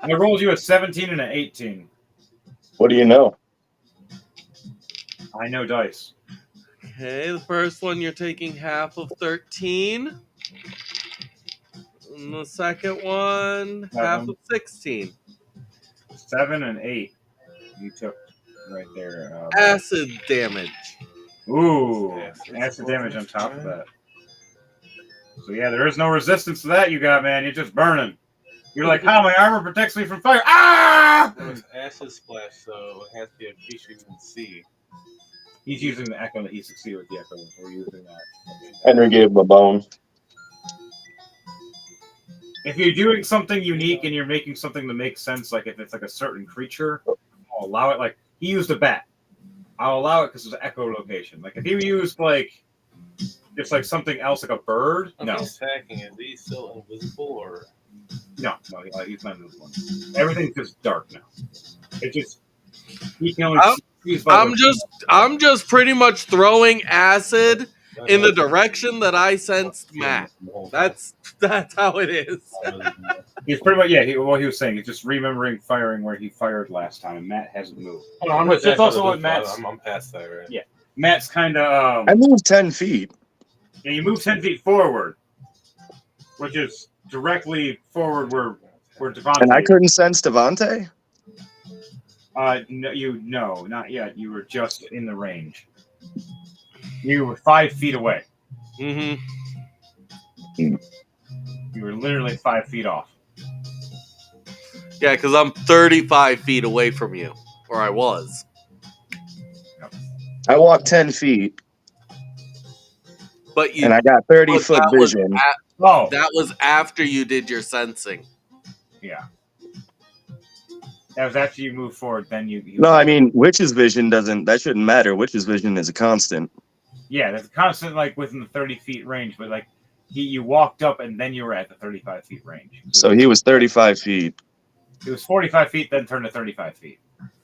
I rolled you a 17 and an 18. What do you know? I know dice. Okay, the first one you're taking half of 13. And the second one, half of 16. 7 and 8. You took right there. Acid damage. Ooh, acid damage on top of that. So yeah, there is no resistance to that you got, man. You're just burning. You're like, how my armor protects me from fire? Ah! It was acid splash, so it has to be a creature you can see. He's using the echo that he succeeded with the echo. We're using that. Henry gave him a bone. If you're doing something unique and you're making something that makes sense, like if it's like a certain creature, I'll allow it. Like he used a bat, I'll allow it because it's an echolocation. Like if he used like just like something else, like a bird, no. He's attacking. Is he still invisible or? No, he's not invisible. Everything's just dark now. It just he can only. I'm just pretty much throwing acid in the direction that I sensed Matt. That's how it is. He's pretty much what he was saying. He's just remembering firing where he fired last time. Matt hasn't moved. That's also what Matt's. I'm past that, right? Yeah, Matt's kind of. I moved 10 feet. Yeah, you move 10 feet forward, which is directly forward where Devontae. And I couldn't sense Devontae? No, not yet. You were just in the range. You were 5 feet away. Mm-hmm. You were literally 5 feet off. Yeah, because I'm 35 feet away from you, or I was. I walked 10 feet. But and I got 30-foot vision. That was after you did your sensing. Yeah. That was after you moved forward. Then you. No, I mean, Witch's vision doesn't. That shouldn't matter. Witch's vision is a constant. Yeah, that's a constant, like within the 30 feet range. But like, you walked up and then you were at the 35 feet range. So he was 35 feet. It was 45 feet, then turned to 35 feet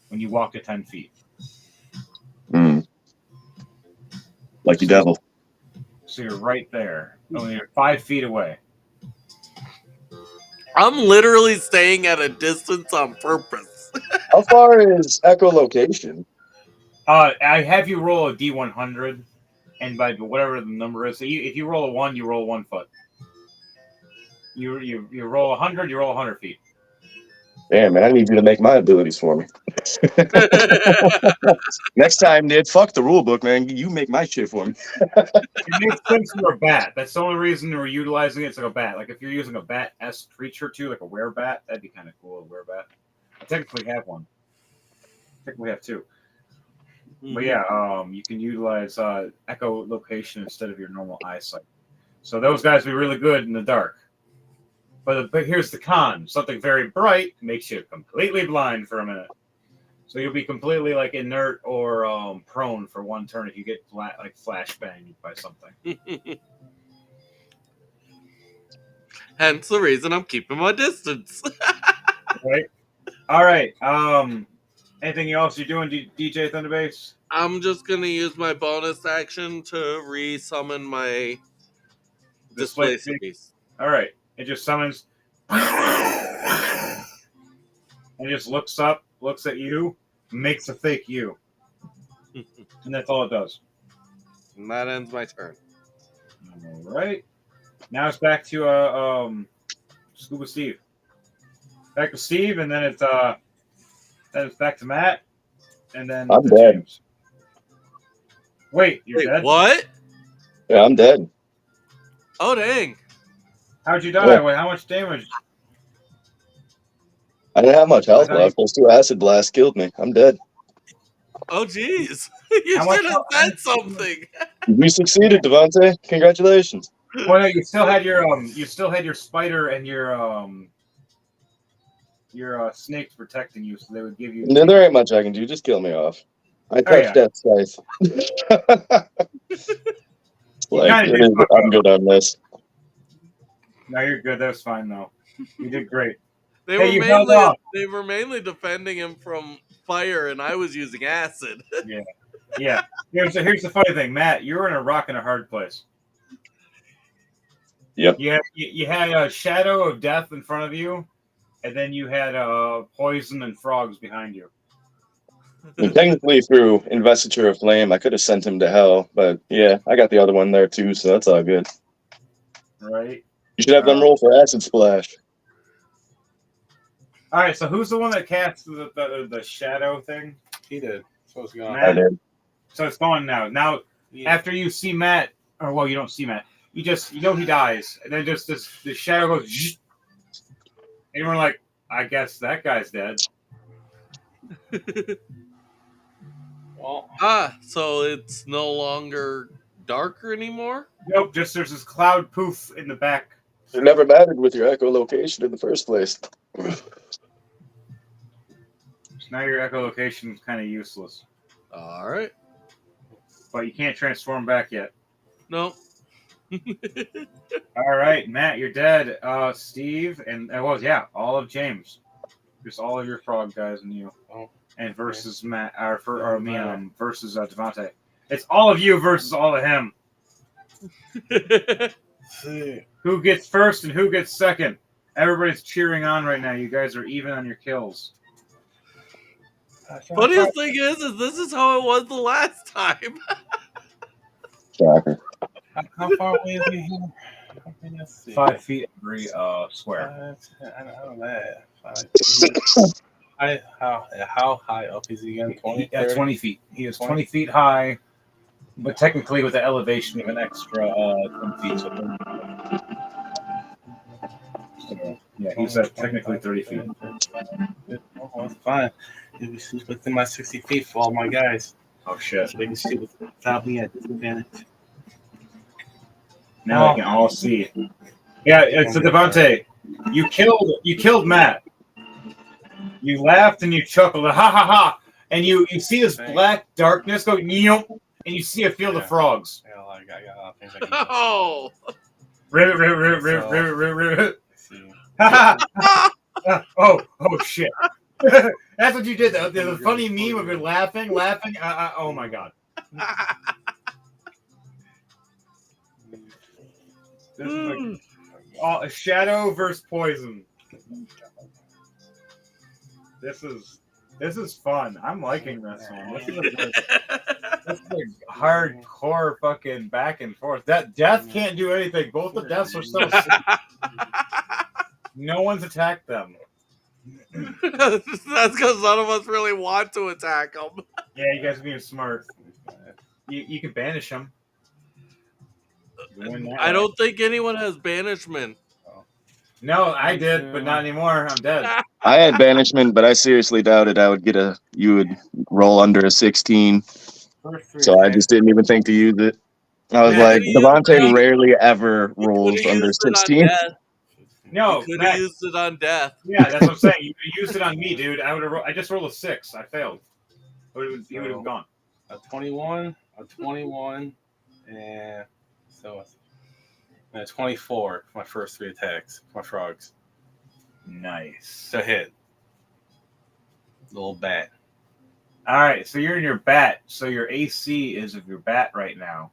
when you walked to 10 feet. Mm. Lucky devil. So you're right there. Only you're 5 feet away. I'm literally staying at a distance on purpose. How far is echolocation? I have you roll a D100, and by whatever the number is, so if you roll a 1, you roll 1 foot. You roll 100, you roll 100 feet. Damn, man, I need you to make my abilities for me. Next time, Ned, fuck the rule book, man. You make my shit for me. It makes sense for a bat. That's the only reason we're utilizing it. It's like a bat. Like if you're using a bat-esque creature too, like a werebat, that'd be kind of cool. A werebat. I technically have one. I think we have 2. But yeah, you can utilize echolocation instead of your normal eyesight. So those guys be really good in the dark. But here's the con: something very bright makes you completely blind for a minute. So you'll be completely like inert or prone for 1 turn if you get flash banged by something. Hence the reason I'm keeping my distance. Right. All right. Anything else you're doing, DJ Thunderbase? I'm just gonna use my bonus action to re-summon my Displace Beast. All right. It just summons. And just looks up, looks at you, makes a fake you. And that's all it does. And that ends my turn. All right. Now it's back to Scuba Steve. Back to Steve, and then it's back to Matt, and then I'm dead. James. Wait, you're dead? What? Yeah, I'm dead. Oh dang! How'd you die? Yeah. Wait, how much damage? I didn't have much health left. Those 2 acid blasts killed me. I'm dead. Oh jeez! You How much should have said something. You succeeded, Devontae. Congratulations. Well, no, you still had your spider and your snakes protecting you, so they would give you. No, there ain't much I can do. Just kill me off. I touched Death's scythe. I'm good on this. No, you're good. That was fine, though. You did great. They were mainly defending him from fire, and I was using acid. Yeah. Here's the funny thing, Matt. You were in a rock and a hard place. Yep. You had a shadow of death in front of you, and then you had poison and frogs behind you. And technically, through Investiture of Flame, I could have sent him to hell, but yeah, I got the other one there too, so that's all good. Right. You should have them roll for Acid Splash. All right, so who's the one that cast the shadow thing? He did. So it's gone. I did. So it's gone now. Now, after you see Matt, or well, you don't see Matt. You know he dies, and then just the shadow goes, zzz, and you're like, I guess that guy's dead. Well, so it's no longer darker anymore? Nope, just there's this cloud poof in the back. It never mattered with your echolocation in the first place. So now your echolocation is kind of useless. All right. But you can't transform back yet. No. All right, Matt, you're dead. Steve, and all of James. Just all of your frog guys and you. Oh. And versus Matt, versus Devontae. It's all of you versus all of him. Who gets first and who gets second? Everybody's cheering on right now. You guys are even on your kills. Funniest thing is this is how it was the last time. Shocker. How far away is he here? Let's see. 5 feet every square. I know that. How high up is he again? 20? 20 feet. He is 20 feet high, but technically with the elevation of an extra 10 feet. So yeah, he's at technically 30 feet. Oh, that's fine. He's within my 60 feet for all my guys. Oh shit! So they can see without me at disadvantage. Now they can all see. Yeah, it's Devontae. You killed Matt. You laughed and you chuckled, ha ha ha, and you see this black darkness go, and you see a field of frogs. Yeah, like I got a lot of things I can do. Oh! Ribbit. Oh shit. That's what you did. The funny meme of it laughing. Oh my god. This is like shadow versus poison. This is fun. I'm liking this one. This is a good. This is a hardcore fucking back and forth. That death can't do anything. Both the deaths are so sick. No one's attacked them. That's because none of us really want to attack them. Yeah, you guys are being smart. You can banish them. I don't think anyone has banishment. No, I did, but not anymore. I'm dead. I had banishment, but I seriously doubted I would get you would roll under a 16. So I just didn't even think to use it. I was like, Devontae rarely ever rolls under 16. No, you could have used it on death. Yeah, that's what I'm saying. You could use it on me, dude. I just rolled a 6. I failed. He would have gone. A 21, a 21, and so and a 24 for my first 3 attacks. My frogs. Nice. To hit. Little bat. All right, so you're in your bat. So your AC is of your bat right now.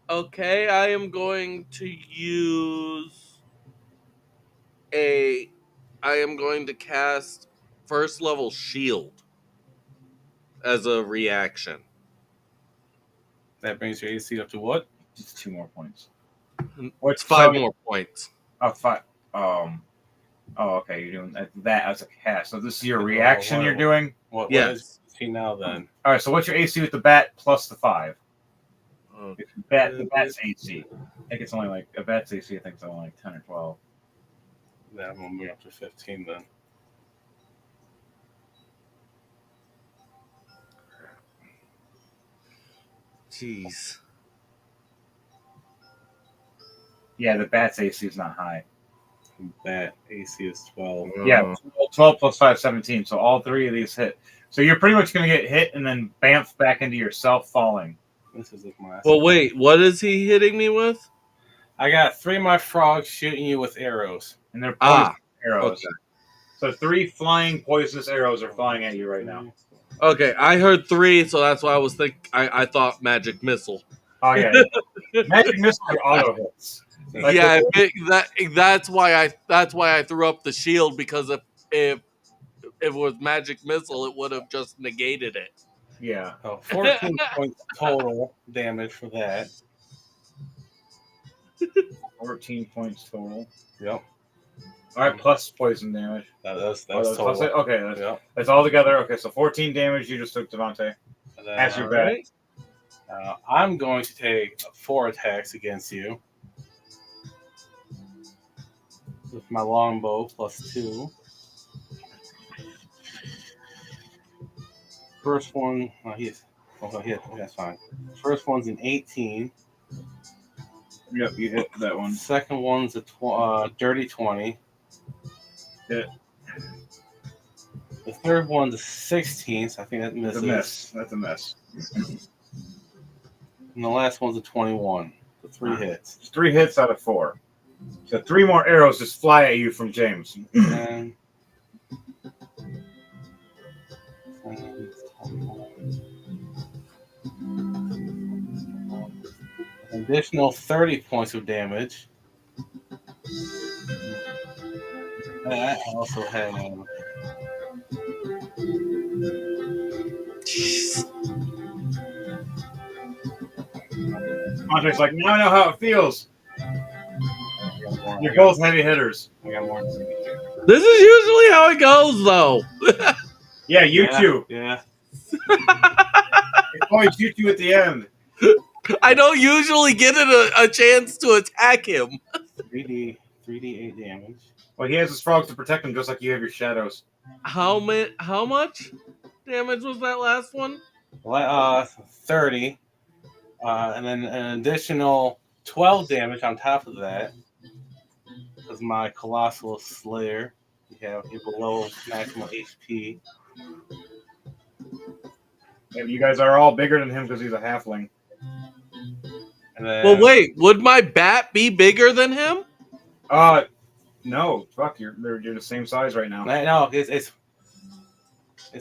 Okay, I am going to use I am going to cast first level shield as a reaction. That brings your AC up to what? It's 2 more points. What's 5 more points? Oh, 5. Oh, okay. You're doing that as a cast. So this is your reaction you're doing? What is he now then? All right, so what's your AC with the bat plus the 5? Okay. The bat's AC. I think it's only like a bat's AC. I think it's only like 10 or 12. Yeah, I'm gonna move up to 15 then. Jeez. Yeah, the bat's AC is not high. Bat AC is 12. Yeah, 12 plus 5, 17. So all 3 of these hit. So you're pretty much going to get hit and then bamf back into yourself falling. This is my. Well, wait. What is he hitting me with? I got 3 of my frogs shooting you with arrows. And they're poison arrows. Okay. So 3 flying poisonous arrows are flying at you right now. Okay, I heard 3, so that's why I was I thought magic missile. Oh yeah, magic missile are auto hits. Like that's why I threw up the shield, because if it was magic missile, it would have just negated it. Yeah. 14 points total damage for that. 14 points total. Yep. All right, plus poison damage. That's total. plus it? Okay, that's all together. Okay, so 14 damage you just took, Devontae. As your bet. I'm going to take 4 attacks against you with my longbow plus 2. First one, that's fine. First one's an 18. Yep, you hit that one. Second one's a dirty 20. Hit. The third one's a 16, so I think that misses. That's a miss. That's a miss. And the last one's a 21. So 3 hits. It's 3 hits out of 4. So 3 more arrows just fly at you from James. And an additional 30 points of damage. I also had. Andre's like, now I know how it feels. You're both heavy hitters. I got more. This is usually how it goes, though. Yeah, you two. Yeah. It's always you two at the end. I don't usually get a chance to attack him. 3d8 damage. Well, he has his frogs to protect him, just like you have your shadows. How much damage was that last one? 30. And then an additional 12 damage on top of that. Because my Colossal Slayer, you're below maximum HP. Yeah, you guys are all bigger than him because he's a halfling. And then, Well, wait. Would my bat be bigger than him? No. Fuck, you're the same size right now. No, it's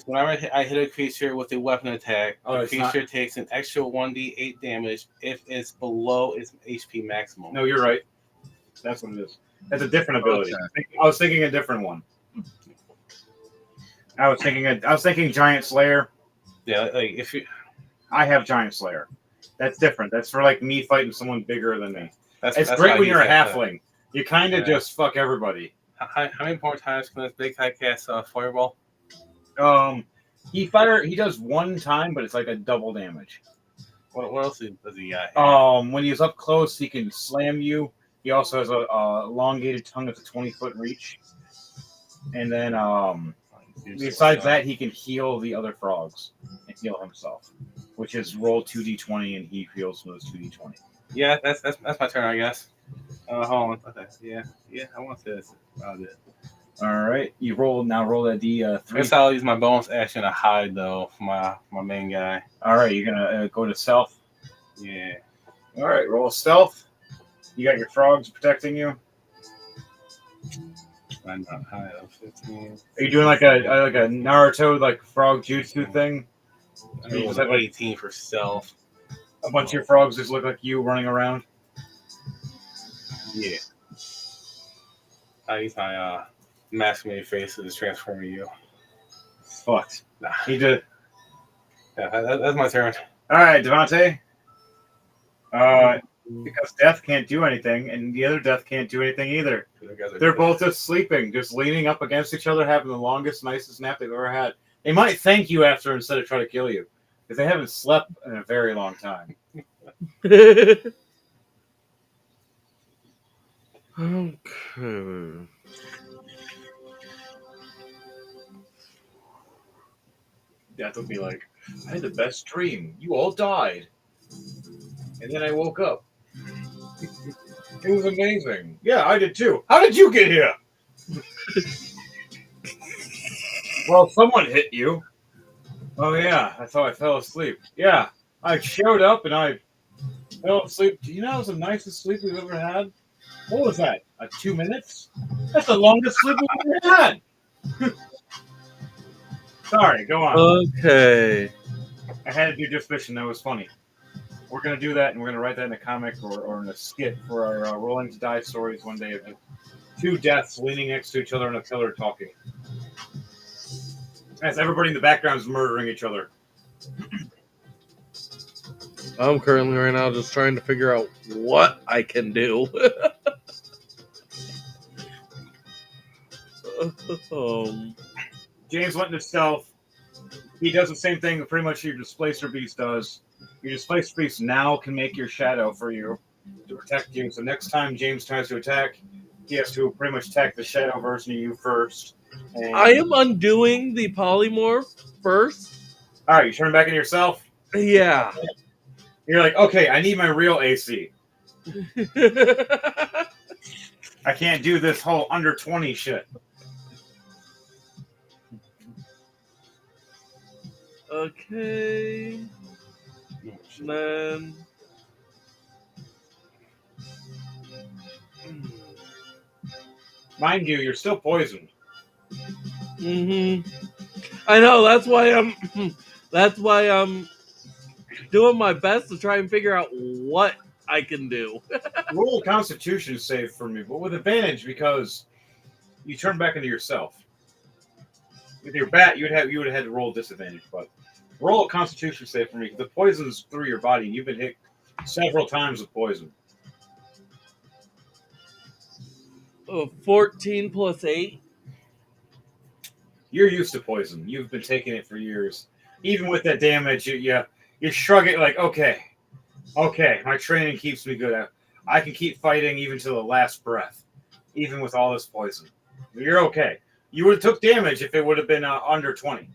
whenever I hit a creature with a weapon attack, the creature takes an extra 1d8 damage if it's below its HP maximum. No, you're right. That's what it is. That's a different ability. Okay. I was thinking a different one. I was thinking Giant Slayer. Yeah, like if you. I have Giant Slayer. That's different. That's for like me fighting someone bigger than me. It's That's great how when you you're a have to- halfling. You kind of just fuck everybody. How many more times can this big guy cast fireball? He does one time, but it's like a double damage. What else does he got? When he's up close, he can slam you. He also has a elongated tongue that's a 20-foot reach. And then besides that, he can heal the other frogs and heal himself, which is roll 2d20 and he heals from those 2d20. Yeah, that's my turn, I guess. Hold on. Okay. Yeah, I want to say this about it. All right, roll that d3. I guess I'll use my bonus action to hide though for my main guy. All right, you're gonna go to stealth. Yeah. All right, roll stealth. You got your frogs protecting you. I'm not high enough. 15. Are you doing like a Naruto like frog jutsu thing? I rolled an 18 for stealth. A bunch of your frogs just look like you running around. Yeah. I use my masquerade face to transform you. Fucked. Nah. He did. Yeah, that's my turn. All right, Devontae. Because Death can't do anything, and the other Death can't do anything either. They're both just sleeping, just leaning up against each other, having the longest, nicest nap they've ever had. They might thank you after instead of try to kill you, because they haven't slept in a very long time. Okay. Death would be like, I had the best dream. You all died. And then I woke up. It was amazing. Yeah, I did too. How did you get here? Well, someone hit you. Oh, yeah. That's how I fell asleep. Yeah. I showed up and I fell asleep. Do you know it was the nicest sleep we've ever had? What was that? 2 minutes? That's the longest sleep we've ever had. Sorry, go on. Okay. I had to do disposition. That was funny. We're going to do that, and we're going to write that in a comic or in a skit for our Rolling to Die stories one day of two deaths leaning next to each other on a pillar talking. As everybody in the background is murdering each other. I'm currently right now just trying to figure out what I can do. James went into stealth. He does the same thing that pretty much your Displacer Beast does. Your Displacer Beast now can make your shadow for you to protect you. So next time James tries to attack, he has to pretty much attack the shadow version of you first. And... I am undoing the polymorph first. All right, you turn back into yourself? Yeah. You're like, okay, I need my real AC. I can't do this whole under 20 shit. Okay. And then... Mind you, you're still poisoned. Mm-hmm. I know, that's why I'm doing my best to try and figure out what I can do. Roll a Constitution save for me, but with advantage because you turn back into yourself. With your bat, you would have had to roll disadvantage, but roll a Constitution save for me. The poison's through your body, and you've been hit several times with poison. 14 plus 8. You're used to poison. You've been taking it for years. Even with that damage, you shrug it like, okay, my training keeps me good. I can keep fighting even to the last breath, even with all this poison. You're okay. You would have took damage if it would have been under 20.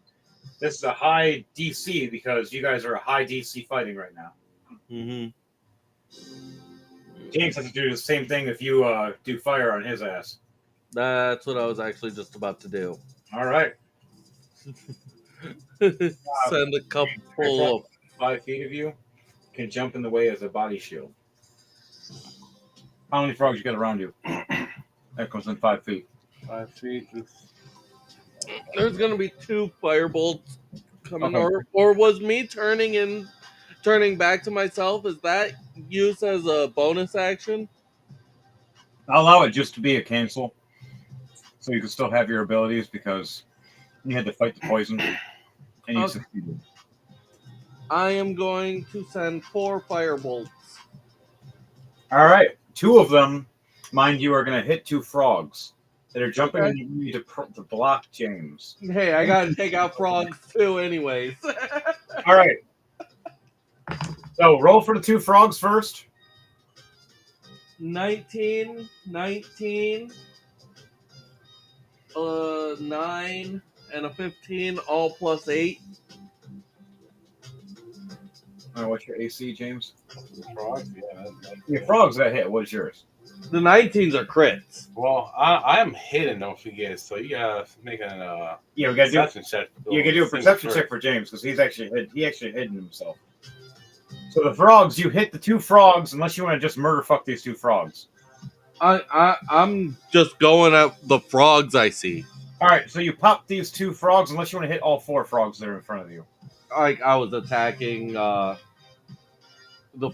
This is a high DC because you guys are a high DC fighting right now. Mm-hmm. James has to do the same thing if you do fire on his ass. That's what I was actually just about to do. All right. Send a couple of 5 feet of you can jump in the way as a body shield. How many frogs you got around you? That comes in 5 feet. 5 feet. There's gonna be 2 firebolts coming, Okay. or was me turning back to myself? Is that used as a bonus action? I'll allow it just to be a cancel, so you can still have your abilities because you had to fight the poison, and you Okay. succeeded. I am going to send 4 firebolts. All right, 2 of them, mind you, are going to hit 2 frogs that are jumping Okay. in the enemy to block James. Hey, I gotta take out frogs too, anyways. All right. So roll for the 2 frogs first. 19, 19, 9, and a 15, all plus 8. All right, what's your AC, James? Frogs, yeah. Your frogs that hit. What's yours? The 19s are crits. Well, I'm hidden, don't forget. So you gotta make an Yeah, we got to do. perception check. You can do a perception check for James because he's actually hidden himself. So the frogs, you hit the 2 frogs unless you want to just murder fuck these 2 frogs. I'm just going at the frogs I see. All right, so you pop these 2 frogs unless you want to hit all 4 frogs that are in front of you. Like I was attacking the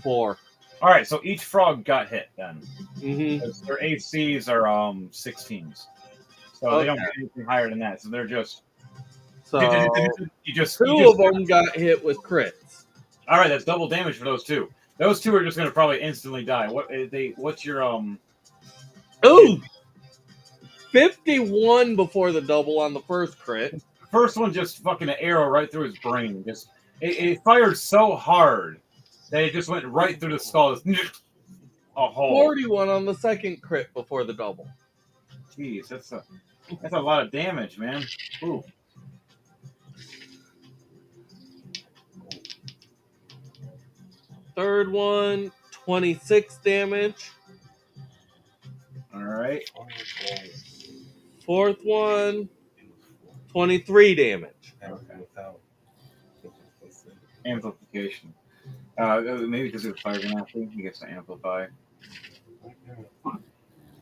4. All right, so each frog got hit then. Mm-hmm. Their ACs are 16s, so they don't get anything higher than that. So they're just So you just 2 of them got hit with crits. All right, that's double damage for those 2. Those 2 are just going to probably instantly die. What's your Ooh, 51 before the double on the first crit. First one just fucking an arrow right through his brain. Just it fired so hard that it just went right through the skull. A hole. 41 on the second crit before the double. Jeez, that's a lot of damage, man. Ooh. Third one, 26 damage. All right. Fourth one, 23 damage. Amplification. Maybe because it's fire ganassi, he gets to amplify.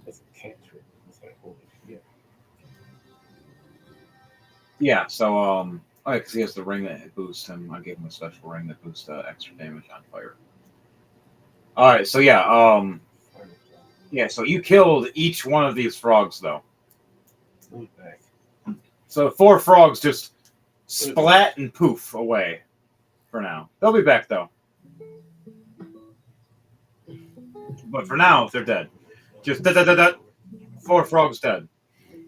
That's a cantrip. It's like, holy shit. Yeah, so because he has the ring that boosts him, I gave him a special ring that boosts extra damage on fire. All right, so yeah, so you killed each one of these frogs though. So 4 frogs just splat and poof away for now. They'll be back though. But for now, they're dead. Just 4 frogs dead.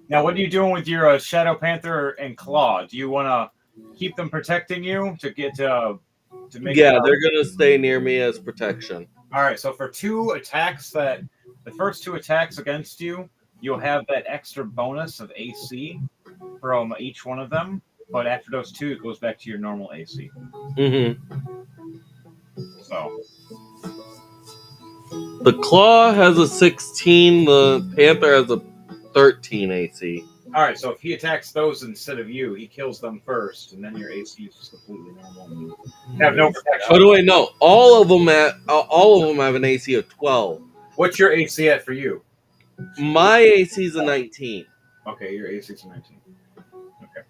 Now, what are you doing with your Shadow Panther and Claw? Do you want to keep them protecting you to get to make? Yeah, they're gonna stay near me as protection. All right. So for 2 attacks the first 2 attacks against you, you'll have that extra bonus of AC from each one of them. But after those 2, it goes back to your normal AC. Mm-hmm. So the Claw has a 16. The Panther has a 13 AC. all right. So if he attacks those instead of you, he kills them first, and then your AC is just completely normal. And you have no protection. Oh, do I know? All of them have an AC of 12. What's your AC at for you? My AC is a 19. Okay, your AC is 19. Okay.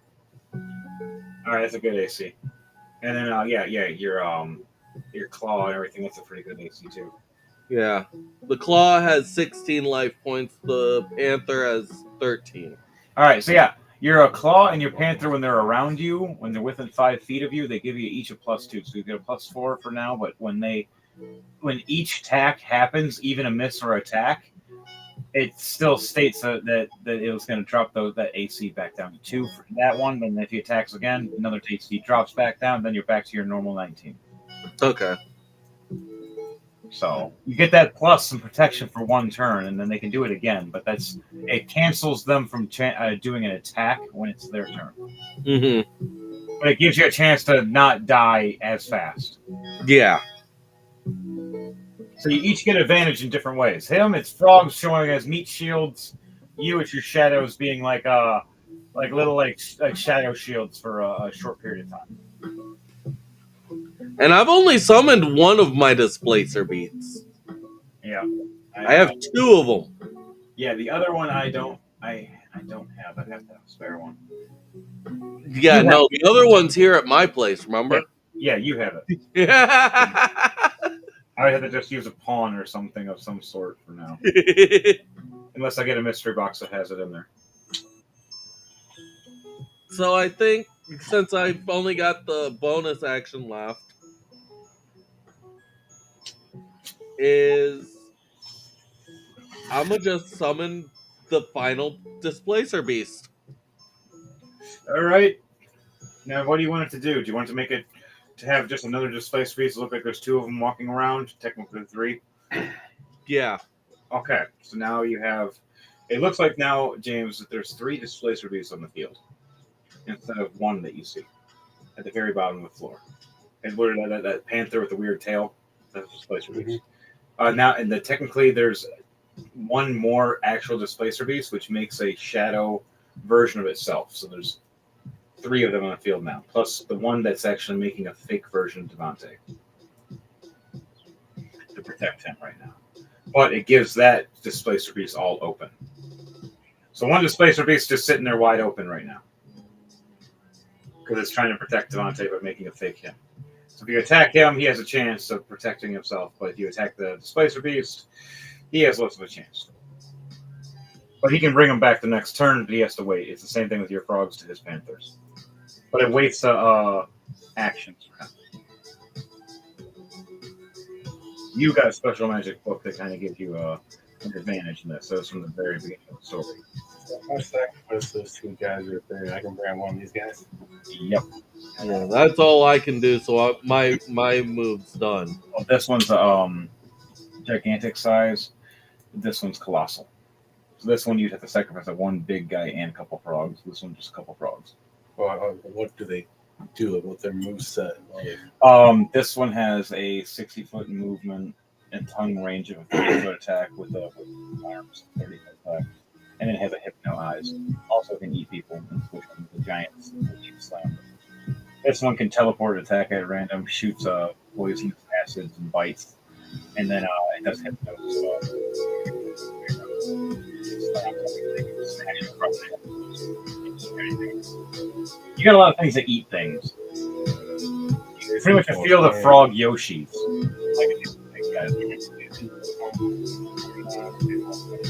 All right, that's a good AC. And then your claw and everything, that's a pretty good AC too. Yeah. The Claw has 16 life points. The Panther has 13. All right, so yeah, your claw and your panther, when they're around you, when they're within 5 feet of you, they give you each a +2. So you get a +4 for now. But when each attack happens, even a miss or attack, it still states that it was going to drop that AC back down to 2 for that one. Then if he attacks again, another AC drops back down. Then you're back to your normal 19. Okay. So you get that plus some protection for 1 turn, and then they can do it again. But it cancels them from doing an attack when it's their turn. Mm-hmm. But it gives you a chance to not die as fast. Yeah. So you each get advantage in different ways. Him, it's frogs showing as meat shields. You, it's your shadows being like little shadow shields for a short period of time. And I've only summoned 1 of my displacer beats. Yeah, I have 2 of them. Yeah, the other one I don't have. I'd have to have a spare one. Yeah, no, the other one's here at my place. Remember? Yeah, you have it. Yeah. I have to just use a pawn or something of some sort for now, unless I get a mystery box that has it in there. So I think since I've only got the bonus action left, is I'm gonna just summon the final Displacer Beast. All right. Now, what do you want it to do? Do you want it to make it to have just another displaced beast look like there's two of them walking around? Technically, three. Yeah. Okay. So now you have. It looks like now, James, that there's three displacer beasts on the field instead of one that you see at the very bottom of the floor. And what that panther with the weird tail? That's a displacer beast. Now, and technically, there's one more actual displacer beast, which makes a shadow version of itself. So there's three of them on the field now, plus the one that's actually making a fake version of Devontae to protect him right now. But it gives that displacer beast all open. So one displacer beast just sitting there wide open right now because it's trying to protect Devontae by making a fake him. So if you attack him, he has a chance of protecting himself. But if you attack the displacer beast, he has less of a chance. But he can bring him back the next turn, but he has to wait. It's the same thing with your frogs to his panthers. But it waits actions for him. You got a special magic book that kind of gives you an advantage in this. So it's from the very beginning of the story. My sacrifice those two guys right there. I can grab one of these guys. Yep. Yeah, that's all I can do. So my move's done. Well, this one's gigantic size. This one's colossal. So this one you'd have to sacrifice one big guy and a couple frogs. This one just a couple frogs. Well, what do they do with their moveset? Like, this one has a 60-foot movement and tongue range of a 30-foot attack with arms 30-foot attack, and it has a hypno eyes. Also can eat people and switch them to giants. Slam. This one can teleport attack at random, shoots poisonous acids and bites, and then it does hypno as well. You got a lot of things that eat things. It's pretty much a field of frog Yoshis.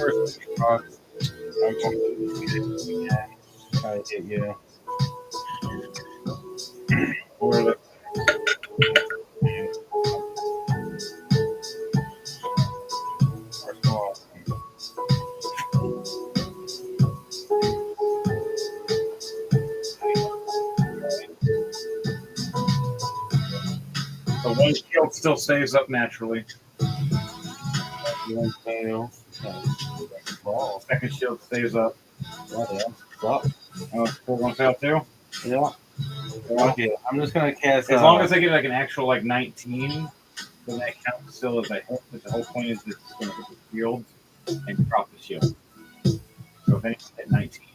first frogs. I'm going to try to get you. The one shield still stays up naturally. Second shield stays up. Full one fail too? Yeah. Okay, I'm just gonna cast. As long as I get like an actual 19, then that counts still as a hit. But the whole point is that it's going to hit the shield and drop the shield. So if anyone hit 19,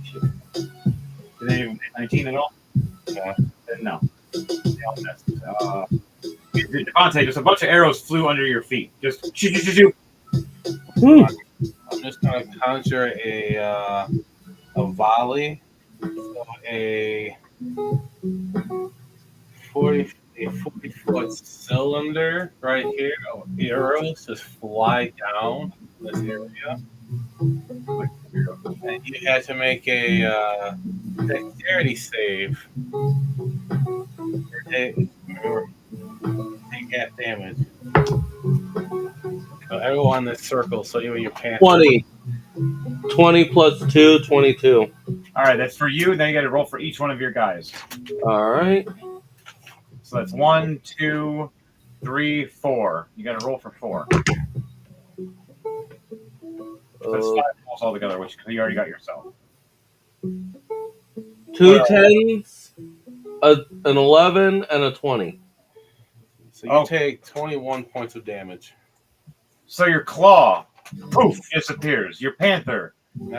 shield. Did anyone hit 19 at all? Yeah. No. Devontae, just a bunch of arrows flew under your feet. Just shoot, shoot, shoot, shoot. I'm just gonna conjure a volley. So a 40-foot cylinder right here of arrows just fly down this area. And you had to make a dexterity save. Take half damage. So everyone in this circle, so you and your pants. 20. 20 plus 2, 22. All right, that's for you. Then you got to roll for each one of your guys. All right. So that's 1, 2, 3, 4. You got to roll for 4. So that's 5 rolls altogether, which you already got yourself. 2 10s, an 11, and a 20. So you take 21 points of damage. So your claw, poof, disappears. Your panther,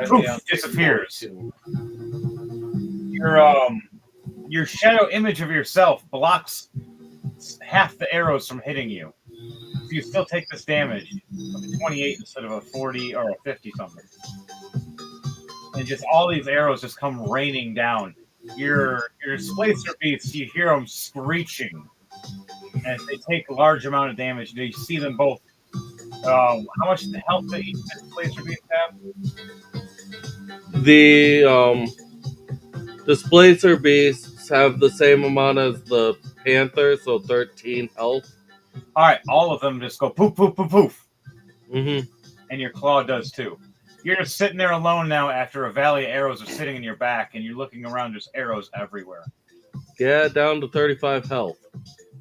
poof, disappears. Your shadow image of yourself blocks half the arrows from hitting you. So you still take this damage of a 28 instead of a 40 or a 50 something. And just all these arrows just come raining down. Your displacer beasts, you hear them screeching and they take a large amount of damage. Do you see them both? How much health do each displacer beast have? The displacer beasts have the same amount as the panther, so 13 health. All right, all of them just go poof, poof, poof, poof, Mm-hmm. and your claw does too. You're just sitting there alone now after a valley of arrows are sitting in your back, and you're looking around. There's arrows everywhere. Yeah, down to 35 health.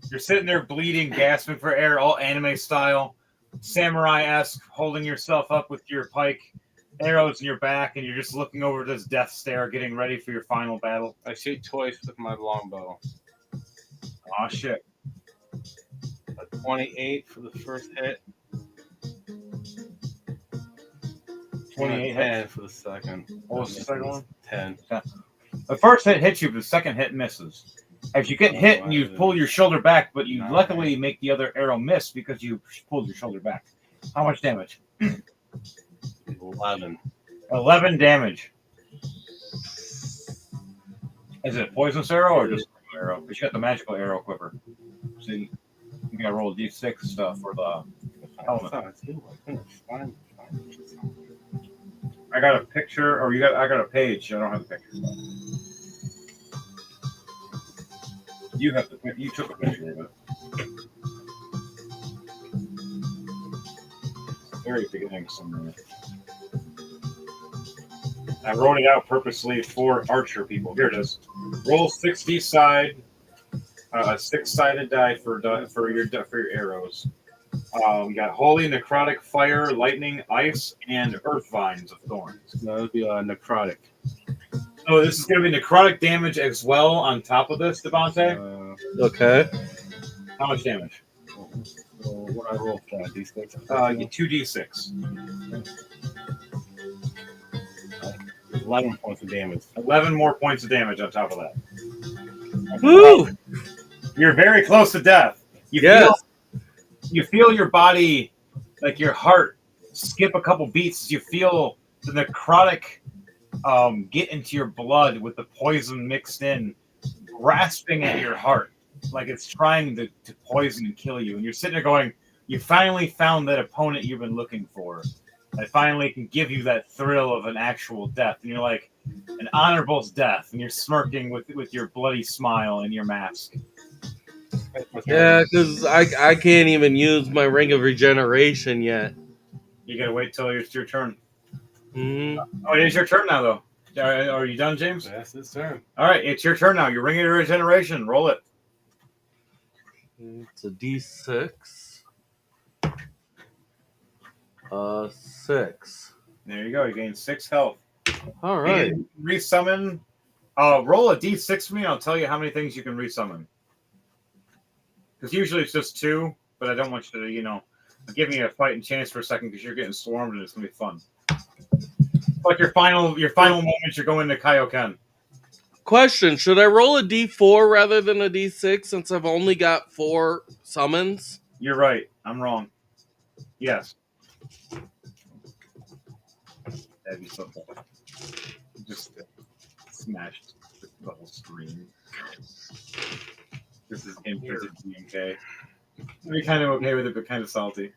You're sitting there bleeding, gasping for air, all anime style, samurai-esque, holding yourself up with your pike, arrows in your back, and you're just looking over this death stare, getting ready for your final battle. I shoot twice with my longbow. Aw, shit. A 28 for the first hit. 28 10 for the second. What was the second one? 10. The first hit hits you, but the second hit misses. As you get hit and you pull your shoulder back, but you luckily make the other arrow miss because you pulled your shoulder back. How much damage? 11. 11 damage. Is it a poisonous arrow or just a regular arrow? Because you got the magical arrow quiver. See, you gotta roll a d6 stuff for the element. I got a picture, or I got a page. I don't have a picture. You took a picture of it. Very beginning somewhere. I wrote it out purposely for archer people. Here it is. Roll 60 side, a 6-sided die for your arrows. We got holy, necrotic, fire, lightning, ice, and earth vines of thorns. No, it would be necrotic. So this is going to be necrotic damage as well on top of this, Devontae. Okay. How much damage? What I roll for that? D6? You 2d6. 11 points of damage. 11 more points of damage on top of that. Woo! You're very close to death. You feel your body, like your heart, skip a couple beats as you feel the necrotic get into your blood with the poison mixed in, grasping at your heart like it's trying to poison and kill you. And you're sitting there going, you finally found that opponent you've been looking for. That finally can give you that thrill of an actual death. And you're like, an honorable death. And you're smirking with your bloody smile and your mask. Yeah, because I can't even use my ring of regeneration yet. You gotta wait till it's your turn. Mm-hmm. Oh, it is your turn now, though. Are you done, James? That's his turn. All right, it's your turn now. Your ring of regeneration. Roll it. It's a D6. 6. There you go. You gain 6 health. All right. You can resummon. Roll a d6 for me, and I'll tell you how many things you can resummon. Because usually it's just 2, but I don't want you to, give me a fighting chance for a second because you're getting swarmed and it's gonna be fun. Like your final moments, you're going to Kaioken. Question: should I roll a D4 rather than a D6 since I've only got 4 summons? You're right. I'm wrong. Yes. That'd be so fun. Just smashed the whole screen. This is imprinted GMK. I'd be kind of okay with it, but kind of salty.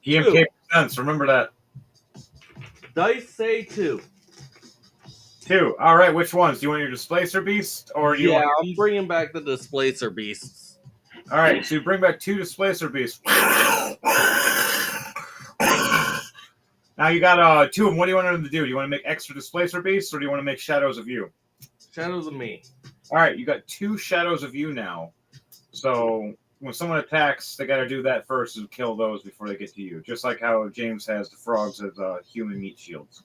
GMK presents. Remember that. Dice say 2. 2. All right. Which ones? Do you want your displacer beast, or do you want? I'm bringing back the displacer beasts. All right. So you bring back 2 displacer beasts. Now you got 2 of them. What do you want them to do? Do you want to make extra displacer beasts, or do you want to make shadows of you? Shadows of me. All right, you got 2 shadows of you now. So when someone attacks, they got to do that first and kill those before they get to you. Just like how James has the frogs as human meat shields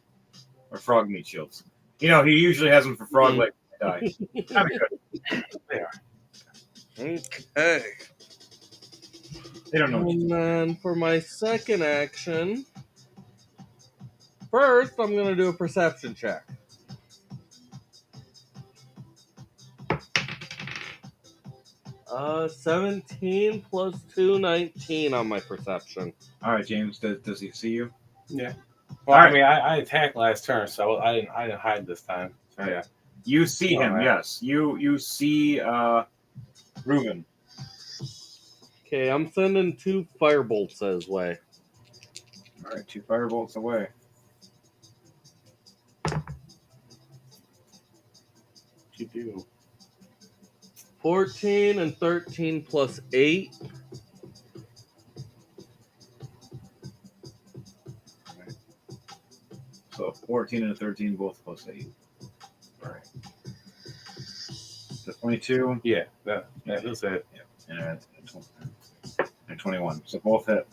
or frog meat shields. He usually has them for frog legs to die. Kind of good. They are. Okay. They don't know. And then for my second action, first I'm going to do a perception check. 17 plus 2, 19 on my perception. All right, James. Does he see you? Yeah. Well, I mean, I attacked last turn, so I didn't hide this time. So yeah. You see him. Yes. You see Ruben. Okay, I'm sending 2 firebolts his way. All right, 2 firebolts away. You do. 14 and 13 plus 8. So 14 and a 13, both plus 8. All right. So 22. Yeah, that's it. Yeah. And 21. So both hit.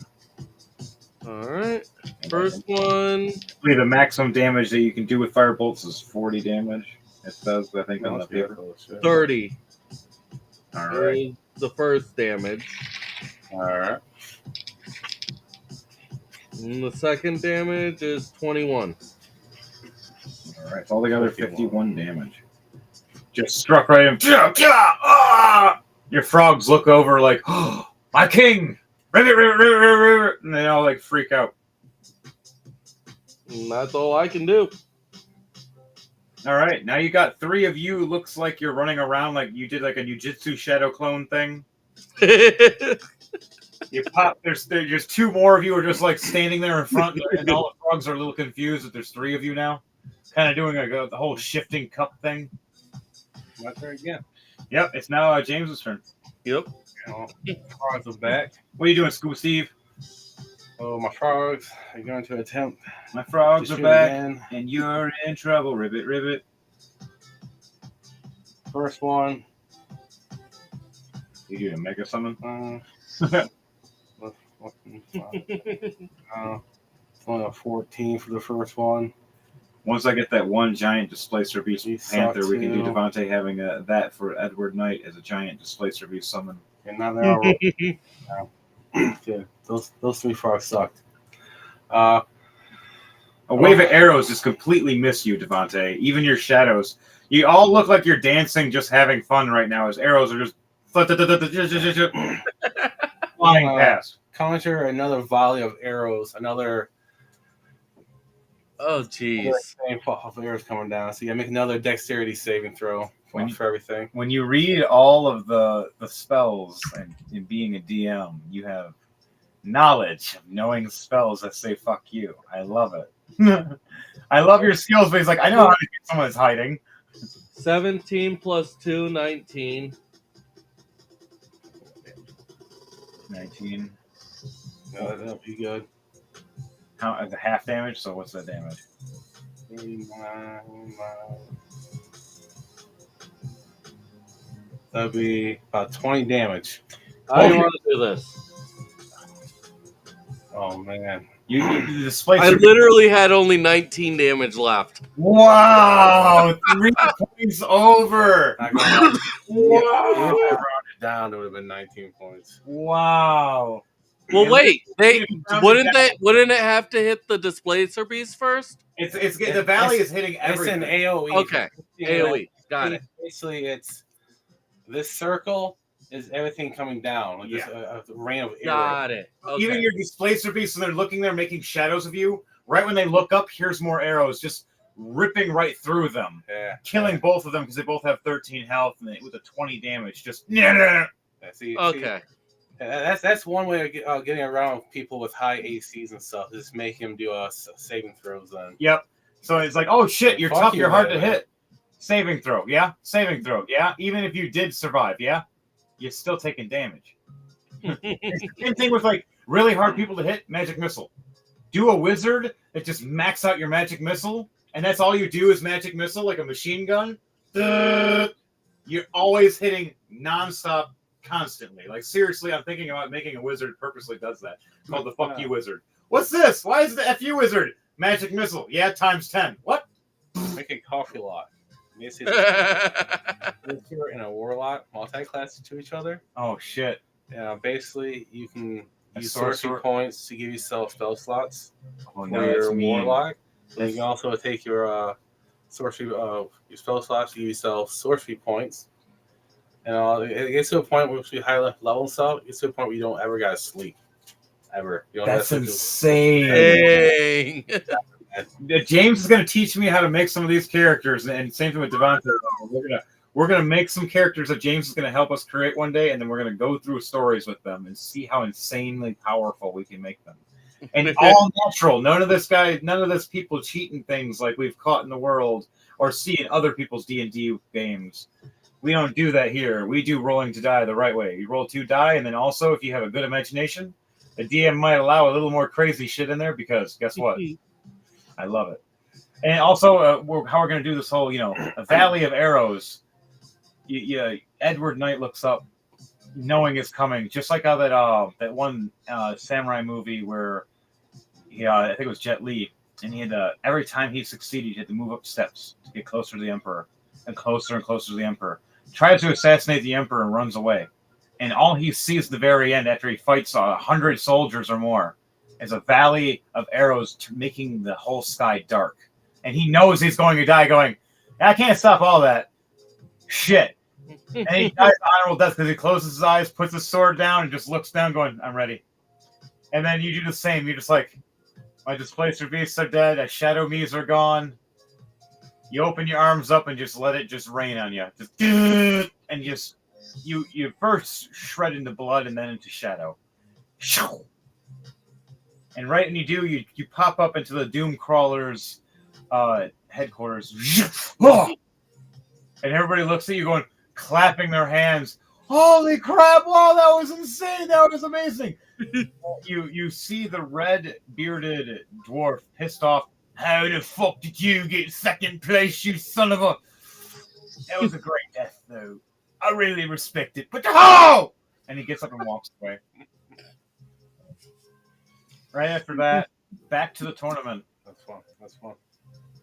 Alright. First one. The maximum damage that you can do with firebolts is 40 damage. It says, I think, on the paper. 30. All right. Is the first damage. All right. And the second damage is 21. All right. So altogether, 51 damage. Just struck right in. Ah! Your frogs look over like, oh, my king! Ribbit, ribbit, ribbit, ribbit, ribbit. And they all like freak out. And that's all I can do. All right. Now you got 3 of you. Looks like you're running around like you did like a Jujutsu shadow clone thing. You pop. There's 2 more of you are just like standing there in front, and all the frogs are a little confused that there's 3 of you now, kind of doing the whole shifting cup thing. My turn again. Yep, it's now James's turn. Yep. Frogs are back. What are you doing, Scuba Steve? Oh, my frogs are going to attempt. My frogs to are shoot back, again. and you're in trouble. Ribbit, ribbit. First one. You doing a mega summon? Only a 14 for the first one. Once I get that one giant displacer beast panther, we can do too. Devontae having that for Edward Knight as a giant displacer beast summon. And now they're all yeah, those 3 frogs sucked. A wave of arrows just completely miss you, Devontae. Even your shadows. You all look like you're dancing, just having fun right now, as arrows are just flying past. Conjure another volley of arrows. Another Oh, jeez. same of arrows coming down. So you gotta make another dexterity saving throw for everything. When you read all of the spells and in being a DM, you have knowledge of knowing spells that say "fuck you." I love it. I love your skills, but he's like, I know how to get someone that's hiding. 17 plus 2, 19. 19. That'll be good. How the half damage? So what's that damage? That'll be about 20 damage. How do you want to do this? Oh man. You display. I literally had only 19 damage left. Wow! 3 points over. Wow. If I Wow! rounded down, it would have been 19 points. Wow! Well, wait. Wouldn't it have to hit the displacer beast first? It's the valley is hitting everything. It's an AOE. Okay. AOE. Got it. Basically, it's this circle is everything coming down. Like Yeah. a rain of arrows. Got it. Okay. Even your displacer beasts, when they're looking there making shadows of you, right when they look up, here's more arrows just ripping right through them, killing both of them because they both have 13 health and with a 20 damage. Just Okay. See, that's one way of getting around people with high ACs and stuff. Is make him do saving throws. Then. Yep. So it's like, oh shit, you're Fuck tough, you, you're hard man. to hit. Saving throw, yeah. Saving throw, yeah. Even if you did survive, yeah, you're still taking damage. It's the same thing with like really hard people to hit. Magic missile. Do a wizard that just max out your magic missile, and that's all you do is magic missile, like a machine gun. You're always hitting nonstop, constantly. Like seriously, I'm thinking about making a wizard purposely does that. It's called the fuck you wizard. What's this? Why is the FU wizard? Magic missile. Yeah, times 10. What? Make a coffee lot. Wizard and a warlock multi-class to each other. Oh shit. Basically, you can use sorcerer sorcery points to give yourself spell slots Oh, for no, that's your mean. warlock. And you can also take your sorcery, your spell slots to give yourself sorcery points. And it gets to a point where you high level and stuff. It gets to a point where you don't ever gotta sleep, ever. You don't That's have to insane. Dang. James is going to teach me how to make some of these characters, and same thing with Devontae. We're gonna make some characters that James is gonna help us create one day, and then we're gonna go through stories with them and see how insanely powerful we can make them. And all natural. None of this people cheating things like we've caught in the world or see in other people's D&D games. We don't do that here. We do rolling to die the right way. You roll 2 die, and then also, if you have a good imagination, the DM might allow a little more crazy shit in there because guess what? I love it. And also, how we're going to do this whole, a valley of arrows. Edward Knight looks up, knowing it's coming, just like how that one samurai movie where, I think it was Jet Li, and he had every time he succeeded, he had to move up steps to get closer to the Emperor, and closer to the Emperor. Tries to assassinate the Emperor and runs away, and all he sees at the very end after he fights 100 soldiers or more is a valley of arrows making the whole sky dark, and he knows he's going to die. Going, I can't stop all that shit. And he dies honorable death because he closes his eyes, puts his sword down, and just looks down, going, "I'm ready." And then you do the same. You're just like, my displacer beasts are dead. My shadow me's are gone. You open your arms up and just let it just rain on you, and you first shred into blood and then into shadow. And right when you do, you pop up into the Doom Crawlers headquarters. And everybody looks at you going, clapping their hands. Holy crap! Wow, that was insane! That was amazing! You see the red-bearded dwarf pissed off. How the fuck did you get second place, you son of a... That was a great death, though. I really respect it. But oh! And he gets up and walks away. Right after that, back to the tournament. That's fun.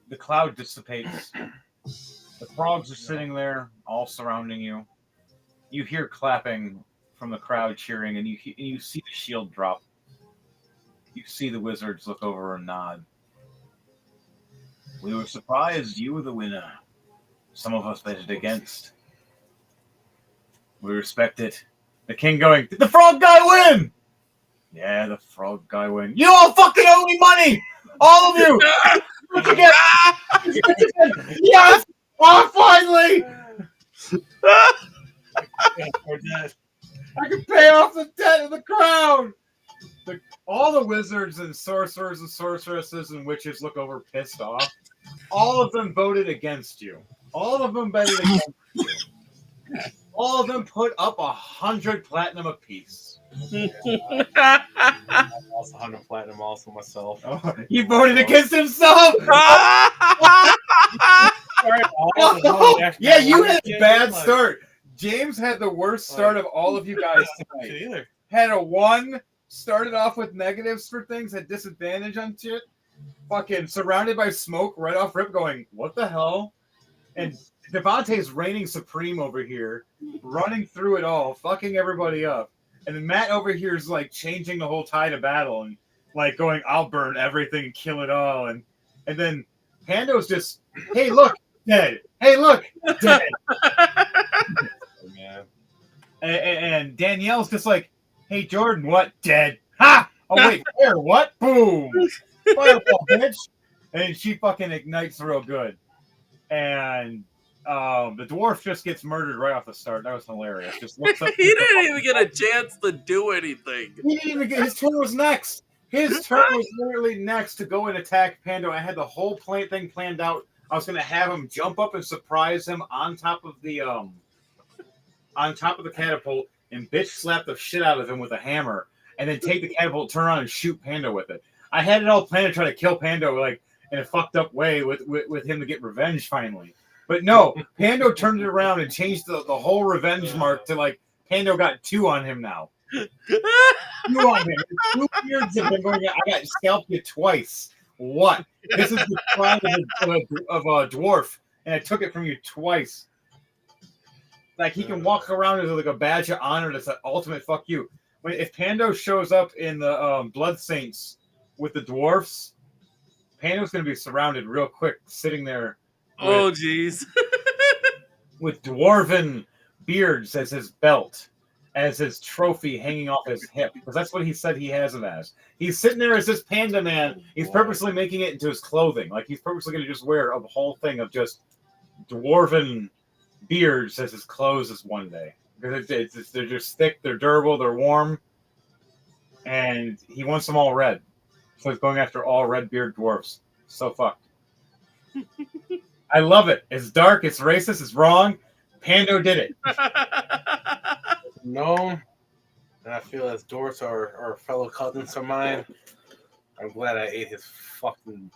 The cloud dissipates. The frogs are sitting there, all surrounding you. You hear clapping from the crowd cheering, and you see the shield drop. You see the wizards look over and nod. We were surprised you were the winner. Some of us betted against. We respect it. The king going, did the frog guy win? Yeah, the frog guy win. You all fucking owe me money! All of you! Yes! Oh, finally! I can pay off the debt of the crown! All the wizards and sorcerers and sorceresses and witches look over pissed off. All of them voted against you. All of them betted against you. All of them put up 100 platinum apiece. I lost 100 platinum also myself. Oh, he voted against himself? Yeah, you had a bad start. James had the worst start of all of you guys tonight. Had a 1, started off with negatives for things, had disadvantage on shit. Fucking surrounded by smoke right off rip going, what the hell? And Devontae's reigning supreme over here, running through it all, fucking everybody up. And then Matt over here is like changing the whole tide of battle and like going, I'll burn everything and kill it all. And then Pando's just, hey, look, dead. Hey, look, dead. And Danielle's just like, hey, Jordan, what? Dead. Ha! Oh, wait, fire, what? Boom. Fireball, bitch. And she fucking ignites real good. And the dwarf just gets murdered right off the start. That was hilarious. Just looks up. He didn't even get a chance to do anything. He didn't even get, his turn was next. His turn was literally next to go and attack Pando. I had the whole thing planned out. I was gonna have him jump up and surprise him on top of the catapult and bitch slap the shit out of him with a hammer, and then take the catapult, turn around, and shoot Pando with it. I had it all planned to try to kill Pando like in a fucked up way with him to get revenge finally. But no, Pando turned it around and changed the whole revenge mark to like Pando got 2 on him now. 2 on him. 2 beards have been going on. I got scalped you twice. What? This is the crime of a dwarf, and I took it from you twice. Like he can walk around as like a badge of honor. That's an ultimate fuck you. If Pando shows up in the Blood Saints with the dwarfs, Pando's going to be surrounded real quick, sitting there. Oh, jeez. With dwarven beards as his belt, as his trophy hanging off his hip, because that's what he said he has it as. He's sitting there as this panda man. He's purposely making it into his clothing. Like he's purposely going to just wear a whole thing of just dwarven beard says his clothes is one day because they're just thick, they're durable, they're warm, and he wants them all red. So he's going after all red beard dwarfs. So fucked. I love it. It's dark. It's racist. It's wrong. Pando did it. No, and I feel as dwarfs are fellow cousins of mine. I'm glad I ate his fucking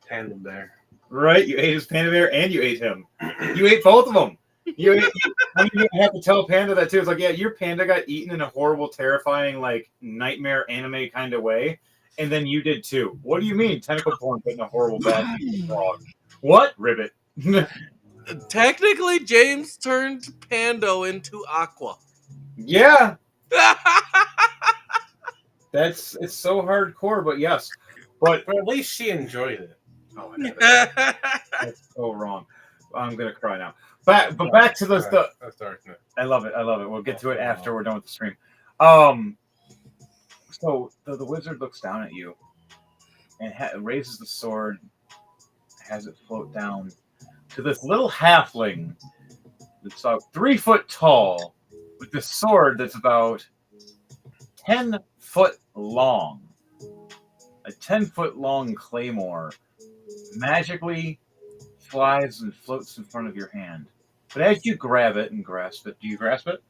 tandem bear. Right? You ate his panda bear and you ate him. You ate both of them. You have to tell Panda that too. It's like, yeah, your panda got eaten in a horrible, terrifying, like nightmare anime kind of way, and then you did too. What do you mean tentacle porn but in a horrible bad frog? What? Ribbit. Technically, James turned Pando into Aqua. Yeah. It's so hardcore, but yes. But at least she enjoyed it. Oh my God. That's so wrong. I'm gonna cry now. But back to the I love it. We'll get to it after we're done with the stream. So the wizard looks down at you and raises the sword, has it float down to this little halfling that's about 3 foot tall, with this sword that's about 10 foot long. A 10-foot long claymore magically flies and floats in front of your hand. But as you grab it and grasp it, do you grasp it?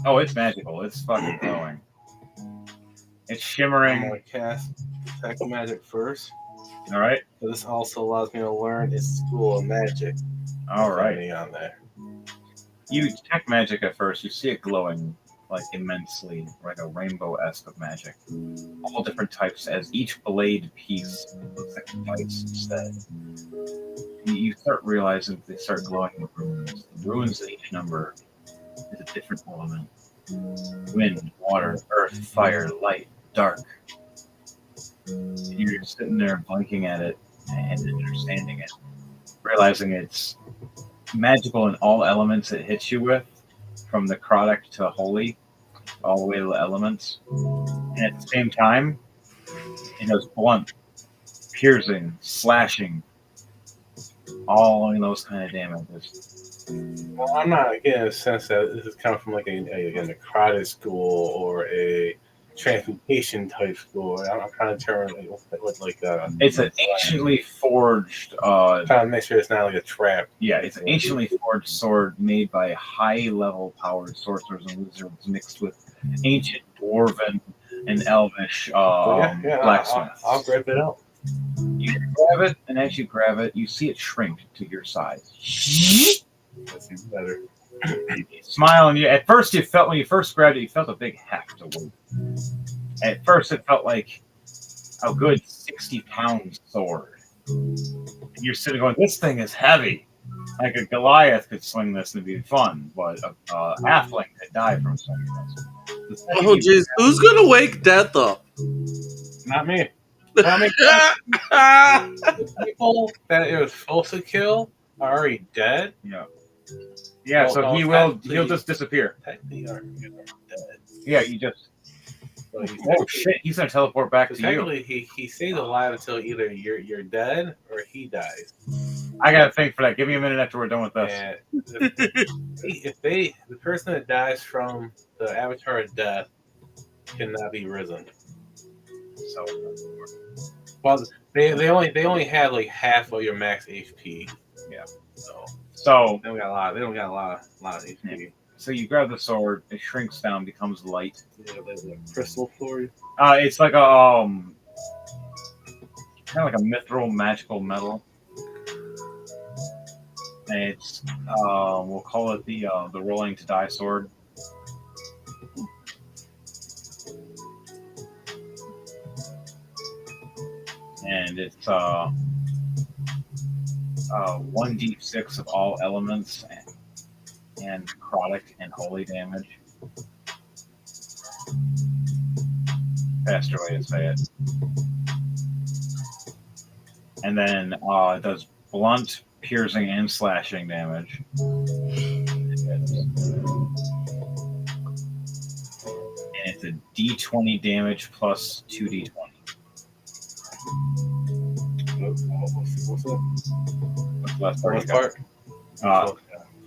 Oh, it's magical. It's fucking glowing. It's shimmering. I'm gonna cast Detect Magic first. All right. So this also allows me to learn its school of magic. All right. On there. You detect magic at first. You see it glowing like immensely, like a rainbow-esque of magic. All different types, as each blade piece looks like a device instead. You start realizing that they start glowing in runes. The runes at each number is a different element. Wind, water, earth, fire, light, dark. You're sitting there blinking at it and understanding it, realizing it's magical in all elements it hits you with, from necrotic to holy, all the way to the elements. And at the same time, it does blunt, piercing, slashing, all in those kind of damages. Well, I'm not getting a sense that this is coming from like a necrotic school or a transmutation type school. I'm kind of turning like it's an anciently forged. Trying to make sure it's not like a trap. Yeah, it's an anciently forged sword made by high-level powered sorcerers and wizards mixed with ancient dwarven and elvish blacksmiths. I'll grab it out. You grab it, and as you grab it, you see it shrink to your size. That seems better. Smile, and at first you felt, when you first grabbed it, you felt a big heft of weight. At first it felt like a good 60-pound sword. And you're sitting going, this thing is heavy. Like a Goliath could swing this and it'd be fun, but a halfling could die from swinging this. Oh jeez, who's gonna wake Death up? Not me. The people that it was supposed to kill are already dead. Yeah. Yeah, so he'll just disappear. Technically are dead. Yeah, you just. Oh shit! He's gonna teleport back to you. Technically, he stays alive until either you're dead or he dies. I gotta think for that. Give me a minute after we're done with this. And if the person that dies from the avatar of death cannot be risen. So, well, they only have like half of your max HP. Yeah. So they don't got a lot of HP. Yeah. So you grab the sword, it shrinks down, becomes light. Yeah, there's a crystal for you. It's like a kind of like a mithril magical metal. And it's we'll call it the rolling to die sword. And it's 1d6 of all elements and necrotic and holy damage. Faster way to say it. And then it does blunt, piercing, and slashing damage. And it's a d20 damage plus 2d20. What's the What's the last part? last You got?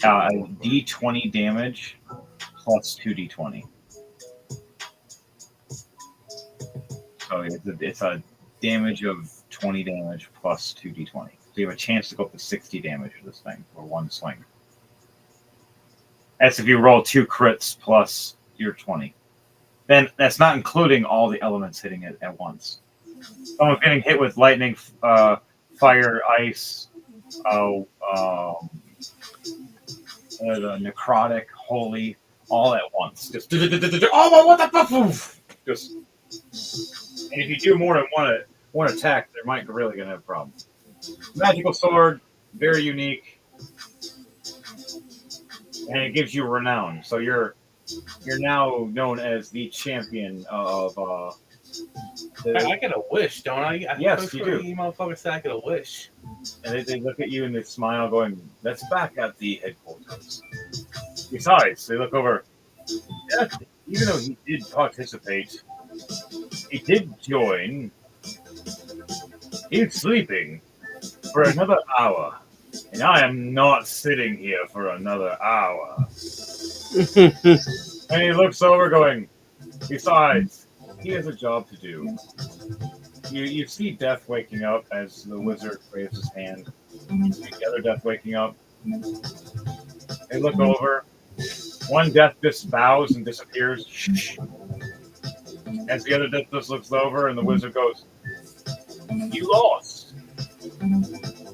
part? D20 damage plus 2d20. So it's a damage of 20 damage plus 2d20. So you have a chance to go up to 60 damage for this thing for one swing. That's if you roll 2 crits plus your 20. Then that's not including all the elements hitting it at once. Someone's getting hit with lightning, fire, ice, the necrotic, holy, all at once. Just oh, what the fuck? Just, and if you do more than one attack, they're might really gonna have a problem. Magical sword, very unique, and it gives you renown. So you're now known as the champion of. I get a wish, don't I? Yes, you do. You motherfucker said I get a wish. And they look at you and they smile, going, "That's back at the headquarters." Besides, they look over. Yeah, even though he did participate, he did join. He's sleeping for another hour, and I am not sitting here for another hour. And he looks over, going, "Besides, he has a job to do." You see Death waking up as the wizard raises his hand. You see the other Death waking up. They look over. One Death just bows and disappears. As the other Death just looks over, and the wizard goes, "You lost.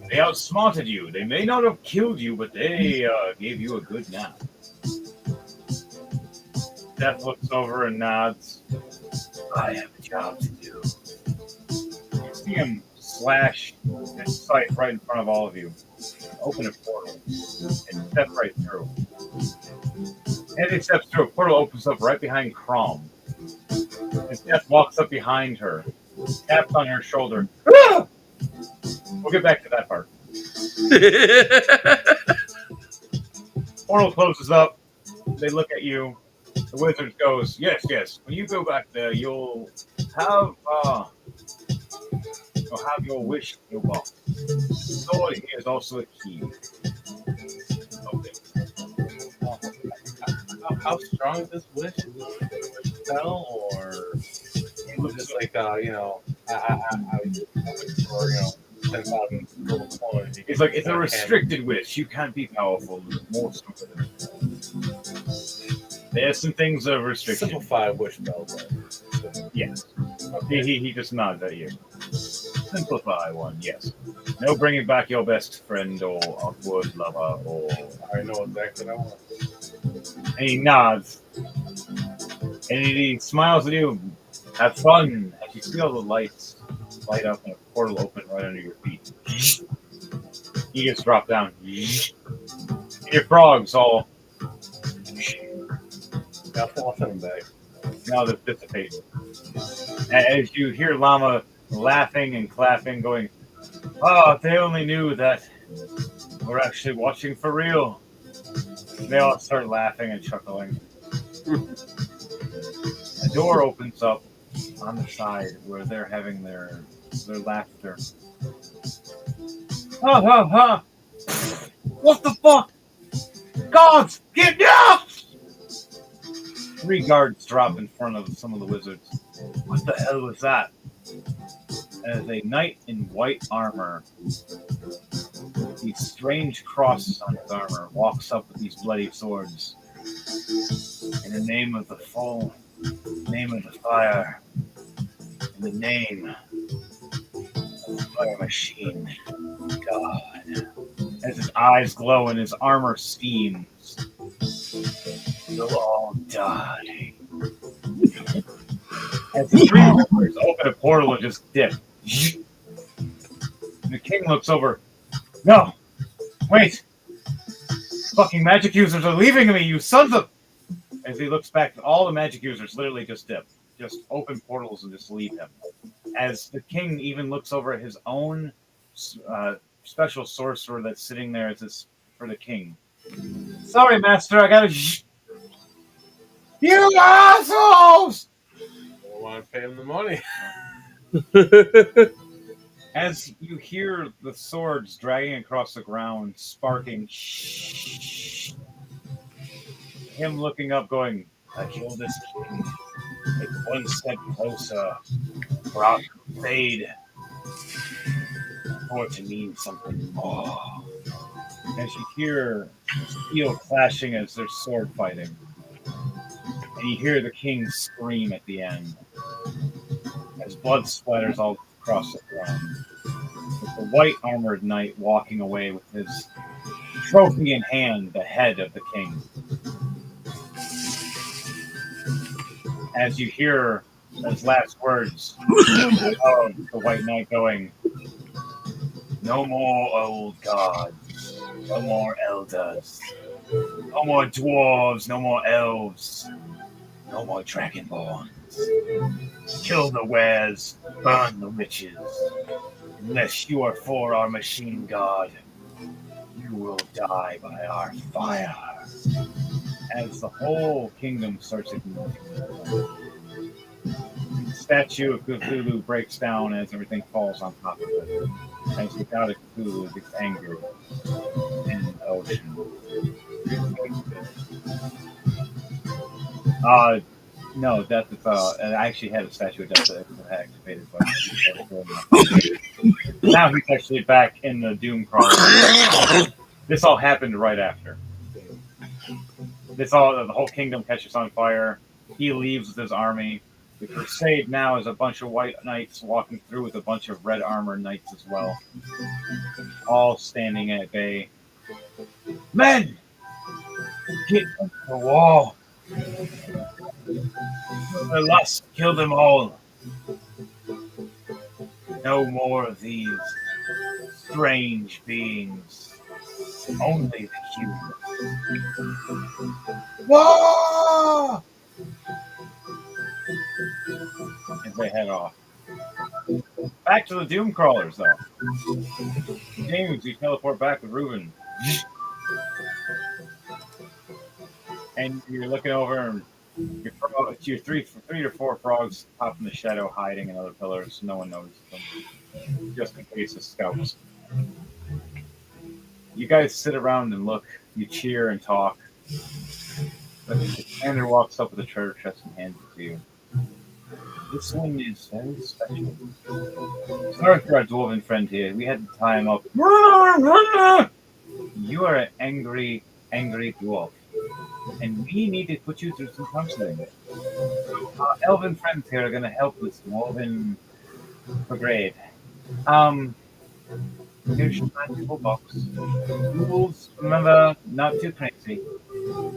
They outsmarted you. They may not have killed you, but they gave you a good nap." Death looks over and nods. "I have a job to do." You see him slash and sight right in front of all of you. Open a portal and step right through. As he steps through, a portal opens up right behind Crom. As Death walks up behind her, taps on her shoulder. Ah! We'll get back to that part. Portal closes up. They look at you. The wizard goes, "Yes, yes. When you go back there, you'll have your wish go off. The sword here is also a key." Okay. How strong is this wish? Is this a spell, or it looks just like I for 10,000 gold coins? It's like it's a restricted wish. You can't be powerful. More stupid. There's some things that are restricted. Simplify wish spells. Yes. Okay. He just nods at you. Simplify one, yes. No bringing back your best friend or upward lover or. I know exactly what I want. And he nods. And he smiles at you. Have fun. As you see all the lights light up and a portal open right under your feet. You just drop down. And your frogs all. I'll send them back. Now they're dissipating. As you hear Llama laughing and clapping, going, "Oh, if they only knew that we're actually watching for real." They all start laughing and chuckling. A door opens up on the side where they're having their laughter. Ha ha ha! What the fuck? Gods, get up! 3 guards drop in front of some of the wizards. What the hell was that? As a knight in white armor, these strange crosses on his armor, walks up with these bloody swords. In the name of the fall, name of the fire, in the name of the fire machine, God. As his eyes glow and his armor steams, you'll all die. As the 3 wizards open a portal and just dip. And the king looks over. "No! Wait! Fucking magic users are leaving me, you sons of..." As he looks back, all the magic users literally just dip. Just open portals and just leave him. As the king even looks over at his own special sorcerer that's sitting there as this for the king. "Sorry, master, I gotta..." "You assholes!" I want to pay him the money. As you hear the swords dragging across the ground, sparking, him looking up, going, "I killed this king. It's one step closer for our crusade, for it to mean something more." As you hear steel clashing as they're sword fighting, and you hear the king scream at the end as blood splatters all across the ground. With the white armored knight walking away with his trophy in hand, the head of the king. As you hear those last words of the white knight going, "No more old gods, no more elders, no more dwarves, no more elves, no more dragonborns. Kill the wares, burn the witches. Unless you are for our machine god, you will die by our fire." As the whole kingdom starts igniting. The statue of Cthulhu breaks down as everything falls on top of it. As the god of Cthulhu gets angry in the ocean. No, Death is I actually had a statue of Death that activated, but now he's actually back in the Doom Crawler. This all happened right after. The whole kingdom catches on fire. He leaves with his army. The crusade now is a bunch of white knights walking through with a bunch of red armored knights as well, all standing at bay. "Men, get to the wall. The lust kill them all. No more of these strange beings. Only the human." Whoa! As they head off. Back to the Doom Crawlers, though. James, you teleport back with Reuben. And you're looking over, and your three to four frogs top in the shadow, hiding in other pillars. No one notices them, just in case of scouts. You guys sit around and look. You cheer and talk. The commander walks up with a treasure chest and hands it to you. "This one is very special. Sorry for our dwarven friend here. We had to tie him up. You are an angry, angry dwarf, and we need to put you through some counseling. Our elven friends here are going to help this dwarven brigade. Here's your magical box. Rules, remember, not too crazy."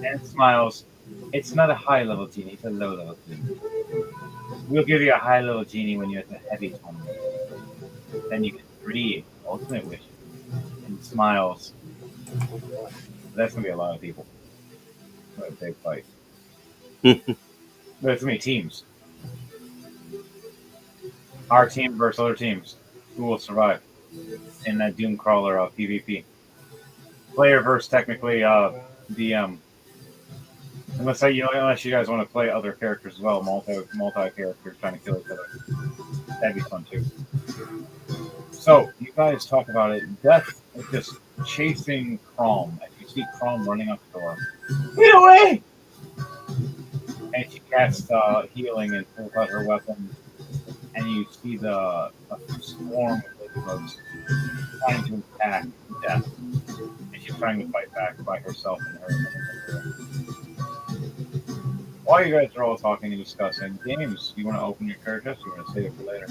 And smiles. "It's not a high level genie, it's a low level genie. We'll give you a high level genie when you're at the heavy tournament. Then you get 3 ultimate wishes." And smiles. That's gonna be a lot of people. What a big fight. There's gonna be teams. Our team versus other teams. Who will survive in that Doom Crawler PvP? Player versus technically DM. Unless you guys want to play other characters as well, multi characters trying to kill each other. That'd be fun too. So you guys talk about it. Death is just chasing Crom. As you see Crom running up the door. "Get away!" And she casts healing and pulls out her weapon. And you see a swarm of ladybugs trying to attack Death. And she's trying to fight back by herself and her. While you guys are all talking and discussing games, you want to open your treasure chest or you want to save it for later?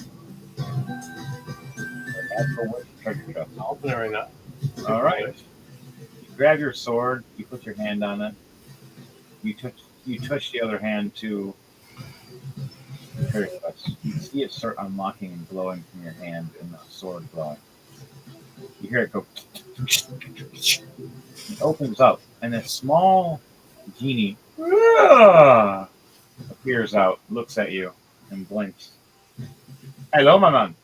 Treasure chest. I'll open it right now. All right. You grab your sword. You put your hand on it. You touch the other hand to the treasure chest. You see it start unlocking and glowing from your hand, and the sword glowing. You hear it go. It opens up, and a small genie appears out, looks at you, and blinks. "Hello, my man.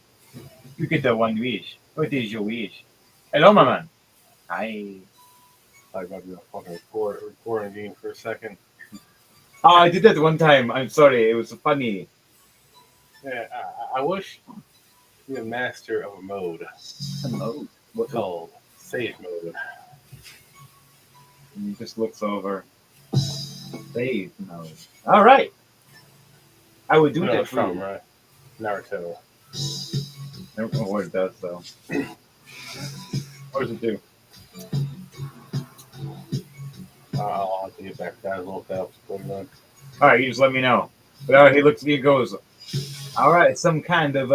You get the one wish. What is your wish?" "Hello, my man." "Hi." I got to fucking recording game for a second. Oh, I did that one time. I'm sorry. It was funny. Yeah, I wish Be a master of a mode Hello. What called save mode. And he just looks over. Save mode. All right. I would do You know that it's for from, you. right? Naruto. I don't know what it does though. What does it do? I'll have to get back to that a little bit. All right, you just let me know. But he looks at me and goes, "All right, some kind of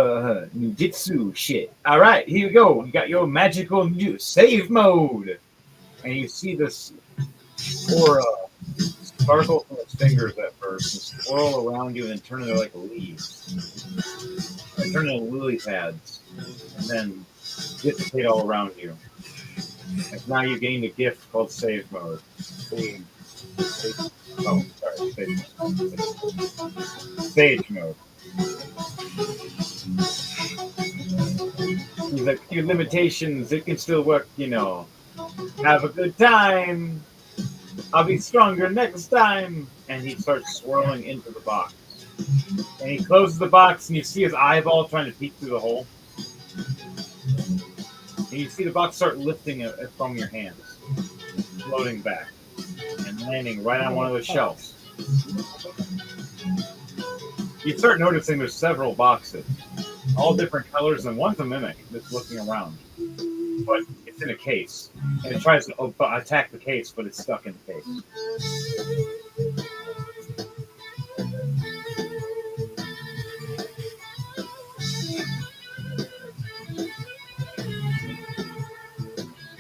ninjutsu shit. All right, here you go. You got your magical save mode." And you see this aura sparkle from his fingers at first and swirl around you and then turn into like leaves. Or turn into lily pads. And then dissipate all around you. And now you gained a gift called save mode. Save. Oh, sorry, stage mode. Stage mode. He's like, your limitations, it can still work, you know. Have a good time. I'll be stronger next time. And he starts swirling into the box. And he closes the box, and you see his eyeball trying to peek through the hole. And you see the box start lifting it from your hands, floating back, and landing right on one of the shelves. You start noticing there's several boxes, all different colors, and one's a mimic that's looking around. But it's in a case, and it tries to attack the case, but it's stuck in the case.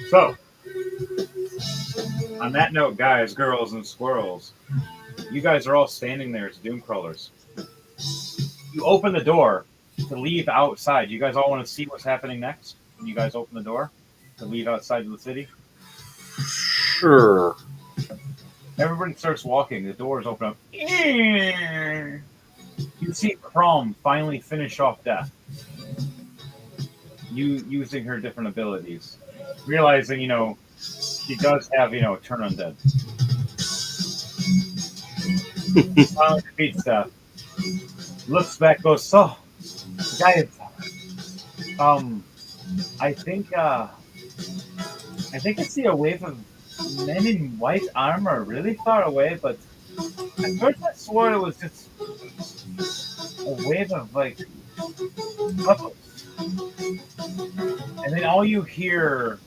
So, on that note, guys, girls, and squirrels, you guys are all standing there as doom crawlers. You open the door to leave outside. You guys all want to see what's happening next? When you guys open the door to leave outside of the city? Sure. Everybody starts walking. The doors open up. You see Crom finally finish off death. You using her different abilities. Realizing, she does have, turn undead. Finally defeats death. Looks back, goes, so, guys, I think I see a wave of men in white armor really far away, but at first I swore it was just a wave of like puppets. And then all you hear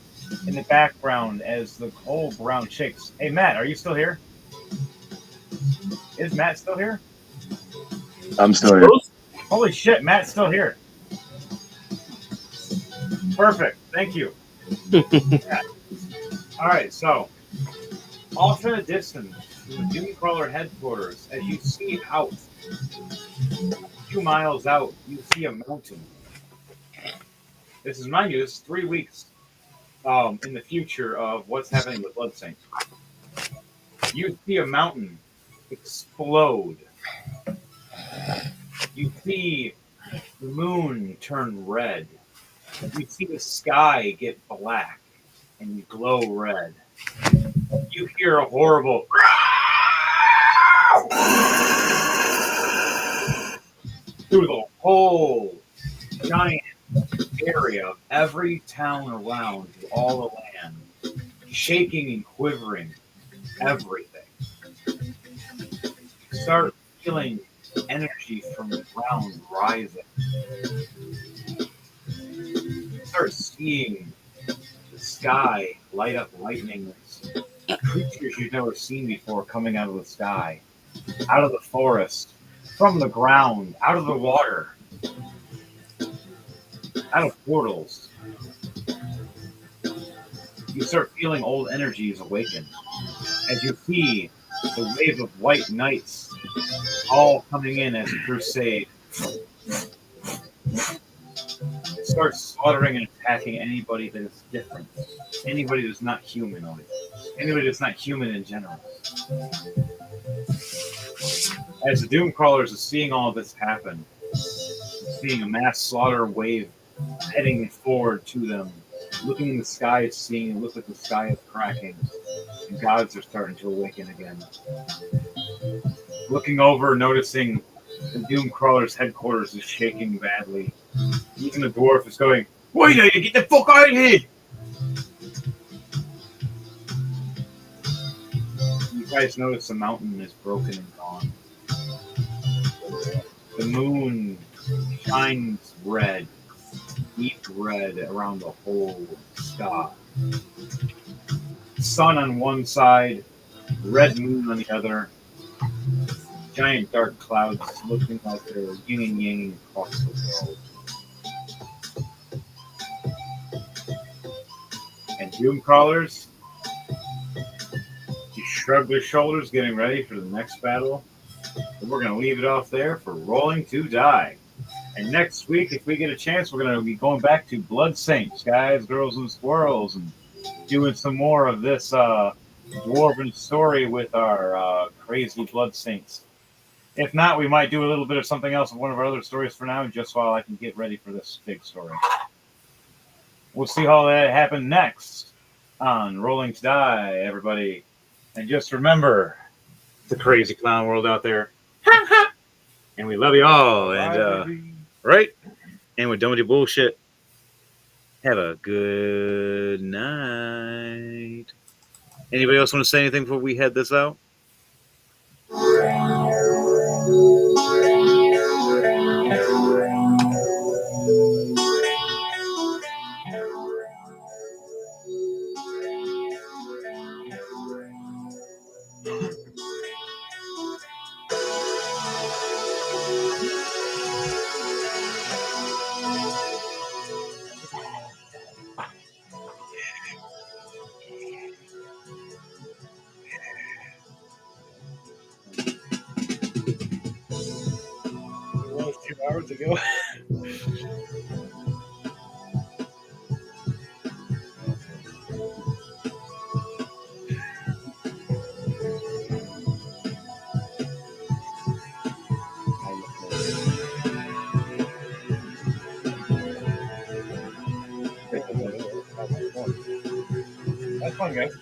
in the background as the whole ground shakes. Hey Matt, are you still here? Is Matt still here? I'm still here. Holy shit, Matt's still here. Perfect. Thank you. All right, so off in a distance, the Doomcrawler headquarters, as you see out, a few miles out, you see a mountain. This is, mind you, this is 3 weeks in the future of what's happening with Blood Saint. You see a mountain explode. You see the moon turn red. You see the sky get black and glow red. You hear a horrible through the whole giant area of every town around you, all the land, shaking and quivering, everything. You start feeling energy from the ground rising. You start seeing the sky light up lightning. Creatures you've never seen before coming out of the sky, out of the forest, from the ground, out of the water, out of portals. You start feeling old energies awaken as you see the wave of white knights all coming in as a crusade. Start slaughtering and attacking anybody that is different, anybody that's not humanoid, anybody that's not human in general. As the Doomcrawlers are seeing all this happen, seeing a mass slaughter wave heading forward to them, looking in the sky, seeing it looks like the sky is cracking, and gods are starting to awaken again. Looking over, noticing The Doomcrawler's headquarters is shaking badly. Even the dwarf is going, "Wait, you get the fuck out of here!" You guys notice the mountain is broken and gone. The moon shines red, deep red around the whole sky. Sun on one side, red moon on the other, giant dark clouds looking like they're yin and yang across the world. And Doomcrawlers, he shrugged his shoulders, getting ready for the next battle. And we're going to leave it off there for Rolling to Die. And next week, if we get a chance, we're going to be going back to Blood Saints, guys, girls, and squirrels, and doing some more of this dwarven story with our crazy Blood Saints. If not, we might do a little bit of something else of one of our other stories for now, just while I can get ready for this big story. We'll see how that happens next on Rolling to Die, everybody. And just remember, it's a crazy clown world out there. And we love you all. And right? And we're done with your bullshit. Have a good night. Anybody else want to say anything before we head this out? It was 2 hours ago. That's fun, guys.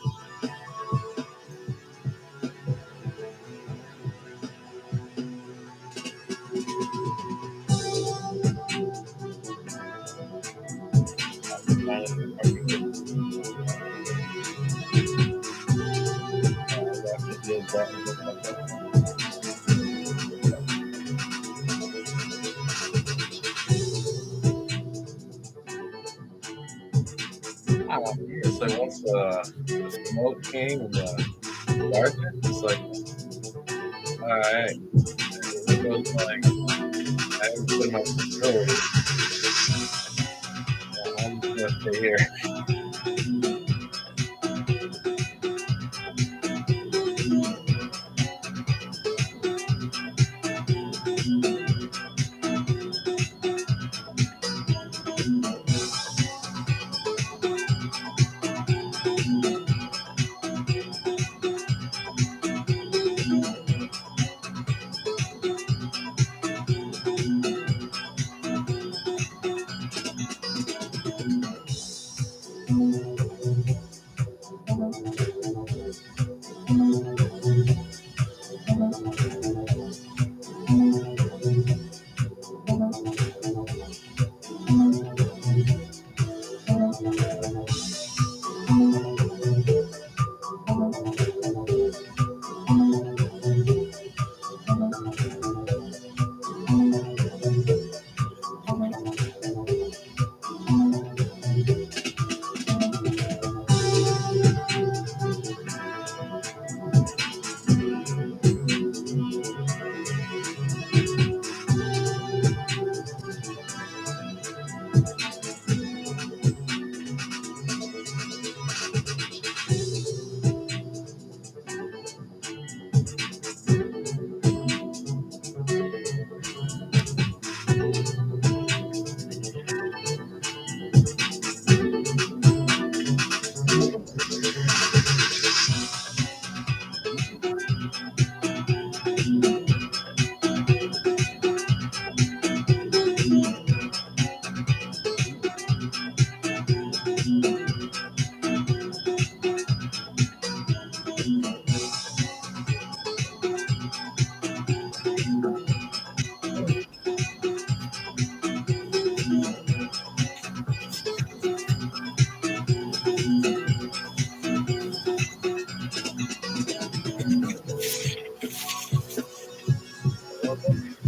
It's like once the smoke came and the darkness, it's like, all right, it goes like I haven't put my control. I'm just gonna stay here.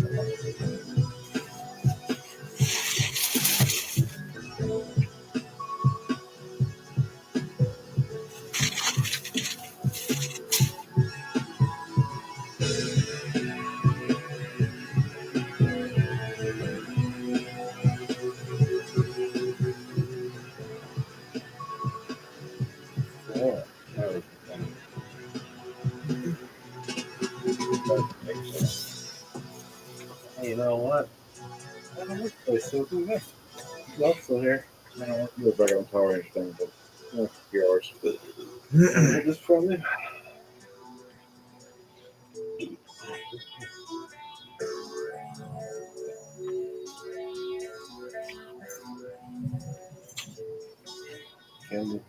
Yeah, that was funny. Hey, you know what? I don't know if still do that. Y'all still here? I don't want to do a regular Power Ranger thing, but a few hours. Just from me. Campbell.